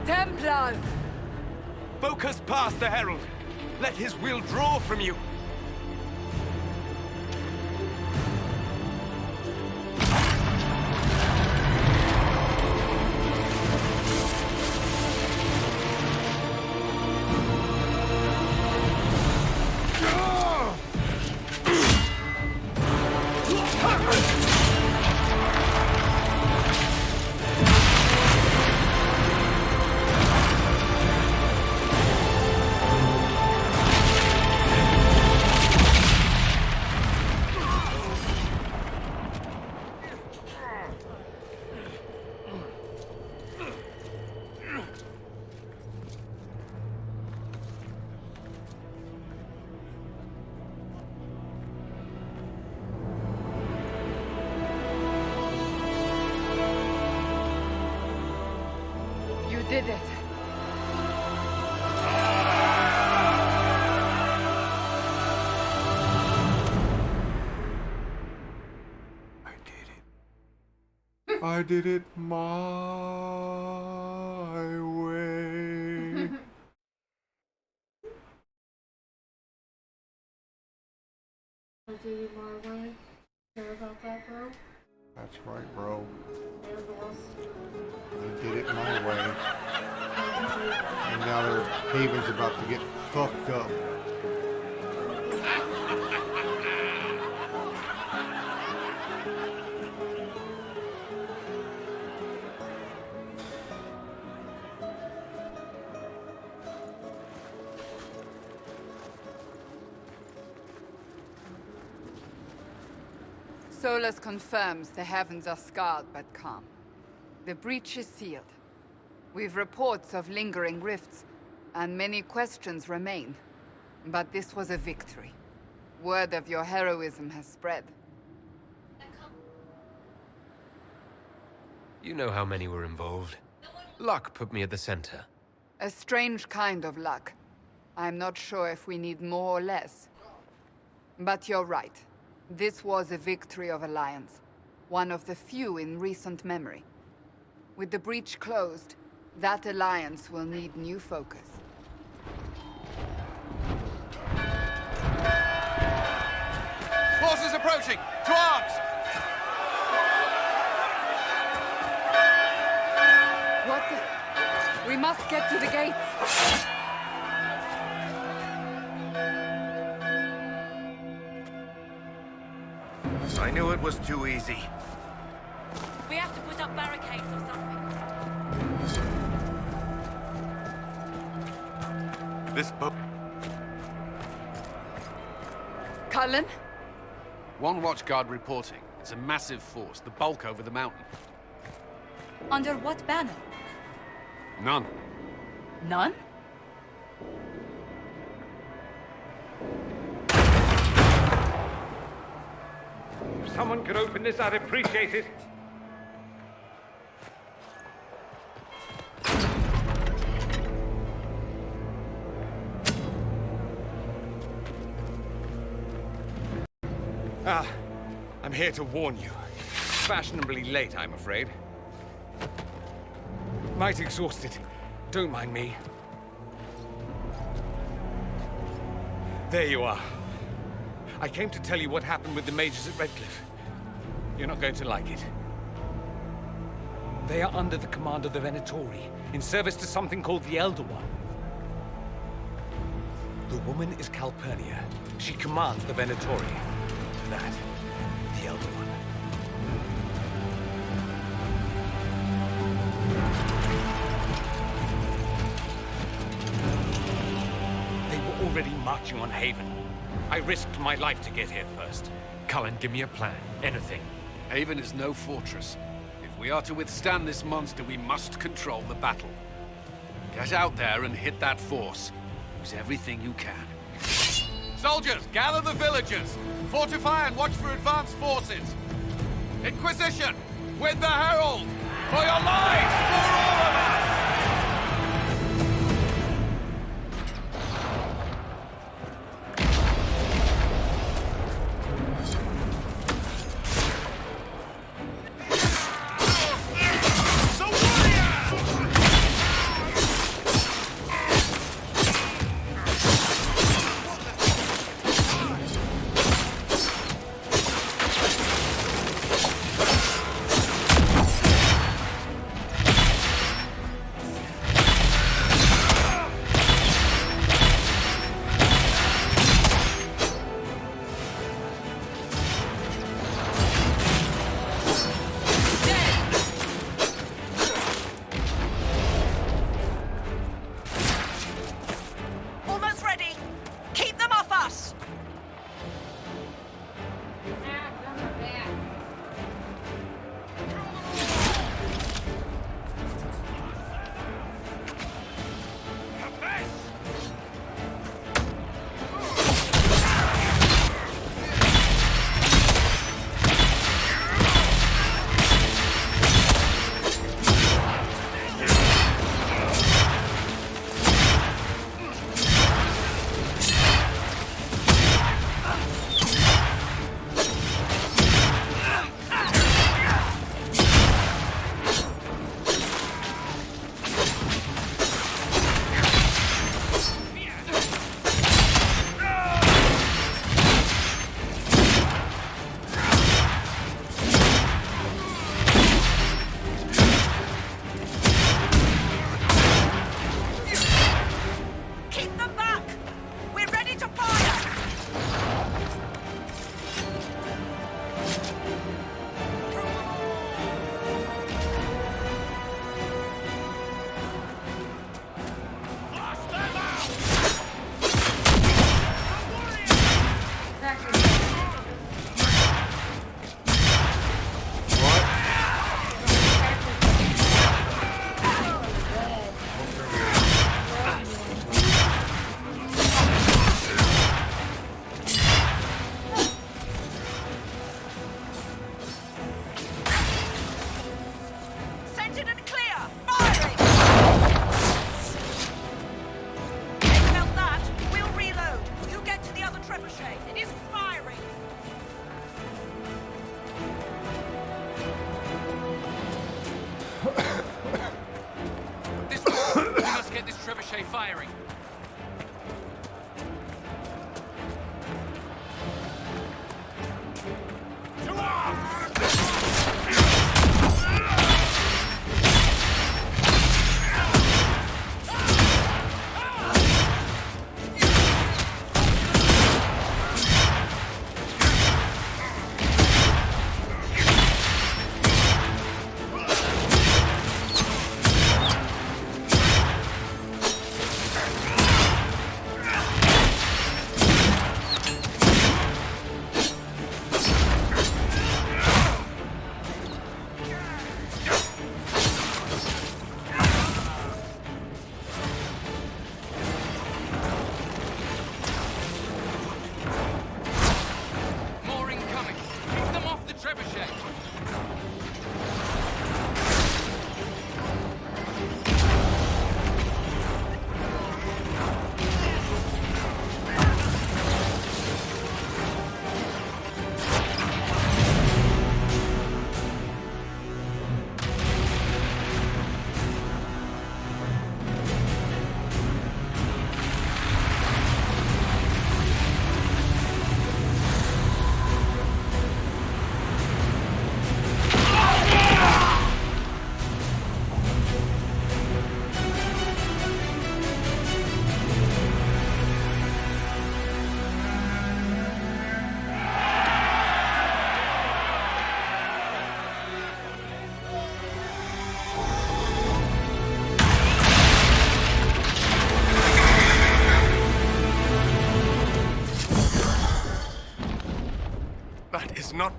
Templars! Focus past the Herald. Let his will draw from you. You did it. I did it my way. I did it my way. Care about that, bro? That's right, bro. Yeah, boss. I did it my way. And now their haven's about to get fucked up. Solus confirms the heavens are scarred but calm. The breach is sealed. We've reports of lingering rifts, and many questions remain. But this was a victory. Word of your heroism has spread. You know how many were involved. Luck put me at the center. A strange kind of luck. I'm not sure if we need more or less. But you're right. This was a victory of Alliance. One of the few in recent memory. With the breach closed, that alliance will need new focus. Forces approaching! To arms! What the? We must get to the gates! I knew it was too easy. We have to put up barricades or something. This boat. Cullen? One watchguard reporting. It's a massive force, the bulk over the mountain. Under what banner? None. None? If someone could open this, I'd appreciate it. I'm here to warn you. Fashionably late, I'm afraid. Might exhausted. Don't mind me. There you are. I came to tell you what happened with the mages at Redcliffe. You're not going to like it. They are under the command of the Venatori, in service to something called the Elder One. The woman is Calpurnia. She commands the Venatori. That, the Elder One. They were already marching on Haven. I risked my life to get here first. Cullen, give me a plan. Anything. Haven is no fortress. If we are to withstand this monster, we must control the battle. Get out there and hit that force. Use everything you can. Soldiers, gather the villagers! Fortify and watch for advanced forces! Inquisition! With the Herald! For your lives! For all of us! Firing.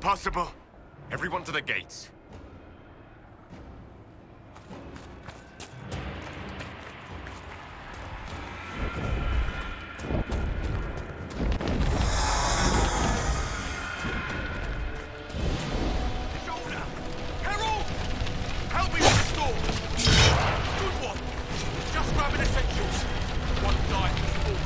Impossible! Everyone to the gates. Herald! Help me with the door! Good one! Just grabbing essentials. One die before.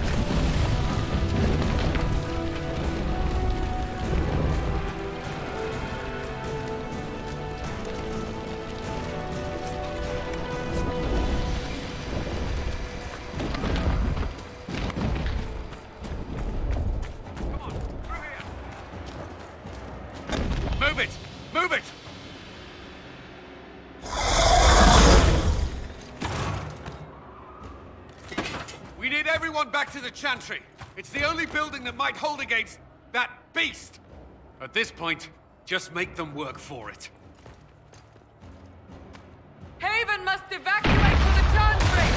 Move it! Move it! We need everyone back to the Chantry. It's the only building that might hold against that beast. At this point, just make them work for it. Haven must evacuate to the Chantry!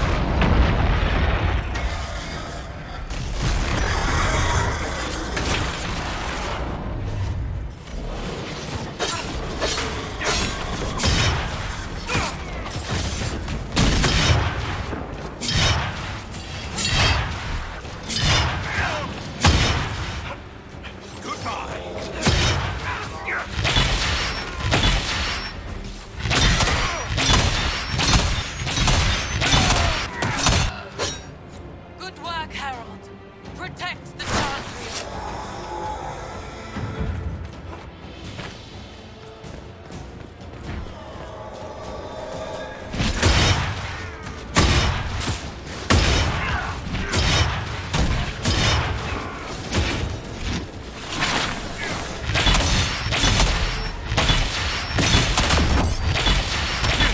Good work, Herald. Protect the Chantry.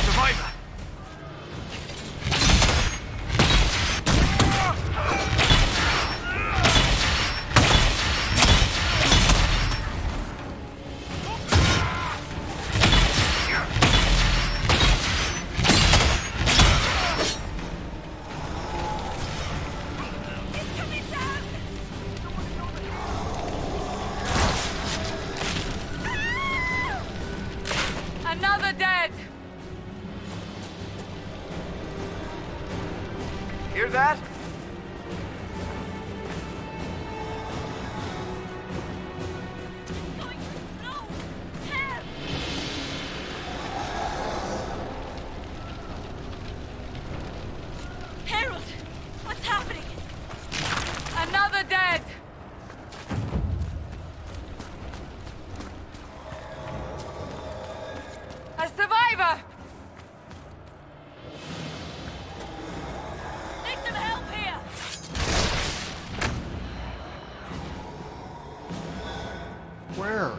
Survivor! Another dead! Hear that? Herald! What's happening? Another dead! A survivor! Need some help here! Where?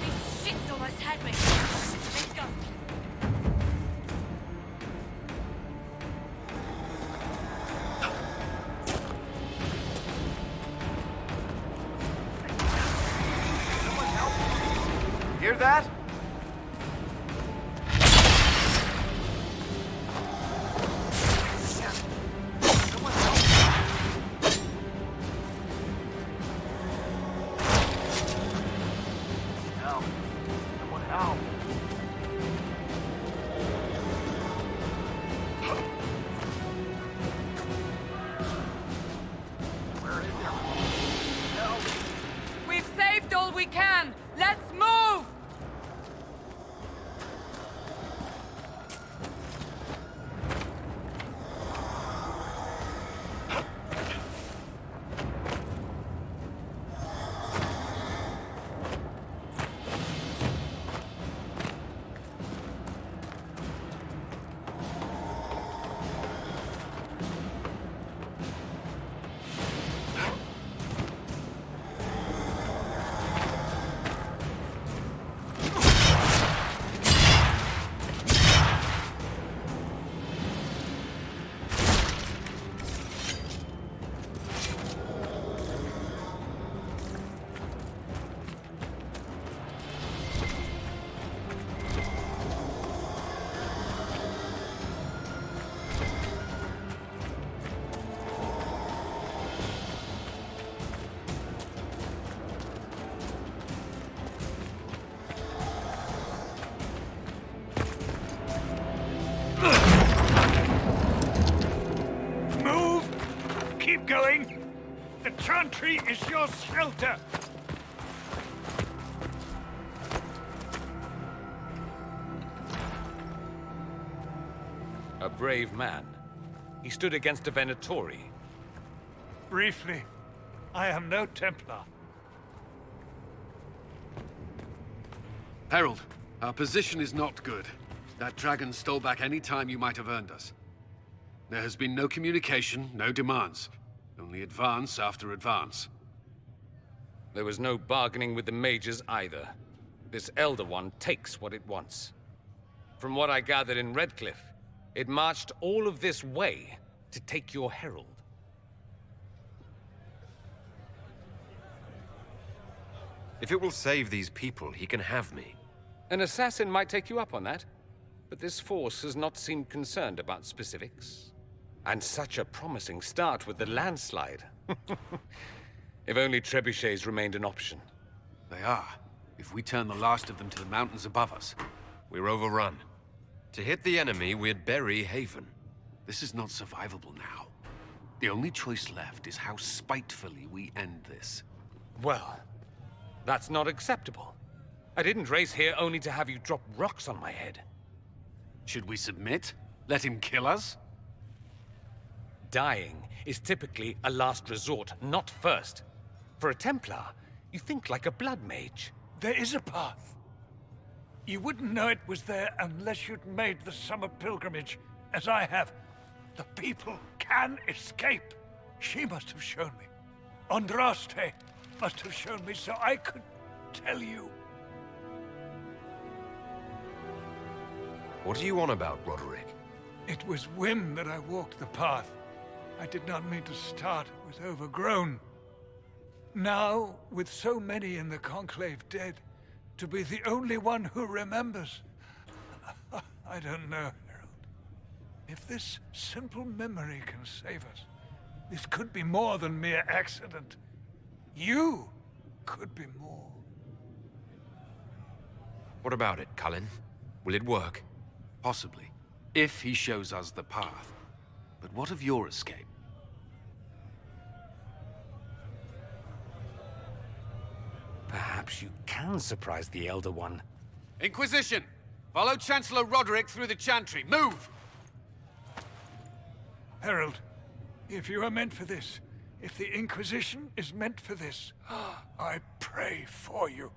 These shits almost had me. Let's go. Hear that? Help. Someone help. We've saved all we can! Let's move! chantry is your shelter! A brave man. He stood against a Venatori. Briefly, I am no Templar. Herald, our position is not good. That dragon stole back any time you might have earned us. There has been no communication, no demands. Only advance after advance. There was no bargaining with the mages either. This Elder One takes what it wants. From what I gathered in Redcliffe, it marched all of this way to take your herald. If it will save these people, he can have me. An assassin might take you up on that, but this force has not seemed concerned about specifics. And such a promising start with the landslide. If only trebuchets remained an option. They are. If we turn the last of them to the mountains above us. We're overrun. To hit the enemy, we'd bury Haven. This is not survivable now. The only choice left is how spitefully we end this. Well, that's not acceptable. I didn't race here only to have you drop rocks on my head. Should we submit? Let him kill us? Dying is typically a last resort, not first. For a Templar, you think like a blood mage. There is a path. You wouldn't know it was there unless you'd made the summer pilgrimage, as I have. The people can escape. She must have shown me. Andraste must have shown me so I could tell you. What are you on about, Roderick? It was whim that I walked the path. I did not mean to start. It was overgrown. Now, with so many in the Conclave dead, to be the only one who remembers. I don't know, Herald. If this simple memory can save us, this could be more than mere accident. You could be more. What about it, Cullen? Will it work? Possibly. If he shows us the path. But what of your escape? Perhaps you can surprise the Elder One. Inquisition! Follow Chancellor Roderick through the Chantry. Move! Herald, if you are meant for this, if the Inquisition is meant for this, I pray for you.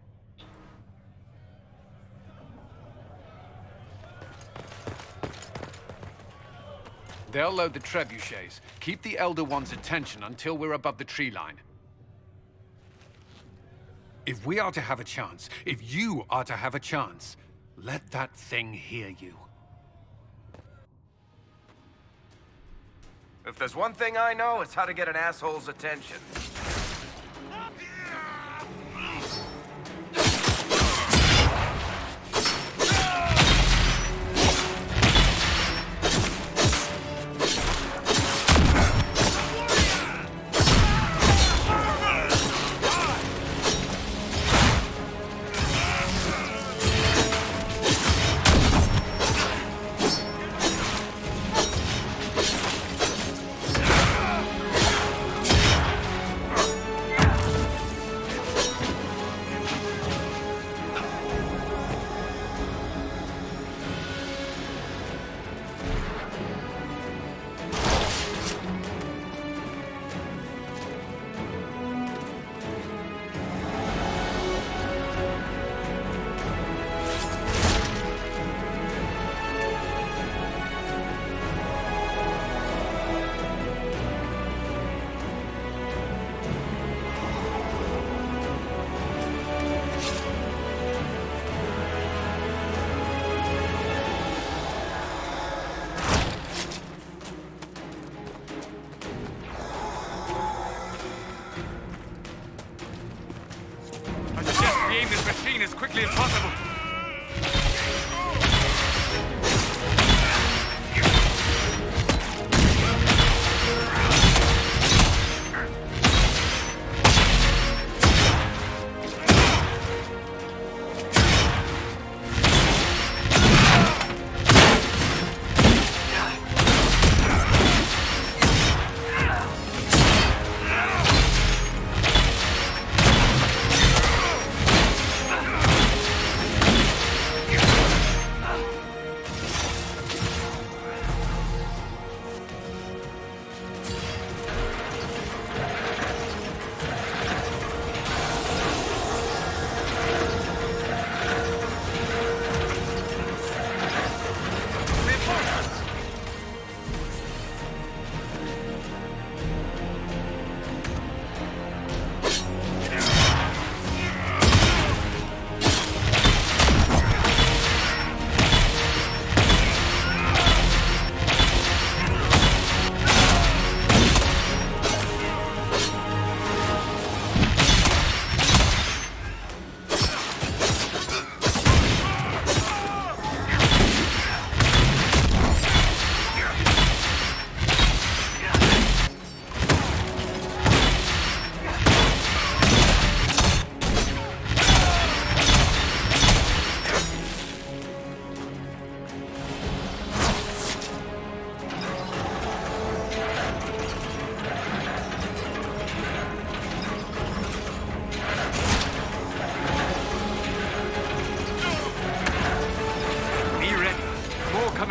They'll load the trebuchets. Keep the Elder One's attention until we're above the tree line. If we are to have a chance, if you are to have a chance, let that thing hear you. If there's one thing I know, it's how to get an asshole's attention. Aim this machine as quickly as possible.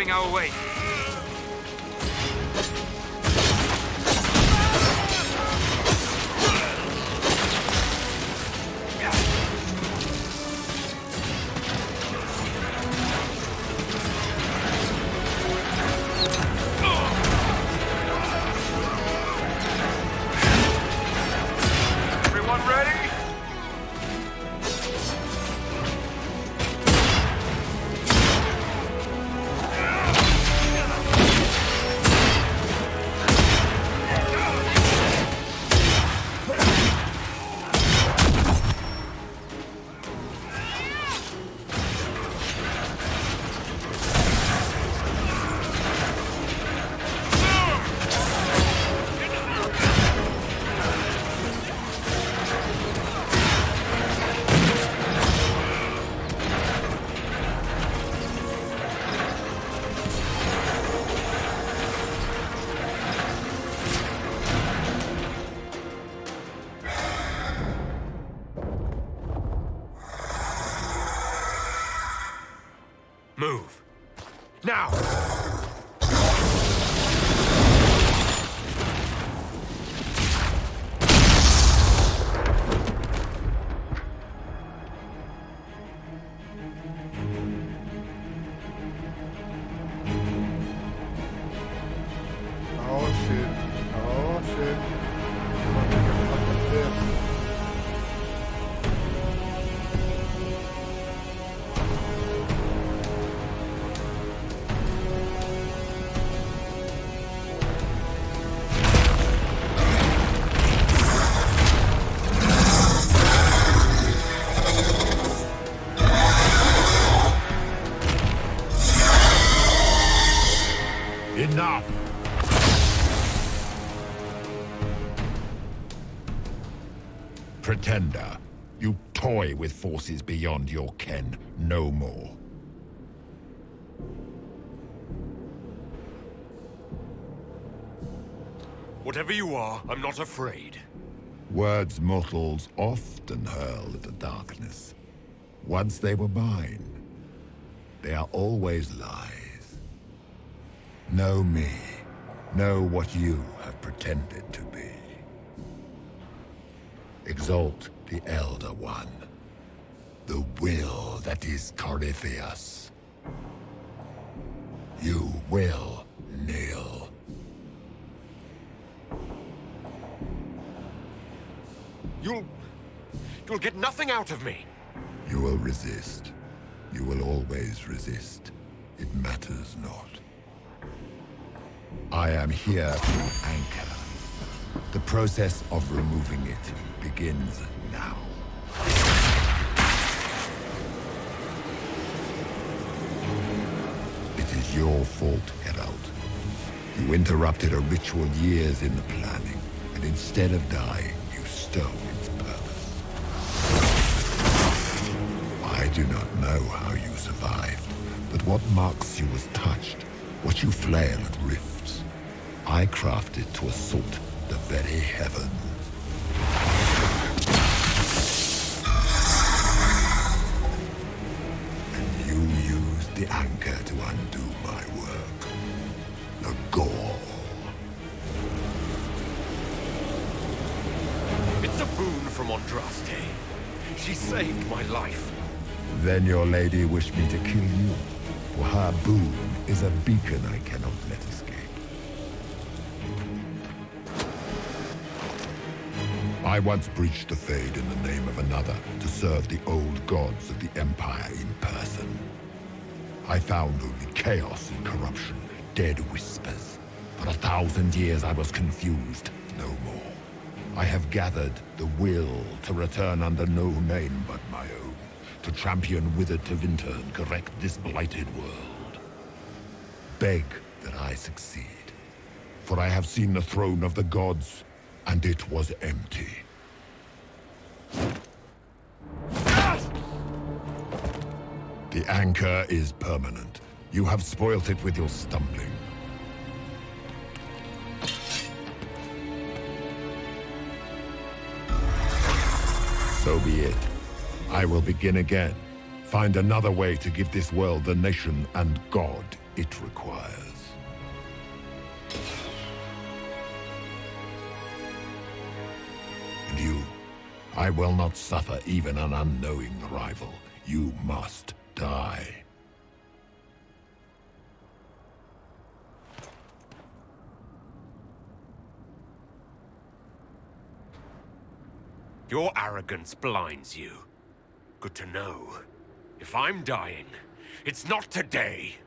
coming our way. Everyone ready? Move. Now! Oh shit. Oh shit. Fucking this. Enough! Pretender, you toy with forces beyond your ken. No more. Whatever you are, I'm not afraid. Words mortals often hurl at the darkness. Once they were mine, they are always lies. Know me. Know what you have pretended to be. Exalt the Elder One. The will that is Corypheus. You will kneel. You'll get nothing out of me. You will resist. You will always resist. It matters not. I am here to anchor. The process of removing it begins now. It is your fault, Herald. You interrupted a ritual years in the planning, and instead of dying, you stole its purpose. I do not know how you survived, but what marks you as touched, what you flail at rifts, I crafted to assault the very heavens. And you used the anchor to undo my work. The gall. It's a boon from Andraste. She saved my life. Then your lady wished me to kill you, for her boon is a beacon I cannot let escape. I once breached the Fade in the name of another to serve the old gods of the Empire in person. I found only chaos and corruption, dead whispers. For 1,000 years I was confused, no more. I have gathered the will to return under no name but my own, to champion Withered to Winter and correct this blighted world. Beg that I succeed, for I have seen the throne of the gods, and it was empty. The anchor is permanent. You have spoilt it with your stumbling. So be it. I will begin again. Find another way to give this world the nation and God it requires. And you, I will not suffer even an unknowing rival. You must die. Your arrogance blinds you. Good to know. If I'm dying, it's not today.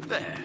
There.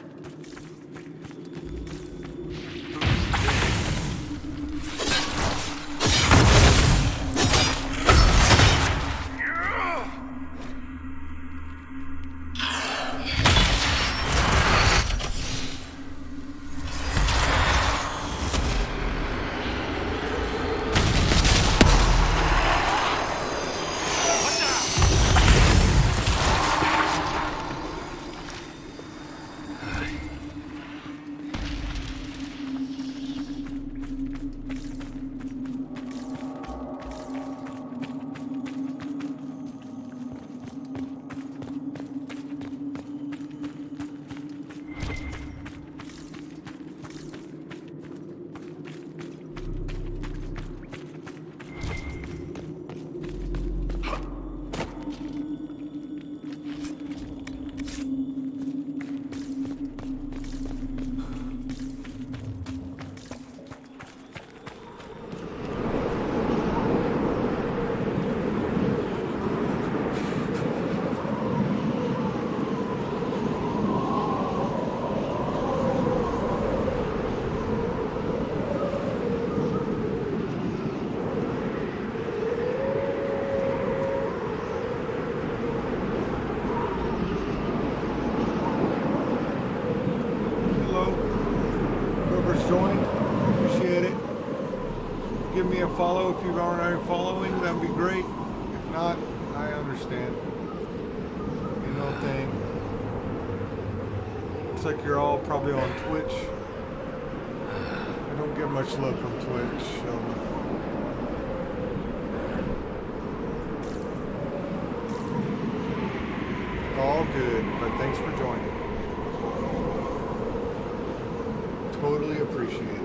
Give me a follow if you aren't already following, that'd be great. If not, I understand. You know thing. Looks like you're all probably on Twitch. I don't get much love from Twitch. All good, but thanks for joining. Totally appreciate it.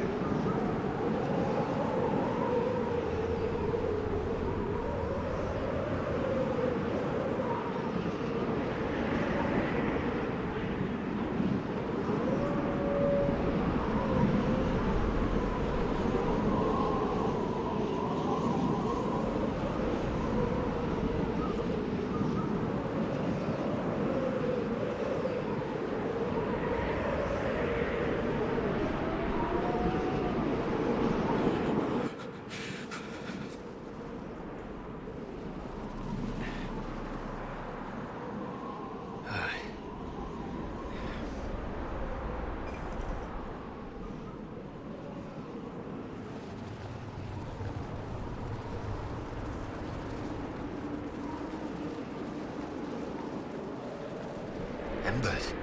Embers.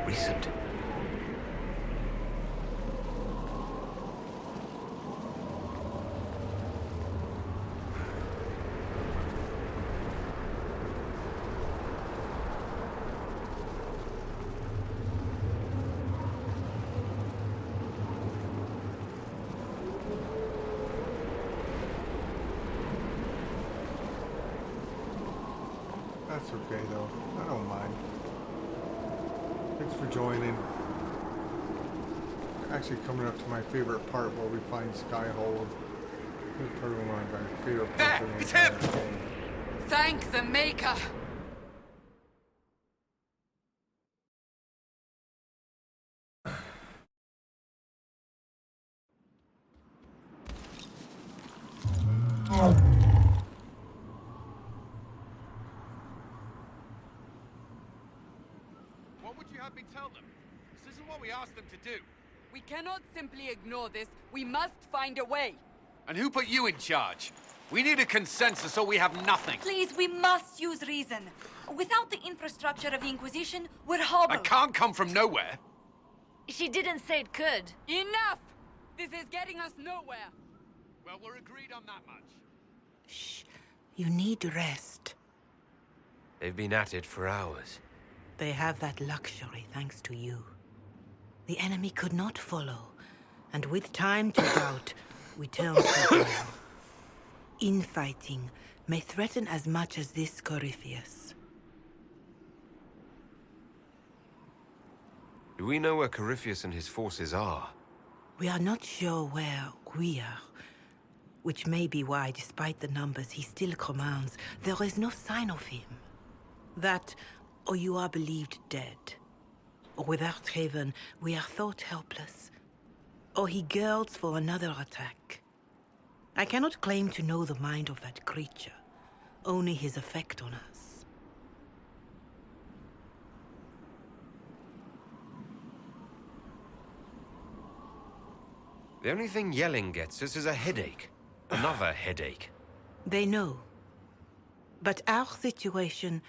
Recent. That's okay though. I don't mind. Thanks for joining. Actually coming up to my favorite part where we find Skyhold. This is probably one of my favorite parts of the entire game. Thank the Maker! What would you have me tell them? This isn't what we asked them to do. We cannot simply ignore this. We must find a way. And who put you in charge? We need a consensus or we have nothing. Please, we must use reason. Without the infrastructure of the Inquisition, we're hobbled. I can't come from nowhere. She didn't say it could. Enough! This is getting us nowhere. Well, we're agreed on that much. Shh. You need rest. They've been at it for hours. They have that luxury thanks to you. The enemy could not follow, and with time to doubt, we turned to you. Infighting may threaten as much as this Corypheus. Do we know where Corypheus and his forces are? We are not sure where we are, which may be why, despite the numbers he still commands, there is no sign of him. That, or you are believed dead. Or without Haven, we are thought helpless. Or he girds for another attack. I cannot claim to know the mind of that creature, only his effect on us. The only thing yelling gets us is a headache. Another headache. They know. But our situation,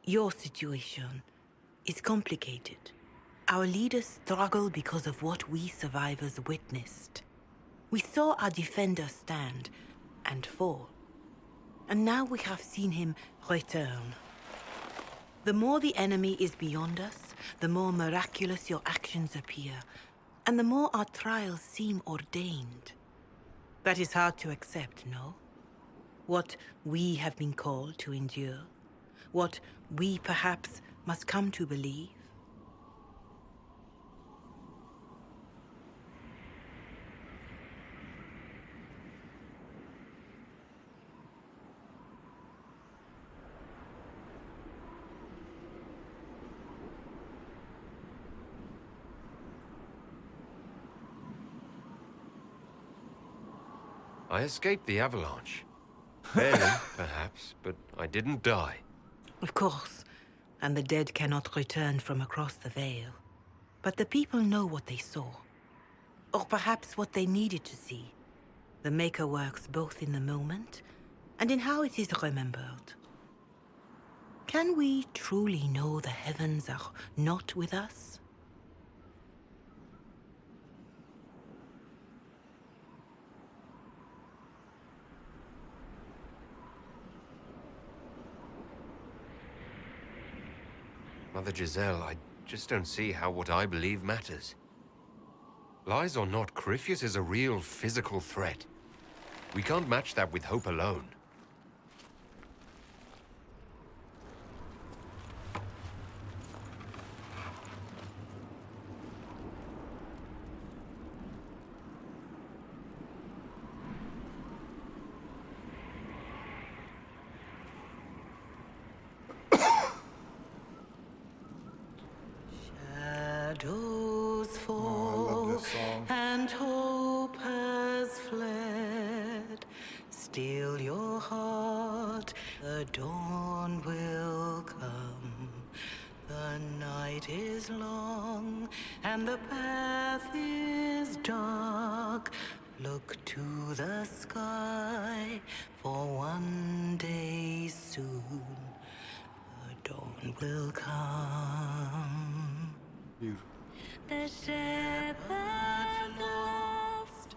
your situation, is complicated. Our leaders struggle because of what we survivors witnessed. We saw our defender stand and fall. And now we have seen him return. The more the enemy is beyond us, the more miraculous your actions appear, and the more our trials seem ordained. That is hard to accept, no? What we have been called to endure, what we perhaps must come to believe. I escaped the avalanche. Barely, perhaps, but I didn't die. Of course, and the dead cannot return from across the veil. But the people know what they saw. Or perhaps what they needed to see. The Maker works both in the moment and in how it is remembered. Can we truly know the heavens are not with us? Mother Giselle, I just don't see how what I believe matters. Lies or not, Corypheus is a real physical threat. We can't match that with hope alone. Shadows fall and hope has fled. Still your heart, the dawn will come. The night is long and the path is dark. Look to the sky, for one day soon the dawn will come. Beautiful. The shepherd's lost,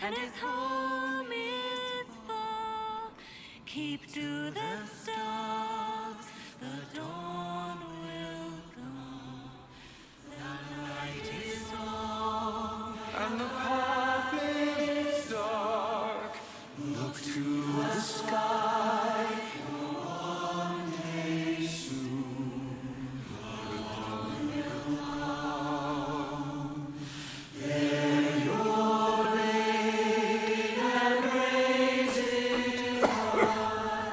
and his home is far. Keep to the stars, the dawn will come. The night is long, And the path is dark. Look to the sky for one day soon. The dawn will come. There your blade and raise it high.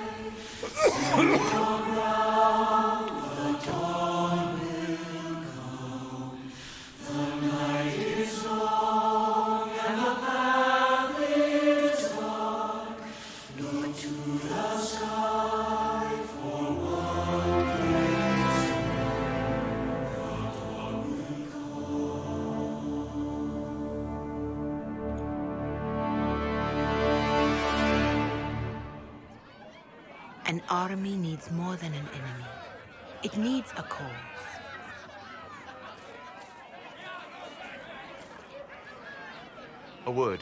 Stand your ground, the dawn will come. The night is long and the path is dark. Look to the sky for what is the dawn will An army needs more than an enemy. It needs a cause. A word.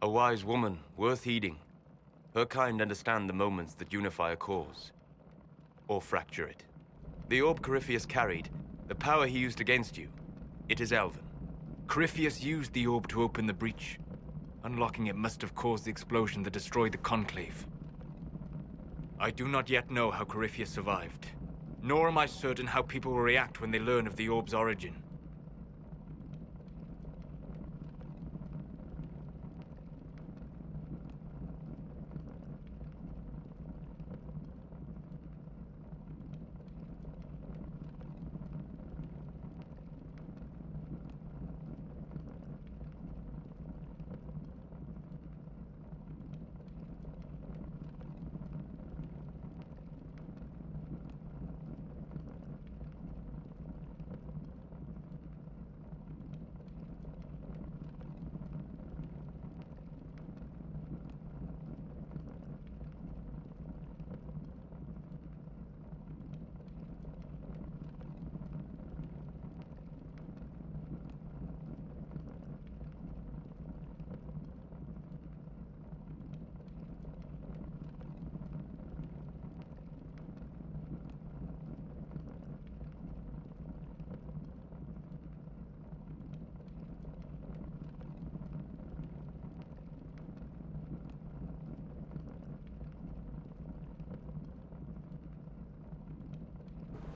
A wise woman, worth heeding. Her kind understand the moments that unify a cause. Or fracture it. The orb Corypheus carried, the power he used against you, it is Elven. Corypheus used the orb to open the breach. Unlocking it must have caused the explosion that destroyed the Conclave. I do not yet know how Corypheus survived, nor am I certain how people will react when they learn of the orb's origin.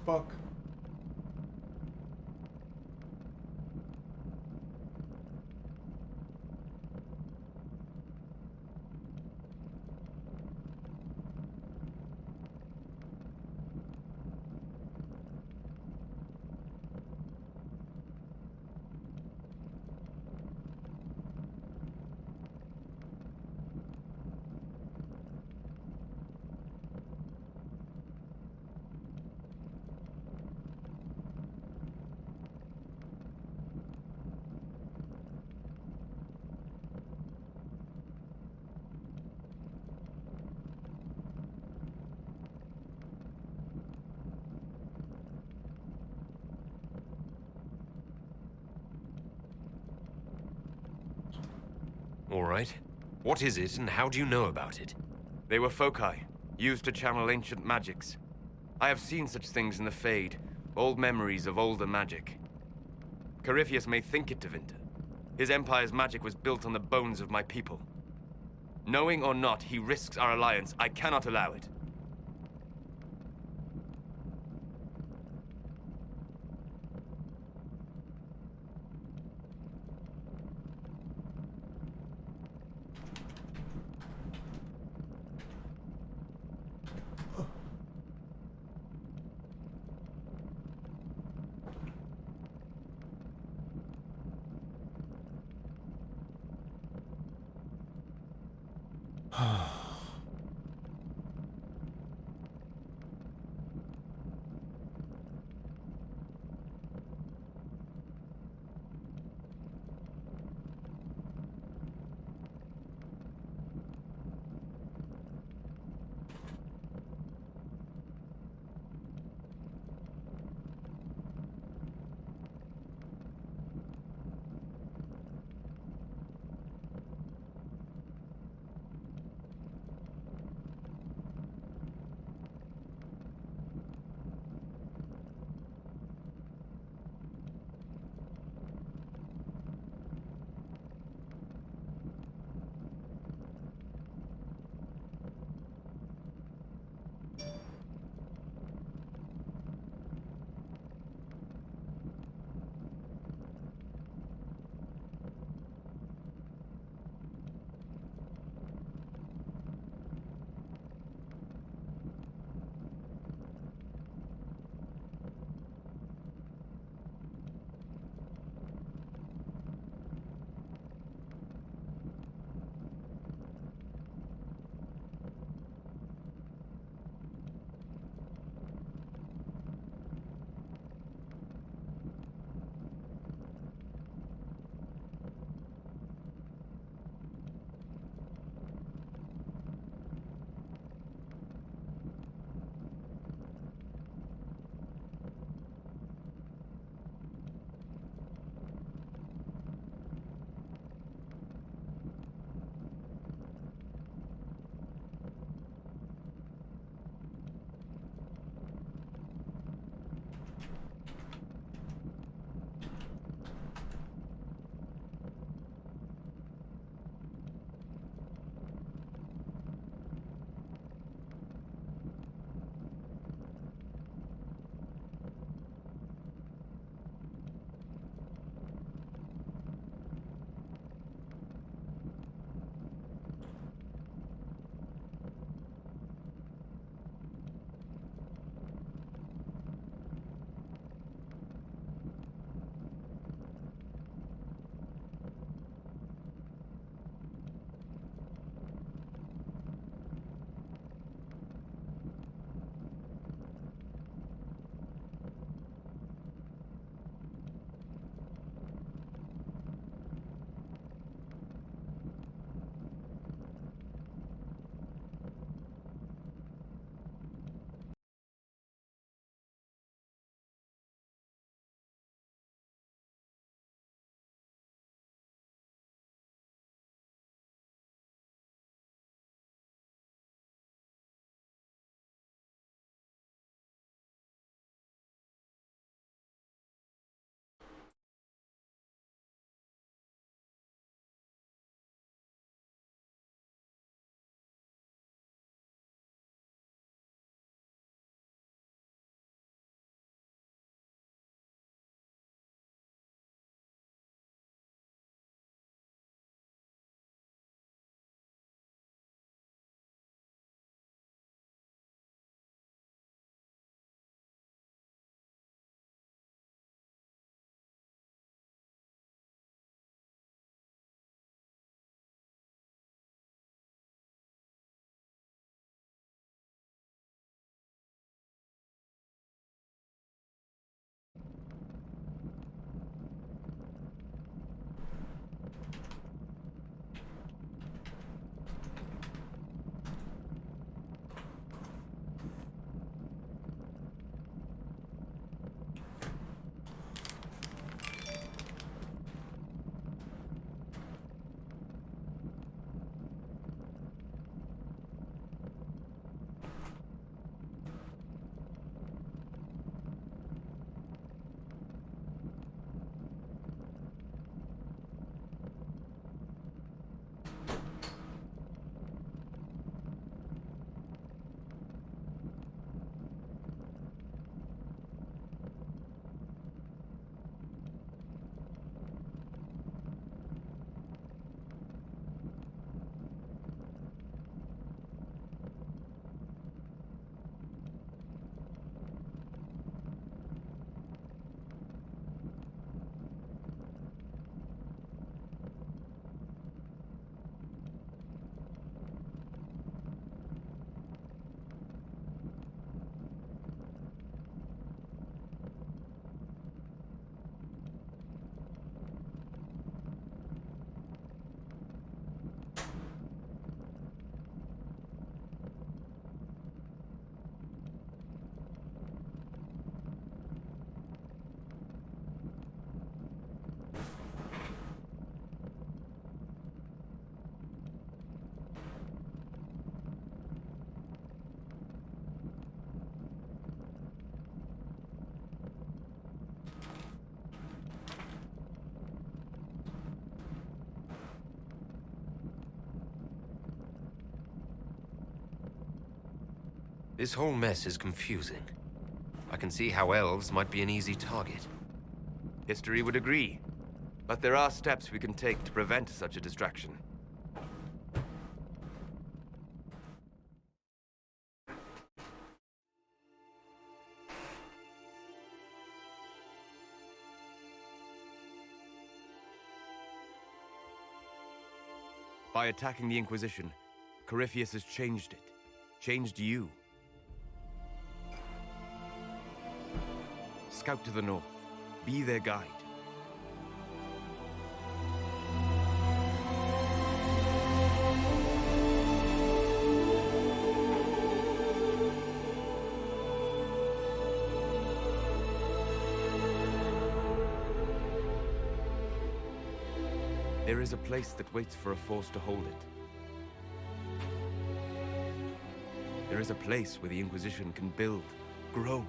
Fuck. All right. What is it, and how do you know about it? They were foci, used to channel ancient magics. I have seen such things in the Fade, old memories of older magic. Corypheus may think it Tevinter. His empire's magic was built on the bones of my people. Knowing or not, he risks our alliance. I cannot allow it. This whole mess is confusing. I can see how elves might be an easy target. History would agree. But there are steps we can take to prevent such a distraction. By attacking the Inquisition, Corypheus has changed it. Changed you. Scout to the north. Be their guide. There is a place that waits for a force to hold it. There is a place where the Inquisition can build, grow.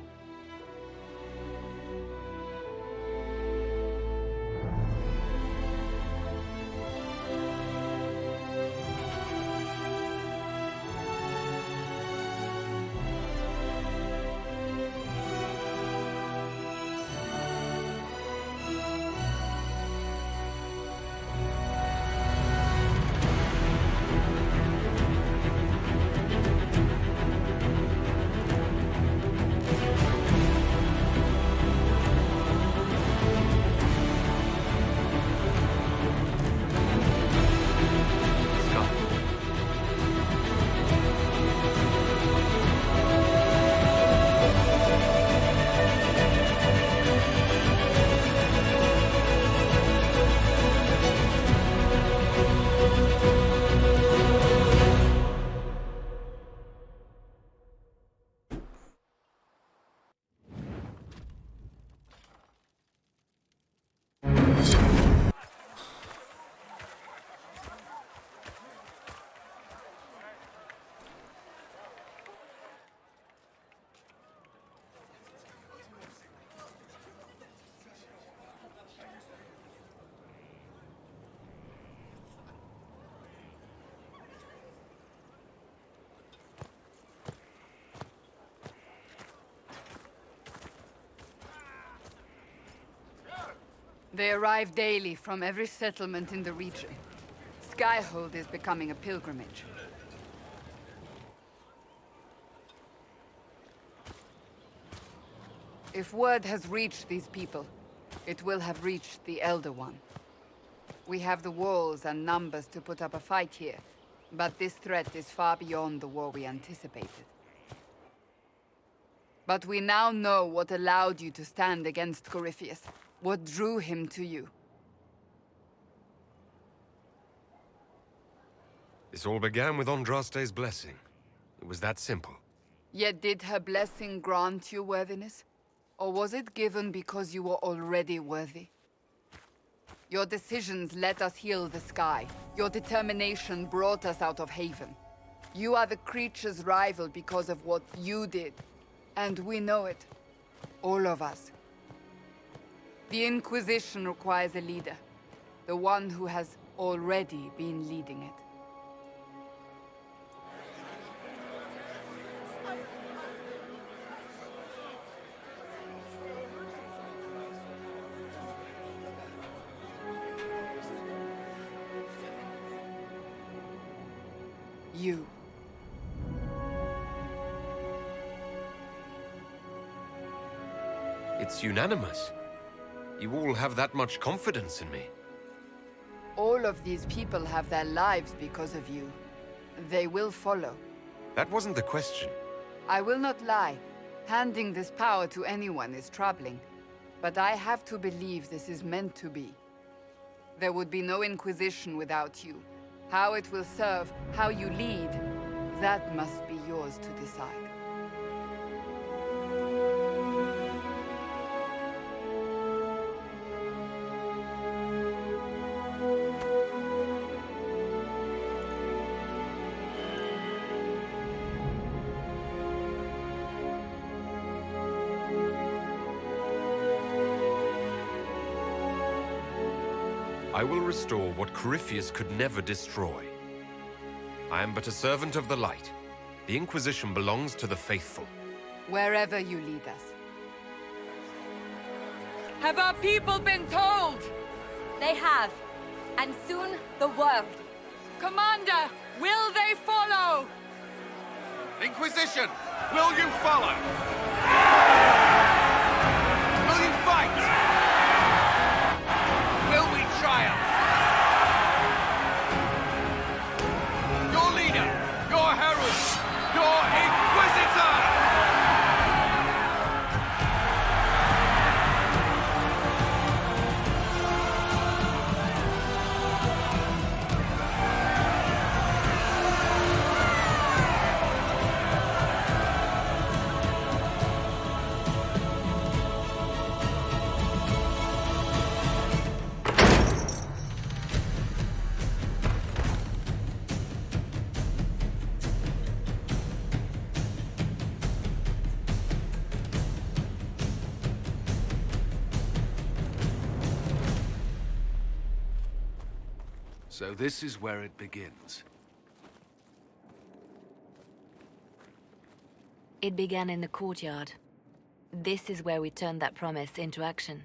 They arrive daily from every settlement in the region. Skyhold is becoming a pilgrimage. If word has reached these people, it will have reached the Elder One. We have the walls and numbers to put up a fight here, but this threat is far beyond the war we anticipated. But we now know what allowed you to stand against Corypheus. What drew him to you? This all began with Andraste's blessing. It was that simple. Yet did her blessing grant you worthiness? Or was it given because you were already worthy? Your decisions let us heal the sky. Your determination brought us out of Haven. You are the creature's rival because of what you did. And we know it. All of us. The Inquisition requires a leader. The one who has already been leading it. You. It's unanimous. You all have that much confidence in me. All of these people have their lives because of you. They will follow. That wasn't the question. I will not lie. Handing this power to anyone is troubling. But I have to believe this is meant to be. There would be no Inquisition without you. How it will serve, how you lead, that must be yours to decide. I will restore what Corypheus could never destroy. I am but a servant of the light, The Inquisition belongs to the faithful. Wherever you lead us. Have our people been told? They have. And soon, the world. Commander, will they follow? Inquisition, will you follow? Will you fight? Will we triumph? Your leader, your herald, your Inquisitor! So this is where it begins. It began in the courtyard. This is where we turned that promise into action.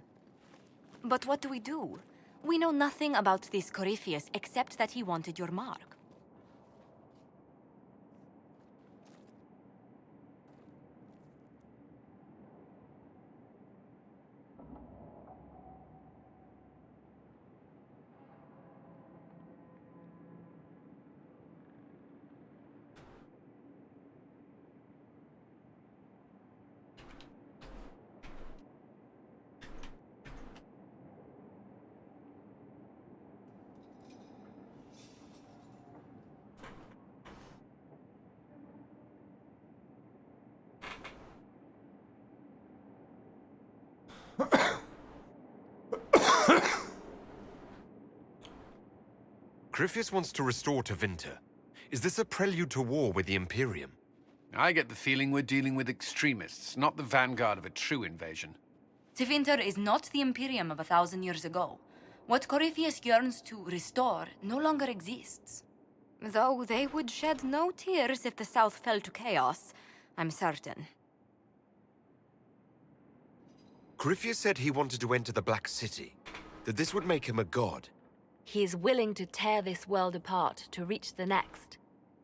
But what do we do? We know nothing about this Corypheus except that he wanted your mark. Corypheus wants to restore Tevinter. Is this a prelude to war with the Imperium? I get the feeling we're dealing with extremists, not the vanguard of a true invasion. Tevinter is not the Imperium of 1,000 years ago. What Corypheus yearns to restore no longer exists. Though they would shed no tears if the South fell to chaos, I'm certain. Corypheus said he wanted to enter the Black City, that this would make him a god. He is willing to tear this world apart to reach the next.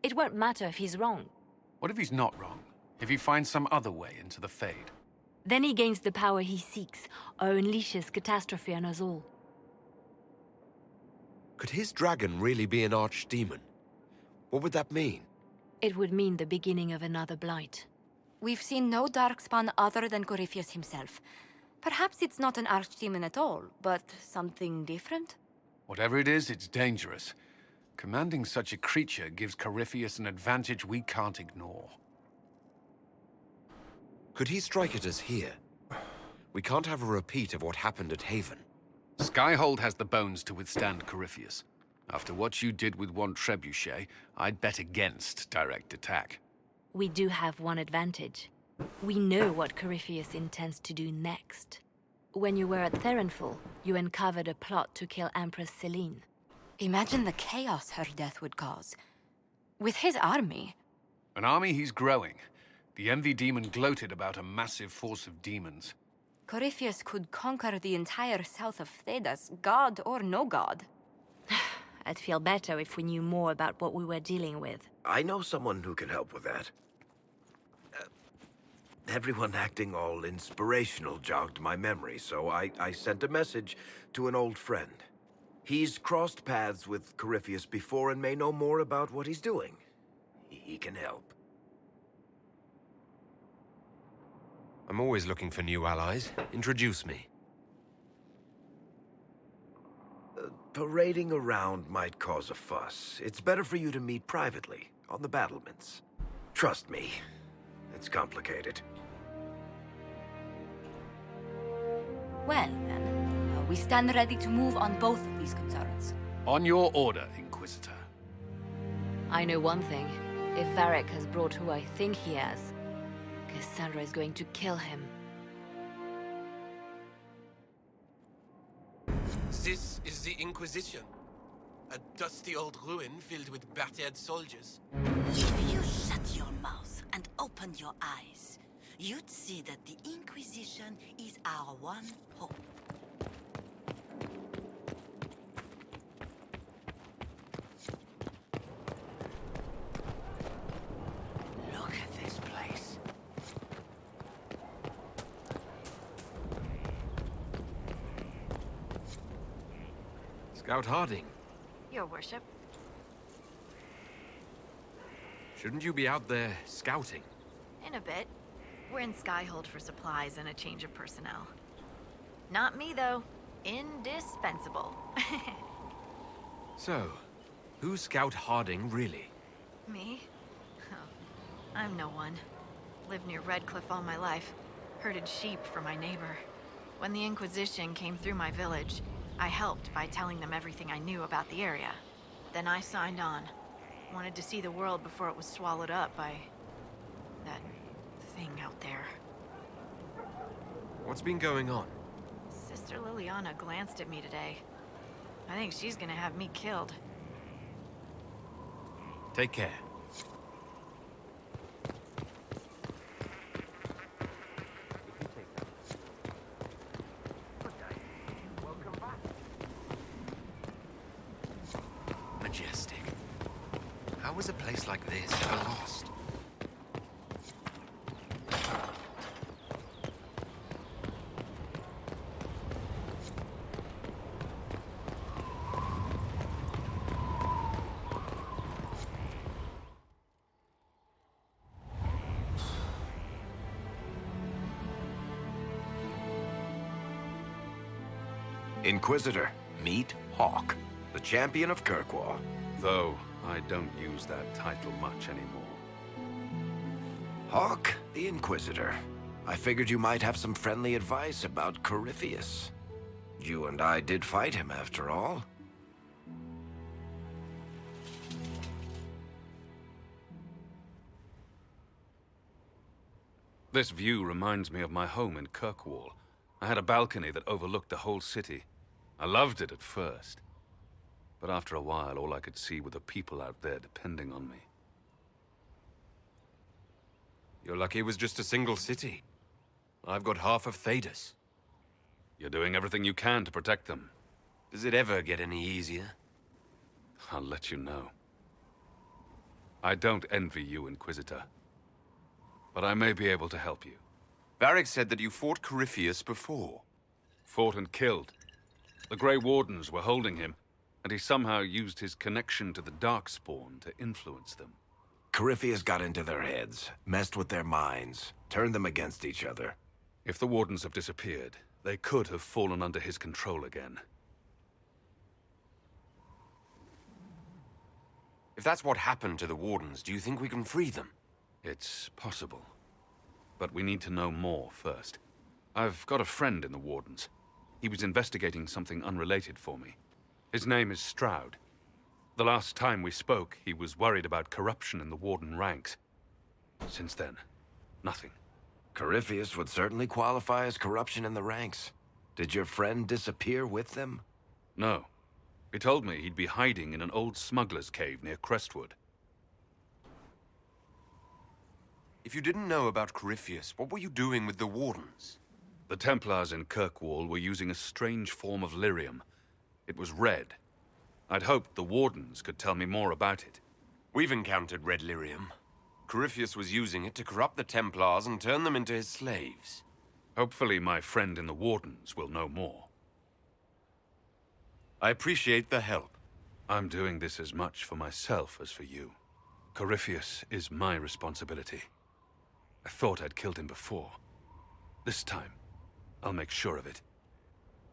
It won't matter if he's wrong. What if he's not wrong? If he finds some other way into the Fade? Then he gains the power he seeks, or unleashes catastrophe on us all. Could his dragon really be an archdemon? What would that mean? It would mean the beginning of another blight. We've seen no darkspawn other than Corypheus himself. Perhaps it's not an archdemon at all, but something different? Whatever it is, it's dangerous. Commanding such a creature gives Corypheus an advantage we can't ignore. Could he strike at us here? We can't have a repeat of what happened at Haven. Skyhold has the bones to withstand Corypheus. After what you did with one trebuchet, I'd bet against direct attack. We do have one advantage. We know what Corypheus intends to do next. When you were at Therenfall, you uncovered a plot to kill Empress Celine. Imagine the chaos her death would cause. With his army. An army he's growing. The Envy Demon gloated about a massive force of demons. Corypheus could conquer the entire south of Thedas, god or no god. I'd feel better if we knew more about what we were dealing with. I know someone who can help with that. Everyone acting all inspirational jogged my memory, so I sent a message to an old friend. He's crossed paths with Corypheus before and may know more about what he's doing. He can help. I'm always looking for new allies. Introduce me. Parading around might cause a fuss. It's better for you to meet privately, on the battlements. Trust me, it's complicated. Well, then, we stand ready to move on both of these concerns. On your order, Inquisitor. I know one thing. If Varric has brought who I think he has, Cassandra is going to kill him. This is the Inquisition. A dusty old ruin filled with battered soldiers. If you shut your mouth. opened your eyes, you'd see that the Inquisition is our one hope. Look at this place. Scout Harding. Your worship. Shouldn't you be out there scouting? In a bit. We're in Skyhold for supplies and a change of personnel. Not me, though. Indispensable. So, who's Scout Harding really? Me? Oh, I'm no one. Lived near Redcliffe all my life. Herded sheep for my neighbor. When the Inquisition came through my village, I helped by telling them everything I knew about the area. Then I signed on. Wanted to see the world before it was swallowed up by that thing out there. What's been going on? Sister Liliana glanced at me today. I think she's gonna have me killed. Take care. Majestic. How was a place like this ever lost? Inquisitor, meet Hawk, the champion of Kirkwall. Though I don't use that title much anymore. Hawk, the Inquisitor. I figured you might have some friendly advice about Corypheus. You and I did fight him, after all. This view reminds me of my home in Kirkwall. I had a balcony that overlooked the whole city. I loved it at first. But after a while, all I could see were the people out there depending on me. You're lucky it was just a single city. I've got half of Thedas. You're doing everything you can to protect them. Does it ever get any easier? I'll let you know. I don't envy you, Inquisitor. But I may be able to help you. Varric said that you fought Corypheus before. Fought and killed. The Grey Wardens were holding him, and he somehow used his connection to the Darkspawn to influence them. Corypheus got into their heads, messed with their minds, turned them against each other. If the Wardens have disappeared, they could have fallen under his control again. If that's what happened to the Wardens, do you think we can free them? It's possible. But we need to know more first. I've got a friend in the Wardens. He was investigating something unrelated for me. His name is Stroud. The last time we spoke, he was worried about corruption in the Warden ranks. Since then, nothing. Corypheus would certainly qualify as corruption in the ranks. Did your friend disappear with them? No. He told me he'd be hiding in an old smuggler's cave near Crestwood. If you didn't know about Corypheus, what were you doing with the Wardens? The Templars in Kirkwall were using a strange form of lyrium. It was red. I'd hoped the Wardens could tell me more about it. We've encountered red lyrium. Corypheus was using it to corrupt the Templars and turn them into his slaves. Hopefully my friend in the Wardens will know more. I appreciate the help. I'm doing this as much for myself as for you. Corypheus is my responsibility. I thought I'd killed him before. This time, I'll make sure of it.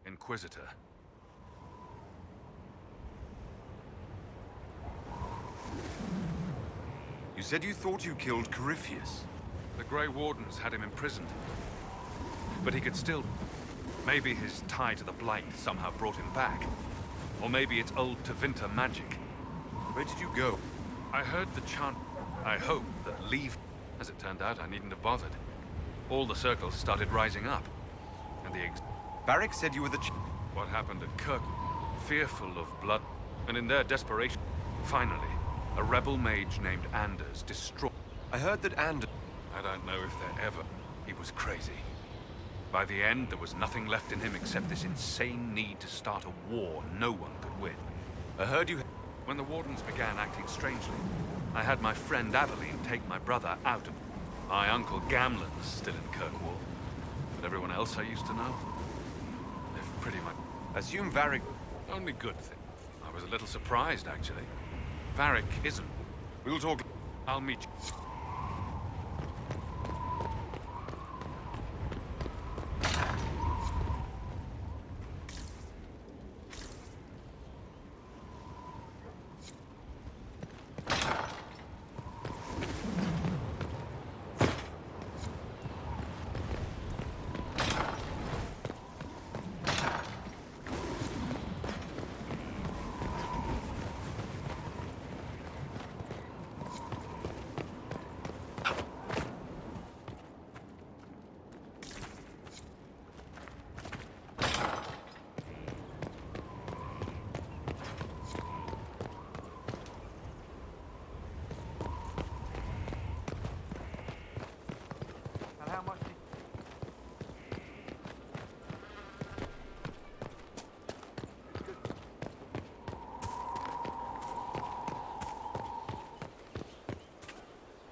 Inquisitor. You said you thought you killed Corypheus. The Grey Wardens had him imprisoned. But he could still... Maybe his tie to the Blight somehow brought him back. Or maybe it's old Tevinter magic. Where did you go? I heard the chant. I hoped that leave... As it turned out, I needn't have bothered. All the circles started rising up. And the Varric said you were the What happened at Kirk? Fearful of blood. And in their desperation... Finally, a rebel mage named Anders destroyed... I heard that I don't know if there ever... He was crazy. By the end, there was nothing left in him except this insane need to start a war no one could win. I heard you... When the Wardens began acting strangely, I had my friend Aveline take my brother out of... My uncle Gamlen's still in Kirkwall. But everyone else I used to know... They've pretty much... Assume Varric... Only good thing. I was a little surprised, actually. Varric isn't... We'll talk... I'll meet you.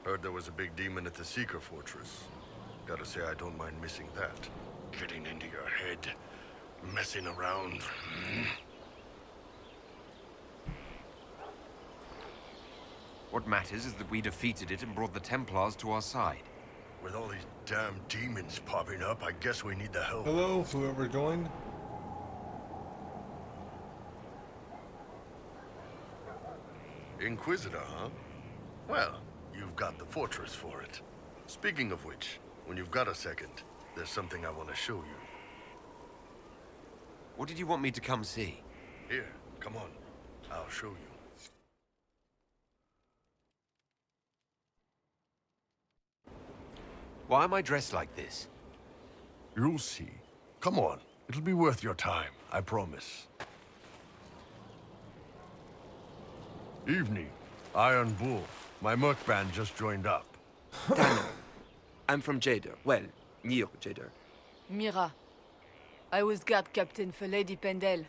Heard there was a big demon at the Seeker Fortress. Gotta say, I don't mind missing that. Getting into your head, messing around. What matters is that we defeated it and brought the Templars to our side. With all these damn demons popping up, I guess we need the help. Hello, whoever joined. Inquisitor, huh? Well, you've got the fortress for it. Speaking of which, when you've got a second, there's something I want to show you. What did you want me to come see? Here, come on. I'll show you. Why am I dressed like this? You'll see. Come on. It'll be worth your time, I promise. Evening. Iron Bull. My merc band just joined up. Tanner. I'm from Jader. Well, near Jader. Mira. I was guard captain for Lady Pendel.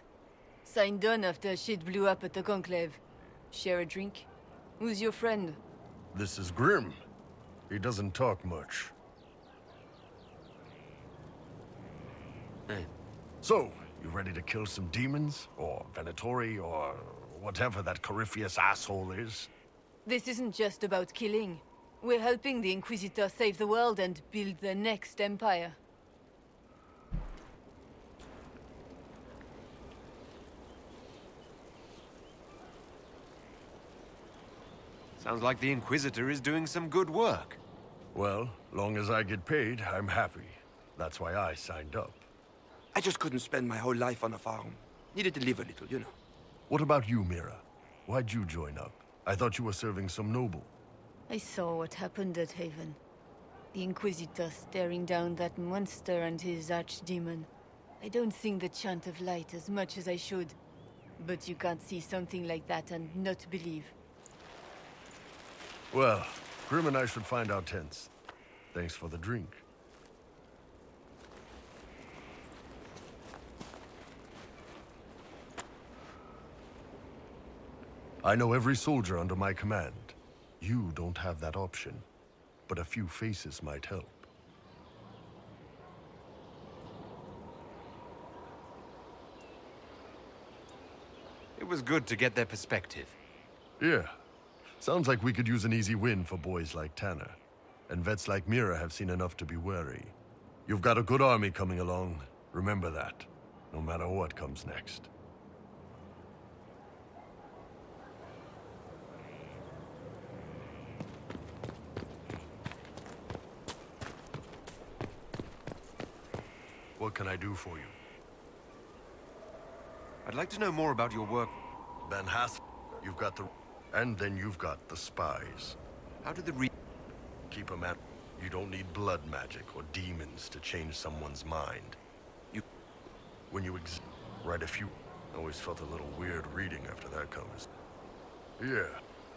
Signed on after shit blew up at the Conclave. Share a drink? Who's your friend? This is Grim. He doesn't talk much. So, you ready to kill some demons? Or Venatori, or whatever that Corypheus asshole is? This isn't just about killing. We're helping the Inquisitor save the world and build the next empire. Sounds like the Inquisitor is doing some good work. Well, long as I get paid, I'm happy. That's why I signed up. I just couldn't spend my whole life on a farm. Needed to live a little, you know. What about you, Mira? Why'd you join up? I thought you were serving some noble. I saw what happened at Haven. The Inquisitor staring down that monster and his archdemon. I don't sing the chant of light as much as I should. But you can't see something like that and not believe. Well, Grim and I should find our tents. Thanks for the drink. I know every soldier under my command. You don't have that option, but a few faces might help. It was good to get their perspective. Yeah. Sounds like we could use an easy win for boys like Tanner. And vets like Mira have seen enough to be wary. You've got a good army coming along. Remember that, no matter what comes next. What can I do for you? I'd like to know more about your work. Ben Hass, you've got the... And then you've got the spies. How did the Keep 'em at... You don't need blood magic or demons to change someone's mind. When you write a few... Always felt a little weird reading after that conversation. Yeah,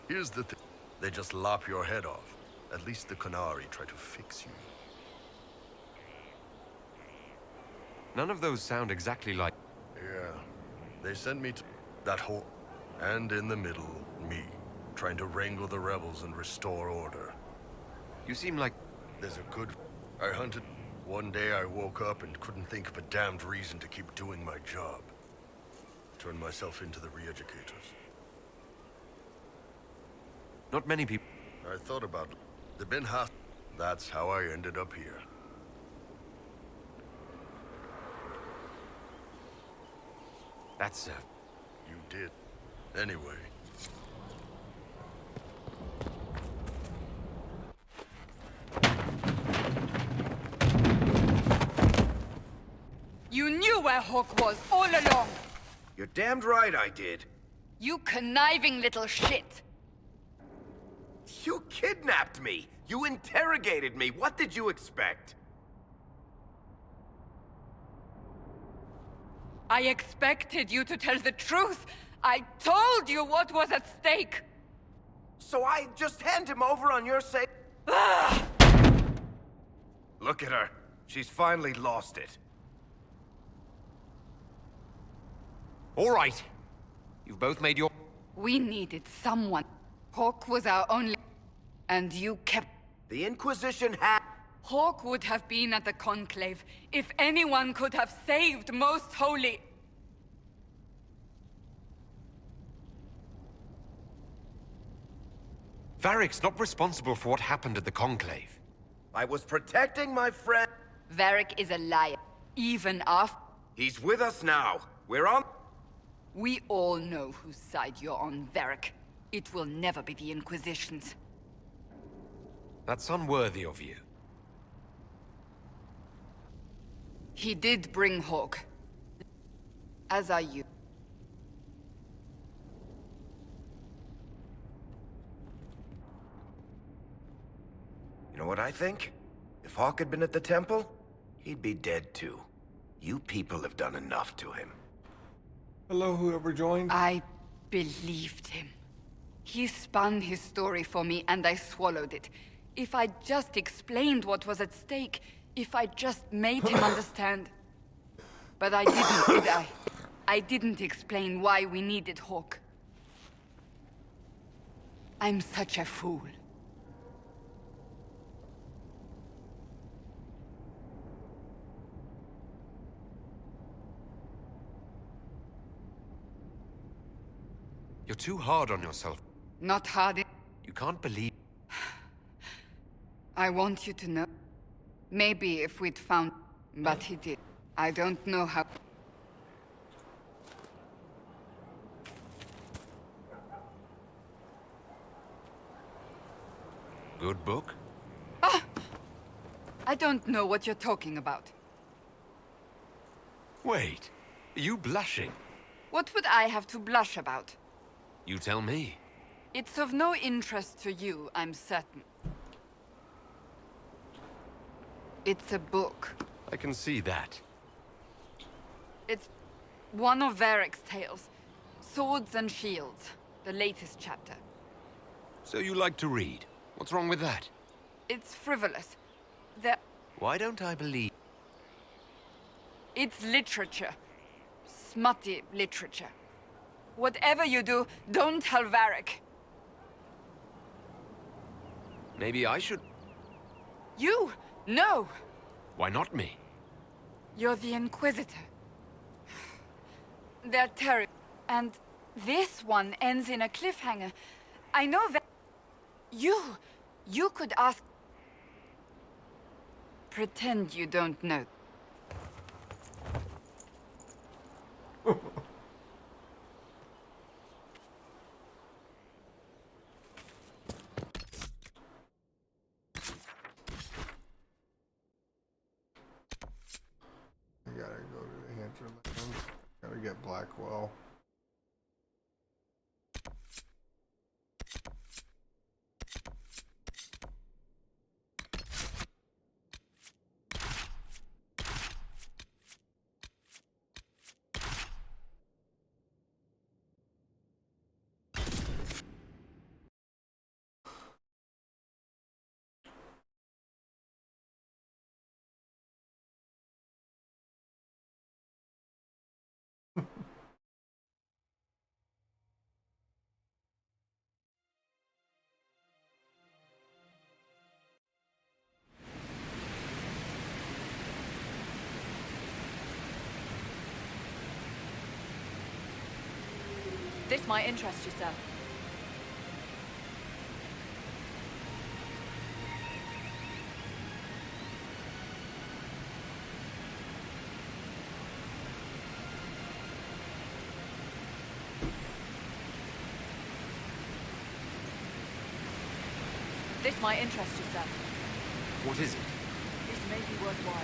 here's the thing. They just lop your head off. At least the Qunari try to fix you. None of those sound exactly like... Yeah. They sent me to that hole. And in the middle, me. Trying to wrangle the rebels and restore order. You seem like... There's a good... I hunted... One day I woke up and couldn't think of a damned reason to keep doing my job. Turned myself into the re-educators. Not many people... I thought about... They've been hot. That's how I ended up here. That's, You did. Anyway. You knew where Hawk was all along! You're damned right I did. You conniving little shit! You kidnapped me! You interrogated me! What did you expect? I expected you to tell the truth! I told you what was at stake! So I just hand him over on your sake? Look at her. She's finally lost it. All right. You've both made your... We needed someone. Hawk was our only... And you kept... The Inquisition had... Hawk would have been at the Conclave if anyone could have saved Most Holy... Varric's not responsible for what happened at the Conclave. I was protecting my friend... Varric is a liar. Even after... He's with us now. We're on... We all know whose side you're on, Varric. It will never be the Inquisition's. That's unworthy of you. He did bring Hawk. As are you. You know what I think? If Hawk had been at the temple, he'd be dead too. You people have done enough to him. Hello, whoever joined. I believed him. He spun his story for me, and I swallowed it. If I just explained what was at stake, if I just made him understand... But I didn't, did I? I didn't explain why we needed Hawk. I'm such a fool. You're too hard on yourself. Not hard. You can't believe... I want you to know. Maybe if we'd found... But he did. I don't know how... Good book? Ah! I don't know what you're talking about. Wait. Are you blushing? What would I have to blush about? You tell me. It's of no interest to you, I'm certain. It's a book. I can see that. It's one of Varric's tales. Swords and Shields, the latest chapter. So you like to read? What's wrong with that? It's frivolous. There... Why don't I believe... It's literature. Smutty literature. Whatever you do, don't tell Varric. Maybe I should... You? No! Why not me? You're the Inquisitor. They're terrible. And this one ends in a cliffhanger. I know that... You could ask... Pretend you don't know. I gotta go to the hinterlands. Gotta get Blackwell. This might interest you, sir. This might interest you, sir. What is it? This may be worthwhile.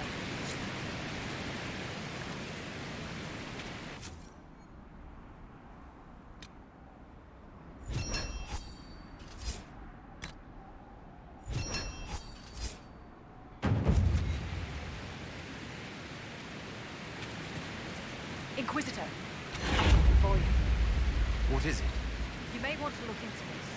Inquisitor, I have something for you. What is it? You may want to look into this.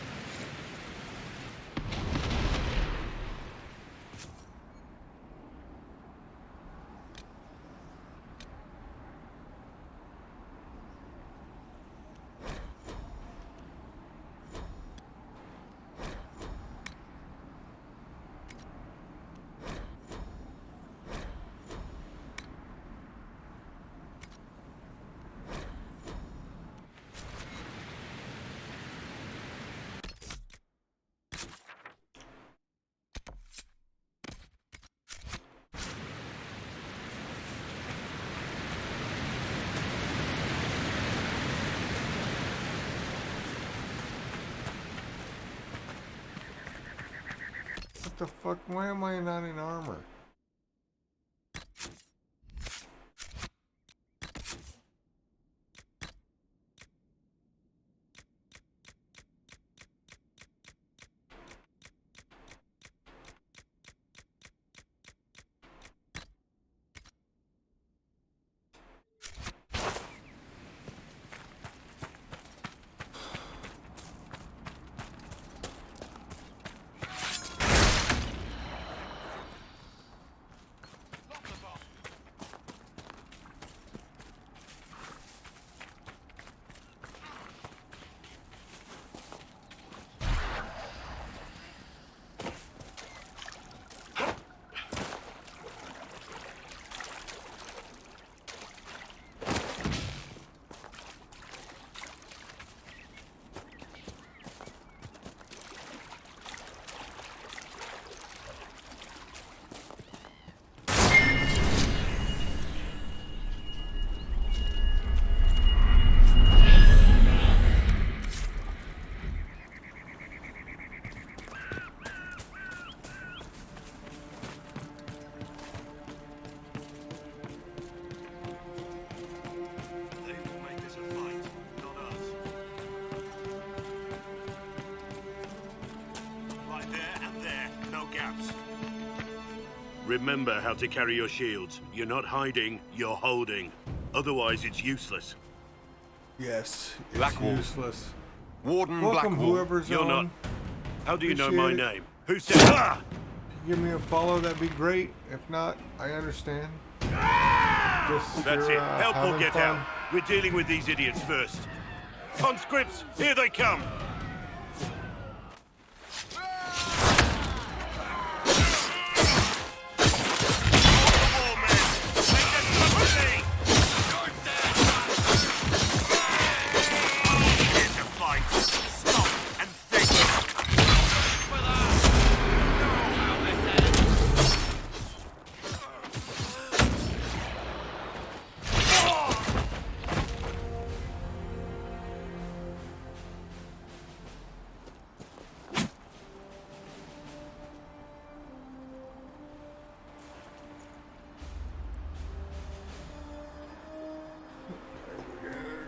What the fuck? Why am I not in armor? Remember how to carry your shields. You're not hiding, you're holding. Otherwise, it's useless. Yes, it's Blackwall. useless. Warden Welcome, Blackwall. whoever's You're on. not. How do you know Appreciate my it. name? Who said ah? Give me a follow, that'd be great. If not, I understand. Just That's you're, it. Help or having get fun. out. We're dealing with these idiots first. Conscripts, here they come.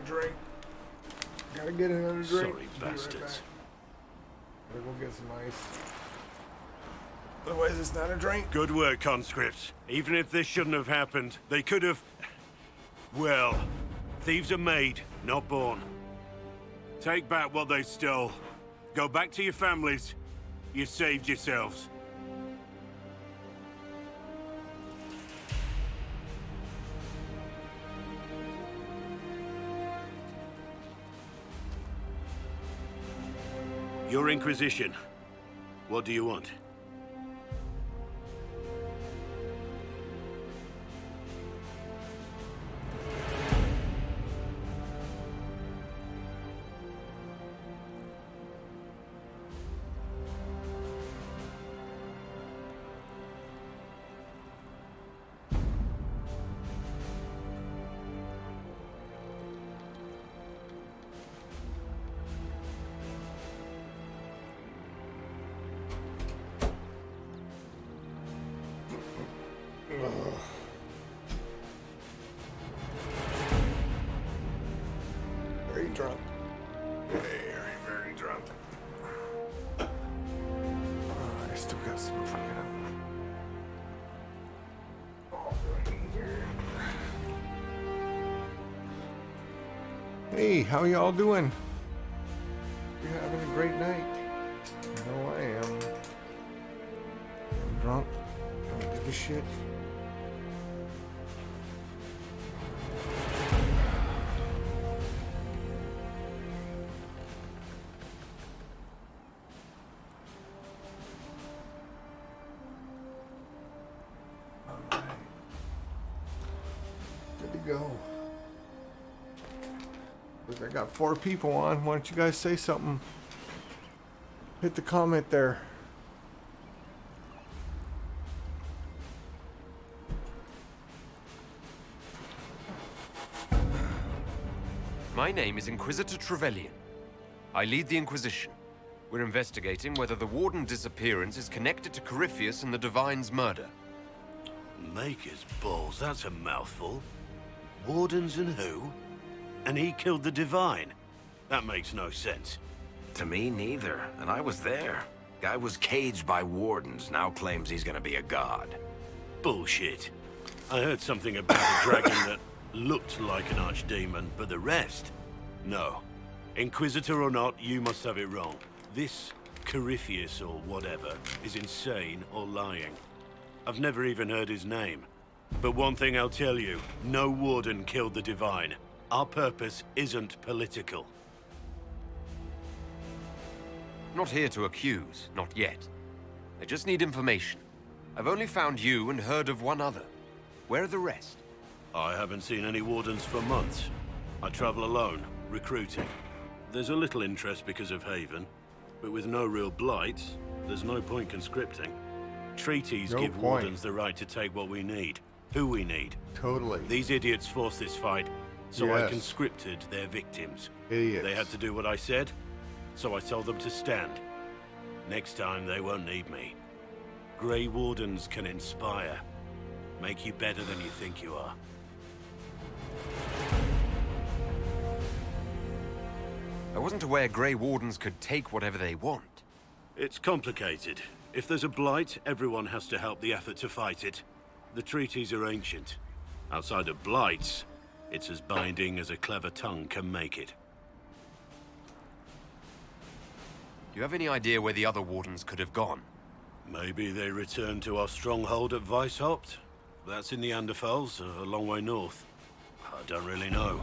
Drink. Gotta get another drink. Sorry, Be right bastards. back. Gotta go get some ice. Otherwise, it's not a drink. Good work, conscripts. Even if this shouldn't have happened, they could have... Well, thieves are made, not born. Take back what they stole. Go back to your families. You saved yourselves. Your Inquisition. What do you want? drunk. Very, very drunk. Oh, I still got some fucking... Hey, how y'all doing? You're having a great night. I know I am. I'm drunk. Don't give a shit. Alright. Good to go. Look, I got 4 people on. Why don't you guys say something? Hit the comment there. My name is Inquisitor Trevelyan. I lead the Inquisition. We're investigating whether the Warden's disappearance is connected to Corypheus and the Divine's murder. Maker's balls, that's a mouthful. Wardens and who? And he killed the Divine? That makes no sense. To me, neither. And I was there. Guy was caged by wardens, now claims he's gonna be a god. Bullshit. I heard something about a dragon that looked like an archdemon, but the rest? No. Inquisitor or not, you must have it wrong. This Corypheus or whatever is insane or lying. I've never even heard his name. But one thing I'll tell you, no warden killed the Divine. Our purpose isn't political. Not here to accuse, not yet. I just need information. I've only found you and heard of one other. Where are the rest? I haven't seen any wardens for months. I travel alone, recruiting. There's a little interest because of Haven, but with no real blights, there's no point conscripting. Treaties give wardens the right to take what we need, who we need. Totally. These idiots forced this fight, so I conscripted their victims. Idiots. They had to do what I said, so I told them to stand. Next time, they won't need me. Grey Wardens can inspire. Make you better than you think you are. I wasn't aware Grey Wardens could take whatever they want. It's complicated. If there's a blight, everyone has to help the effort to fight it. The treaties are ancient. Outside of blights, it's as binding as a clever tongue can make it. Do you have any idea where the other Wardens could have gone? Maybe they returned to our stronghold at Weishaupt? That's in the Anderfels, a long way north. I don't really know.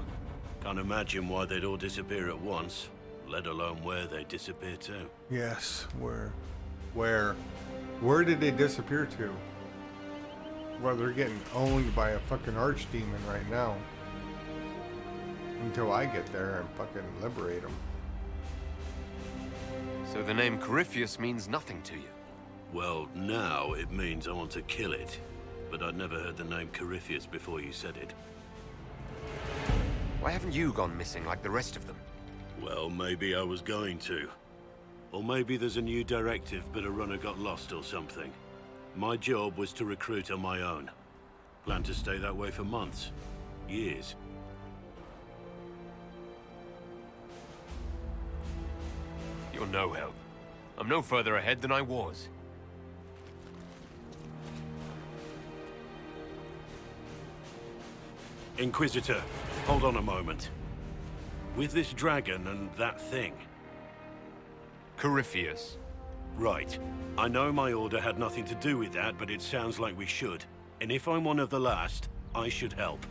Can't imagine why they'd all disappear at once, let alone where they disappear to. Yes, where did they disappear to? Well, they're getting owned by a fucking archdemon right now. Until I get there and fucking liberate them. So the name Corypheus means nothing to you? Well, now it means I want to kill it. But I'd never heard the name Corypheus before you said it. Why haven't you gone missing like the rest of them? Well, maybe I was going to. Or maybe there's a new directive, but a runner got lost or something. My job was to recruit on my own. Plan to stay that way for months. Years. You're no help. I'm no further ahead than I was. Inquisitor, hold on a moment. With this dragon and that thing... Corypheus. Right. I know my order had nothing to do with that, but it sounds like we should. And if I'm one of the last, I should help.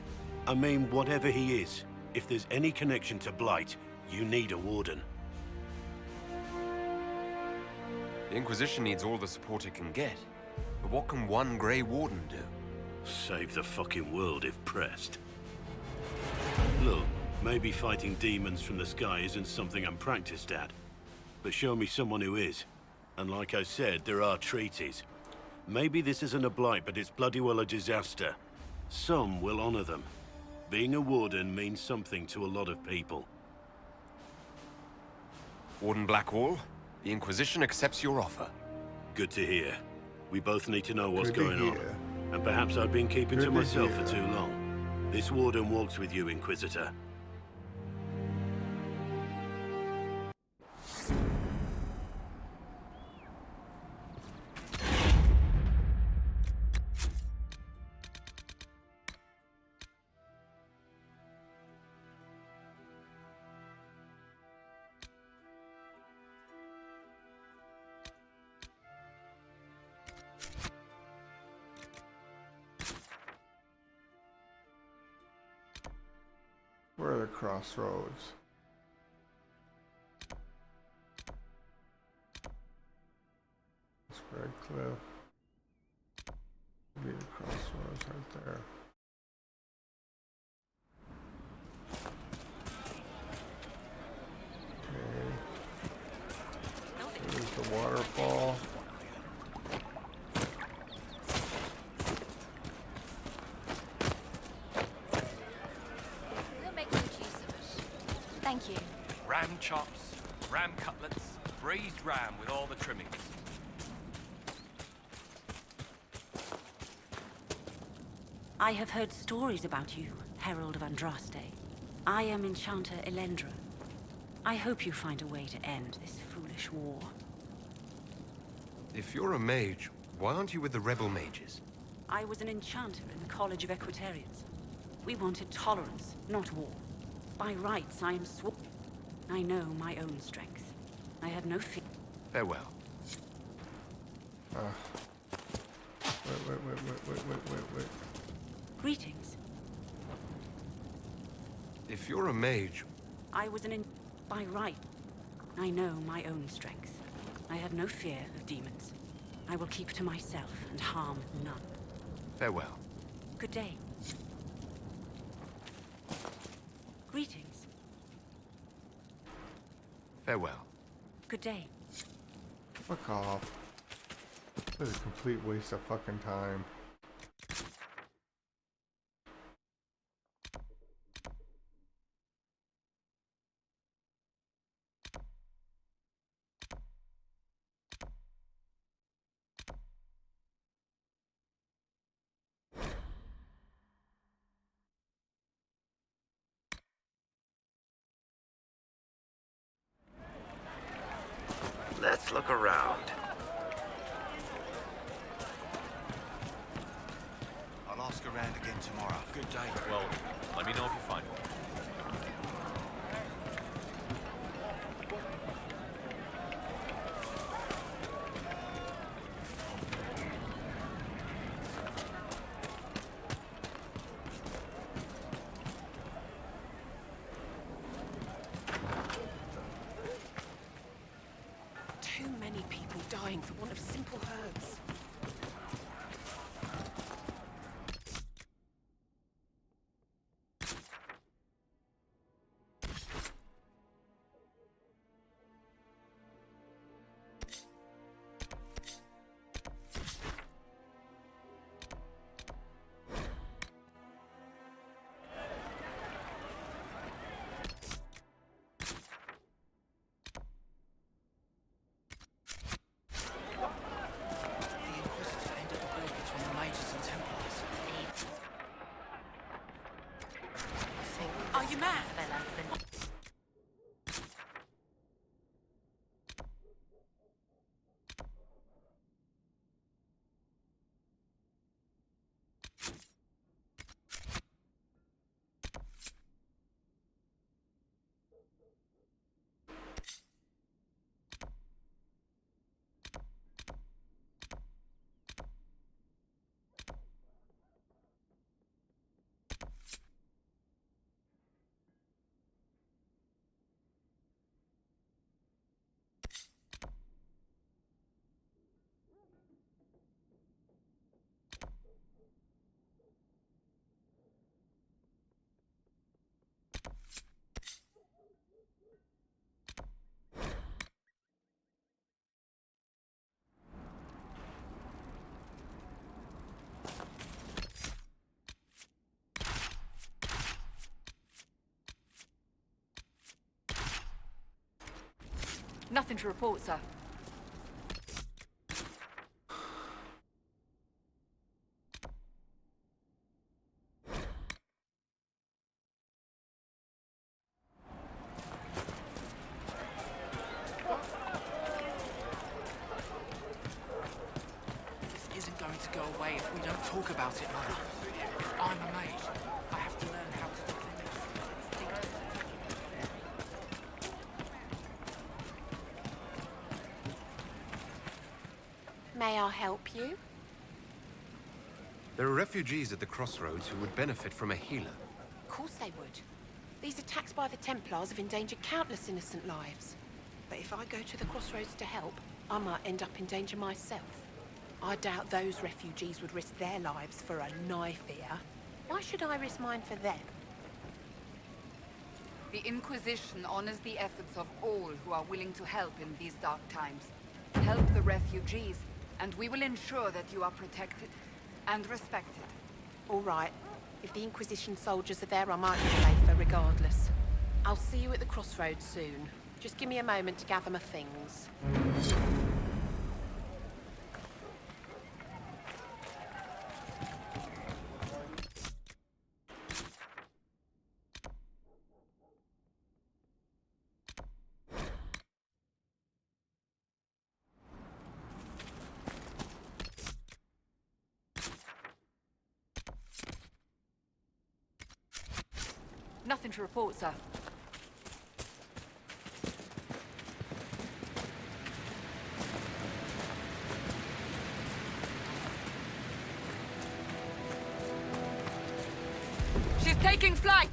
I mean, whatever he is. If there's any connection to Blight, you need a warden. The Inquisition needs all the support it can get. But what can one Grey Warden do? Save the fucking world if pressed. Look, maybe fighting demons from the sky isn't something I'm practiced at. But show me someone who is. And like I said, there are treaties. Maybe this isn't a blight, but it's bloody well a disaster. Some will honor them. Being a warden means something to a lot of people. Warden Blackwall, the Inquisition accepts your offer. Good to hear. We both need to know what's going on. And perhaps I've been keeping to myself for too long. This warden walks with you, Inquisitor. crossroads. It's Red Cliff. Be the crossroads right there. Okay. There's the waterfall. We'll make good use of it. Thank you. Ram chops, ram cutlets, braised ram with all the trimmings. I have heard stories about you, Herald of Andraste. I am Enchanter Elendra. I hope you find a way to end this foolish war. If you're a mage, why aren't you with the rebel mages? I was an enchanter in the College of Equitarians. We wanted tolerance, not war. By rights, I am sworn. I know my own strength. I have no fear. Farewell. Wait. Greetings. If you're a mage... I was by right. I know my own strength. I have no fear of demons. I will keep to myself and harm none. Farewell. Good day. Greetings. Farewell. Good day. Fuck off. This is a complete waste of fucking time. Let's look around. I'll ask around again tomorrow. Good day. Well, let me know if you find one. Too many people dying for want of simple herbs. Are you mad? Nothing to report, sir. This isn't going to go away if we don't talk about it, Mother. I'm a mage. I have to learn how to defend myself. May I help you? There are refugees at the crossroads who would benefit from a healer. Of course they would. These attacks by the Templars have endangered countless innocent lives. But if I go to the crossroads to help, I might end up in danger myself. I doubt those refugees would risk their lives for a knife here. Why should I risk mine for them? The Inquisition honors the efforts of all who are willing to help in these dark times. Help the refugees, and we will ensure that you are protected and respected. All right. If the Inquisition soldiers are there, I might be safer regardless. I'll see you at the crossroads soon. Just give me a moment to gather my things. Nothing to report, sir. She's taking flight!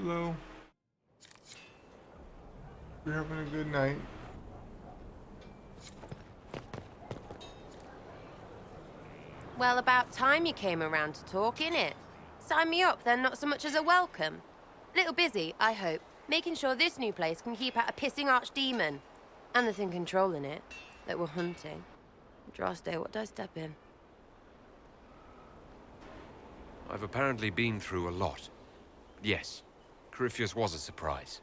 Hello. You're having a good night. Well, about time you came around to talk, innit? Sign me up, then not so much as a welcome. Little busy, I hope, making sure this new place can keep out a pissing archdemon. And the thing controlling it, that we're hunting. Droste, what did I step in? I've apparently been through a lot. Yes, Corypheus was a surprise.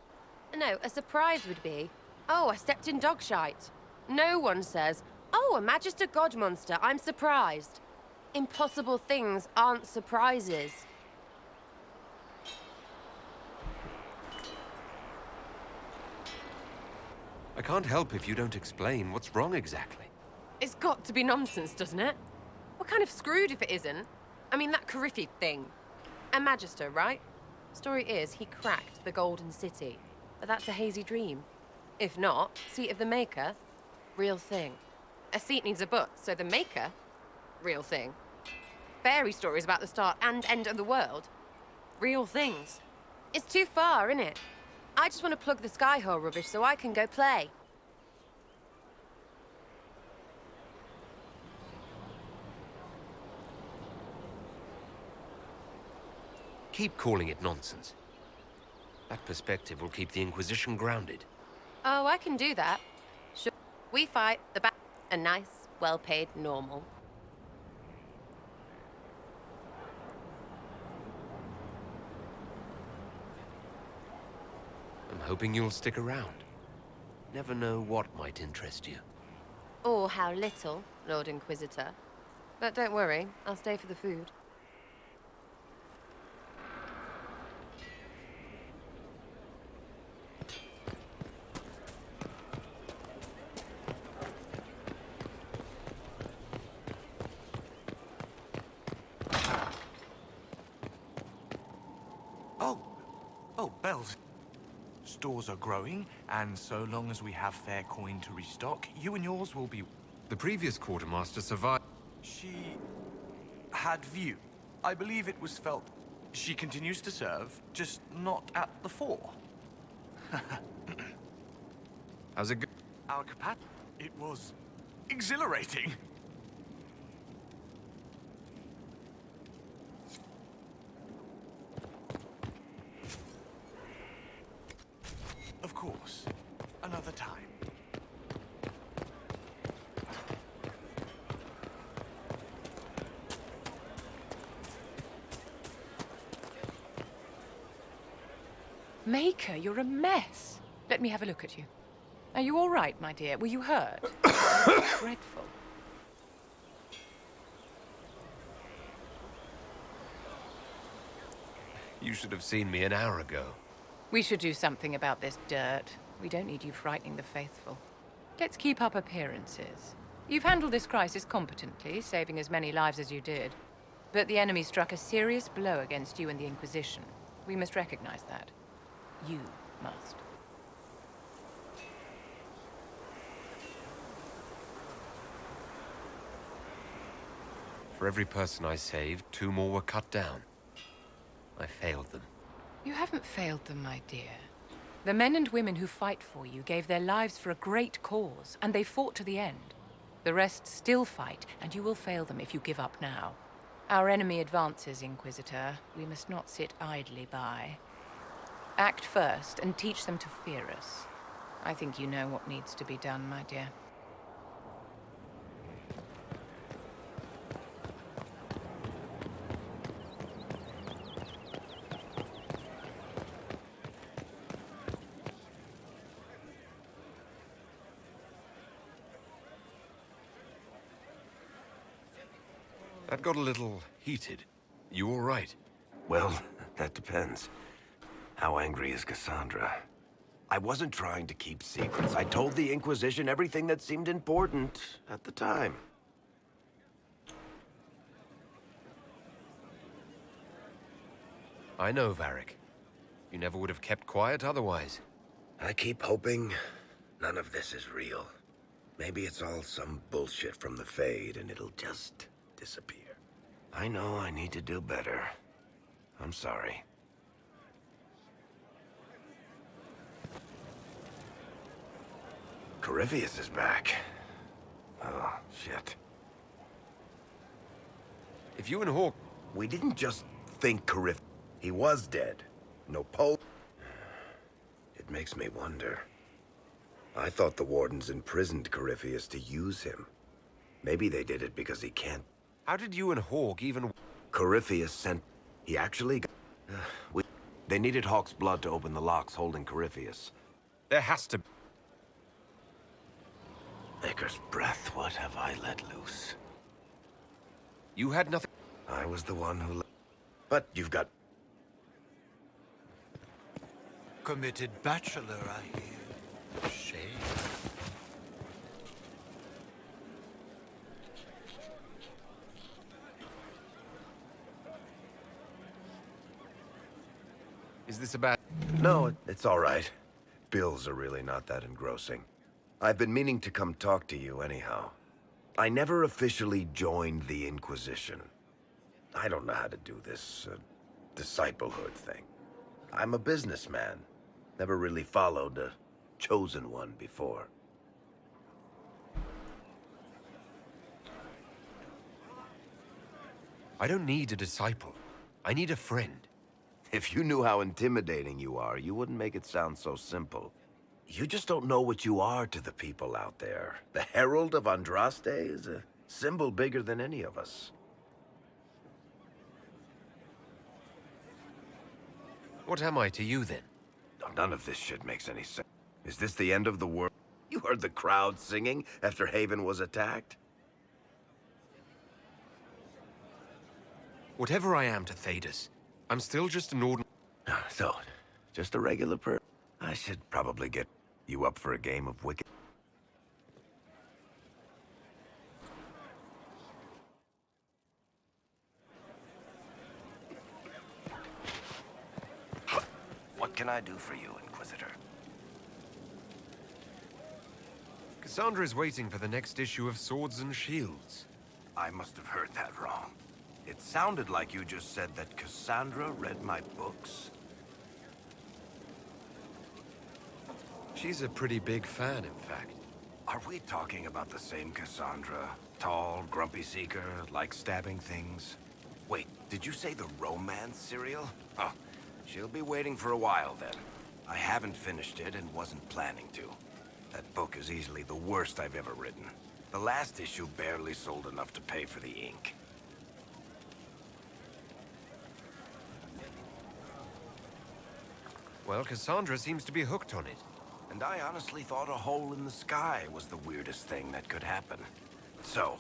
No, a surprise would be, oh, I stepped in dog shite. No one says, oh, a Magister God monster, I'm surprised. Impossible things aren't surprises. I can't help if you don't explain what's wrong exactly. It's got to be nonsense, doesn't it? We're kind of screwed if it isn't. I mean, that Corypheus thing. A Magister, right? Story is, he cracked the Golden City. But that's a hazy dream. If not, seat of the Maker, Real thing. A seat needs a butt, so the maker? Real thing. Fairy stories about the start and end of the world? Real things. It's too far, innit? I just want to plug the Skyhole rubbish so I can go play. Keep calling it nonsense. That perspective will keep the Inquisition grounded. Oh, I can do that. Sure. We fight the back. A nice, well-paid normal. I'm hoping you'll stick around. Never know what might interest you. Or how little, Lord Inquisitor. But don't worry, I'll stay for the food. Oh, Bells. Stores are growing, and so long as we have fair coin to restock, you and yours will be... The previous quartermaster survived. She had view. I believe it was felt. She continues to serve, just not at the fore. How's it go? Our capacity. It was exhilarating. Of course. Another time. Maker, you're a mess. Let me have a look at you. Are you all right, my dear? Were you hurt? Dreadful. You should have seen me an hour ago. We should do something about this dirt. We don't need you frightening the faithful. Let's keep up appearances. You've handled this crisis competently, saving as many lives as you did. But the enemy struck a serious blow against you and the Inquisition. We must recognize that. You must. For every person I saved, 2 more were cut down. I failed them. You haven't failed them, my dear. The men and women who fight for you gave their lives for a great cause, and they fought to the end. The rest still fight, and you will fail them if you give up now. Our enemy advances, Inquisitor. We must not sit idly by. Act first, and teach them to fear us. I think you know what needs to be done, my dear. That got a little heated. You all right? Well, that depends. How angry is Cassandra? I wasn't trying to keep secrets. I told the Inquisition everything that seemed important at the time. I know, Varric. You never would have kept quiet otherwise. I keep hoping none of this is real. Maybe it's all some bullshit from the Fade and it'll just disappear. I know I need to do better. I'm sorry. Corypheus is back. Oh, shit. If you and Hawk... We didn't just think Corypheus... He was dead. No Pope. It makes me wonder. I thought the Wardens imprisoned Corypheus to use him. Maybe they did it because he can't... How did you and Hawk even... Corypheus sent... He actually got... They needed Hawk's blood to open the locks holding Corypheus. There has to... Maker's breath, what have I let loose? You had nothing... I was the one who... But you've got... Committed bachelor, I hear. Shame. Is this about... No, it's all right. Bills are really not that engrossing. I've been meaning to come talk to you anyhow. I never officially joined the Inquisition. I don't know how to do this, disciplehood thing. I'm a businessman. Never really followed a chosen one before. I don't need a disciple. I need a friend. If you knew how intimidating you are, you wouldn't make it sound so simple. You just don't know what you are to the people out there. The Herald of Andraste is a symbol bigger than any of us. What am I to you, then? None of this shit makes any sense. Is this the end of the world? You heard the crowd singing after Haven was attacked? Whatever I am to Thedas, I'm still just an ordinary... So, just a regular person. I should probably get you up for a game of Wicked. What can I do for you, Inquisitor? Cassandra is waiting for the next issue of Swords and Shields. I must have heard that wrong. It sounded like you just said that Cassandra read my books. She's a pretty big fan, in fact. Are we talking about the same Cassandra? Tall, grumpy seeker, like stabbing things? Wait, did you say the romance serial? Oh, she'll be waiting for a while then. I haven't finished it and wasn't planning to. That book is easily the worst I've ever written. The last issue barely sold enough to pay for the ink. Well, Cassandra seems to be hooked on it. And I honestly thought a hole in the sky was the weirdest thing that could happen. So,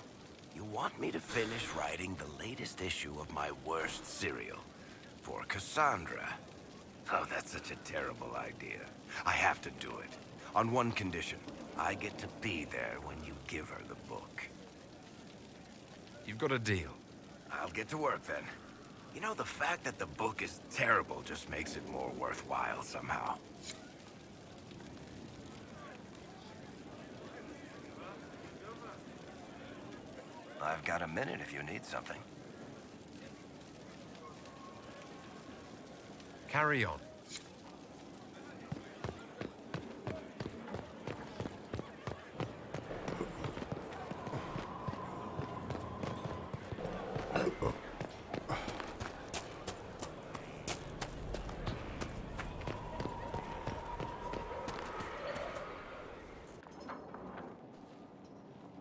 you want me to finish writing the latest issue of my worst serial for Cassandra? Oh, that's such a terrible idea. I have to do it. On one condition. I get to be there when you give her the book. You've got a deal. I'll get to work then. You know, the fact that the book is terrible just makes it more worthwhile somehow. I've got a minute if you need something. Carry on.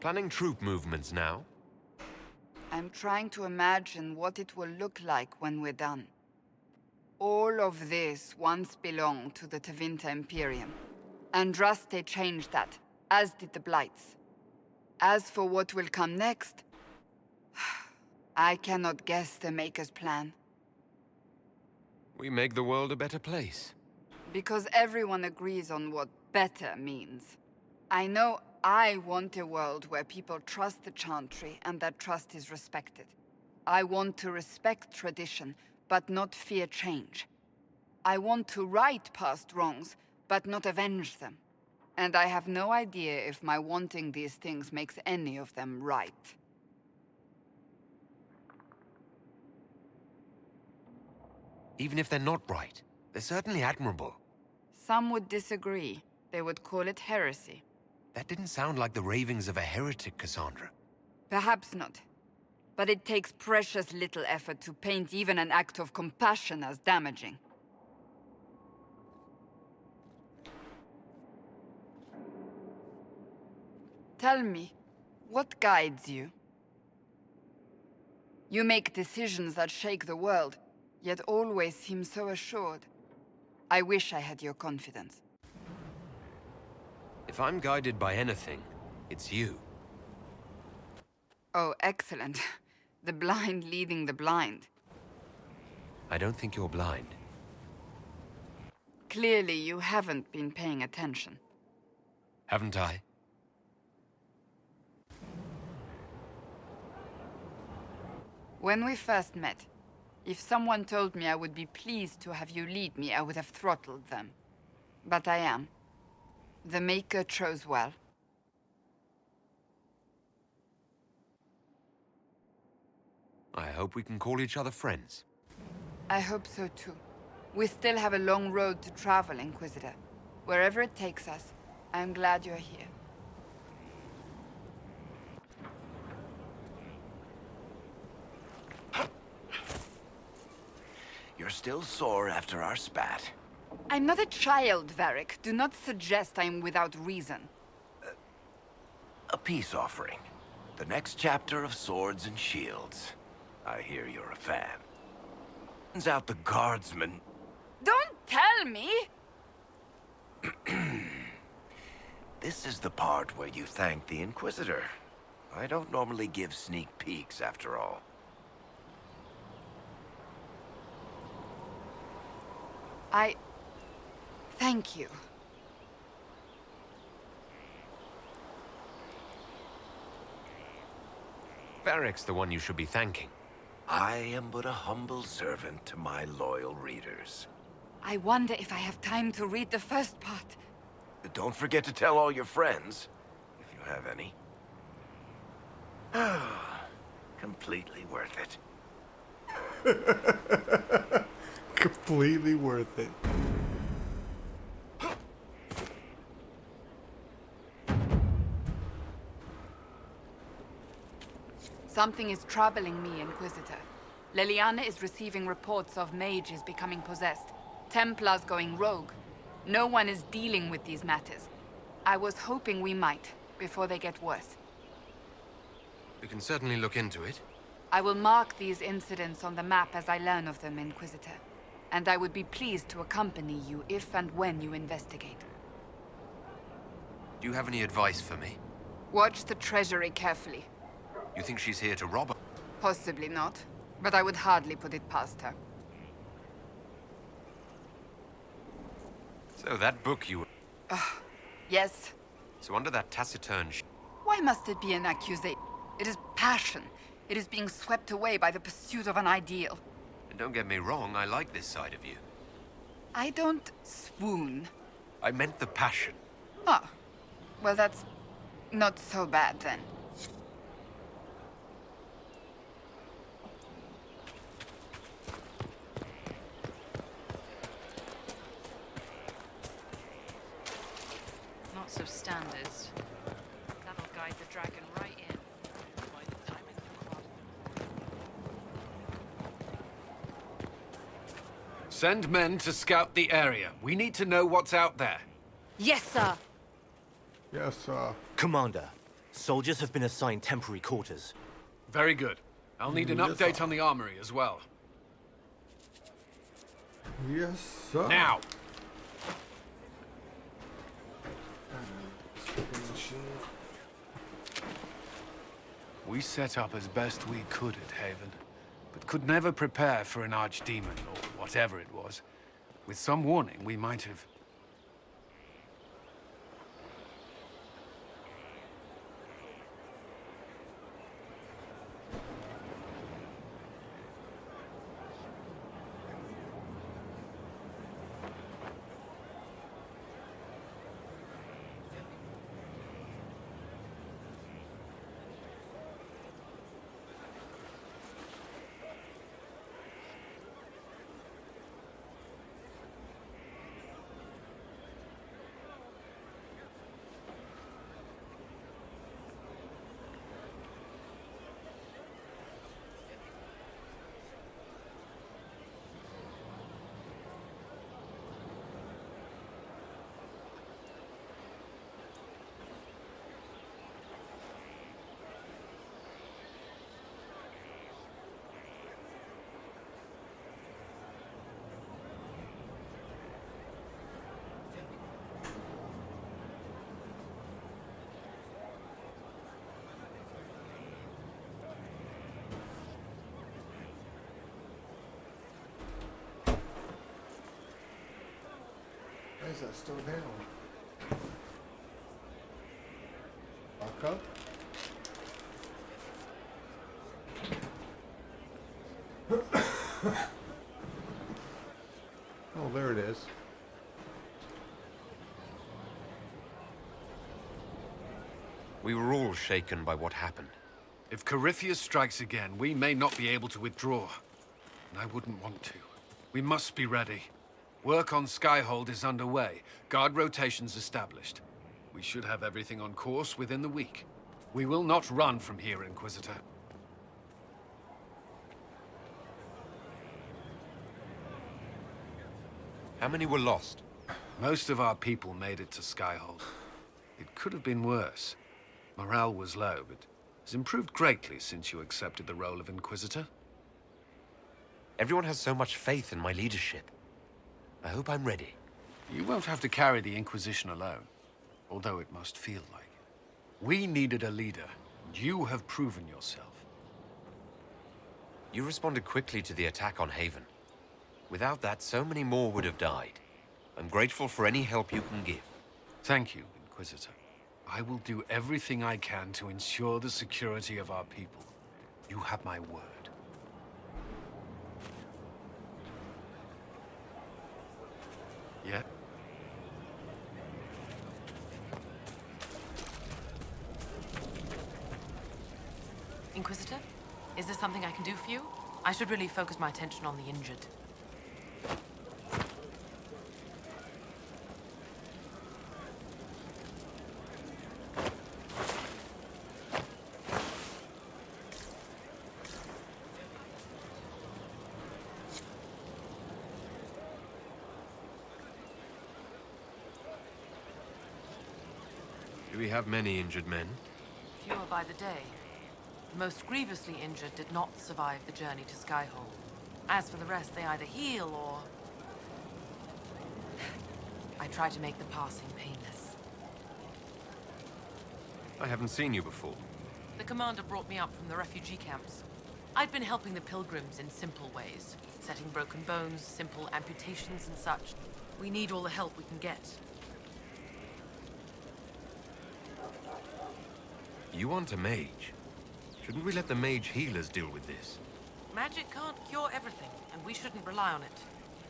Planning troop movements now? I'm trying to imagine what it will look like when we're done. All of this once belonged to the Tevinter Imperium. Andraste changed that, as did the Blights. As for what will come next, I cannot guess the Maker's plan. We make the world a better place. Because everyone agrees on what better means. I know I want a world where people trust the Chantry and that trust is respected. I want to respect tradition, but not fear change. I want to right past wrongs, but not avenge them. And I have no idea if my wanting these things makes any of them right. Even if they're not right, they're certainly admirable. Some would disagree. They would call it heresy. That didn't sound like the ravings of a heretic, Cassandra. Perhaps not. But it takes precious little effort to paint even an act of compassion as damaging. Tell me, what guides you? You make decisions that shake the world, yet always seem so assured. I wish I had your confidence. If I'm guided by anything, it's you. Oh, excellent. The blind leading the blind. I don't think you're blind. Clearly, you haven't been paying attention. Haven't I? When we first met, if someone told me I would be pleased to have you lead me, I would have throttled them. But I am. The Maker chose well, I hope we can call each other friends. I hope so too. We still have a long road to travel, Inquisitor. Wherever it takes us, I'm glad you're here. You're still sore after our spat. I'm not a child, Varric. Do not suggest I'm without reason. A peace offering. The next chapter of Swords and Shields. I hear you're a fan. Turns out the guardsmen... Don't tell me! This is the part where you thank the Inquisitor. I don't normally give sneak peeks, after all. Thank you. Varric's the one you should be thanking. I am but a humble servant to my loyal readers. I wonder if I have time to read the first part. Don't forget to tell all your friends, if you have any. Completely worth it. Completely worth it. Something is troubling me, Inquisitor. Leliana is receiving reports of mages becoming possessed, Templars going rogue. No one is dealing with these matters. I was hoping we might, before they get worse. We can certainly look into it. I will mark these incidents on the map as I learn of them, Inquisitor. And I would be pleased to accompany you if and when you investigate. Do you have any advice for me? Watch the treasury carefully. You think she's here to rob us? Possibly not, but I would hardly put it past her. So that book you... Yes. So under that taciturn... Why must it be an accusation? It is passion. It is being swept away by the pursuit of an ideal. And don't get me wrong, I like this side of you. I don't swoon. I meant the passion. Oh. Well, that's not so bad then. Lots of standards. That'll guide the dragon right in. By the time Send men to scout the area. We need to know what's out there. Yes, sir. Yes, sir. Commander, soldiers have been assigned temporary quarters. Very good. I'll need an update on the armory as well. Yes, sir. Now! We set up as best we could at Haven, but could never prepare for an archdemon, or whatever it was. With some warning, we might have... Why is that still down? Back up. Oh, there it is. We were all shaken by what happened. If Corypheus strikes again, we may not be able to withdraw. And I wouldn't want to. We must be ready. Work on Skyhold is underway. Guard rotations established. We should have everything on course within the week. We will not run from here, Inquisitor. How many were lost? Most of our people made it to Skyhold. It could have been worse. Morale was low, but has improved greatly since you accepted the role of Inquisitor. Everyone has so much faith in my leadership. I hope I'm ready. You won't have to carry the Inquisition alone, although it must feel like it. We needed a leader, and you have proven yourself. You responded quickly to the attack on Haven. Without that, so many more would have died. I'm grateful for any help you can give. Thank you, Inquisitor. I will do everything I can to ensure the security of our people. You have my word. Yeah? Inquisitor? Is there something I can do for you? I should really focus my attention on the injured. Do we have many injured men? Fewer by the day. The most grievously injured did not survive the journey to Skyhold. As for the rest, they either heal or... I try to make the passing painless. I haven't seen you before. The commander brought me up from the refugee camps. I'd been helping the pilgrims in simple ways. Setting broken bones, simple amputations and such. We need all the help we can get. You want a mage? Shouldn't we let the mage healers deal with this? Magic can't cure everything, and we shouldn't rely on it.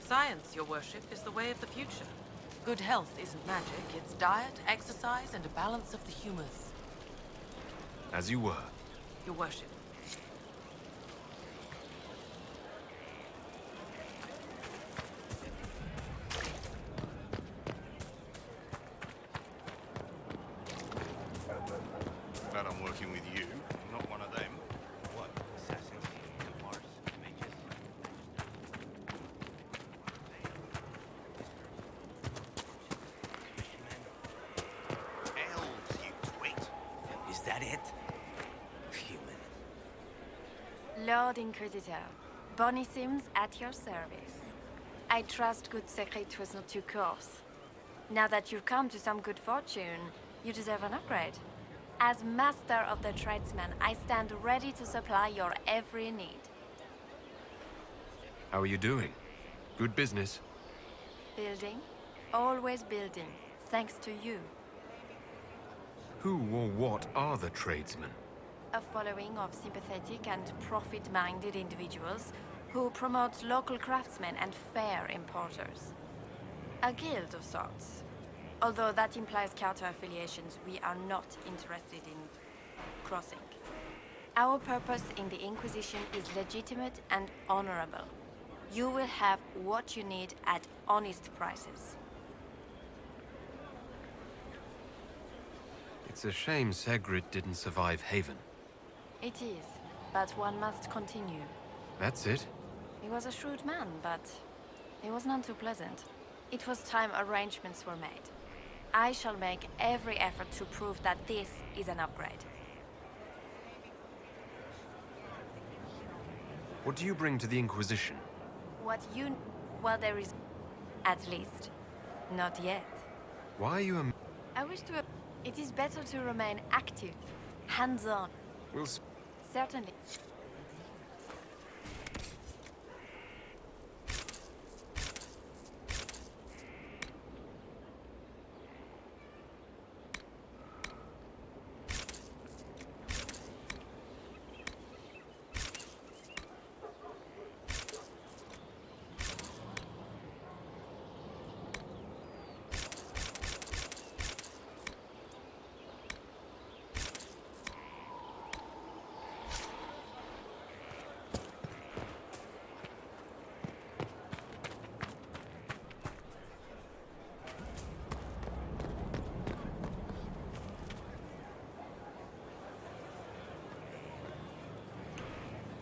Science, your worship, is the way of the future. Good health isn't magic, it's diet, exercise, and a balance of the humors. As you were. Your worship. Glad I'm working with you, not one of them. What? Assassins, Templars, mages? Elves, you twit. Is that it? Human. Lord Inquisitor, Bonnie Sims at your service. I trust good secret was not too coarse. Now that you've come to some good fortune, you deserve an upgrade. As master of the tradesman, I stand ready to supply your every need. How are you doing? Good business? Building? Always building, thanks to you. Who or what are the tradesmen? A following of sympathetic and profit-minded individuals who promote local craftsmen and fair importers. A guild of sorts. Although that implies counter-affiliations we are not interested in crossing. Our purpose in the Inquisition is legitimate and honorable. You will have what you need at honest prices. It's a shame Segrid didn't survive Haven. It is, but one must continue. That's it? He was a shrewd man, but he was none too pleasant. It was time arrangements were made. I shall make every effort to prove that this is an upgrade. What do you bring to the Inquisition? Well, there is... at least. Not yet. Why are you I wish to... It is better to remain active. Hands-on. We'll... Certainly.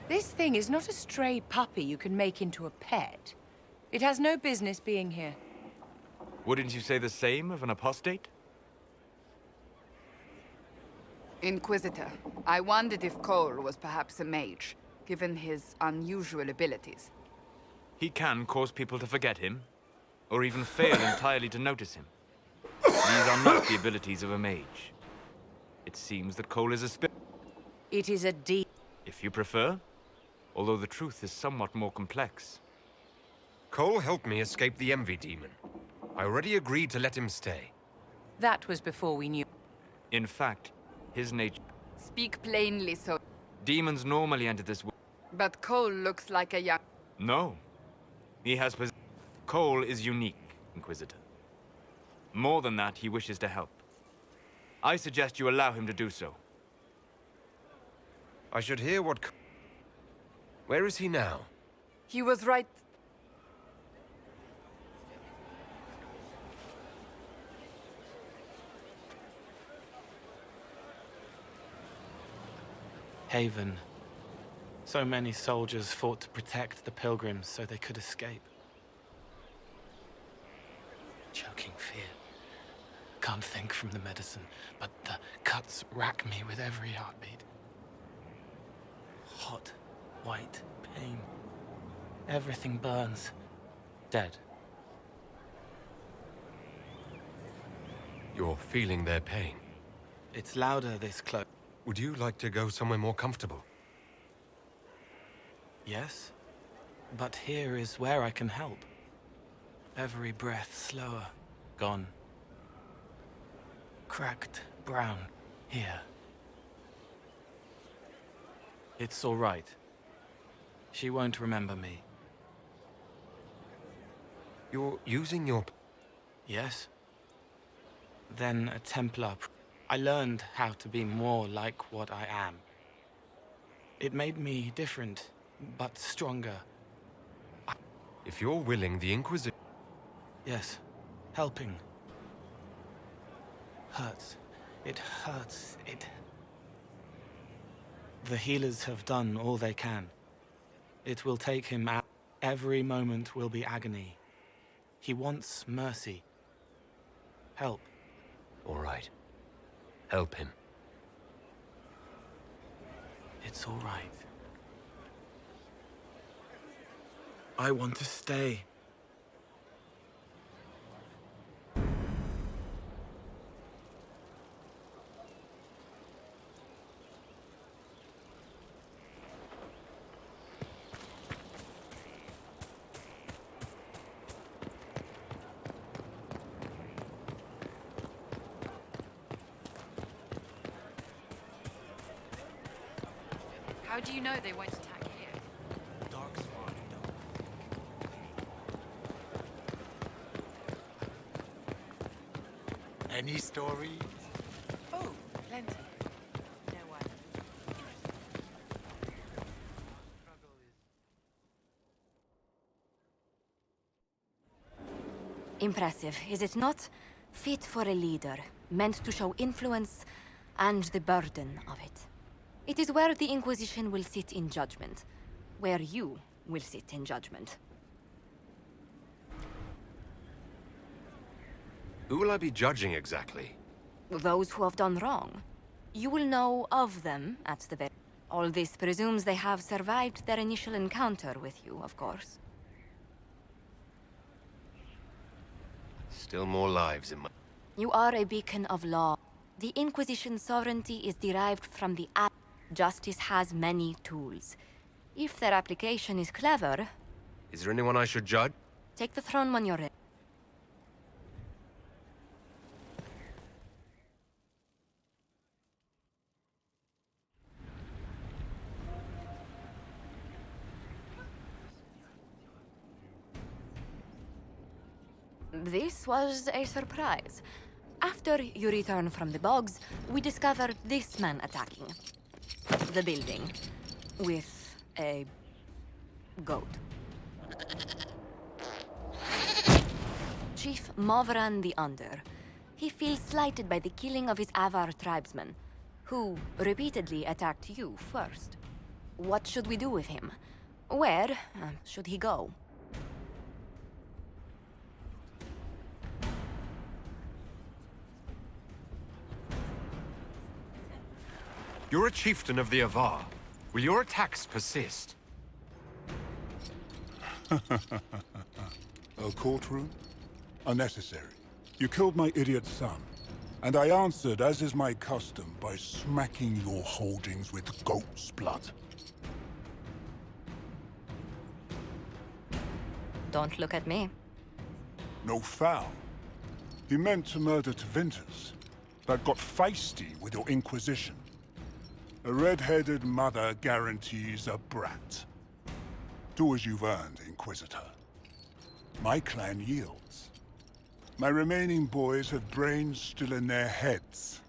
This thing is not a stray puppy you can make into a pet. It has no business being here. Wouldn't you say the same of an apostate? Inquisitor, I wondered if Cole was perhaps a mage, given his unusual abilities. He can cause people to forget him, or even fail entirely to notice him. These are not the abilities of a mage. It seems that Cole is a spirit. It is a demon. If you prefer, although the truth is somewhat more complex. Cole helped me escape the Envy Demon. I already agreed to let him stay. That was before we knew. In fact, his nature... Speak plainly, so... Demons normally enter this world. But Cole looks like a young... No. He has... Cole is unique, Inquisitor. More than that, he wishes to help. I suggest you allow him to do so. I should hear what... Where is he now? He was right... Haven. So many soldiers fought to protect the pilgrims so they could escape. Choking fear. Can't think from the medicine, but the cuts rack me with every heartbeat. Hot, white pain. Everything burns. Dead. You're feeling their pain. It's louder this close. Would you like to go somewhere more comfortable? Yes, but here is where I can help. Every breath slower, gone. Cracked, brown, here. It's all right. She won't remember me. You're using your... Yes. Then a Templar. I learned how to be more like what I am. It made me different, but stronger. If you're willing, the Inquisition... Yes, helping. Hurts. It hurts. The healers have done all they can. It will take him out. Every moment will be agony. He wants mercy. Help. All right. Help him. It's all right. I want to stay. How do you know they won't attack here? Dark Swan, Any stories? Oh, plenty. No one. Impressive, is it not? Fit for a leader, meant to show influence and the burden of it. It is where the Inquisition will sit in judgment, where you will sit in judgment. Who will I be judging exactly? Those who have done wrong. You will know of them at the very... All this presumes they have survived their initial encounter with you, of course. Still more lives in my... You are a beacon of law. The Inquisition's sovereignty is derived from the act. Justice has many tools. If their application is clever... Is there anyone I should judge? Take the throne when you're ready. This was a surprise. After you return from the bogs, we discovered this man attacking the building with a goat. Chief Movran the Under. He feels slighted by the killing of his Avar tribesmen, who repeatedly attacked you first. What should we do with him? Where should he go? You're a chieftain of the Avar. Will your attacks persist? A courtroom? Unnecessary. You killed my idiot son, and I answered, as is my custom, by smacking your holdings with goat's blood. Don't look at me. No foul. He meant to murder Tevinter's, but got feisty with your Inquisition. A red-headed mother guarantees a brat. Do as you've earned, Inquisitor. My clan yields. My remaining boys have brains still in their heads.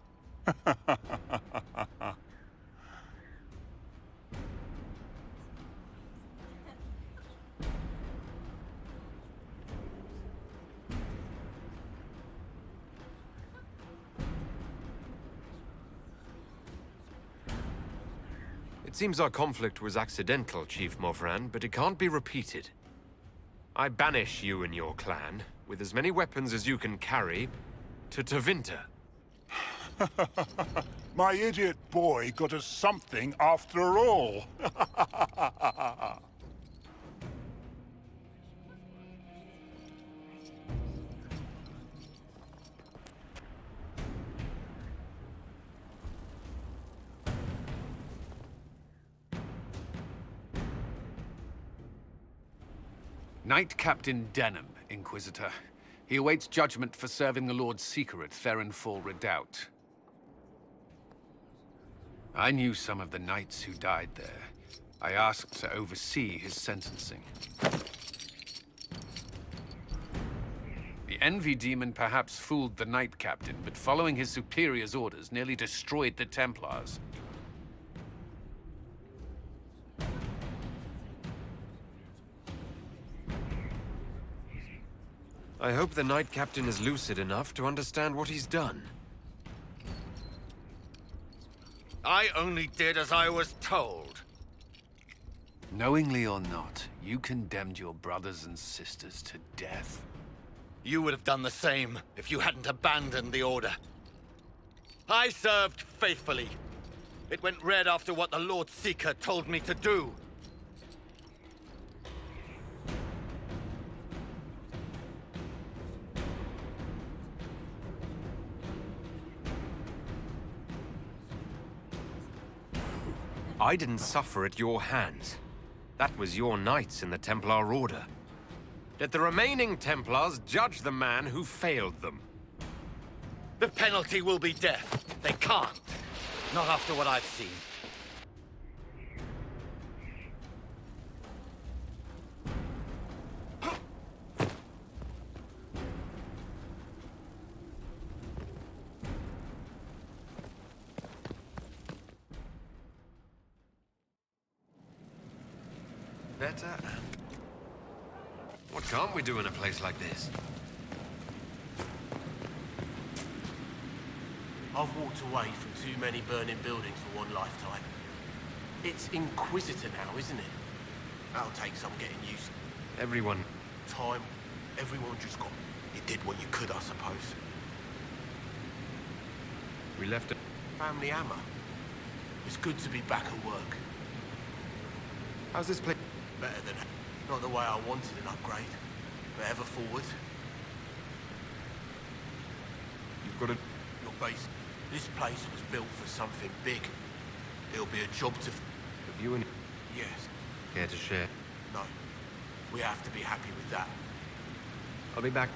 It seems our conflict was accidental, Chief Movran, but it can't be repeated. I banish you and your clan, with as many weapons as you can carry, to Tevinter. My idiot boy got us something after all. Knight Captain Denham, Inquisitor. He awaits judgment for serving the Lord Seeker at Therenfall Redoubt. I knew some of the knights who died there. I asked to oversee his sentencing. The Envy Demon perhaps fooled the Knight Captain, but following his superior's orders nearly destroyed the Templars. I hope the Knight Captain is lucid enough to understand what he's done. I only did as I was told. Knowingly or not, you condemned your brothers and sisters to death. You would have done the same if you hadn't abandoned the Order. I served faithfully. It went red after what the Lord Seeker told me to do. I didn't suffer at your hands. That was your knights in the Templar Order. Let the remaining Templars judge the man who failed them. The penalty will be death. They can't. Not after what I've seen. Better. What can't we do in a place like this? I've walked away from too many burning buildings for one lifetime. It's Inquisitor now, isn't it? That'll take some getting used to. Everyone. Time. Everyone just got... You did what you could, I suppose. We left it. Family hammer. It's good to be back at work. How's this place? Better than... Not the way I wanted an upgrade. But ever forward. You've got a... Your base. This place was built for something big. It'll be a job to... Have you and... Yes. Care to share? No. We have to be happy with that. I'll be back.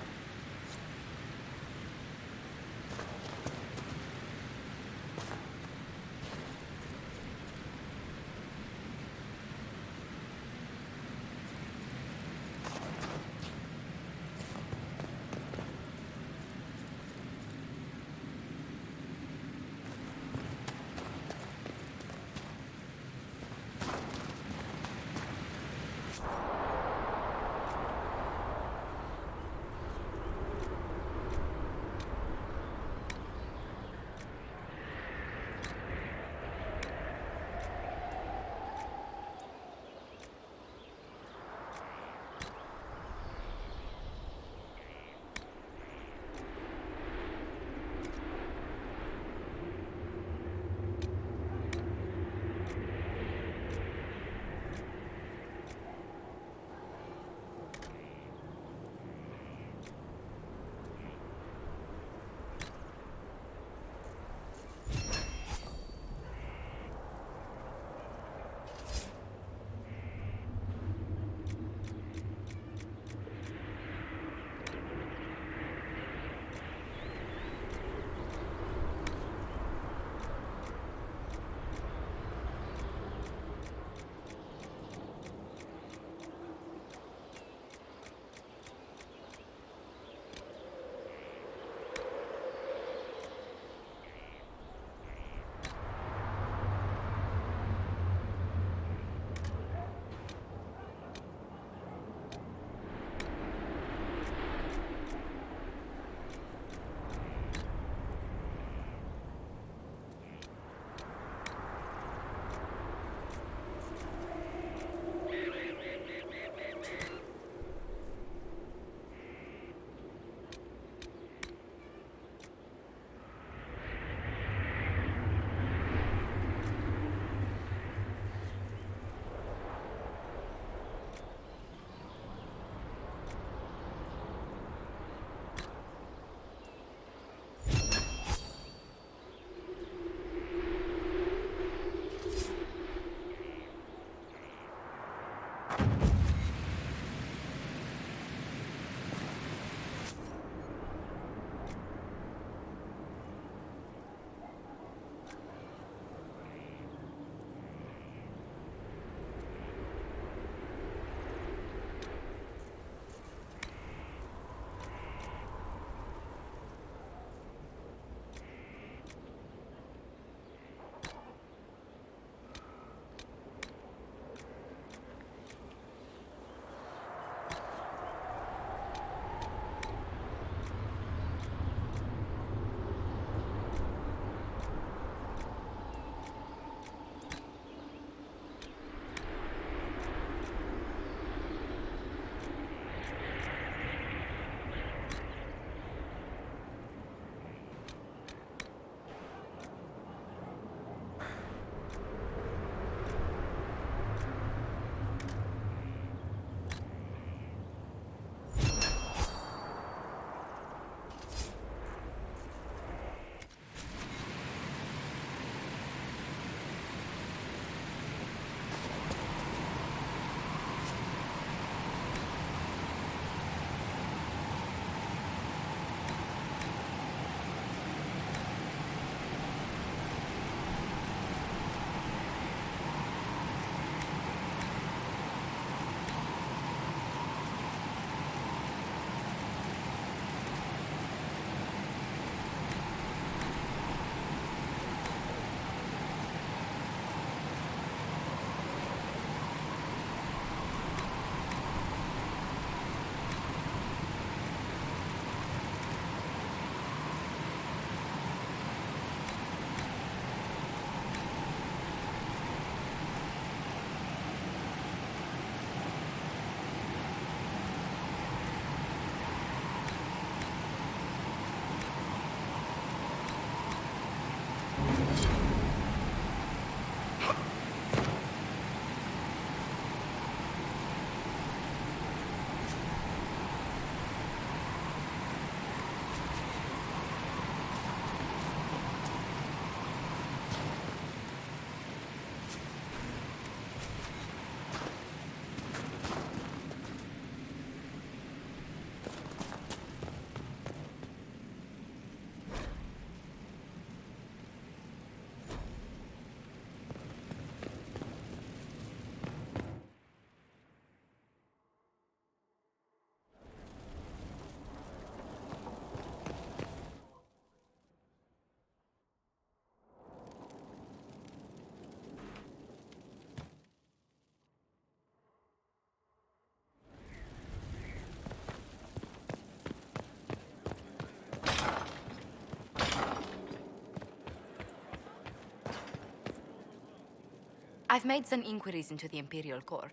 I've made some inquiries into the Imperial Court.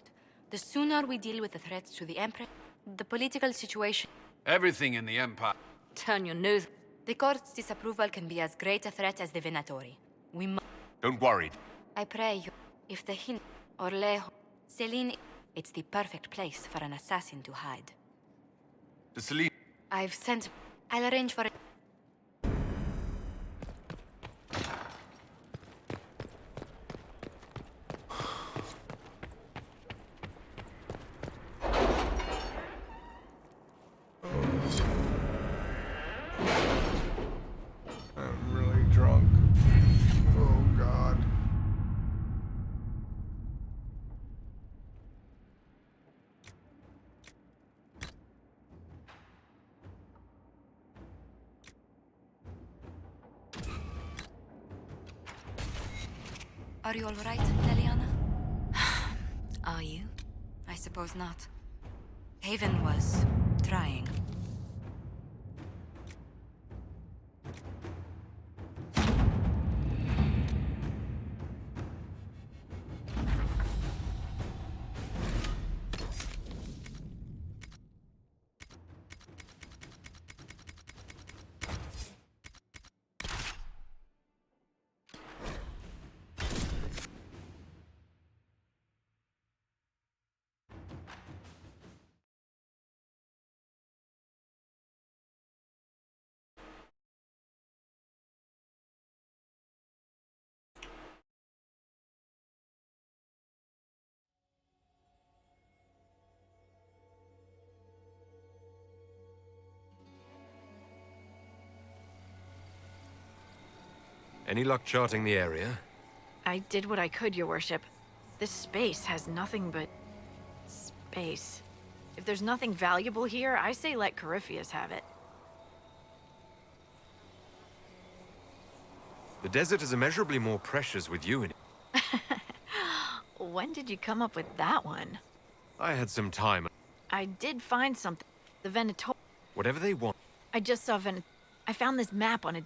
The sooner we deal with the threats to the Emperor, the political situation... Everything in the Empire. Turn your nose. The Court's disapproval can be as great a threat as the Venatori. We must... Don't worry. I pray you, if the hint... Orlejo... Celine... It's the perfect place for an assassin to hide. To Celine. I've sent... I'll arrange for it. I'm really drunk. Oh, God. Are you all right, Leliana? Are you? I suppose not. Haven was trying. Any luck charting the area? I did what I could, Your Worship. This space has nothing but... space. If there's nothing valuable here, I say let Corypheus have it. The desert is immeasurably more precious with you in it. When did you come up with that one? I had some time. I did find something. The Venator... Whatever they want. I just saw I found this map on a